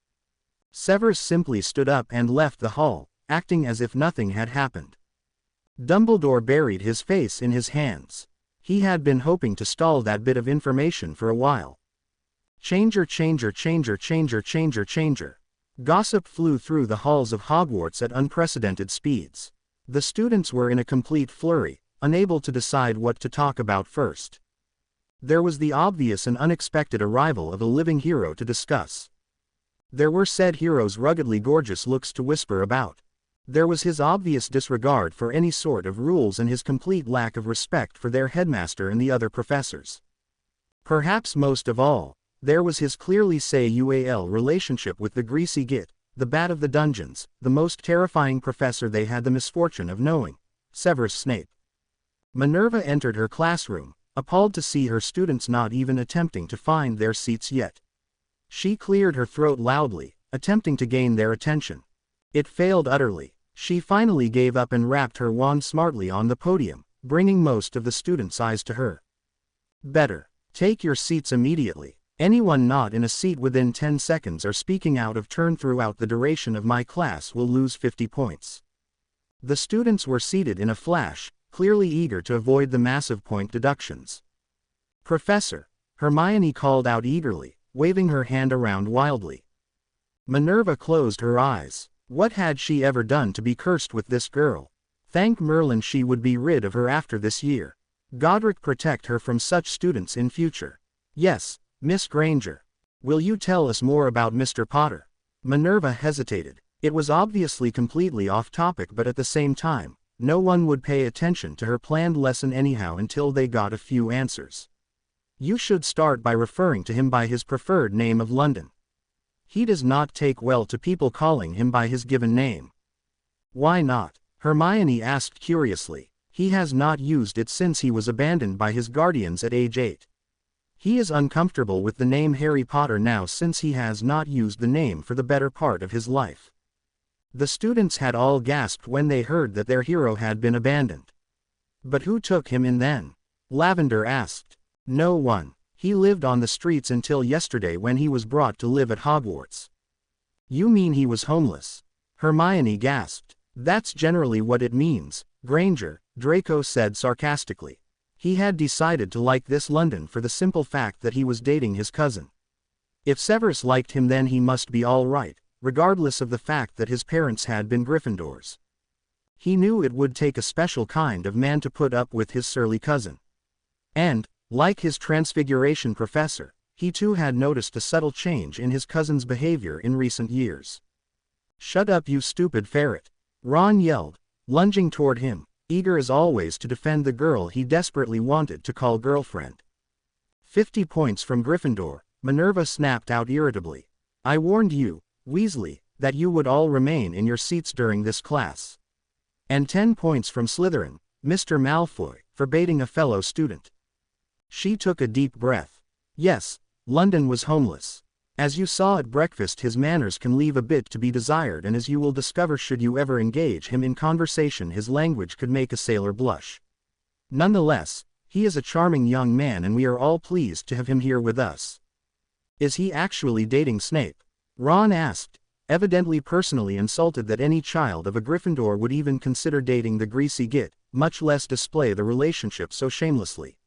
Severus simply stood up and left the hall, acting as if nothing had happened. Dumbledore buried his face in his hands. He had been hoping to stall that bit of information for a while. Changer. Gossip flew through the halls of Hogwarts at unprecedented speeds. The students were in a complete flurry, unable to decide what to talk about first. There was the obvious and unexpected arrival of a living hero to discuss. There were said hero's ruggedly gorgeous looks to whisper about. There was his obvious disregard for any sort of rules and his complete lack of respect for their headmaster and the other professors. Perhaps most of all, there was his clearly say-UAL relationship with the greasy git, the bat of the dungeons, the most terrifying professor they had the misfortune of knowing, Severus Snape. Minerva entered her classroom, appalled to see her students not even attempting to find their seats yet. She cleared her throat loudly, attempting to gain their attention. It failed utterly. She finally gave up and rapped her wand smartly on the podium, bringing most of the students' eyes to her. "Better. Take your seats immediately. Anyone not in a seat within 10 seconds or speaking out of turn throughout the duration of my class will lose 50 points. The students were seated in a flash, clearly eager to avoid the massive point deductions. "Professor," Hermione called out eagerly, waving her hand around wildly. Minerva closed her eyes. What had she ever done to be cursed with this girl? Thank Merlin she would be rid of her after this year. Godric protect her from such students in future. "Yes, Miss Granger. Will you tell us more about Mr. Potter?" Minerva hesitated. It was obviously completely off topic, but at the same time, no one would pay attention to her planned lesson anyhow until they got a few answers. "You should start by referring to him by his preferred name of London. He does not take well to people calling him by his given name." "Why not?" Hermione asked curiously. "He has not used it since he was abandoned by his guardians at age 8. He is uncomfortable with the name Harry Potter now since he has not used the name for the better part of his life." The students had all gasped when they heard that their hero had been abandoned. "But who took him in then?" Lavender asked. "No one. He lived on the streets until yesterday when he was brought to live at Hogwarts." "You mean he was homeless?" Hermione gasped. "That's generally what it means, Granger," Draco said sarcastically. "He had decided to like this London for the simple fact that he was dating his cousin. If Severus liked him, then he must be all right, regardless of the fact that his parents had been Gryffindors. He knew it would take a special kind of man to put up with his surly cousin. And, like his Transfiguration professor, he too had noticed a subtle change in his cousin's behavior in recent years." "Shut up, you stupid ferret," Ron yelled, lunging toward him, eager as always to defend the girl he desperately wanted to call girlfriend. 50 points from Gryffindor," Minerva snapped out irritably. "I warned you, Weasley, that you would all remain in your seats during this class. And 10 points from Slytherin, Mr. Malfoy, for baiting a fellow student." She took a deep breath. "Yes, London was homeless. As you saw at breakfast, his manners can leave a bit to be desired, and as you will discover should you ever engage him in conversation, his language could make a sailor blush. Nonetheless, he is a charming young man and we are all pleased to have him here with us." "Is he actually dating Snape?" Ron asked, evidently personally insulted that any child of a Gryffindor would even consider dating the greasy git, much less display the relationship so shamelessly.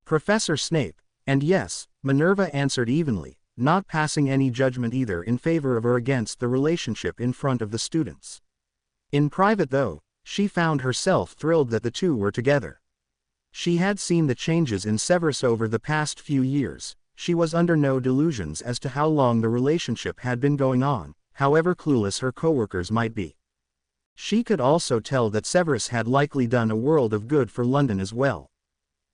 "Professor Snape, and yes," Minerva answered evenly, not passing any judgment either in favor of or against the relationship in front of the students. In private though, she found herself thrilled that the two were together. She had seen the changes in Severus over the past few years. She was under no delusions as to how long the relationship had been going on, however clueless her coworkers might be. She could also tell that Severus had likely done a world of good for London as well.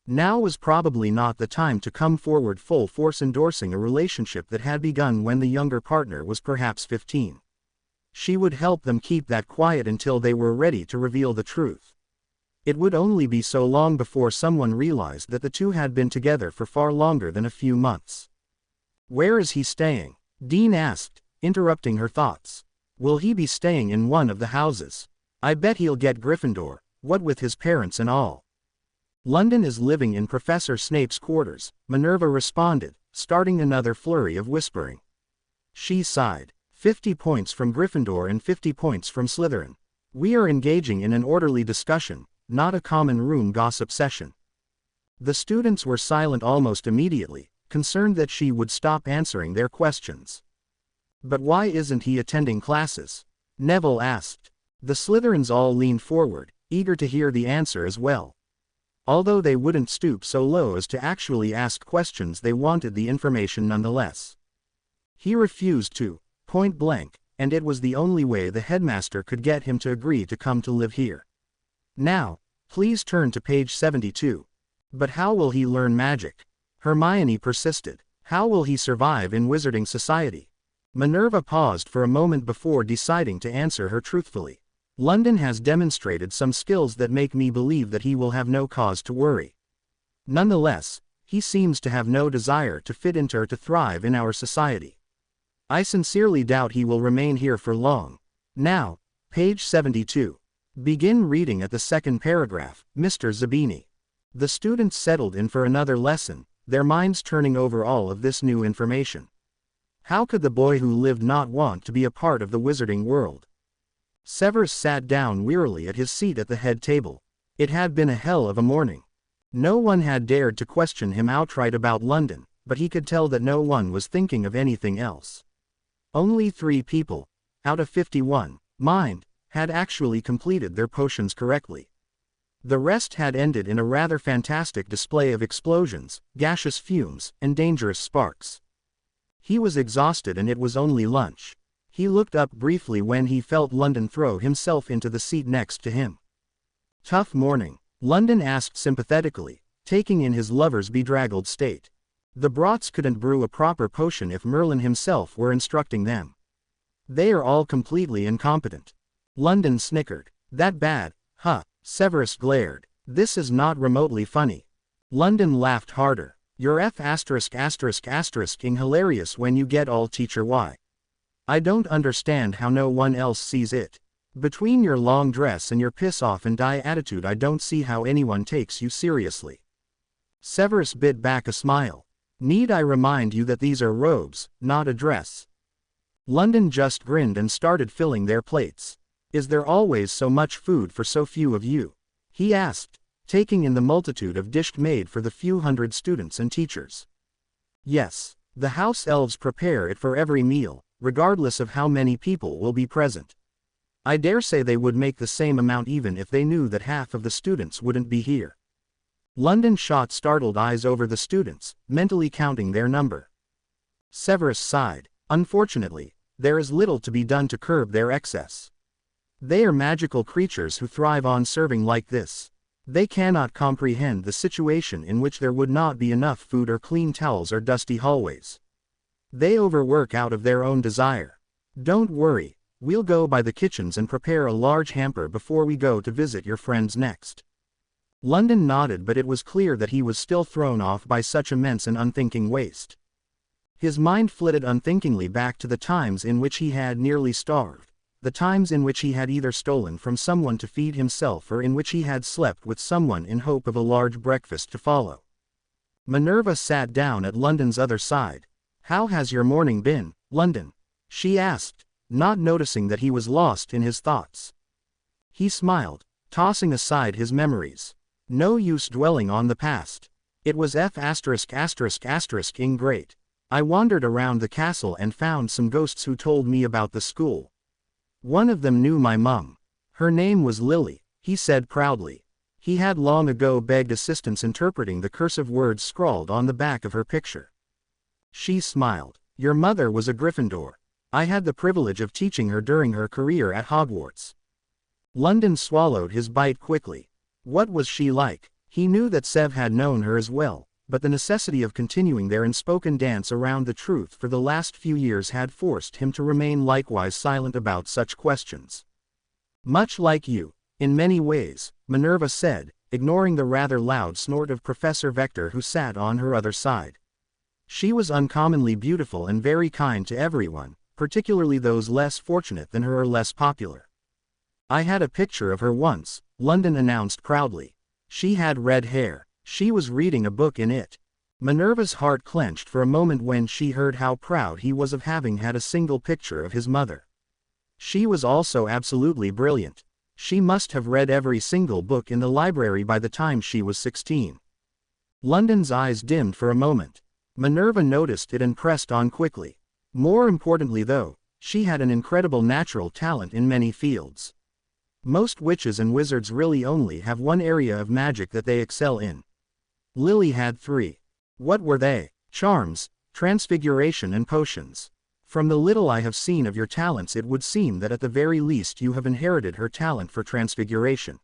Now was probably not the time to come forward full force endorsing a relationship that had begun when the younger partner was perhaps 15. She would help them keep that quiet until they were ready to reveal the truth. It would only be so long before someone realized that the two had been together for far longer than a few months. "Where is he staying?" Dean asked, interrupting her thoughts. "Will he be staying in one of the houses? I bet he'll get Gryffindor, what with his parents and all." "London is living in Professor Snape's quarters," Minerva responded, starting another flurry of whispering. She sighed. 50 points from Gryffindor and 50 points from Slytherin. "We are engaging in an orderly discussion, not a common room gossip session." The students were silent almost immediately, concerned that she would stop answering their questions. "But why isn't he attending classes?" Neville asked. The Slytherins all leaned forward, eager to hear the answer as well. Although they wouldn't stoop so low as to actually ask questions, they wanted the information nonetheless. "He refused to, point blank, and it was the only way the headmaster could get him to agree to come to live here. Now, please turn to page 72. "But how will he learn magic?" Hermione persisted. "How will he survive in wizarding society?" Minerva paused for a moment before deciding to answer her truthfully. "London has demonstrated some skills that make me believe that he will have no cause to worry. Nonetheless, he seems to have no desire to fit into or to thrive in our society. I sincerely doubt he will remain here for long." Now, page 72. Begin reading at the second paragraph, Mr. Zabini. The students settled in for another lesson, their minds turning over all of this new information. How could the boy who lived not want to be a part of the wizarding world? Severus sat down wearily at his seat at the head table. It had been a hell of a morning. No one had dared to question him outright about London, but he could tell that no one was thinking of anything else. Only 3 people, out of 51, had actually completed their potions correctly. The rest had ended in a rather fantastic display of explosions, gaseous fumes, and dangerous sparks. He was exhausted and it was only lunch. He looked up briefly when he felt London throw himself into the seat next to him. "Tough morning?" London asked sympathetically, taking in his lover's bedraggled state. The Brats couldn't brew a proper potion if Merlin himself were instructing them. They are all completely incompetent. London snickered. "That bad, huh?" Severus glared. "This is not remotely funny." London laughed harder. "You're ****ing hilarious when you get all teacher why. I don't understand how no one else sees it. Between your long dress and your piss off and die attitude I don't see how anyone takes you seriously." Severus bit back a smile. "Need I remind you that these are robes, not a dress?" London just grinned and started filling their plates. "Is there always so much food for so few of you?" he asked, taking in the multitude of dishes made for the few hundred students and teachers. "Yes, the house elves prepare it for every meal, regardless of how many people will be present. I dare say they would make the same amount even if they knew that half of the students wouldn't be here." London shot startled eyes over the students, mentally counting their number. Severus sighed. "Unfortunately, there is little to be done to curb their excess. They are magical creatures who thrive on serving like this. They cannot comprehend the situation in which there would not be enough food or clean towels or dusty hallways. They overwork out of their own desire. Don't worry, we'll go by the kitchens and prepare a large hamper before we go to visit your friends next." London nodded, but it was clear that he was still thrown off by such immense and unthinking waste. His mind flitted unthinkingly back to the times in which he had nearly starved, the times in which he had either stolen from someone to feed himself or in which he had slept with someone in hope of a large breakfast to follow. Minerva sat down at London's other side. "How has your morning been, London?" she asked, not noticing that he was lost in his thoughts. He smiled, tossing aside his memories. "No use dwelling on the past. It was ****ing great. I wandered around the castle and found some ghosts who told me about the school. One of them knew my mum. Her name was Lily," he said proudly. He had long ago begged assistance interpreting the cursive words scrawled on the back of her picture. She smiled. "Your mother was a Gryffindor. I had the privilege of teaching her during her career at Hogwarts." London swallowed his bite quickly. What was she like? He knew that Sev had known her as well, but the necessity of continuing their unspoken dance around the truth for the last few years had forced him to remain likewise silent about such questions. "Much like you, in many ways," Minerva said, ignoring the rather loud snort of Professor Vector who sat on her other side. "She was uncommonly beautiful and very kind to everyone, particularly those less fortunate than her or less popular. I had a picture of her once," London announced proudly. "She had red hair. She was reading a book in it." Minerva's heart clenched for a moment when she heard how proud he was of having had a single picture of his mother. She was also absolutely brilliant. She must have read every single book in the library by the time she was 16. London's eyes dimmed for a moment. Minerva noticed it and pressed on quickly. More importantly though, she had an incredible natural talent in many fields. Most witches and wizards really only have one area of magic that they excel in. Lily had 3. What were they? Charms, transfiguration and potions. From the little I have seen of your talents it would seem that at the very least you have inherited her talent for transfiguration.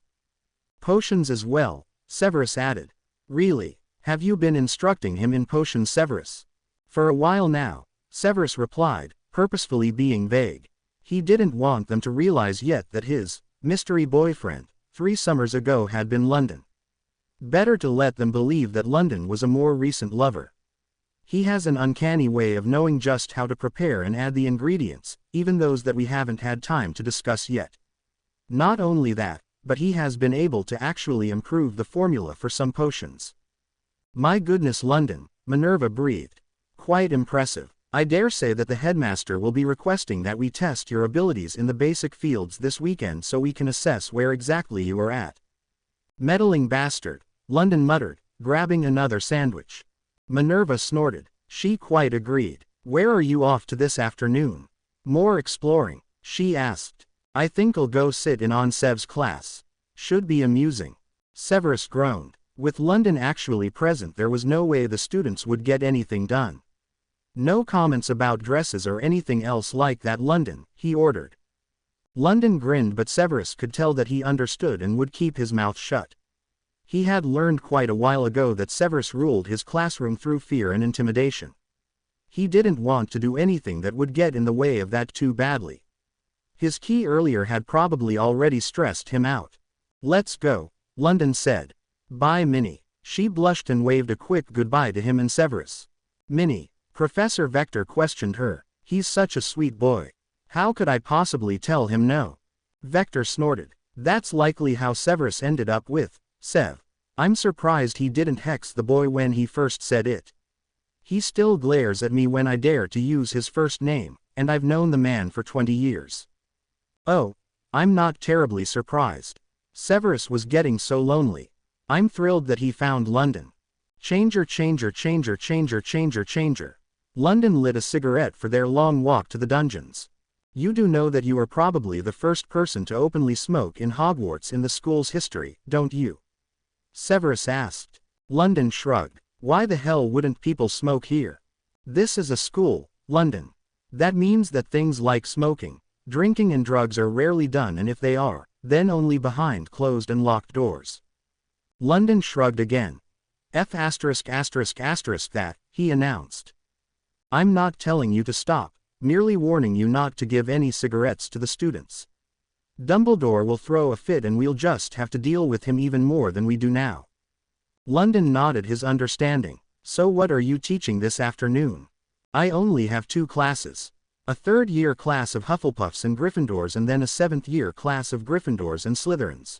Potions as well, Severus added. Really, have you been instructing him in potions, Severus? For a while now, Severus replied, purposefully being vague. He didn't want them to realize yet that his mystery boyfriend, 3 summers ago had been London. Better to let them believe that London was a more recent lover. He has an uncanny way of knowing just how to prepare and add the ingredients, even those that we haven't had time to discuss yet. Not only that, but he has been able to actually improve the formula for some potions. My goodness, London, Minerva breathed. Quite impressive. I dare say that the headmaster will be requesting that we test your abilities in the basic fields this weekend so we can assess where exactly you are at. Meddling bastard, London muttered, grabbing another sandwich. Minerva snorted. She quite agreed. Where are you off to this afternoon? More exploring, she asked. I think I'll go sit in on Sev's class. Should be amusing. Severus groaned. With London actually present, there was no way the students would get anything done. No comments about dresses or anything else like that, London, he ordered. London grinned, but Severus could tell that he understood and would keep his mouth shut. He had learned quite a while ago that Severus ruled his classroom through fear and intimidation. He didn't want to do anything that would get in the way of that too badly. His key earlier had probably already stressed him out. Let's go, London said. Bye, Minnie. She blushed and waved a quick goodbye to him and Severus. Minnie, Professor Vector questioned her. He's such a sweet boy. How could I possibly tell him no? Vector snorted. That's likely how Severus ended up with Sev. I'm surprised he didn't hex the boy when he first said it. He still glares at me when I dare to use his first name, and I've known the man for 20 years. Oh, I'm not terribly surprised. Severus was getting so lonely. I'm thrilled that he found London. Changer, changer, changer, changer, changer, changer. London lit a cigarette for their long walk to the dungeons. You do know that you are probably the first person to openly smoke in Hogwarts in the school's history, don't you? Severus asked. London shrugged. Why the hell wouldn't people smoke here? This is a school, London. That means that things like smoking, drinking and drugs are rarely done, and if they are, then only behind closed and locked doors. London shrugged again. That, he announced. I'm not telling you to stop, merely warning you not to give any cigarettes to the students. Dumbledore will throw a fit and we'll just have to deal with him even more than we do now. London nodded his understanding. So what are you teaching this afternoon? I only have 2 classes. A 3rd-year class of Hufflepuffs and Gryffindors and then a 7th-year class of Gryffindors and Slytherins.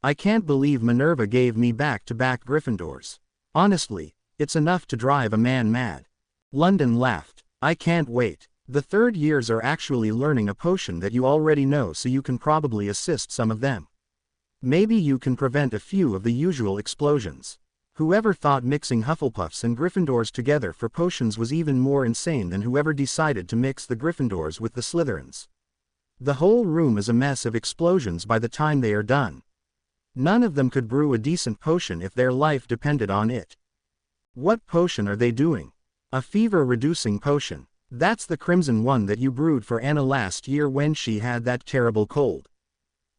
I can't believe Minerva gave me back-to-back Gryffindors. Honestly, it's enough to drive a man mad. London laughed. I can't wait. The 3rd years are actually learning a potion that you already know, so you can probably assist some of them. Maybe you can prevent a few of the usual explosions. Whoever thought mixing Hufflepuffs and Gryffindors together for potions was even more insane than whoever decided to mix the Gryffindors with the Slytherins. The whole room is a mess of explosions by the time they are done. None of them could brew a decent potion if their life depended on it. What potion are they doing? A fever-reducing potion. That's the crimson one that you brewed for Anna last year when she had that terrible cold.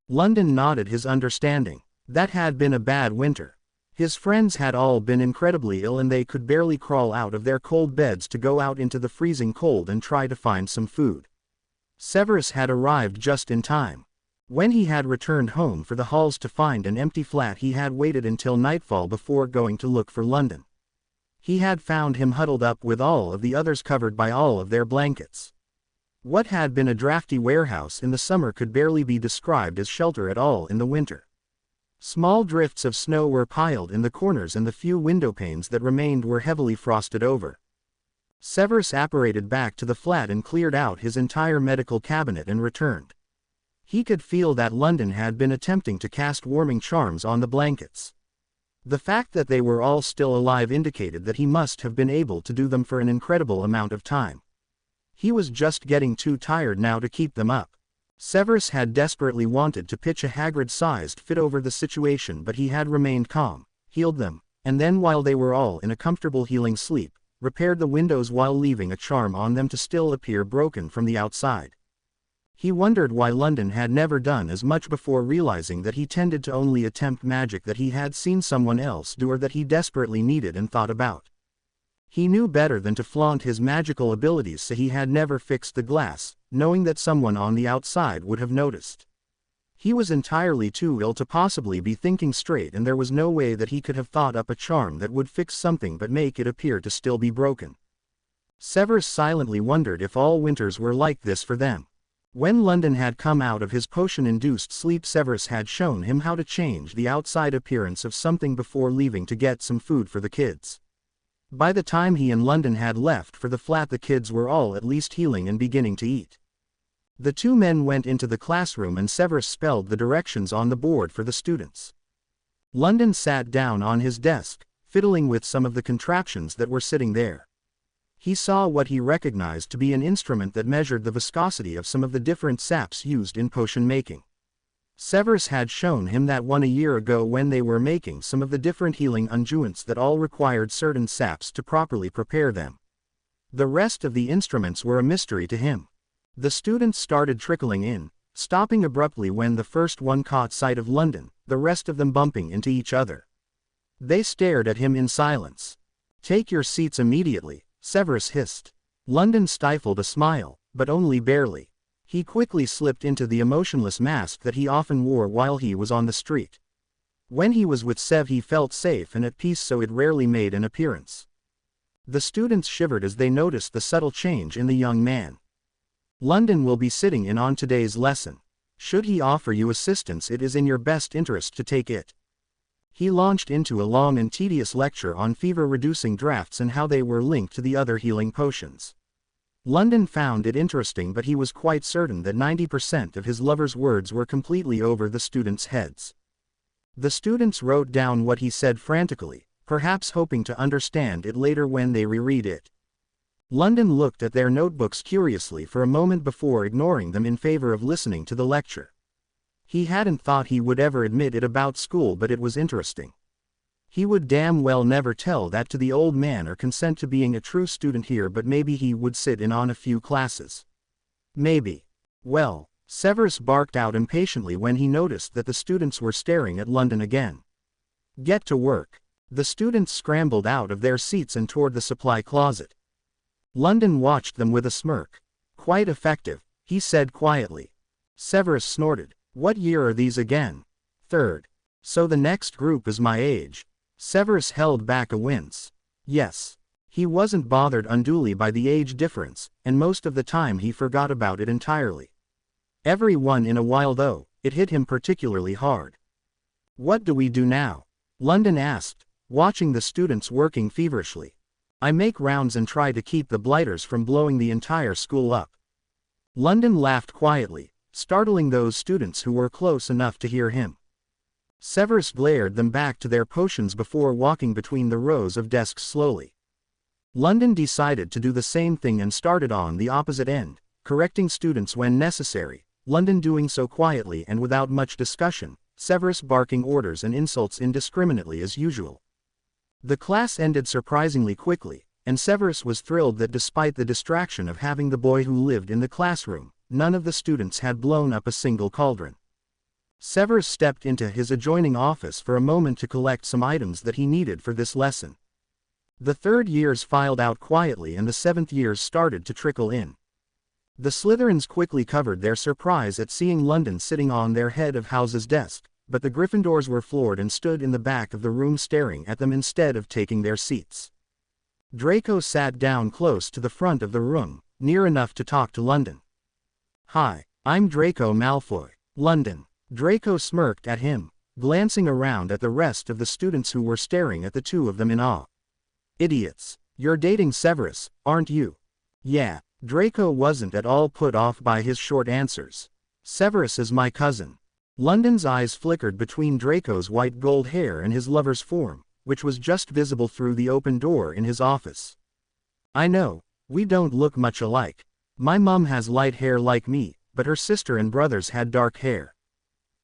London nodded his understanding. That had been a bad winter. His friends had all been incredibly ill and they could barely crawl out of their cold beds to go out into the freezing cold and try to find some food. Severus had arrived just in time. When he had returned home for the halls to find an empty flat, he had waited until nightfall before going to look for London. He had found him huddled up with all of the others covered by all of their blankets. What had been a drafty warehouse in the summer could barely be described as shelter at all in the winter. Small drifts of snow were piled in the corners and the few window panes that remained were heavily frosted over. Severus apparated back to the flat and cleared out his entire medical cabinet and returned. He could feel that London had been attempting to cast warming charms on the blankets. The fact that they were all still alive indicated that he must have been able to do them for an incredible amount of time. He was just getting too tired now to keep them up. Severus had desperately wanted to pitch a Hagrid-sized fit over the situation, but he had remained calm, healed them, and then while they were all in a comfortable healing sleep, repaired the windows while leaving a charm on them to still appear broken from the outside. He wondered why London had never done as much before, realizing that he tended to only attempt magic that he had seen someone else do or that he desperately needed and thought about. He knew better than to flaunt his magical abilities, so he had never fixed the glass, knowing that someone on the outside would have noticed. He was entirely too ill to possibly be thinking straight, and there was no way that he could have thought up a charm that would fix something but make it appear to still be broken. Severus silently wondered if all winters were like this for them. When London had come out of his potion-induced sleep, Severus had shown him how to change the outside appearance of something before leaving to get some food for the kids. By the time he and London had left for the flat, the kids were all at least healing and beginning to eat. The two men went into the classroom and Severus spelled the directions on the board for the students. London sat down on his desk, fiddling with some of the contraptions that were sitting there. He saw what he recognized to be an instrument that measured the viscosity of some of the different saps used in potion making. Severus had shown him that one a year ago when they were making some of the different healing unguents that all required certain saps to properly prepare them. The rest of the instruments were a mystery to him. The students started trickling in, stopping abruptly when the first one caught sight of London, the rest of them bumping into each other. They stared at him in silence. "Take your seats immediately," Severus hissed. London stifled a smile, but only barely. He quickly slipped into the emotionless mask that he often wore while he was on the street. When he was with Sev he felt safe and at peace, so it rarely made an appearance. The students shivered as they noticed the subtle change in the young man. "London will be sitting in on today's lesson. Should he offer you assistance, it is in your best interest to take it." He launched into a long and tedious lecture on fever-reducing drafts and how they were linked to the other healing potions. London found it interesting, but he was quite certain that 90% of his lover's words were completely over the students' heads. The students wrote down what he said frantically, perhaps hoping to understand it later when they reread it. London looked at their notebooks curiously for a moment before ignoring them in favor of listening to the lecture. He hadn't thought he would ever admit it about school, but it was interesting. He would damn well never tell that to the old man or consent to being a true student here, but maybe he would sit in on a few classes. Maybe. Well, Severus barked out impatiently when he noticed that the students were staring at London again. "Get to work." The students scrambled out of their seats and toward the supply closet. London watched them with a smirk. "Quite effective," he said quietly. Severus snorted. "What year are these again?" "Third. So the next group is my age." Severus held back a wince. Yes. He wasn't bothered unduly by the age difference, and most of the time he forgot about it entirely. Every once in a while though, it hit him particularly hard. "What do we do now?" London asked, watching the students working feverishly. "I make rounds and try to keep the blighters from blowing the entire school up." London laughed quietly, startling those students who were close enough to hear him. Severus glared them back to their potions before walking between the rows of desks slowly. London decided to do the same thing and started on the opposite end, correcting students when necessary, London doing so quietly and without much discussion, Severus barking orders and insults indiscriminately as usual. The class ended surprisingly quickly, and Severus was thrilled that despite the distraction of having the boy who lived in the classroom, none of the students had blown up a single cauldron. Severus stepped into his adjoining office for a moment to collect some items that he needed for this lesson. The third years filed out quietly and the seventh years started to trickle in. The Slytherins quickly covered their surprise at seeing London sitting on their head of house's desk, but the Gryffindors were floored and stood in the back of the room staring at them instead of taking their seats. Draco sat down close to the front of the room, near enough to talk to London. "Hi, I'm Draco Malfoy." "London." Draco smirked at him, glancing around at the rest of the students who were staring at the two of them in awe. "Idiots. You're dating Severus, aren't you?" "Yeah." Draco wasn't at all put off by his short answers. "Severus is my cousin." London's eyes flickered between Draco's white gold hair and his lover's form, which was just visible through the open door in his office. "I know, we don't look much alike. My mum has light hair like me, but her sister and brothers had dark hair.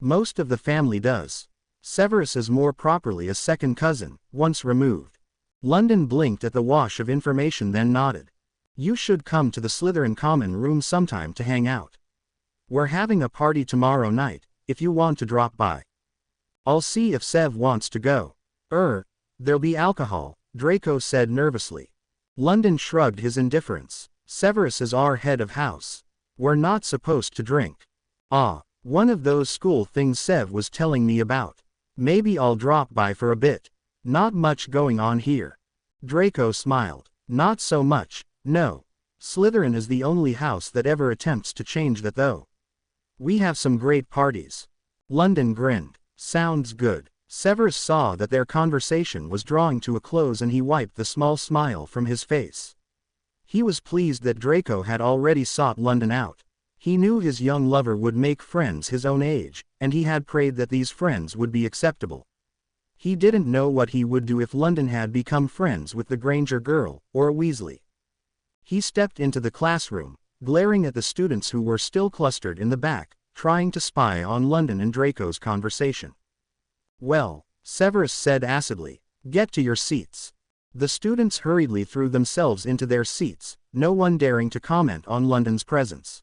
Most of the family does. Severus is more properly a second cousin, once removed." London blinked at the wash of information then nodded. "You should come to the Slytherin common room sometime to hang out. We're having a party tomorrow night, if you want to drop by. I'll see if Sev wants to go." There'll be alcohol," Draco said nervously. London shrugged his indifference. "Severus is our head of house. We're not supposed to drink." "Ah. One of those school things Sev was telling me about. Maybe I'll drop by for a bit. Not much going on here." Draco smiled. "Not so much, no. Slytherin is the only house that ever attempts to change that though. We have some great parties." London grinned. "Sounds good. Severus saw that their conversation was drawing to a close and he wiped the small smile from his face. He was pleased that Draco had already sought London out. He knew his young lover would make friends his own age, and he had prayed that these friends would be acceptable. He didn't know what he would do if London had become friends with the Granger girl, or a Weasley. He stepped into the classroom, glaring at the students who were still clustered in the back, trying to spy on London and Draco's conversation. "Well," Severus said acidly, "get to your seats." The students hurriedly threw themselves into their seats, no one daring to comment on London's presence.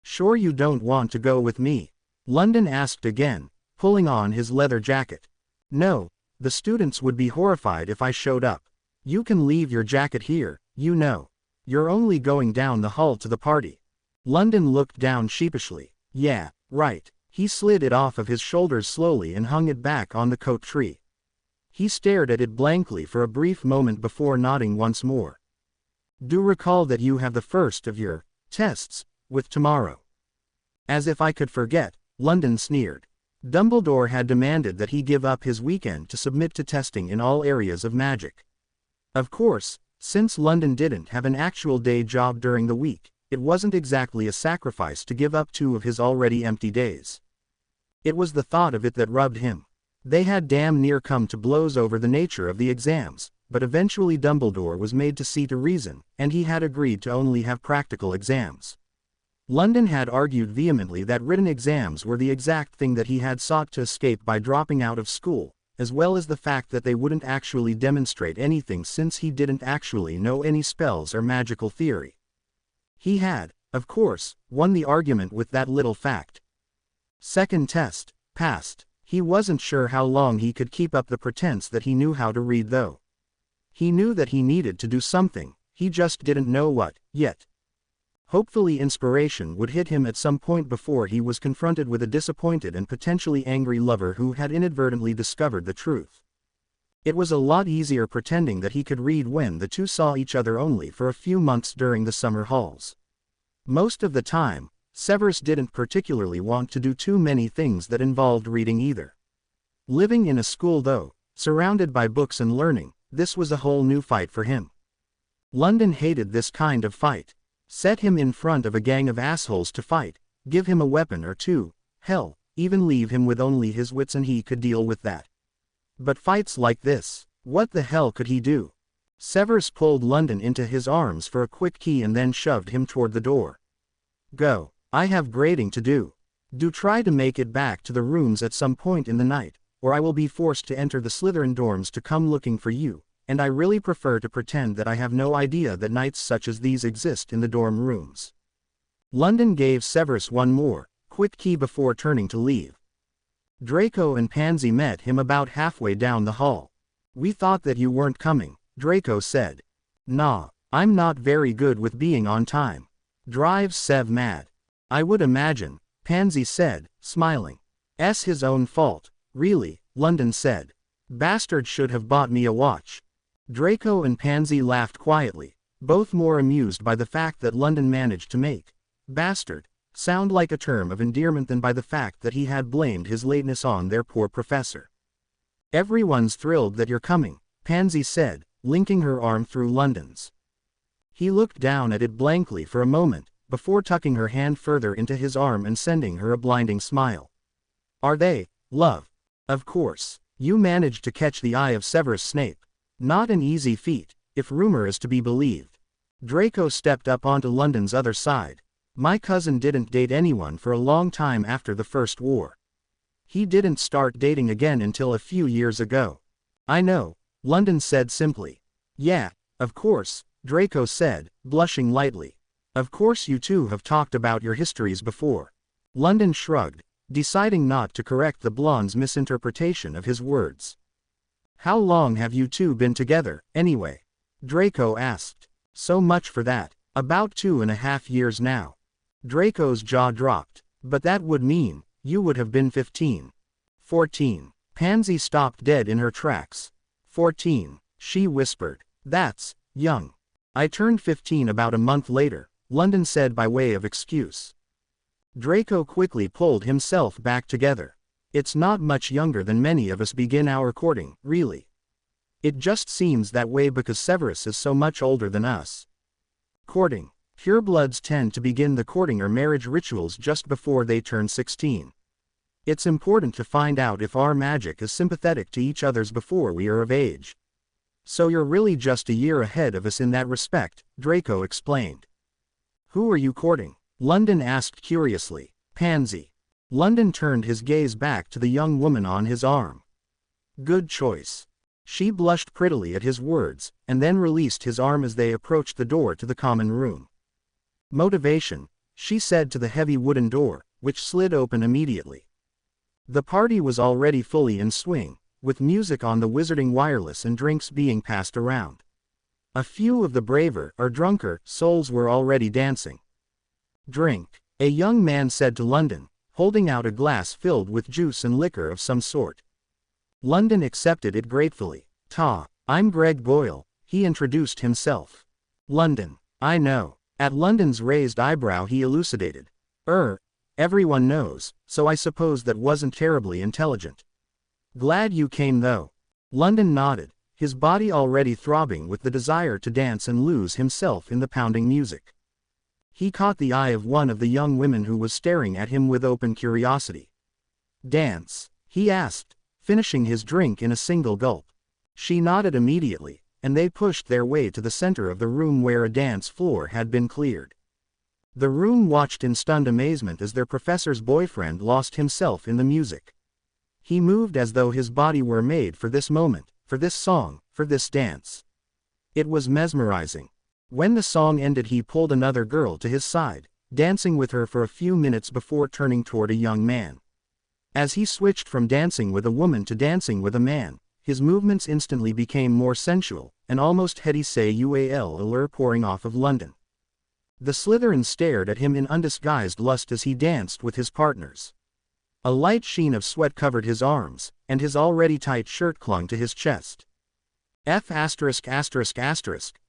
"Sure you don't want to go with me?" London asked again, pulling on his leather jacket. "No, the students would be horrified if I showed up. You can leave your jacket here, you know. You're only going down the hall to the party." London looked down sheepishly. "Yeah, right." He slid it off of his shoulders slowly and hung it back on the coat tree. He stared at it blankly for a brief moment before nodding once more. "Do recall that you have the first of your tests with tomorrow." "As if I could forget," London sneered. Dumbledore had demanded that he give up his weekend to submit to testing in all areas of magic. Of course, since London didn't have an actual day job during the week, it wasn't exactly a sacrifice to give up 2 of his already empty days. It was the thought of it that rubbed him. They had damn near come to blows over the nature of the exams, but eventually Dumbledore was made to see to reason, and he had agreed to only have practical exams. London had argued vehemently that written exams were the exact thing that he had sought to escape by dropping out of school, as well as the fact that they wouldn't actually demonstrate anything since he didn't actually know any spells or magical theory. He had, of course, won the argument with that little fact. Second test, passed. He wasn't sure how long he could keep up the pretense that he knew how to read though. He knew that he needed to do something, he just didn't know what, yet. Hopefully inspiration would hit him at some point before he was confronted with a disappointed and potentially angry lover who had inadvertently discovered the truth. It was a lot easier pretending that he could read when the two saw each other only for a few months during the summer halls. Most of the time, Severus didn't particularly want to do too many things that involved reading either. Living in a school though, surrounded by books and learning, this was a whole new fight for him. London hated this kind of fight. Set him in front of a gang of assholes to fight, give him a weapon or two, hell, even leave him with only his wits and he could deal with that. But fights like this, what the hell could he do? Severus pulled London into his arms for a quick key and then shoved him toward the door. "Go, I have grading to do. Do try to make it back to the rooms at some point in the night, or I will be forced to enter the Slytherin dorms to come looking for you. And I really prefer to pretend that I have no idea that nights such as these exist in the dorm rooms." London gave Severus one more, quick key before turning to leave. Draco and Pansy met him about halfway down the hall. "We thought that you weren't coming," Draco said. "Nah, I'm not very good with being on time. Drives Sev mad." "I would imagine," Pansy said, smiling. "'s his own fault, really," London said. "Bastard should have bought me a watch." Draco and Pansy laughed quietly, both more amused by the fact that London managed to make "bastard" sound like a term of endearment than by the fact that he had blamed his lateness on their poor professor. "Everyone's thrilled that you're coming," Pansy said, linking her arm through London's. He looked down at it blankly for a moment, before tucking her hand further into his arm and sending her a blinding smile. "Are they, love?" "Of course. You managed to catch the eye of Severus Snape. Not an easy feat, if rumor is to be believed." Draco stepped up onto London's other side. "My cousin didn't date anyone for a long time after the First War. He didn't start dating again until a few years ago." "I know," London said simply. "Yeah, of course," Draco said, blushing lightly. "Of course you two have talked about your histories before." London shrugged, deciding not to correct the blonde's misinterpretation of his words. "How long have you two been together, anyway?" Draco asked. "So much for that. About 2.5 years now." Draco's jaw dropped. "But that would mean, you would have been 15. 14. Pansy stopped dead in her tracks. 14, she whispered. "That's young. I turned 15 about a month later," London said by way of excuse. Draco quickly pulled himself back together. It's not much younger than many of us begin our courting, really. It just seems that way because Severus is so much older than us. Courting. Purebloods tend to begin the courting or marriage rituals just before they turn 16. It's important to find out if our magic is sympathetic to each other's before we are of age. So you're really just a year ahead of us in that respect, Draco explained. Who are you courting? London asked curiously. Pansy. London turned his gaze back to the young woman on his arm. Good choice. She blushed prettily at his words, and then released his arm as they approached the door to the common room. Motivation, she said to the heavy wooden door, which slid open immediately. The party was already fully in swing, with music on the wizarding wireless and drinks being passed around. A few of the braver or drunker souls were already dancing. Drink, a young man said to London, holding out a glass filled with juice and liquor of some sort. London accepted it gratefully. I'm Greg Boyle, he introduced himself. London, I know. At London's raised eyebrow he elucidated. Everyone knows, so I suppose that wasn't terribly intelligent. Glad you came though. London nodded, his body already throbbing with the desire to dance and lose himself in the pounding music. He caught the eye of one of the young women who was staring at him with open curiosity. Dance? He asked, finishing his drink in a single gulp. She nodded immediately, and they pushed their way to the center of the room where a dance floor had been cleared. The room watched in stunned amazement as their professor's boyfriend lost himself in the music. He moved as though his body were made for this moment, for this song, for this dance. It was mesmerizing. When the song ended he pulled another girl to his side, dancing with her for a few minutes before turning toward a young man. As he switched from dancing with a woman to dancing with a man, his movements instantly became more sensual, an almost heady say-ual allure pouring off of London. The Slytherin stared at him in undisguised lust as he danced with his partners. A light sheen of sweat covered his arms, and his already tight shirt clung to his chest.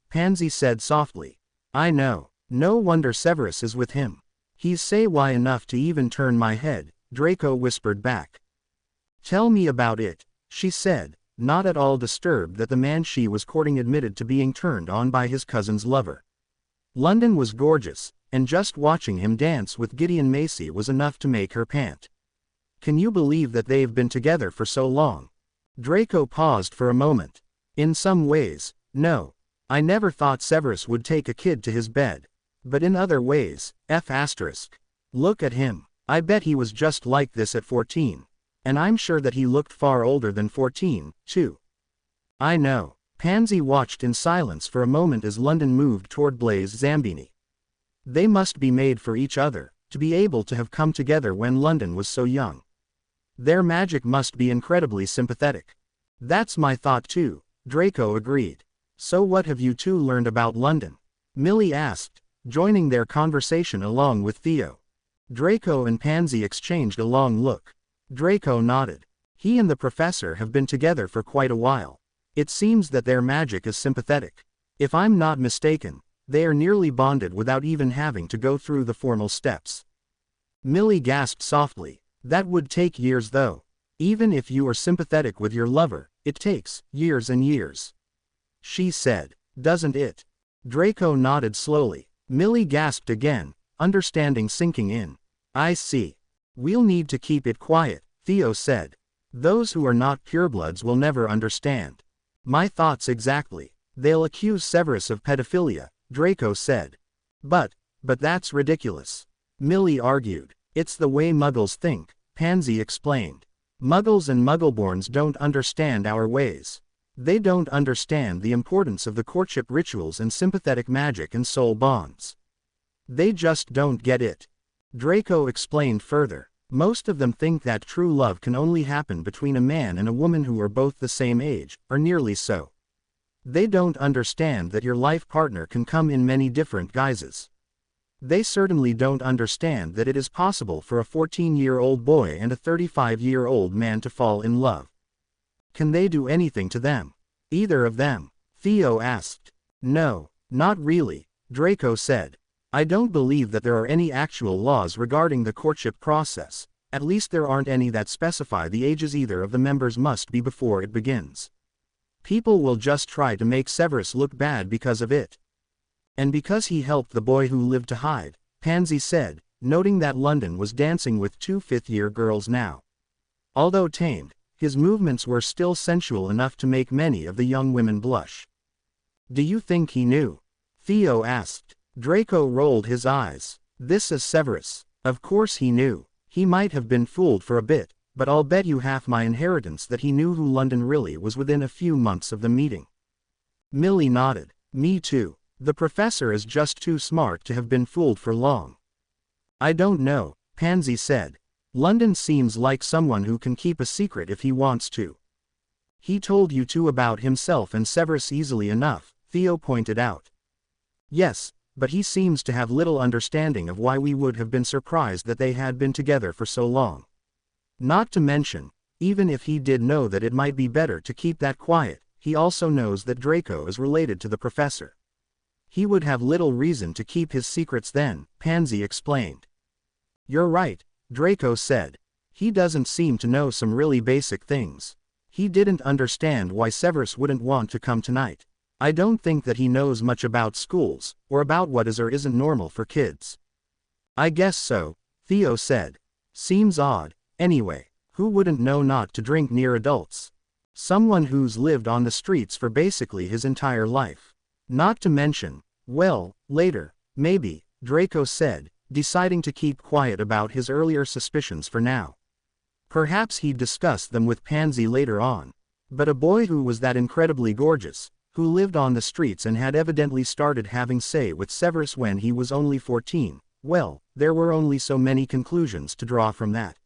Pansy said softly. I know. No wonder Severus is with him. He's say-why enough to even turn my head, Draco whispered back. Tell me about it, she said, not at all disturbed that the man she was courting admitted to being turned on by his cousin's lover. London was gorgeous, and just watching him dance with Gideon Macy was enough to make her pant. Can you believe that they've been together for so long? Draco paused for a moment. In some ways, no. I never thought Severus would take a kid to his bed. But in other ways, Look at him. I bet he was just like this at 14. And I'm sure that he looked far older than 14, too. I know. Pansy watched in silence for a moment as London moved toward Blaise Zambini. They must be made for each other, to be able to have come together when London was so young. Their magic must be incredibly sympathetic. That's my thought too, Draco agreed. So what have you two learned about London? Millie asked, joining their conversation along with Theo. Draco and Pansy exchanged a long look. Draco nodded. He and the professor have been together for quite a while. It seems that their magic is sympathetic. If I'm not mistaken, they are nearly bonded without even having to go through the formal steps. Millie gasped softly. That would take years though. Even if you are sympathetic with your lover, it takes years and years. She said, doesn't it? Draco nodded slowly. Millie gasped again, understanding sinking in. I see. We'll need to keep it quiet, Theo said. Those who are not purebloods will never understand. My thoughts exactly. They'll accuse Severus of pedophilia, Draco said. But that's ridiculous. Millie argued. It's the way Muggles think, Pansy explained. Muggles and Muggleborns don't understand our ways. They don't understand the importance of the courtship rituals and sympathetic magic and soul bonds. They just don't get it. Draco explained further. Most of them think that true love can only happen between a man and a woman who are both the same age, or nearly so. They don't understand that your life partner can come in many different guises. They certainly don't understand that it is possible for a 14-year-old boy and a 35-year-old man to fall in love. Can they do anything to them? Either of them? Theo asked. No, not really, Draco said. I don't believe that there are any actual laws regarding the courtship process, At least there aren't any that specify the ages either of the members must be before it begins. People will just try to make Severus look bad because of it. And because he helped the boy who lived to hide, Pansy said, noting that London was dancing with two fifth-year girls now. Although tamed, his movements were still sensual enough to make many of the young women blush. Do you think he knew? Theo asked. Draco rolled his eyes. This is Severus. Of course he knew. He might have been fooled for a bit, but I'll bet you half my inheritance that he knew who London really was within a few months of the meeting. Millie nodded. Me too. The professor is just too smart to have been fooled for long. I don't know, Pansy said. London seems like someone who can keep a secret if he wants to. He told you two about himself and Severus easily enough, Theo pointed out. Yes, but he seems to have little understanding of why we would have been surprised that they had been together for so long. Not to mention, even if he did know that it might be better to keep that quiet, he also knows that Draco is related to the professor. He would have little reason to keep his secrets then, Pansy explained. You're right, Draco said. He doesn't seem to know some really basic things. He didn't understand why Severus wouldn't want to come tonight. I don't think that he knows much about schools, or about what is or isn't normal for kids. I guess so, Theo said. Seems odd, anyway, who wouldn't know not to drink near adults? Someone who's lived on the streets for basically his entire life. Not to mention, well, later, maybe, Draco said, deciding to keep quiet about his earlier suspicions for now. Perhaps he'd discuss them with Pansy later on. But a boy who was that incredibly gorgeous, who lived on the streets and had evidently started having say with Severus when he was only 14, well, there were only so many conclusions to draw from that.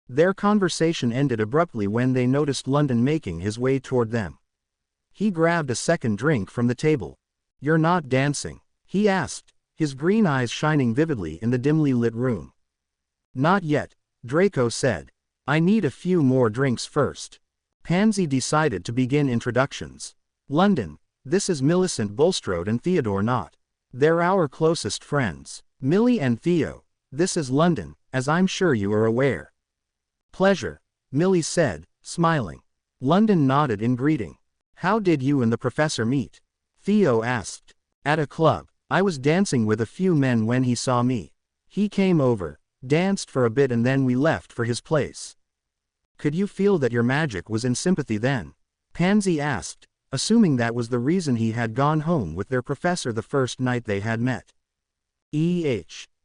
Their conversation ended abruptly when they noticed London making his way toward them. He grabbed a second drink from the table. You're not dancing? He asked, his green eyes shining vividly in the dimly lit room. Not yet, Draco said. I need a few more drinks first. Pansy decided to begin introductions. London, this is Millicent Bulstrode and Theodore Knott. They're our closest friends. Millie and Theo, this is London, as I'm sure you are aware. Pleasure, Millie said, smiling. London nodded in greeting. How did you and the professor meet? Theo asked. At a club. I was dancing with a few men when he saw me. He came over, danced for a bit and then we left for his place. Could you feel that your magic was in sympathy then? Pansy asked, assuming that was the reason he had gone home with their professor the first night they had met.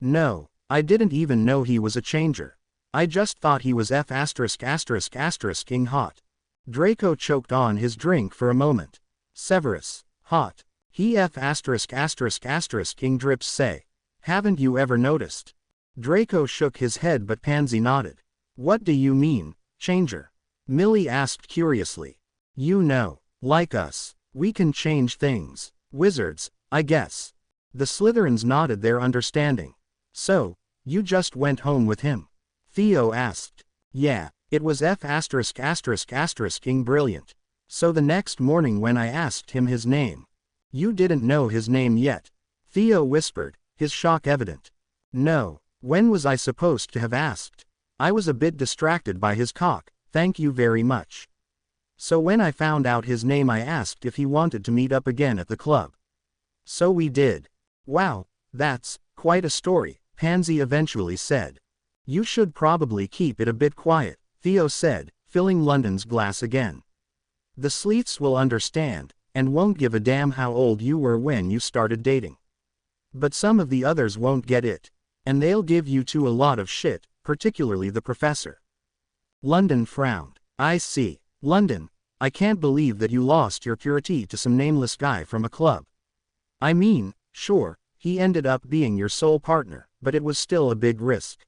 No, I didn't even know he was a changer. I just thought he was *****ing hot. Draco choked on his drink for a moment. Severus, hot. He ******ing drips say. Haven't you ever noticed? Draco shook his head but Pansy nodded. What do you mean, changer? Millie asked curiously. You know, like us, we can change things. Wizards, I guess. The Slytherins nodded their understanding. So, you just went home with him? Theo asked. Yeah, it was *****ing brilliant. So the next morning when I asked him his name. You didn't know his name yet? Theo whispered, his shock evident. No, when was I supposed to have asked? I was a bit distracted by his cock, thank you very much. So when I found out his name I asked if he wanted to meet up again at the club. So we did. Wow, that's quite a story, Pansy eventually said. You should probably keep it a bit quiet, Theo said, filling London's glass again. The Sleeths will understand, and won't give a damn how old you were when you started dating. But some of the others won't get it. And they'll give you two a lot of shit, particularly the professor. London frowned. I see. London, I can't believe that you lost your purity to some nameless guy from a club. I mean, sure, he ended up being your sole partner, but it was still a big risk.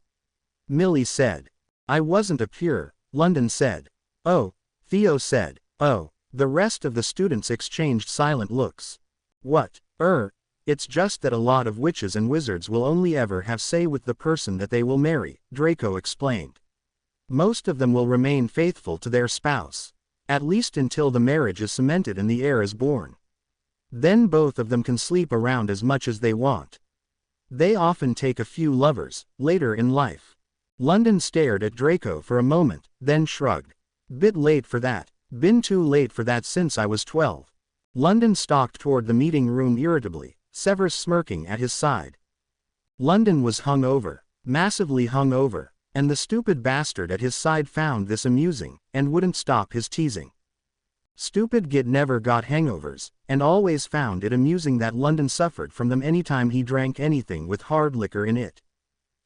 Millie said. I wasn't a pure, London said. Oh, Theo said. Oh. The rest of the students exchanged silent looks. What? It's just that a lot of witches and wizards will only ever have say with the person that they will marry, Draco explained. Most of them will remain faithful to their spouse. At least until the marriage is cemented and the heir is born. Then both of them can sleep around as much as they want. They often take a few lovers, later in life. London stared at Draco for a moment, then shrugged. Bit late for that. Been too late for that since I was 12. London stalked toward the meeting room irritably, Severus smirking at his side. London was hung over, massively hung over, and the stupid bastard at his side found this amusing, and wouldn't stop his teasing. Stupid git never got hangovers, and always found it amusing that London suffered from them anytime he drank anything with hard liquor in it.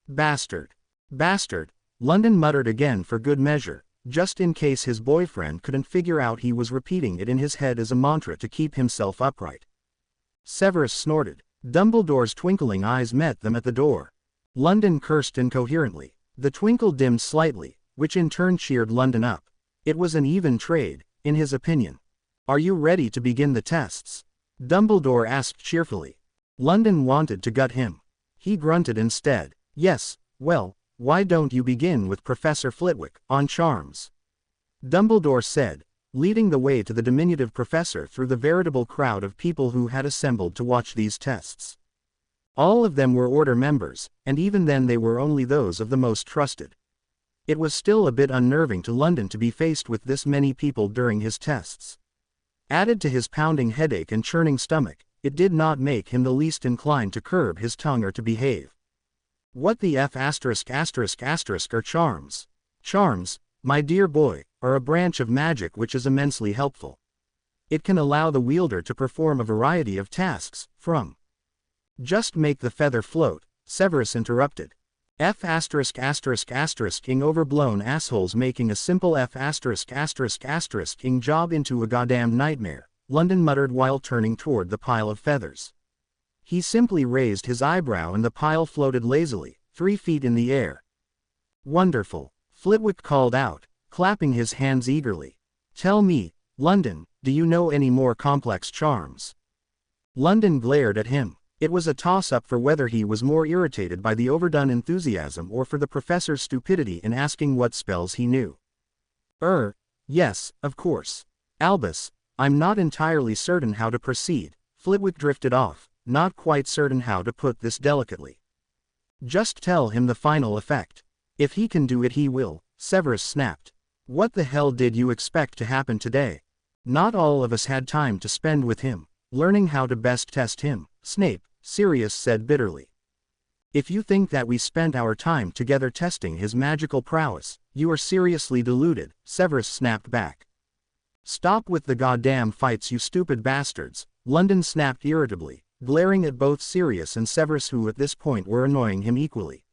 Bastard. Bastard, London muttered again for good measure, just in case his boyfriend couldn't figure out he was repeating it in his head as a mantra to keep himself upright. Severus snorted. Dumbledore's twinkling eyes met them at the door. London cursed incoherently. The twinkle dimmed slightly, which in turn cheered London up. It was an even trade, in his opinion. Are you ready to begin the tests? Dumbledore asked cheerfully. London wanted to gut him. He grunted instead. Yes, well, why don't you begin with Professor Flitwick, on charms? Dumbledore said, leading the way to the diminutive professor through the veritable crowd of people who had assembled to watch these tests. All of them were Order members, and even then they were only those of the most trusted. It was still a bit unnerving to London to be faced with this many people during his tests. Added to his pounding headache and churning stomach, it did not make him the least inclined to curb his tongue or to behave. What the F*** are charms? Charms, my dear boy, are a branch of magic which is immensely helpful. It can allow the wielder to perform a variety of tasks, from just make the feather float, Severus interrupted. F***ing overblown assholes making a simple F***ing job into a goddamn nightmare, London muttered while turning toward the pile of feathers. He simply raised his eyebrow and the pile floated lazily, 3 feet in the air. Wonderful, Flitwick called out, clapping his hands eagerly. Tell me, London, do you know any more complex charms? London glared at him. It was a toss-up for whether he was more irritated by the overdone enthusiasm or for the professor's stupidity in asking what spells he knew. Yes, of course. Albus, I'm not entirely certain how to proceed, Flitwick drifted off, not quite certain how to put this delicately. Just tell him the final effect. If he can do it he will, Severus snapped. What the hell did you expect to happen today? Not all of us had time to spend with him, learning how to best test him, Snape, Sirius said bitterly. If you think that we spent our time together testing his magical prowess, you are seriously deluded, Severus snapped back. Stop with the goddamn fights you stupid bastards, London snapped irritably, glaring at both Sirius and Severus who at this point were annoying him equally.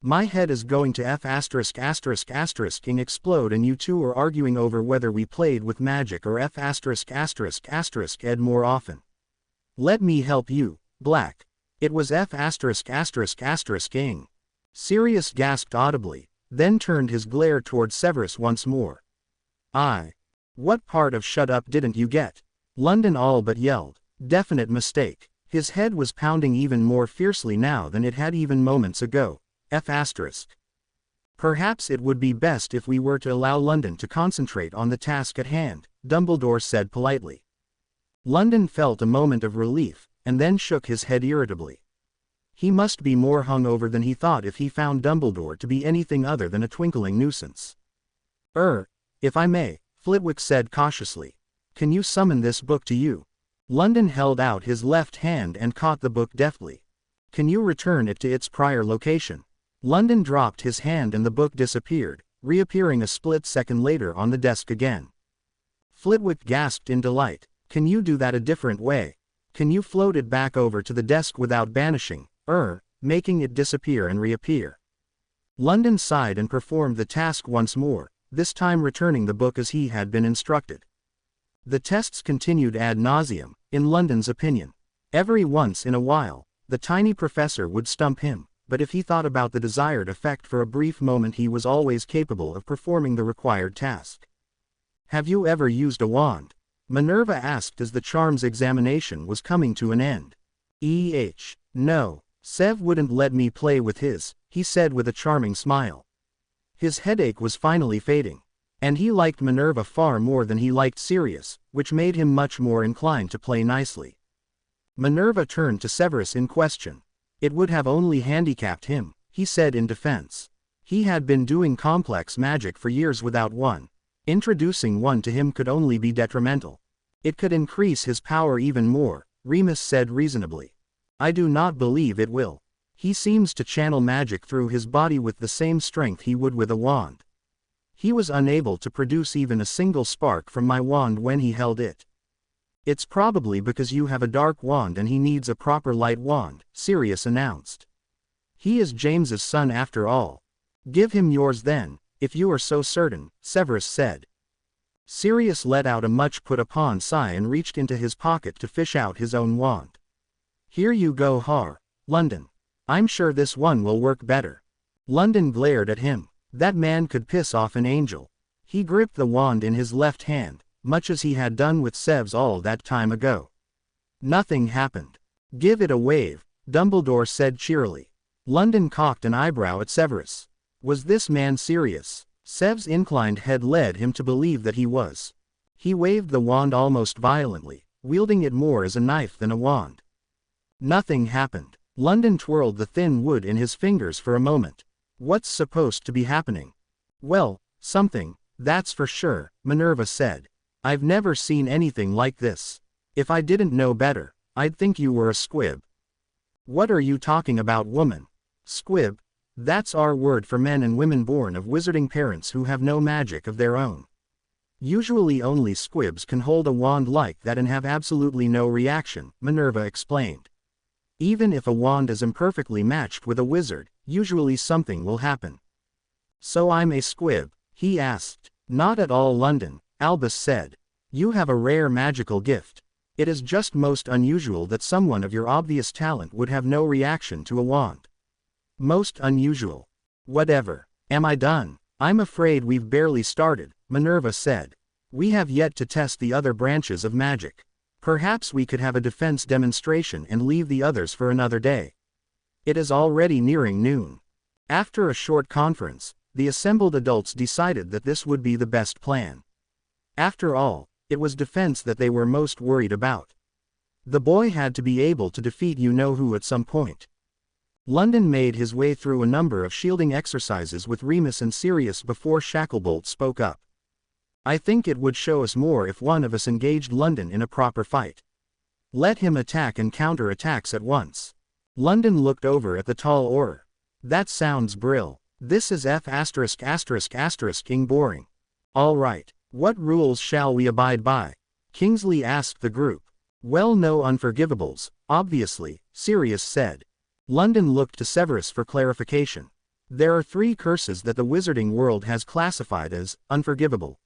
My head is going to F***ing explode and you two are arguing over whether we played with magic or F***ed more often. Let me help you, Black. It was F***ing. Sirius gasped audibly, then turned his glare toward Severus once more. What part of shut up didn't you get? London all but yelled. Definite mistake. His head was pounding even more fiercely now than it had even moments ago. F***. Perhaps it would be best if we were to allow London to concentrate on the task at hand, Dumbledore said politely. London felt a moment of relief, and then shook his head irritably. He must be more hungover than he thought if he found Dumbledore to be anything other than a twinkling nuisance. If I may, Flitwick said cautiously. Can you summon this book to you? London held out his left hand and caught the book deftly. Can you return it to its prior location? London dropped his hand and the book disappeared, reappearing a split second later on the desk again. Flitwick gasped in delight. Can you do that a different way? Can you float it back over to the desk without banishing, making it disappear and reappear? London sighed and performed the task once more, this time returning the book as he had been instructed. The tests continued ad nauseum, in London's opinion. Every once in a while, the tiny professor would stump him, but if he thought about the desired effect for a brief moment he was always capable of performing the required task. Have you ever used a wand? Minerva asked as the charms examination was coming to an end. No, Sev wouldn't let me play with his, he said with a charming smile. His headache was finally fading. And he liked Minerva far more than he liked Sirius, which made him much more inclined to play nicely. Minerva turned to Severus in question. It would have only handicapped him, he said in defense. He had been doing complex magic for years without one. Introducing one to him could only be detrimental. It could increase his power even more, Remus said reasonably. I do not believe it will. He seems to channel magic through his body with the same strength he would with a wand. He was unable to produce even a single spark from my wand when he held it. It's probably because you have a dark wand and he needs a proper light wand, Sirius announced. He is James's son after all. Give him yours then, if you are so certain, Severus said. Sirius let out a much put upon sigh and reached into his pocket to fish out his own wand. Here you go, London. I'm sure this one will work better. London glared at him. That man could piss off an angel. He gripped the wand in his left hand, much as he had done with Sev's all that time ago. Nothing happened. Give it a wave, Dumbledore said cheerily. London cocked an eyebrow at Severus. Was this man serious? Sev's inclined head led him to believe that he was. He waved the wand almost violently, wielding it more as a knife than a wand. Nothing happened. London twirled the thin wood in his fingers for a moment. What's supposed to be happening? Well, something, that's for sure, Minerva said. I've never seen anything like this. If I didn't know better, I'd think you were a squib. What are you talking about, woman? Squib? That's our word for men and women born of wizarding parents who have no magic of their own. Usually only squibs can hold a wand like that and have absolutely no reaction, Minerva explained. Even if a wand is imperfectly matched with a wizard, usually something will happen. So I'm a squib? He asked. Not at all, London, Albus said. You have a rare magical gift. It is just most unusual that someone of your obvious talent would have no reaction to a wand. Most unusual. Whatever. Am I done? I'm afraid we've barely started, Minerva said. We have yet to test the other branches of magic. Perhaps we could have a defense demonstration and leave the others for another day. It is already nearing noon. After a short conference, the assembled adults decided that this would be the best plan. After all, it was defense that they were most worried about. The boy had to be able to defeat you-know-who at some point. London made his way through a number of shielding exercises with Remus and Sirius before Shacklebolt spoke up. I think it would show us more if one of us engaged London in a proper fight. Let him attack and counter-attacks at once. London looked over at the tall Auror. That sounds brill. This is ing boring. All right, what rules shall we abide by? Kingsley asked the group. Well, no unforgivables, obviously, Sirius said. London looked to Severus for clarification. There are 3 curses that the wizarding world has classified as unforgivable.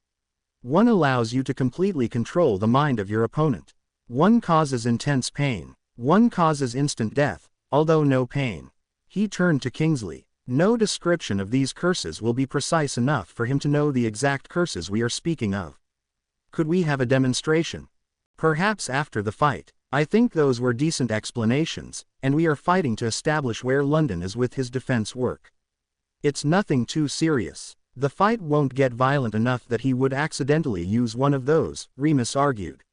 One allows you to completely control the mind of your opponent. One causes intense pain. One causes instant death, although no pain. He turned to Kingsley. No description of these curses will be precise enough for him to know the exact curses we are speaking of. Could we have a demonstration? Perhaps after the fight. I think those were decent explanations, and we are fighting to establish where London is with his defense work. It's nothing too serious. The fight won't get violent enough that he would accidentally use one of those, Remus argued.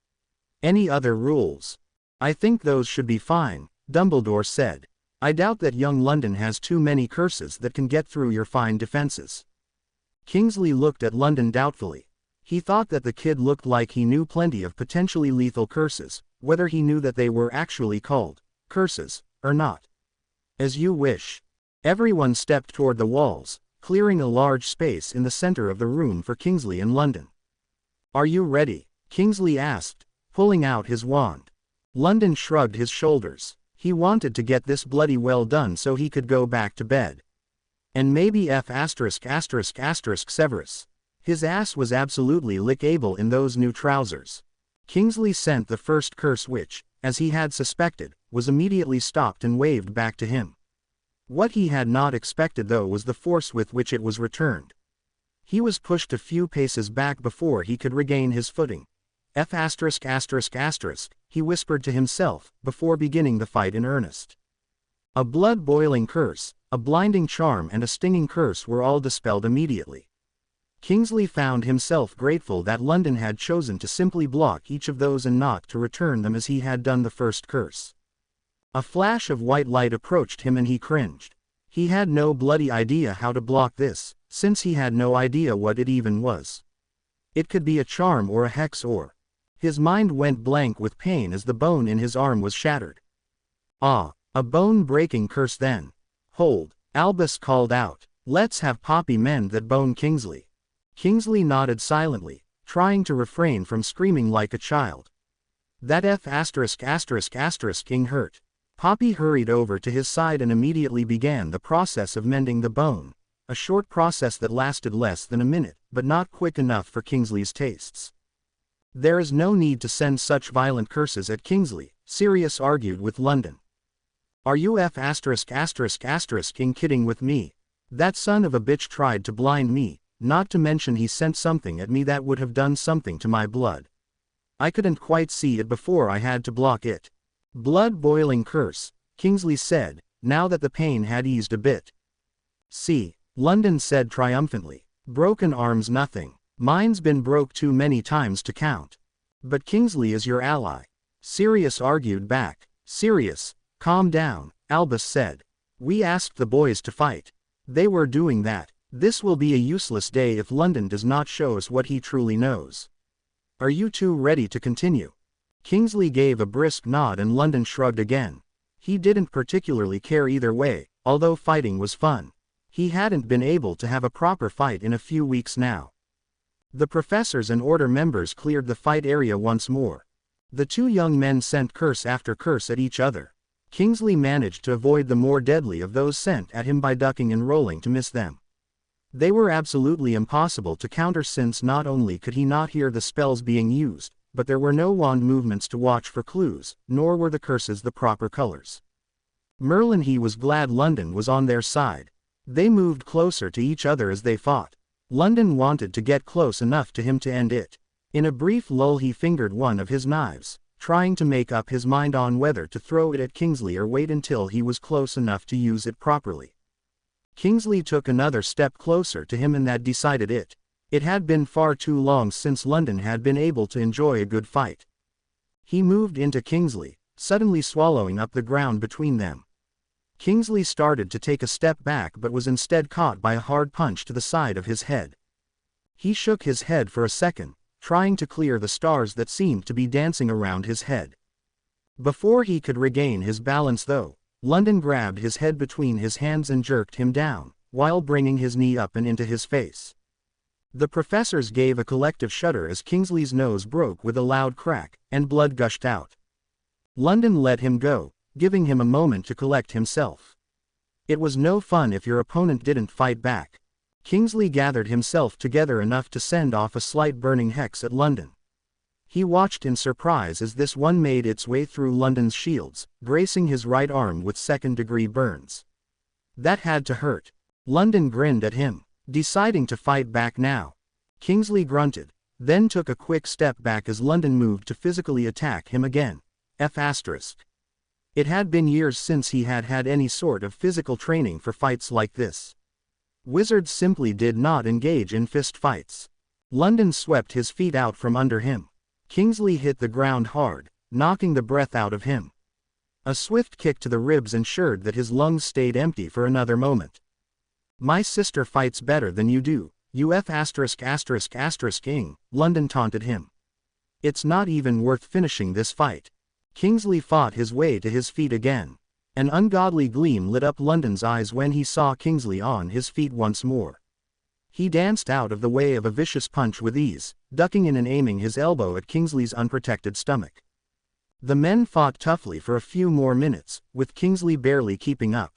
Any other rules? I think those should be fine, Dumbledore said. I doubt that young London has too many curses that can get through your fine defenses. Kingsley looked at London doubtfully. He thought that the kid looked like he knew plenty of potentially lethal curses, whether he knew that they were actually called curses or not. As you wish. Everyone stepped toward the walls, clearing a large space in the center of the room for Kingsley and London. Are you ready? Kingsley asked, pulling out his wand. London shrugged his shoulders. He wanted to get this bloody well done so he could go back to bed. And maybe Severus. His ass was absolutely lickable in those new trousers. Kingsley sent the first curse which, as he had suspected, was immediately stopped and waved back to him. What he had not expected though was the force with which it was returned. He was pushed a few paces back before he could regain his footing. He whispered to himself, before beginning the fight in earnest. A blood-boiling curse, a blinding charm and a stinging curse were all dispelled immediately. Kingsley found himself grateful that London had chosen to simply block each of those and not to return them as he had done the first curse. A flash of white light approached him and he cringed. He had no bloody idea how to block this, since he had no idea what it even was. It could be a charm or a hex or... His mind went blank with pain as the bone in his arm was shattered. Ah, a bone-breaking curse then. Hold, Albus called out. Let's have Poppy mend that bone, Kingsley. Kingsley nodded silently, trying to refrain from screaming like a child. That Ing hurt. Poppy hurried over to his side and immediately began the process of mending the bone, a short process that lasted less than a minute, but not quick enough for Kingsley's tastes. There is no need to send such violent curses at Kingsley, Sirius argued with London. Are you kidding with me? That son of a bitch tried to blind me, not to mention he sent something at me that would have done something to my blood. I couldn't quite see it before I had to block it. Blood-boiling curse, Kingsley said, now that the pain had eased a bit. See, London said triumphantly. Broken arms nothing. Mine's been broke too many times to count. But Kingsley is your ally. Sirius argued back. Sirius, calm down, Albus said. We asked the boys to fight. They were doing that. This will be a useless day if London does not show us what he truly knows. Are you two ready to continue? Kingsley gave a brisk nod and London shrugged again. He didn't particularly care either way, although fighting was fun. He hadn't been able to have a proper fight in a few weeks now. The professors and order members cleared the fight area once more. The two young men sent curse after curse at each other. Kingsley managed to avoid the more deadly of those sent at him by ducking and rolling to miss them. They were absolutely impossible to counter since not only could he not hear the spells being used, but there were no wand movements to watch for clues, nor were the curses the proper colors. Merlin, he was glad London was on their side. They moved closer to each other as they fought. London wanted to get close enough to him to end it. In a brief lull he fingered one of his knives, trying to make up his mind on whether to throw it at Kingsley or wait until he was close enough to use it properly. Kingsley took another step closer to him and that decided it. It had been far too long since London had been able to enjoy a good fight. He moved into Kingsley, suddenly swallowing up the ground between them. Kingsley started to take a step back but was instead caught by a hard punch to the side of his head. He shook his head for a second, trying to clear the stars that seemed to be dancing around his head. Before he could regain his balance though, London grabbed his head between his hands and jerked him down, while bringing his knee up and into his face. The professors gave a collective shudder as Kingsley's nose broke with a loud crack, and blood gushed out. London let him go, giving him a moment to collect himself. It was no fun if your opponent didn't fight back. Kingsley gathered himself together enough to send off a slight burning hex at London. He watched in surprise as this one made its way through London's shields, bracing his right arm with second-degree burns. That had to hurt. London grinned at him, deciding to fight back now. Kingsley grunted, then took a quick step back as London moved to physically attack him again. It had been years since he had had any sort of physical training for fights like this. Wizards simply did not engage in fist fights. London swept his feet out from under him. Kingsley hit the ground hard, knocking the breath out of him. A swift kick to the ribs ensured that his lungs stayed empty for another moment. My sister fights better than you do, you ing, London taunted him. It's not even worth finishing this fight. Kingsley fought his way to his feet again. An ungodly gleam lit up London's eyes when he saw Kingsley on his feet once more. He danced out of the way of a vicious punch with ease, ducking in and aiming his elbow at Kingsley's unprotected stomach. The men fought toughly for a few more minutes, with Kingsley barely keeping up.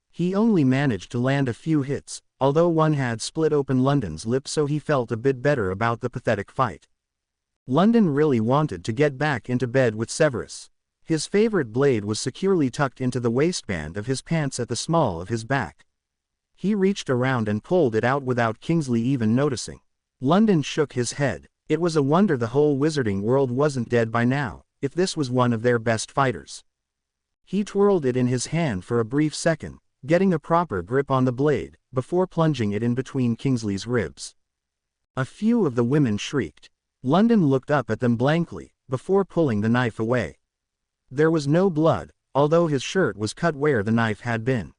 He only managed to land a few hits, although one had split open London's lip, so he felt a bit better about the pathetic fight. London really wanted to get back into bed with Severus. His favorite blade was securely tucked into the waistband of his pants at the small of his back. He reached around and pulled it out without Kingsley even noticing. London shook his head. It was a wonder the whole wizarding world wasn't dead by now, if this was one of their best fighters. He twirled it in his hand for a brief second, getting a proper grip on the blade, before plunging it in between Kingsley's ribs. A few of the women shrieked. London looked up at them blankly, before pulling the knife away. There was no blood, although his shirt was cut where the knife had been.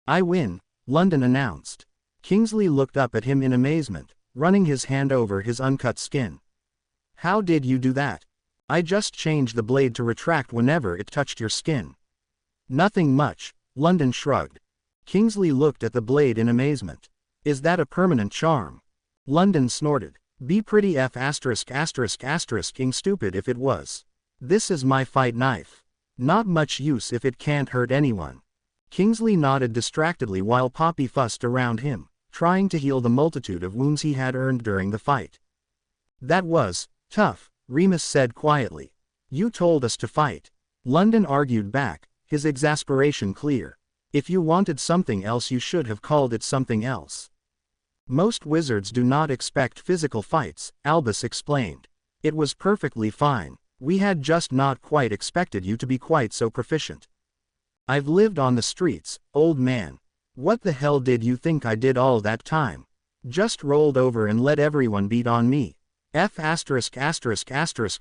I win, London announced. Kingsley looked up at him in amazement, running his hand over his uncut skin. How did you do that? I just changed the blade to retract whenever it touched your skin. Nothing much, London shrugged. Kingsley looked at the blade in amazement. Is that a permanent charm? London snorted. Be pretty *****ing stupid if it was. This is my fight knife. Not much use if it can't hurt anyone. Kingsley nodded distractedly while Poppy fussed around him, trying to heal the multitude of wounds he had earned during the fight. That was tough, Remus said quietly. You told us to fight. London argued back, his exasperation clear. If you wanted something else you should have called it something else. Most wizards do not expect physical fights, Albus explained. It was perfectly fine. We had just not quite expected you to be quite so proficient. I've lived on the streets, old man. What the hell did you think I did all that time? Just rolled over and let everyone beat on me.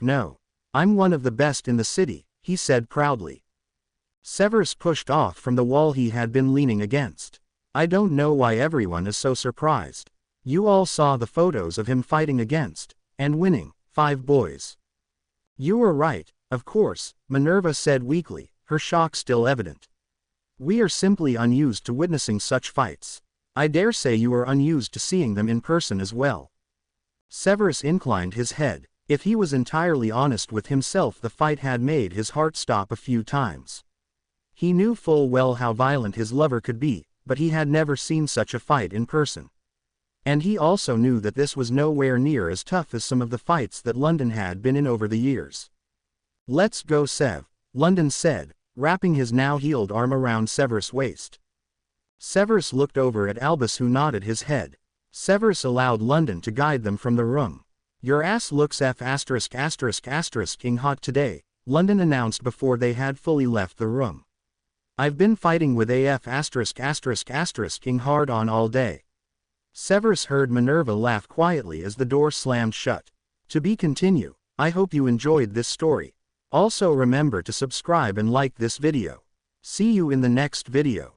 No. I'm one of the best in the city, he said proudly. Severus pushed off from the wall he had been leaning against. I don't know why everyone is so surprised. You all saw the photos of him fighting against, and winning, 5 boys. You were right, of course, Minerva said weakly, her shock still evident. We are simply unused to witnessing such fights. I dare say you are unused to seeing them in person as well. Severus inclined his head. If he was entirely honest with himself, the fight had made his heart stop a few times. He knew full well how violent his lover could be, but he had never seen such a fight in person. And he also knew that this was nowhere near as tough as some of the fights that London had been in over the years. Let's go, Sev, London said, wrapping his now healed arm around Severus' waist. Severus looked over at Albus, who nodded his head. Severus allowed London to guide them from the room. Your ass looks *****ing hot today, London announced before they had fully left the room. I've been fighting with *****ing hard on all day. Severus heard Minerva laugh quietly as the door slammed shut. To be continued. I hope you enjoyed this story. Also remember to subscribe and like this video. See you in the next video.